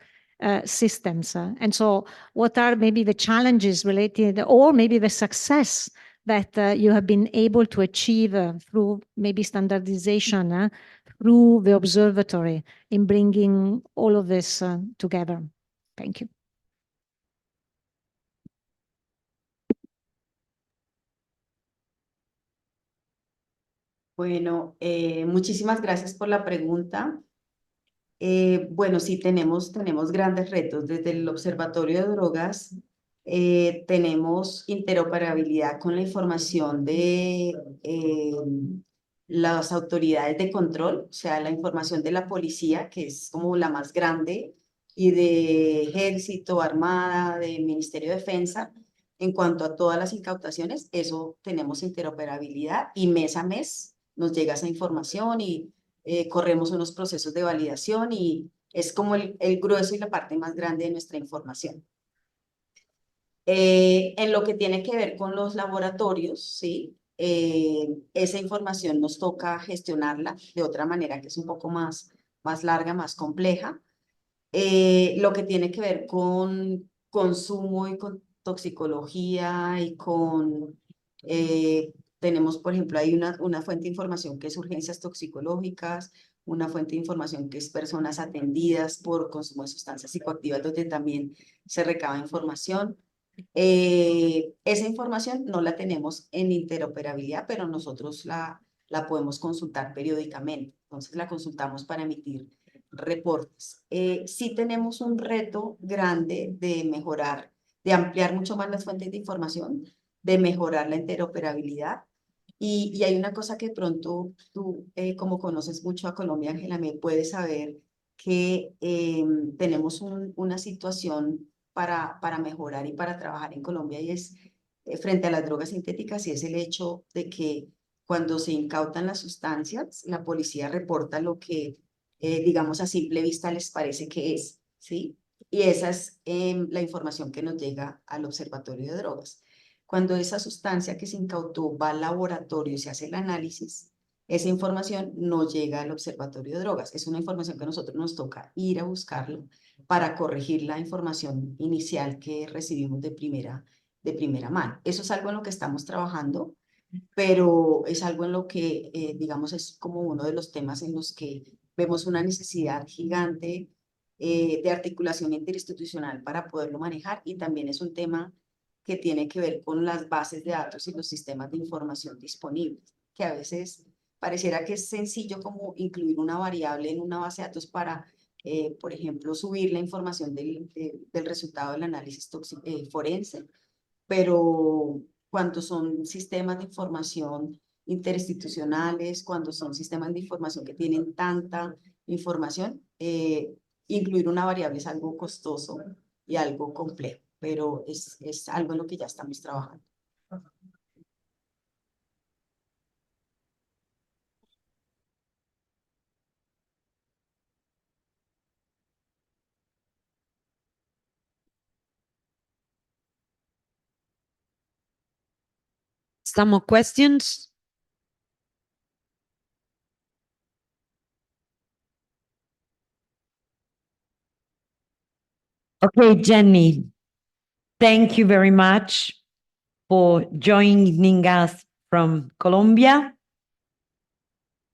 systems? And so what are maybe the challenges related, or maybe the success that you have been able to achieve through maybe standardization, through the observatory in bringing all of this together? Thank you. Bueno, muchísimas gracias por la pregunta. Bueno, sí, tenemos grandes retos. Desde el Observatorio de Drogas tenemos interoperabilidad con la información de las autoridades de control, o sea, la información de la policía, que es como la más grande, y de Ejército, Armada, de Ministerio de Defensa, en cuanto a todas las incautaciones, eso tenemos interoperabilidad y mes a mes nos llega esa información y corremos unos procesos de validación y es como el grueso y la parte más grande de nuestra información. En lo que tiene que ver con los laboratorios, ¿sí? Esa información nos toca gestionarla de otra manera que es un poco más larga, más compleja. Lo que tiene que ver con consumo y con toxicología y con, tenemos, por ejemplo, hay una fuente de información que es urgencias toxicológicas, una fuente de información que es personas atendidas por consumo de sustancias psicoactivas, donde también se recaba información. Esa información no la tenemos en interoperabilidad, pero nosotros la podemos consultar periódicamente. Entonces la consultamos para emitir reportes. Sí tenemos un reto grande de mejorar, de ampliar mucho más las fuentes de información, de mejorar la interoperabilidad. Y hay una cosa que pronto tú, como conoces mucho a Colombia, Ángela, me puedes saber que tenemos una situación para mejorar y para trabajar en Colombia y es frente a las drogas sintéticas y es el hecho de que cuando se incautan las sustancias, la policía reporta lo que, digamos, a simple vista les parece que es, ¿sí? Y esa es la información que nos llega al Observatorio de Drogas. Cuando esa sustancia que se incautó va al laboratorio y se hace el análisis, esa información no llega al Observatorio de Drogas. Es una información que a nosotros nos toca ir a buscarlo para corregir la información inicial que recibimos de primera mano. Eso es algo en lo que estamos trabajando, pero es algo en lo que, digamos, es como uno de los temas en los que vemos una necesidad gigante de articulación interinstitucional para poderlo manejar y también es un tema que tiene que ver con las bases de datos y los sistemas de información disponibles, que a veces pareciera que es sencillo como incluir una variable en una base de datos para, por ejemplo, subir la información del resultado del análisis forense, pero cuando son sistemas de información interinstitucionales, cuando son sistemas de información que tienen tanta información, incluir una variable es algo costoso y algo complejo, pero es algo en lo que ya estamos trabajando. Some more questions? Okay, Jenny, thank you very much for joining us from Colombia.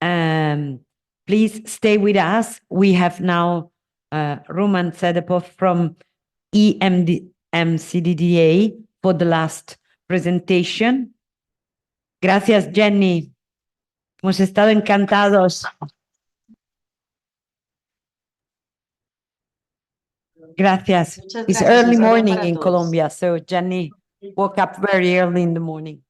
Please stay with us. We have now Roman Sedepov from EMCDDA for the last presentation. Gracias, Jenny. Hemos estado encantados. Gracias. Muchas It's gracias. early Un saludo morning para in todos. Colombia, so Jenny woke up very early in the morning.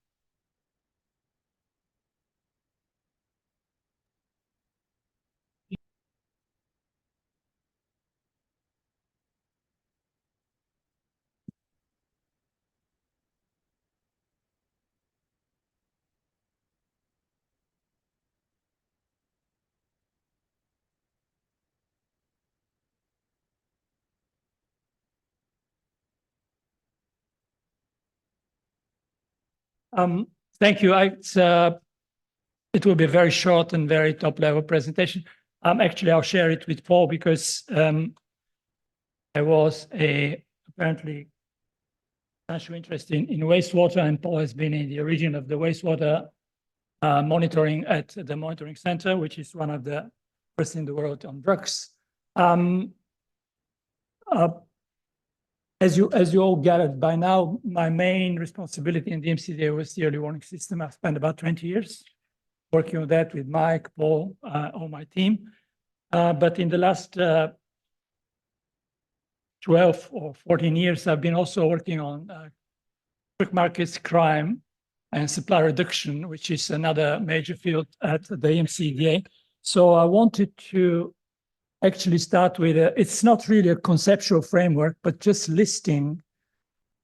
Thank you. It will be a very short and very top-level presentation. Actually, I'll share it with Paul because I was apparently financial interest in wastewater, and Paul has been in the origin of the wastewater monitoring at the Monitoring Center, which is one of the first in the world on drugs. As you all gathered by now, my main responsibility in the MCDA was the early warning system. I've spent about 20 years working on that with Mike, Paul, on my team. But in the last 12 or 14 years, I've been also working on quick markets crime and supply reduction, which is another major field at the EMCDA. So I wanted to actually start with, it's not really a conceptual framework, but just listing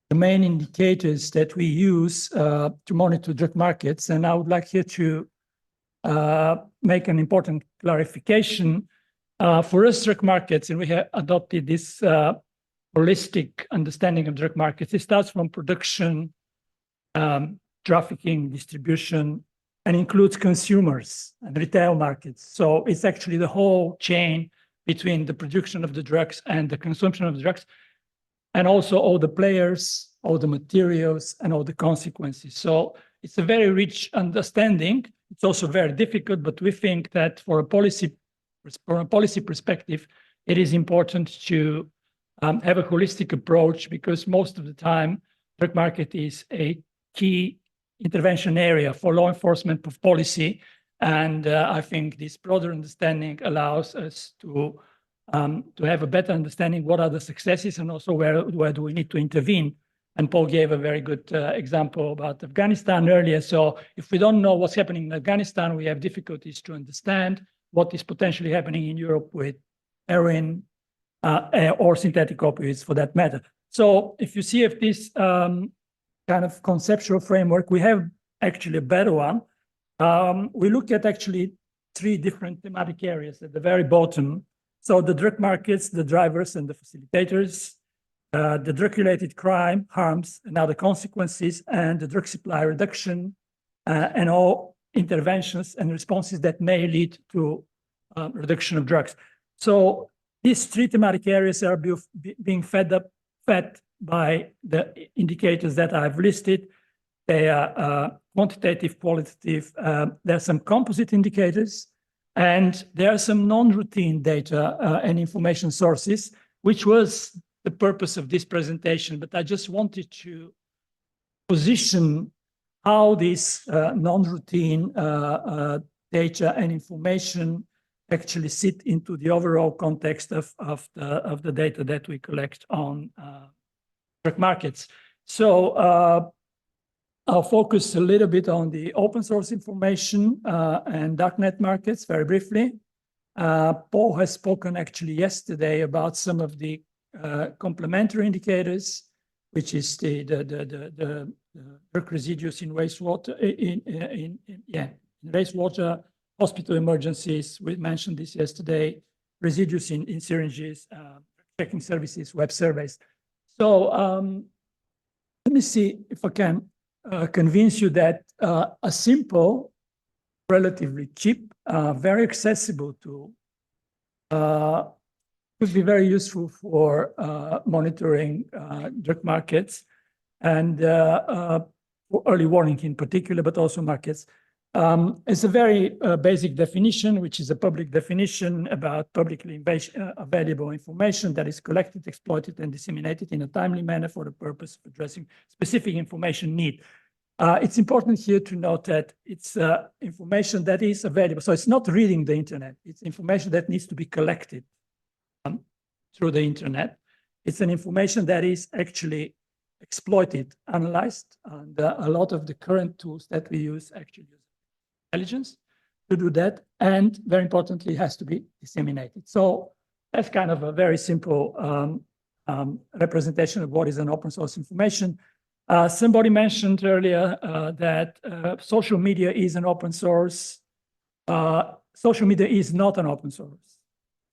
the main indicators that we use to monitor drug markets. And I would like here to make an important clarification. For us, drug markets, and we have adopted this holistic understanding of drug markets. It starts from production, trafficking, distribution, and includes consumers and retail markets. So it's actually the whole chain between the production of the drugs and the consumption of the drugs, and also all the players, all the materials, and all the consequences. So it's a very rich understanding. It's also very difficult, but we think that from a policy perspective, it is important to have a holistic approach, because most of the time, drug market is a key intervention area for law enforcement of policy. And I think this broader understanding allows us to have a better understanding what are the successes and also where do we need to intervene. And Paul gave a very good example about Afghanistan earlier. So if we don't know what's happening in Afghanistan, we have difficulties to understand what is potentially happening in Europe with heroin or synthetic opioids for that matter. So if you see if this kind of conceptual framework, we have actually a better one. We look at actually 3 different thematic areas at the very bottom. So the drug markets, the drivers and the facilitators, the drug-related crime, harms and other consequences, and the drug supply reduction, and all interventions and responses that may lead to reduction of drugs. So these 3 thematic areas are being fed by the indicators that I've listed. They are quantitative, qualitative. There are some composite indicators, and there are some non-routine data and information sources, which was the purpose of this presentation. But I just wanted to position how this non-routine data and information actually sit into the overall context of the data that we collect on drug markets. So I'll focus a little bit on the open source information and darknet markets very briefly. Paul has spoken actually yesterday about some of the complementary indicators, which is the drug residues in wastewater, in wastewater, hospital emergencies. We mentioned this yesterday. Residues in syringes, checking services, web surveys. So let me see if I can convince you that a simple, relatively cheap, very accessible tool could be very useful for monitoring drug markets and for early warning in particular, but also markets. It's a very basic definition, which is a public definition about publicly available information that is collected, exploited, and disseminated in a timely manner for the purpose of addressing specific information need. It's important here to note that it's information that is available. So it's not reading the internet. It's information that needs to be collected through the internet. It's an information that is actually exploited, analyzed, and a lot of the current tools that we use actually use intelligence to do that, and very importantly, it has to be disseminated. So that's kind of a very simple representation of what is an open source information. Somebody mentioned earlier that social media is an open source. Social media is not an open source.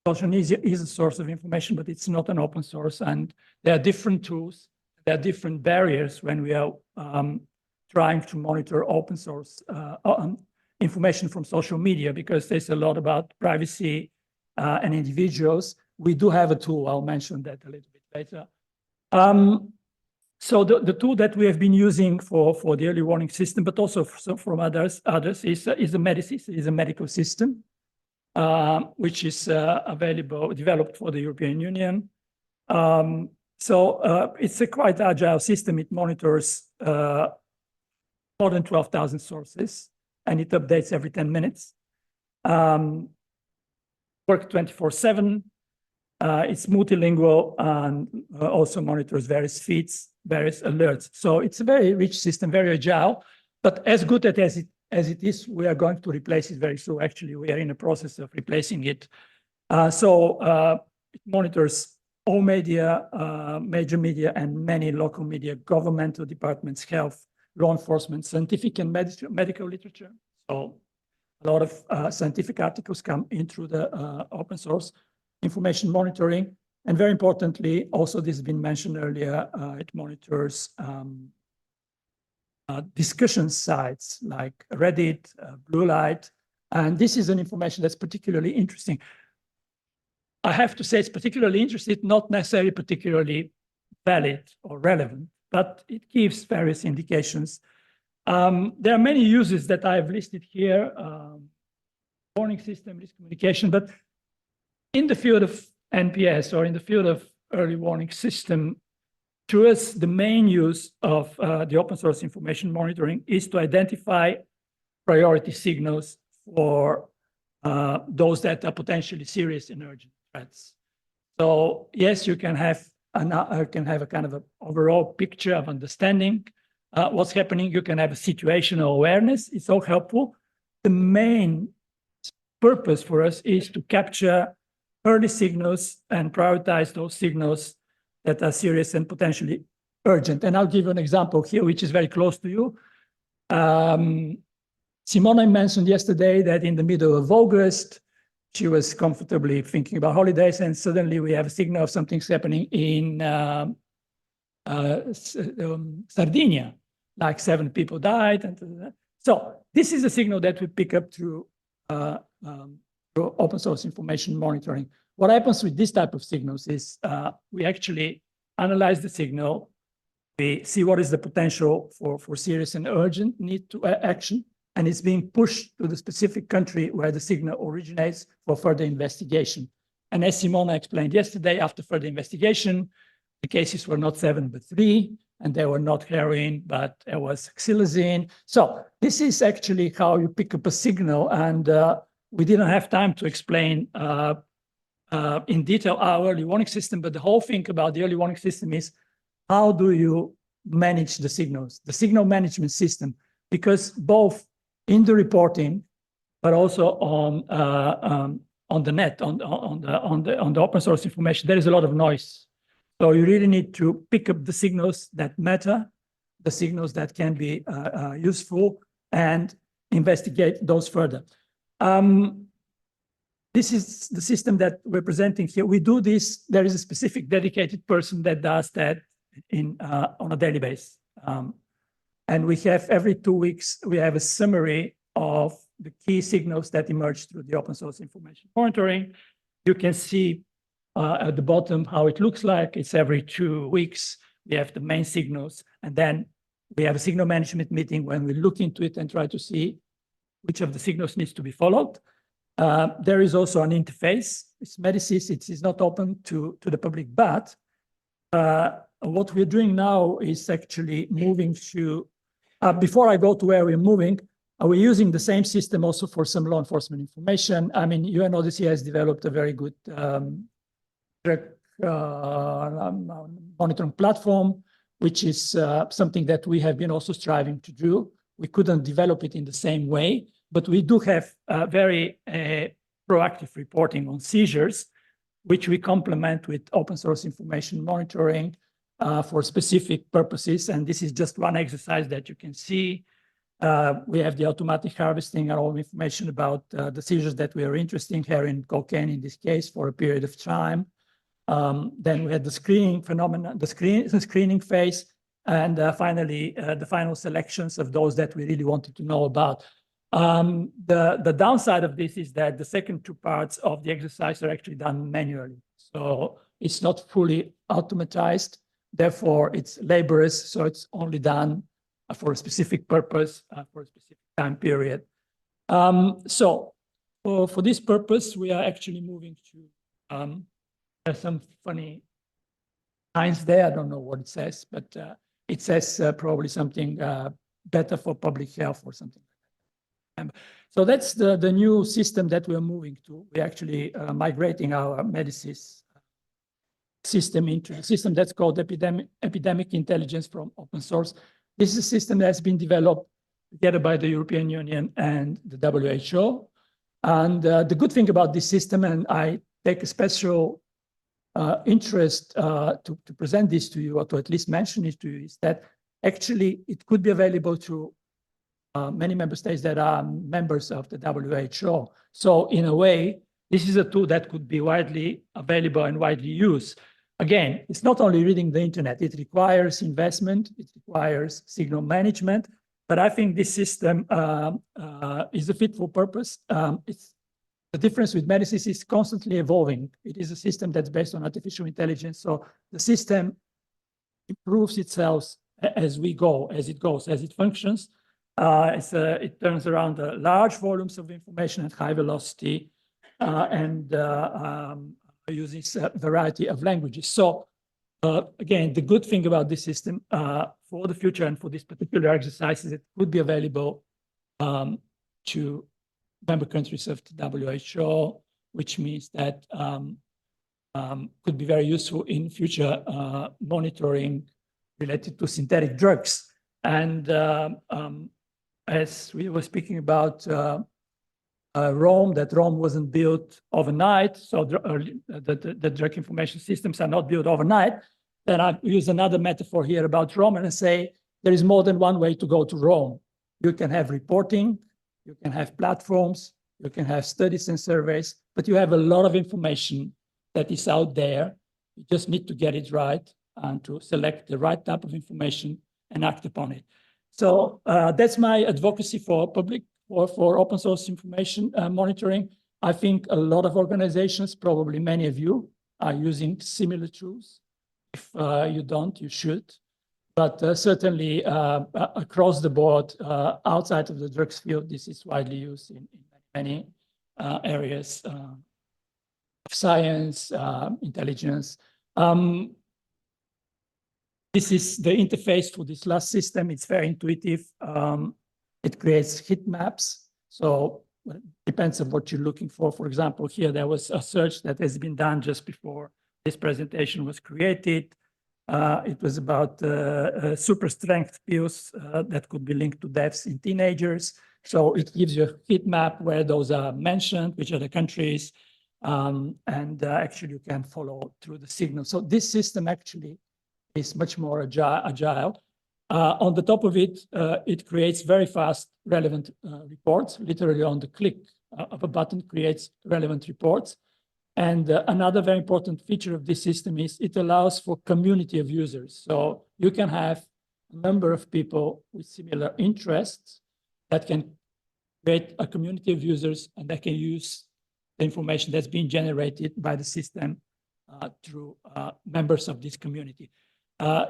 Social media is a source of information, but it's not an open source. And there are different tools, there are different barriers when we are trying to monitor open source information from social media, because there's a lot about privacy and individuals. We do have a tool, I'll mention that a little bit later. So the tool that we have been using for the early warning system, but also from others is a medical system, which is developed for the European Union. So it's a quite agile system. It monitors more than 12,000 sources, and it updates every 10 minutes. Work 24/7. It's multilingual and also monitors various feeds, various alerts. So it's a very rich system, very agile. But as good as it is, we are going to replace it very soon. Actually, we are in the process of replacing it. It monitors all media, major media, and many local media, governmental departments, health, law enforcement, scientific and medical literature. So a lot of scientific articles come in through the open source information monitoring. And very importantly, also this has been mentioned earlier, it monitors discussion sites like Reddit, Blue Light. And this is an information that's particularly interesting. I have to say it's particularly interesting, not necessarily particularly valid or relevant, but it gives various indications. There are many uses that I've listed here, warning system, risk communication, but in the field of NPS or in the field of early warning system, to us, the main use of the open source information monitoring is to identify priority signals for those that are potentially serious and urgent threats. So yes, you can have a kind of an overall picture of understanding what's happening. You can have a situational awareness. It's all helpful. The main purpose for us is to capture early signals and prioritize those signals that are serious and potentially urgent. And I'll give you an example here, which is very close to you. Simona mentioned yesterday that in the middle of August, she was comfortably thinking about holidays, and suddenly we have a signal of something's happening in Sardinia, like 7 people died. And so this is a signal that we pick up through open source information monitoring. What happens with this type of signals is we actually analyze the signal, we see what is the potential for serious and urgent need to action, and it's being pushed to the specific country where the signal originates for further investigation. And as Simona explained yesterday, after further investigation, the cases were not 7, but 3, and they were not heroin, but it was xylazine. So this is actually how you pick up a signal, and we didn't have time to explain in detail our early warning system, but the whole thing about the early warning system is how do you manage the signals, the signal management system, because both in the reporting, but also on the net, on the open source information, there is a lot of noise. So you really need to pick up the signals that matter, the signals that can be useful, and investigate those further. This is the system that we're presenting here. We do this, there is a specific dedicated person that does that on a daily basis. And we have every 2 weeks, we have a summary of the key signals that emerge through the open source information monitoring. You can see at the bottom how it looks like. It's every 2 weeks. We have the main signals, and then we have a signal management meeting when we look into it and try to see which of the signals needs to be followed. There is also an interface. It's Medisys. It is not open to the public, but what we're doing now is actually moving to, before I go to where we're moving, we're using the same system also for some law enforcement information. I mean, UNODC has developed a very good monitoring platform, which is something that we have been also striving to do. We couldn't develop it in the same way, but we do have very proactive reporting on seizures, which we complement with open source information monitoring for specific purposes. And this is just one exercise that you can see. We have the automatic harvesting and all information about the seizures that we are interested in, heroin, cocaine in this case, for a period of time. Then we had the screening phenomenon, the screening phase, and finally the final selections of those that we really wanted to know about. The downside of this is that the second 2 parts of the exercise are actually done manually. So it's not fully automatized. Therefore, it's laborious. So it's only done for a specific purpose, for a specific time period. So for this purpose, we are actually moving to, there's some funny lines there. I don't know what it says, but it says probably something better for public health or something. So that's the new system that we're moving to. We're actually migrating our Medisys system into a system that's called Epidemic Intelligence from open source. This is a system that has been developed together by the European Union and the WHO. And the good thing about this system, and I take a special interest to present this to you, or to at least mention it to you, is that actually it could be available to many member states that are members of the WHO. So in a way, this is a tool that could be widely available and widely used. Again, it's not only reading the internet, it requires investment, it requires signal management, but I think this system is a fit for purpose. The difference with medicine is constantly evolving. It is a system that's based on artificial intelligence, so the system improves itself as we go, as it goes, as it functions. It turns around large volumes of information at high velocity and uses a variety of languages. So again, the good thing about this system for the future and for this particular exercise is it could be available to member countries of the WHO, which means that could be very useful in future monitoring related to synthetic drugs. And as we were speaking about Rome, that Rome wasn't built overnight, so the drug information systems are not built overnight, then I use another metaphor here about Rome and I say there is more than one way to go to Rome. You can have reporting, you can have platforms, you can have studies and surveys, but you have a lot of information that is out there. You just need to get it right and to select the right type of information and act upon it. So that's my advocacy for public or for open source information monitoring. I think a lot of organizations, probably many of you, are using similar tools. If you don't, you should. But certainly across the board, outside of the drugs field, this is widely used in many areas of science, intelligence. This is the interface for this last system. It's very intuitive. It creates heat maps. So it depends on what you're looking for. For example, here there was a search that has been done just before this presentation was created. It was about super strength pills that could be linked to deaths in teenagers. So it gives you a heat map where those are mentioned, which are the countries, and actually you can follow through the signal. So this system actually is much more agile. On the top of it, it creates very fast relevant reports, literally on the click of a button creates relevant reports. And another very important feature of this system is it allows for community of users. So you can have a number of people with similar interests that can create a community of users and that can use the information that's being generated by the system through members of this community.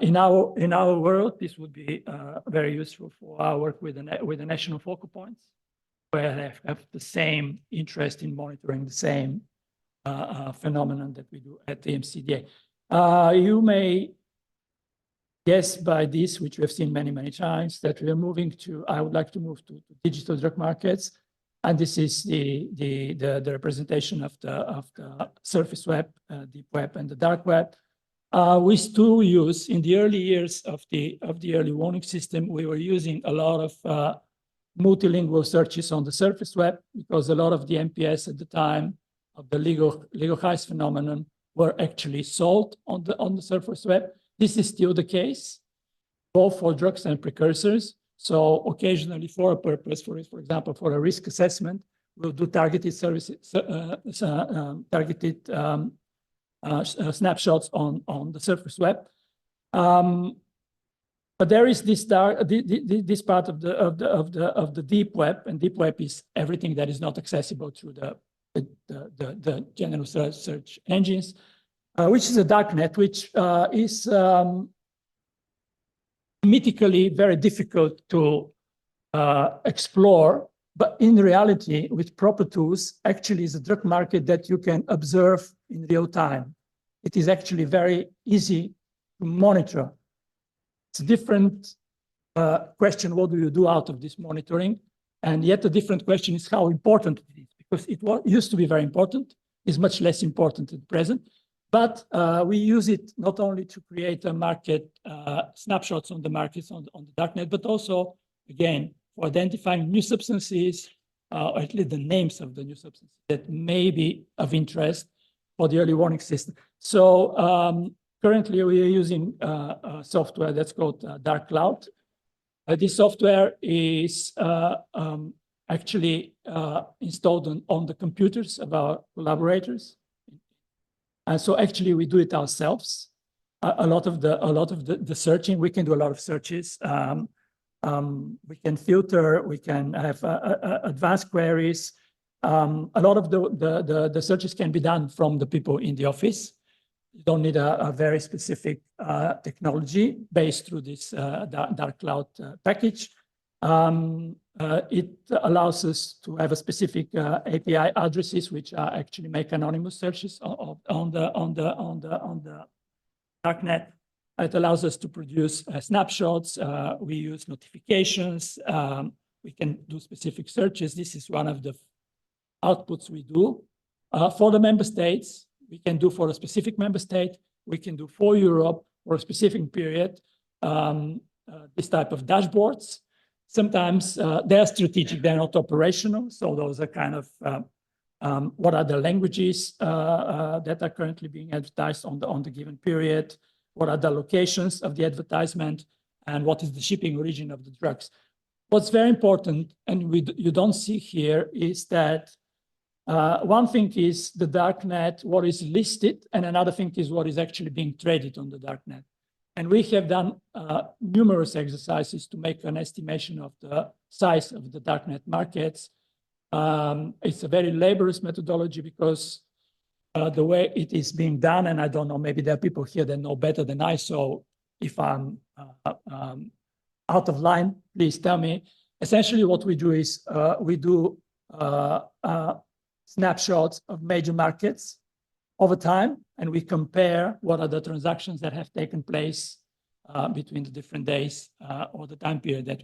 In our world, this would be very useful for our work with the national focal points, where they have the same interest in monitoring the same phenomenon that we do at the MCDA. You may guess by this, which we have seen many, many times, that we are moving to, I would like to move to digital drug markets. And this is the representation of the surface web, deep web, and the dark web. We still use, in the early years of the early warning system, we were using a lot of multilingual searches on the surface web because a lot of the MPS at the time of the legal heist phenomenon were actually sold on the surface web. This is still the case, both for drugs and precursors. So occasionally for a purpose, for example, for a risk assessment, we'll do targeted services, snapshots on the surface web. But there is this part of the deep web, and deep web is everything that is not accessible through the general search engines, which is a darknet, which is mythically very difficult to explore. But in reality, with proper tools, actually is a drug market that you can observe in real time. It is actually very easy to monitor. It's a different question, what do you do out of this monitoring? And yet a different question is how important it is, because it used to be very important, is much less important at present. But we use it not only to create a market, snapshots on the markets on the darknet, but also, again, for identifying new substances, or at least the names of the new substances that may be of interest for the early warning system. So currently we are using software that's called Dark Cloud. This software is actually installed on the computers of our collaborators. And so actually we do it ourselves. A lot of the searching, we can do a lot of searches. We can filter, we can have advanced queries. A lot of the searches can be done from the people in the office. You don't need a very specific technology based through this Dark Cloud package. It allows us to have a specific API addresses, which actually make anonymous searches on the darknet. It allows us to produce snapshots. We use notifications. We can do specific searches. This is one of the outputs we do. For the member states, we can do for a specific member state. We can do for Europe for a specific period, this type of dashboards. Sometimes they're strategic, they're not operational. So those are kind of what are the languages that are currently being advertised on the given period, what are the locations of the advertisement, and what is the shipping origin of the drugs. What's very important, and you don't see here, is that one thing is the darknet, what is listed, and another thing is what is actually being traded on the darknet. And we have done numerous exercises to make an estimation of the size of the darknet markets. It's a very laborious methodology because the way it is being done, and I don't know, maybe there are people here that know better than I, so if I'm out of line, please tell me. Essentially what we do is we do snapshots of major markets over time, and we compare what are the transactions that have taken place between the different days or the time period that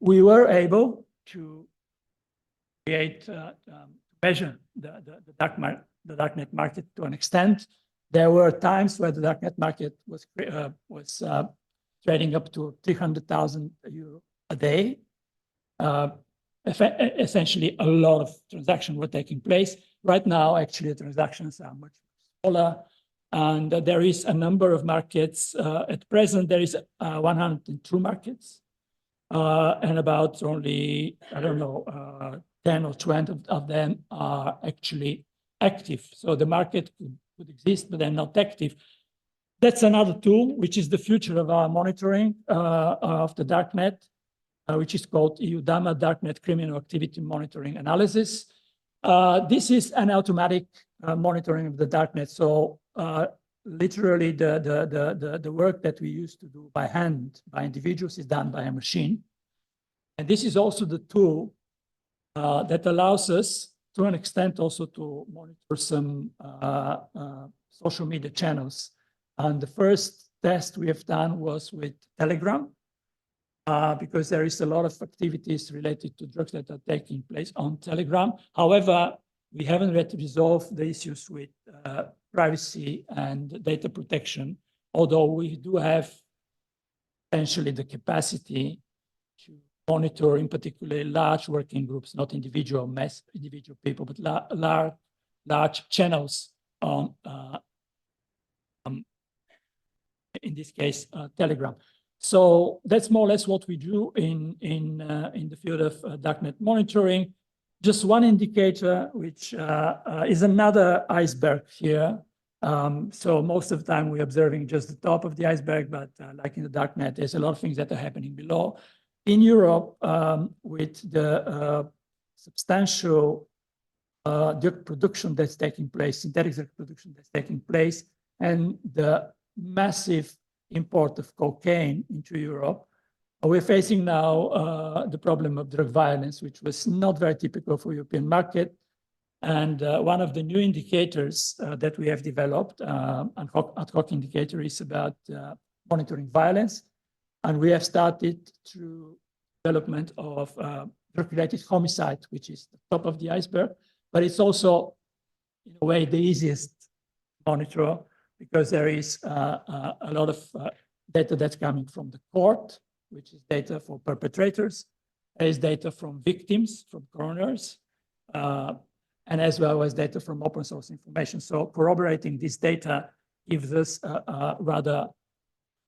we were able to create, measure the darknet market to an extent. There were times where the darknet market was trading up to 300,000 euro a day. Essentially, a lot of transactions were taking place. Right now, actually, the transactions are much smaller, and there is a number of markets. At present, there is 102 markets, and about only, I don't know, 10 or 20 of them are actually active. So the market could exist, but they're not active. That's another tool, which is the future of our monitoring of the darknet, which is called EUDAMA, Darknet Criminal Activity Monitoring Analysis. This is an automatic monitoring of the darknet. So literally the work that we used to do by hand, by individuals, is done by a machine. And this is also the tool that allows us, to an extent, also to monitor some social media channels. And the first test we have done was with Telegram, because there is a lot of activities related to drugs that are taking place on Telegram. However, we haven't yet resolved the issues with privacy and data protection, although we do have potentially the capacity to monitor, in particular, large working groups, not individual people, but large channels on, in this case, Telegram. So that's more or less what we do in the field of darknet monitoring. Just one indicator, which is another iceberg here. So most of the time we're observing just the top of the iceberg, but like in the darknet, there's a lot of things that are happening below. In Europe, with the substantial drug production that's taking place, synthetic drug production that's taking place, and the massive import of cocaine into Europe, we're facing now the problem of drug violence, which was not very typical for European market. And one of the new indicators that we have developed, ad hoc indicator, is about monitoring violence. And we have started through development of drug-related homicide, which is the top of the iceberg, but it's also, in a way, the easiest monitor, because there is a lot of data that's coming from the court, which is data for perpetrators, There is data from victims, from coroners, and as well as data from open source information. So corroborating this data gives us a rather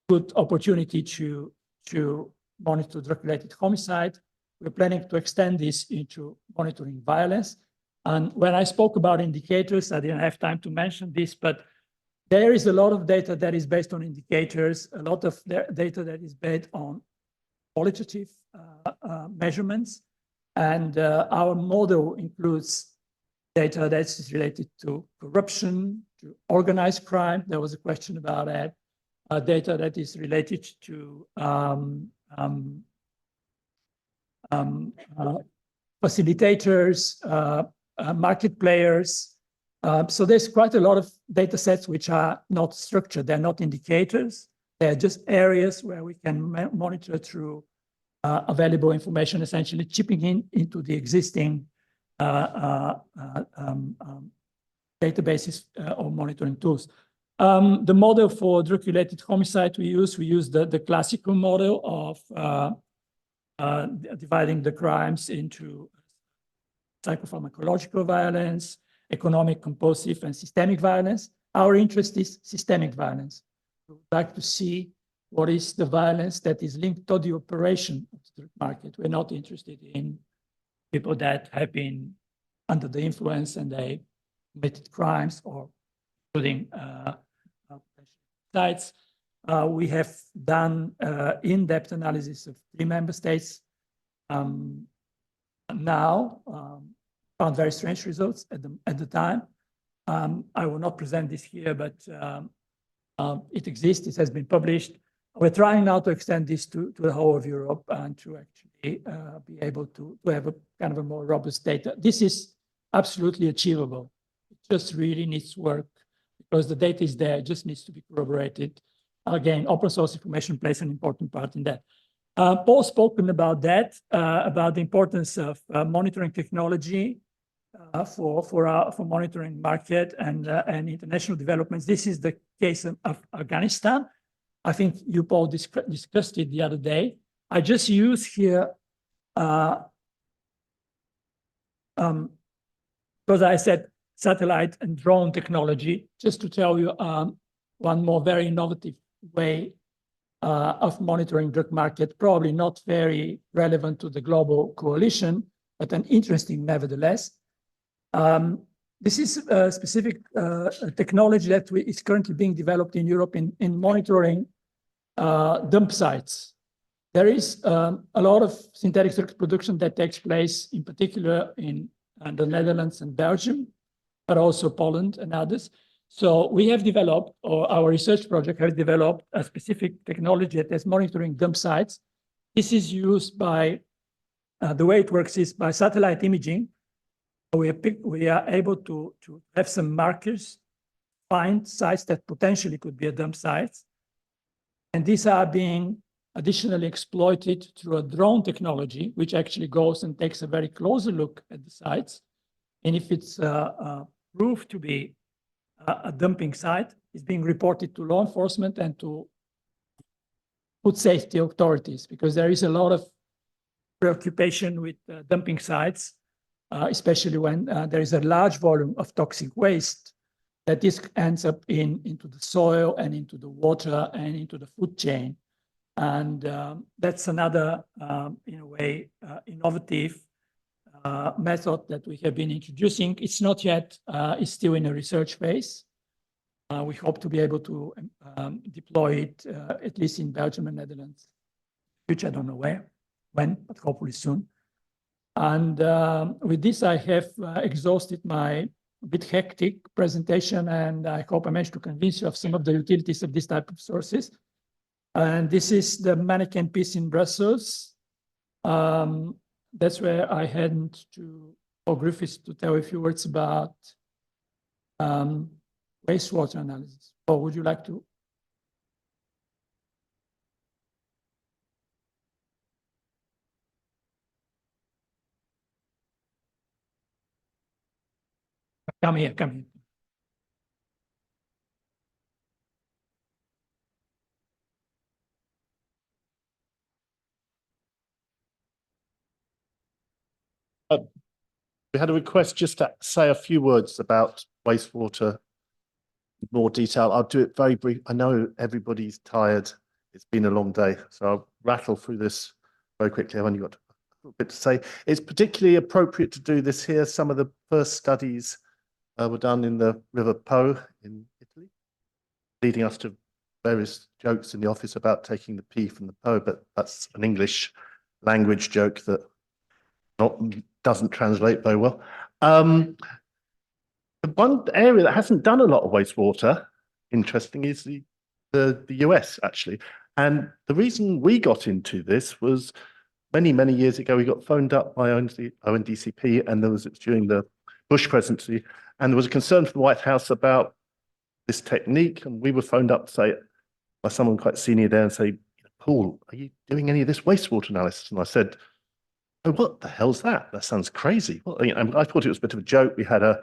good opportunity to monitor drug-related homicide. We're planning to extend this into monitoring violence. And when I spoke about indicators, I didn't have time to mention this, but there is a lot of data that is based on indicators, a lot of data that is based on qualitative measurements. And our model includes data that is related to corruption, to organized crime. There was a question about that. Data that is related to facilitators, market players. So there's quite a lot of data sets which are not structured. They're not indicators. They're just areas where we can monitor through available information, essentially chipping into the existing databases or monitoring tools. The model for drug-related homicide we use the classical model of dividing the crimes into psychopharmacological violence, economic, compulsive, and systemic violence. Our interest is systemic violence. We would like to see what is the violence that is linked to the operation of the drug market. We're not interested in people that have been under the influence and they committed crimes or including sites. We have done in-depth analysis of 3 member states. Now, found very strange results at the time. I will not present this here, but it exists. It has been published. We're trying now to extend this to the whole of Europe and to actually be able to have a kind of a more robust data. This is absolutely achievable. It just really needs work because the data is there. It just needs to be corroborated. Again, open source information plays an important part in that. Paul spoken about that, about the importance of monitoring technology for monitoring market and international developments. This is the case of Afghanistan. I think you, Paul, discussed it the other day. I just use here, because I said satellite and drone technology, just to tell you one more very innovative way of monitoring drug market, probably not very relevant to the global coalition, but an interesting nevertheless. This is a specific technology that is currently being developed in Europe in monitoring dump sites. There is a lot of synthetic drugs production that takes place, in particular in the Netherlands and Belgium, but also Poland and others. So we have developed, or our research project has developed, a specific technology that is monitoring dump sites. This is used by, the way it works is by satellite imaging. We are able to have some markers, find sites that potentially could be a dump site. And these are being additionally exploited through a drone technology, which actually goes and takes a very closer look at the sites. And if it's proved to be a dumping site, it's being reported to law enforcement and to food safety authorities, because there is a lot of preoccupation with dumping sites, especially when there is a large volume of toxic waste that this ends up into the soil and into the water and into the food chain. And that's another, in a way, innovative method that we have been introducing. It's not yet, it's still in a research phase. We hope to be able to deploy it at least in Belgium and Netherlands, which I don't know when, but hopefully soon. And with this, I have exhausted my bit hectic presentation, and I hope I managed to convince you of some of the utilities of this type of sources. And this is the mannequin piece in Brussels. That's where I had to Paul Griffiths to tell a few words about wastewater analysis. Paul, would you like to? Come here, come here. We had a request just to say a few words about wastewater in more detail. I'll do it very brief. I know everybody's tired. It's been a long day, so I'll rattle through this very quickly. I've only got a little bit to say. It's particularly appropriate to do this here. Some of the first studies were done in the River Po in Italy, leading us to various jokes in the office about taking the P from the Po, but that's an English language joke that doesn't translate very well. One area that hasn't done a lot of wastewater, interesting, is the US actually. And the reason we got into this was many years ago, we got phoned up by ONDCP, and it was during the Bush presidency, and there was a concern from the White House about this technique, and we were phoned up to say, by someone quite senior there, and say, Paul, are you doing any of this wastewater analysis? And I said, oh, what the hell's that? That sounds crazy. Well, I thought it was a bit of a joke. We had a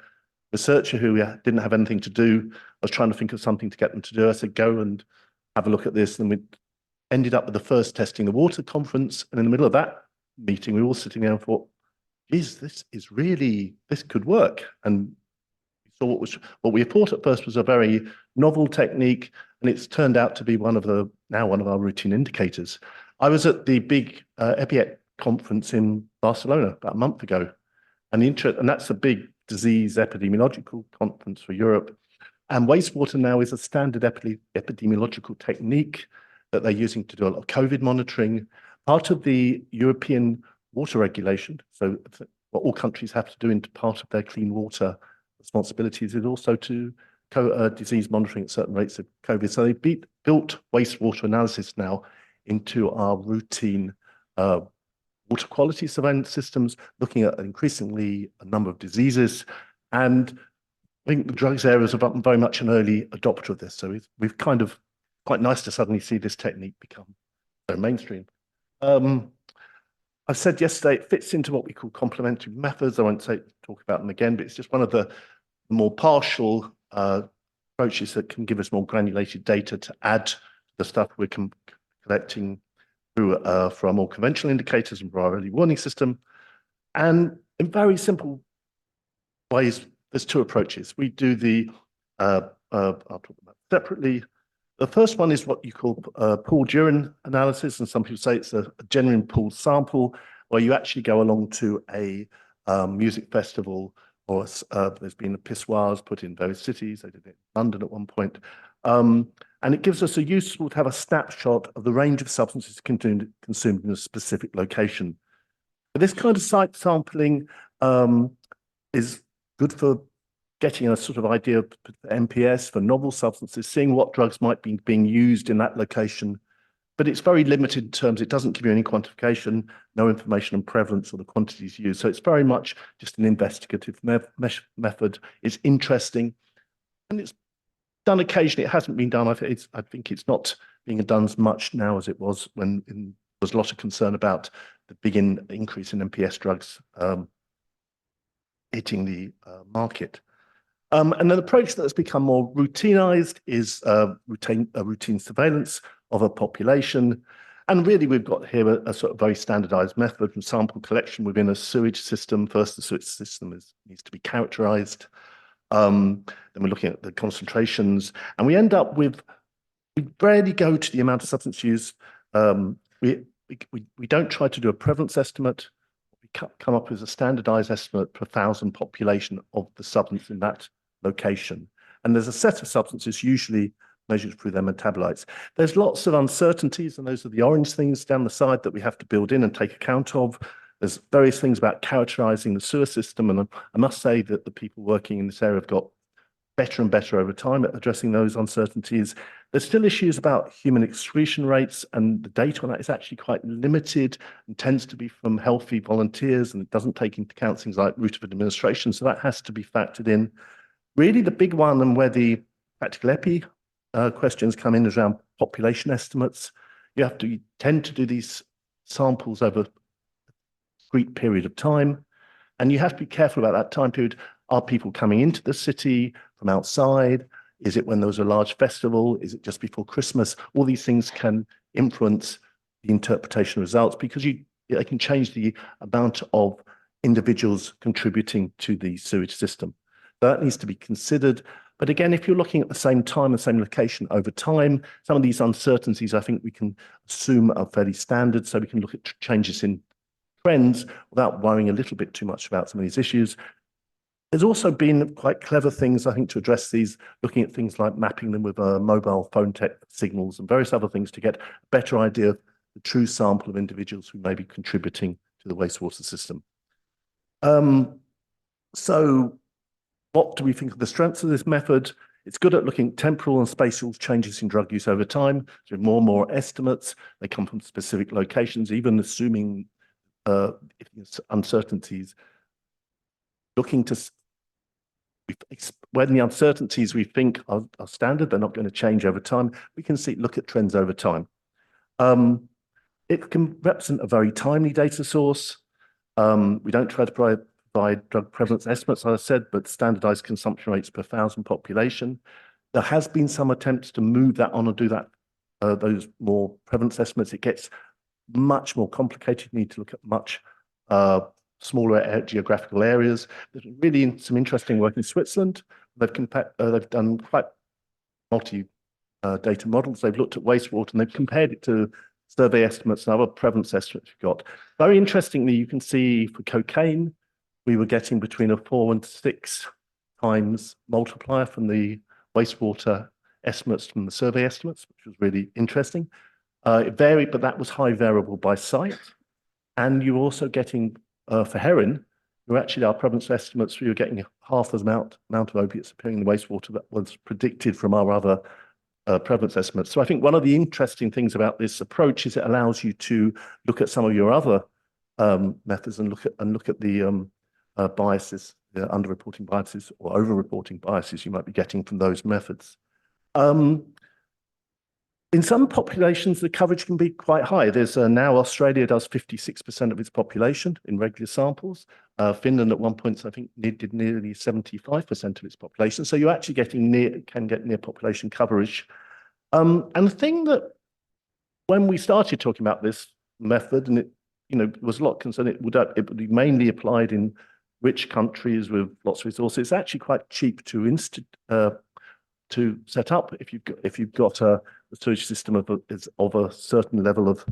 researcher who didn't have anything to do. I was trying to think of something to get them to do. I said, go and have a look at this. And we ended up with the first Testing the Water conference. And in the middle of that meeting, we were all sitting there and thought, geez, this could work. And we saw what we thought at first was a very novel technique. And it's turned out to be one of our routine indicators. I was at the big EPIET conference in Barcelona about a month ago, and that's a big disease epidemiological conference for Europe. And wastewater now is a standard epidemiological technique that they're using to do a lot of COVID monitoring. Part of the European water regulation, so what all countries have to do into part of their clean water responsibilities is also to disease monitoring at certain rates of COVID. So they built wastewater analysis now into our routine water quality surveillance systems, looking at increasingly a number of diseases. And I think the drugs area is very much an early adopter of this. So we've kind of quite nice to suddenly see this technique become so mainstream. I said yesterday, it fits into what we call complementary methods. I won't talk about them again, but it's just one of the more partial approaches that can give us more granulated data to add to the stuff we're collecting through for our more conventional indicators and for our early warning system. And in very simple ways, there's two approaches. We do I'll talk about separately. The first one is what you call pooled urine analysis, and some people say it's a genuine pooled sample, where you actually go along to a music festival, or there's been pissoirs put in various cities. They did it in London at one point. And it gives us to have a snapshot of the range of substances consumed in a specific location. But this kind of site sampling is good for getting a sort of idea of MPS for novel substances, seeing what drugs might be being used in that location. But it's very limited in terms, it doesn't give you any quantification, no information on prevalence or the quantities used. So it's very much just an investigative method. It's interesting, and it's done occasionally. It hasn't been done. I think it's not being done as much now as it was when there was a lot of concern about the big increase in MPS drugs hitting the market. And an approach that has become more routinized is routine surveillance of a population. And really, we've got here a sort of very standardized method from sample collection within a sewage system. First, the sewage system needs to be characterized. Then we're looking at the concentrations, and we end up with, we rarely go to the amount of substance use. We don't try to do a prevalence estimate. We come up with a standardized estimate per 1,000 population of the substance in that location. And there's a set of substances usually measured through their metabolites. There's lots of uncertainties, and those are the orange things down the side that we have to build in and take account of. There's various things about characterizing the sewer system, and I must say that the people working in this area have got better and better over time at addressing those uncertainties. There's still issues about human excretion rates, and the data on that is actually quite limited and tends to be from healthy volunteers, and it doesn't take into account things like route of administration, so that has to be factored in. Really, the big one, and where the practical epi questions come in, is around population estimates. You tend to do these samples over a discrete period of time, and you have to be careful about that time period. Are people coming into the city from outside? Is it when there was a large festival? Is it just before Christmas? All these things can influence the interpretation results, because they can change the amount of individuals contributing to the sewage system. That needs to be considered. But again, if you're looking at the same time, the same location over time, some of these uncertainties I think we can assume are fairly standard, so we can look at changes in trends without worrying a little bit too much about some of these issues. There's also been quite clever things, I think, to address these, looking at things like mapping them with mobile phone tech signals and various other things to get a better idea of the true sample of individuals who may be contributing to the wastewater system. So what do we think of the strengths of this method? It's good at looking at temporal and spatial changes in drug use over time. So more and more estimates, they come from specific locations, even assuming uncertainties, looking to when the uncertainties we think are standard, they're not going to change over time, we can look at trends over time. It can represent a very timely data source. We don't try to provide drug prevalence estimates, as I said, but standardized consumption rates per 1,000 population. There has been some attempts to move that on and do that, those more prevalence estimates. It gets much more complicated. You need to look at much smaller geographical areas. There's really some interesting work in Switzerland. They've done quite multi-data models. They've looked at wastewater and they've compared it to survey estimates and other prevalence estimates we've got. Very interestingly, you can see for cocaine, we were getting between a 4 and 6 times multiplier from the wastewater estimates from the survey estimates, which was really interesting. It varied, but that was high variable by site. And you're also getting, for heroin, where actually our prevalence estimates, we were getting half the amount of opiates appearing in the wastewater that was predicted from our other prevalence estimates. So I think one of the interesting things about this approach is it allows you to look at some of your other methods and look at the biases, the underreporting biases or overreporting biases you might be getting from those methods. In some populations, the coverage can be quite high. There's now Australia does 56% of its population in regular samples. Finland at one point, I think, did nearly 75% of its population. So you're actually can get near population coverage. And the thing that when we started talking about this method, and it was a lot concerned, it would be mainly applied in rich countries with lots of resources. It's actually quite cheap to set up if you've got a sewage system of a certain level of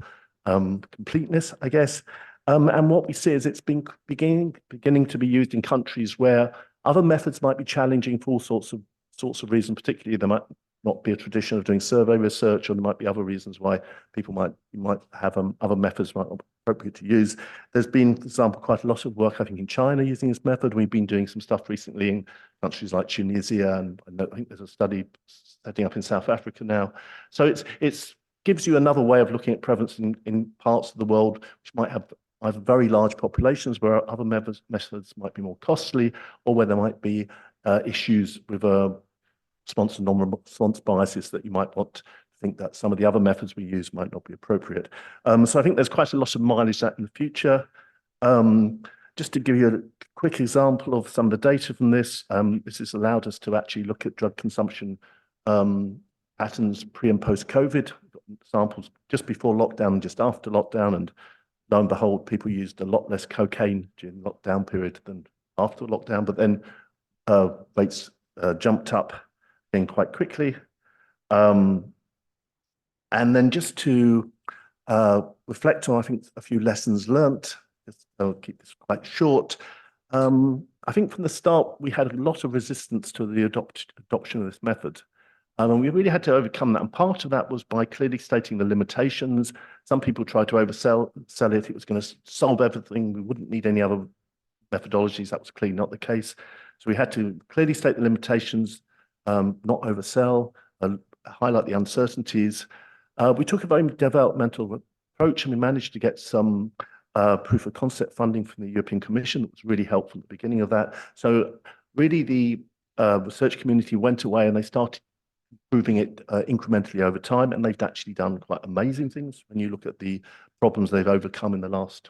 completeness, I guess. And what we see is it's been beginning to be used in countries where other methods might be challenging for all sorts of reasons. Particularly, there might not be a tradition of doing survey research, or there might be other reasons why people might have other methods might not be appropriate to use. There's been, for example, quite a lot of work, I think, in China using this method. We've been doing some stuff recently in countries like Tunisia, and I think there's a study setting up in South Africa now. So it gives you another way of looking at prevalence in parts of the world which might have either very large populations where other methods might be more costly, or where there might be issues with response and non-response biases that you might want to think that some of the other methods we use might not be appropriate. So I think there's quite a lot of mileage that in the future. Just to give you a quick example of some of the data from this, this has allowed us to actually look at drug consumption patterns pre and post-COVID, samples just before lockdown and just after lockdown, and lo and behold, people used a lot less cocaine during the lockdown period than after lockdown, but then rates jumped up again quite quickly. And then just to reflect on, I think, a few lessons learnt, I'll keep this quite short. I think from the start, we had a lot of resistance to the adoption of this method. And we really had to overcome that. And part of that was by clearly stating the limitations. Some people tried to oversell it. It was going to solve everything. We wouldn't need any other methodologies. That was clearly not the case. So we had to clearly state the limitations, not oversell, highlight the uncertainties. We took a very developmental approach, and we managed to get some proof of concept funding from the European Commission. That was really helpful at the beginning of that. So really the research community went away and they started improving it incrementally over time, and they've actually done quite amazing things when you look at the problems they've overcome in the last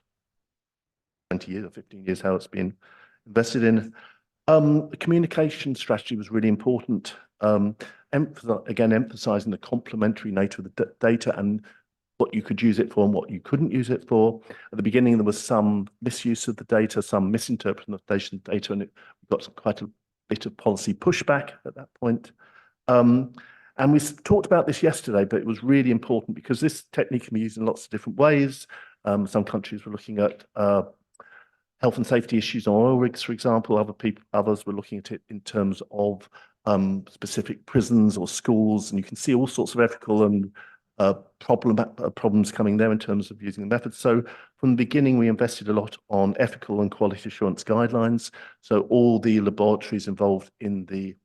20 years or 15 years, how it's been invested in. The communication strategy was really important. Again, emphasizing the complementary nature of the data and what you could use it for and what you couldn't use it for. At the beginning, there was some misuse of the data, some misinterpretation of data, and it got quite a bit of policy pushback at that point. And we talked about this yesterday, but it was really important because this technique can be used in lots of different ways. Some countries were looking at health and safety issues on oil rigs, for example. Others were looking at it in terms of specific prisons or schools, and you can see all sorts of ethical and problems coming there in terms of using the method. So from the beginning, we invested a lot on ethical and quality assurance guidelines. So all the laboratories involved in the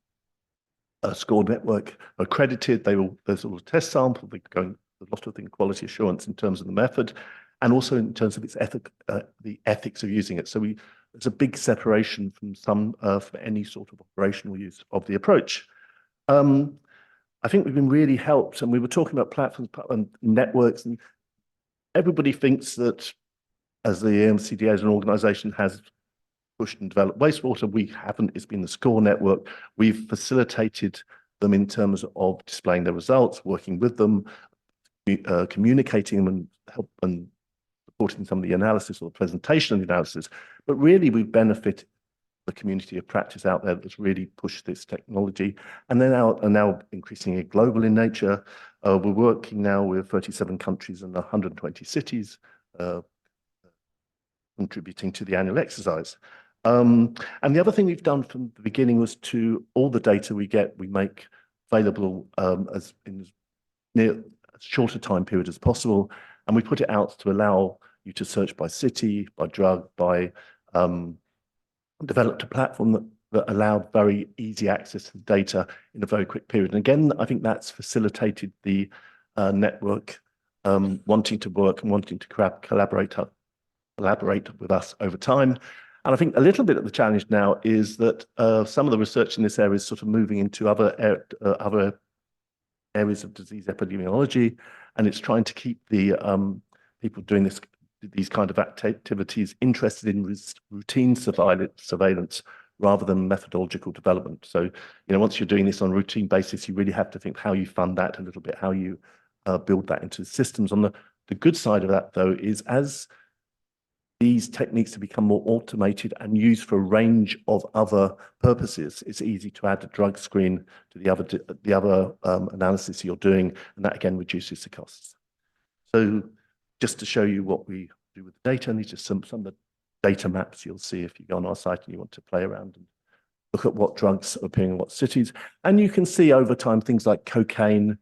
SCORE network are accredited. There's all a test sample. They're going a lot of the quality assurance in terms of the method, and also in terms of its the ethics of using it. So there's a big separation from for any sort of operational use of the approach. I think we've been really helped, and we were talking about platforms and networks, and everybody thinks that as the EMCDDA as an organization has pushed and developed wastewater, we haven't. It's been the SCORE network. We've facilitated them in terms of displaying their results, working with them, communicating them and and supporting some of the analysis or the presentation of the analysis. But really, we've benefited the community of practice out there that's really pushed this technology, and they're now increasingly global in nature. We're working now with 37 countries and 120 cities, contributing to the annual exercise. And the other thing we've done from the beginning was all the data we get, we make available as near as short a time period as possible, and we put it out to allow you to search by city, by drug, by developed a platform that allowed very easy access to the data in a very quick period. And again, I think that's facilitated the network wanting to work and wanting to collaborate with us over time. And I think a little bit of the challenge now is that some of the research in this area is sort of moving into other areas of disease epidemiology, and it's trying to keep the people doing these kind of activities interested in routine surveillance rather than methodological development. So, once you're doing this on a routine basis, you really have to think how you fund that a little bit, how you build that into systems. On the good side of that, though, is as these techniques have become more automated and used for a range of other purposes, it's easy to add a drug screen to the other analysis you're doing, and that again reduces the costs. So just to show you what we do with the data, and these are some of the data maps you'll see if you go on our site and you want to play around and look at what drugs are appearing in what cities. And you can see over time things like cocaine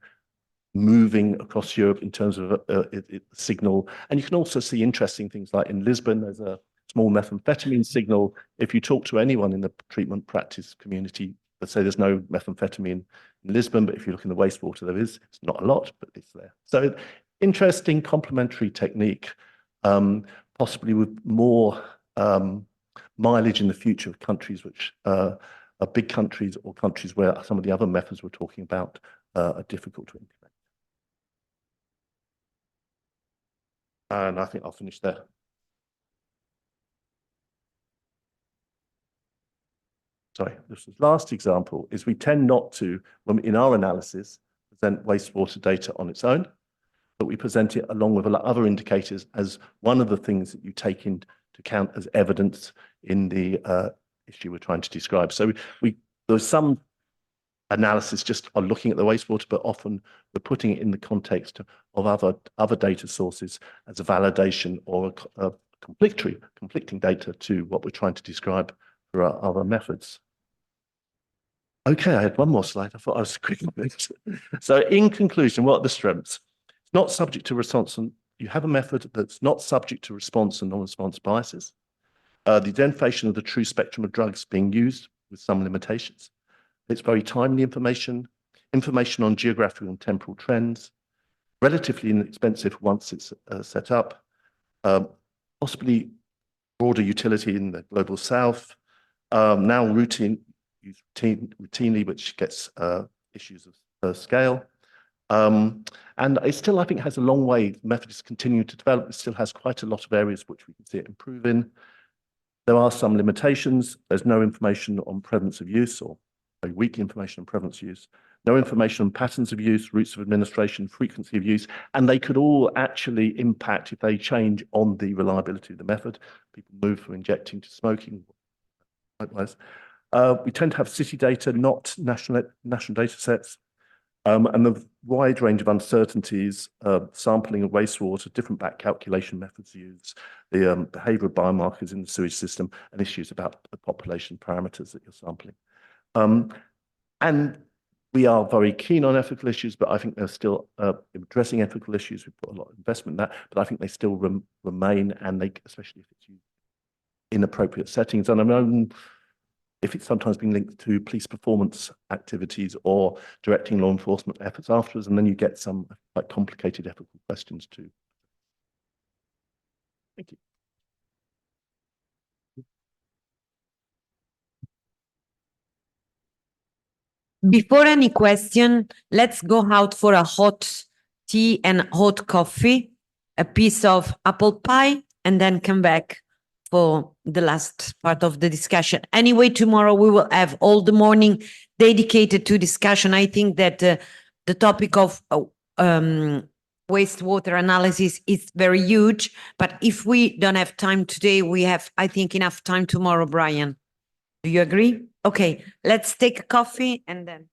moving across Europe in terms of signal. And you can also see interesting things like in Lisbon, there's a small methamphetamine signal. If you talk to anyone in the treatment practice community, let's say there's no methamphetamine in Lisbon, but if you look in the wastewater, there is. It's not a lot, but it's there. So interesting complementary technique, possibly with more mileage in the future of countries which are big countries or countries where some of the other methods we're talking about are difficult to implement. And I think I'll finish there. Sorry, this last example is we tend not to, in our analysis, present wastewater data on its own, but we present it along with other indicators as one of the things that you take into account as evidence in the issue we're trying to describe. So there's some analysis just on looking at the wastewater, but often we're putting it in the context of other data sources as a validation or a conflicting data to what we're trying to describe for our other methods. Okay, I had one more slide. I thought I was quick. So in conclusion, what are the strengths? It's not subject to response, and you have a method that's not subject to response and non-response biases. The identification of the true spectrum of drugs being used with some limitations. It's very timely information on geographical and temporal trends, relatively inexpensive once it's set up, possibly broader utility in the global south, now used routinely, which gets issues of scale. And it still, I think, has a long way. The method is continuing to develop. It still has quite a lot of areas which we can see it improve in. There are some limitations. There's no information on prevalence of use, or very weak information on prevalence use. no information on patterns of use, routes of administration, frequency of use, and they could all actually impact if they change on the reliability of the method. People move from injecting to smoking. Likewise. We tend to have city data, not national data sets. And the wide range of uncertainties, sampling of wastewater, different back calculation methods used, the behavior of biomarkers in the sewage system, and issues about the population parameters that you're sampling. And we are very keen on ethical issues, but I think they're still addressing ethical issues. We put a lot of investment in that, but I think they still remain, and they, especially if it's used in appropriate settings. And I know if it's sometimes been linked to police performance activities or directing law enforcement efforts afterwards, and then you get some quite complicated ethical questions too. Thank you. Before any question, let's go out for a hot tea and hot coffee, a piece of apple pie, and then come back for the last part of the discussion. Anyway, tomorrow we will have all the morning dedicated to discussion. I think that the topic of wastewater analysis is very huge, but if we don't have time today, we have, I think, enough time tomorrow, Brian. Do you agree? Okay, let's take a coffee and then.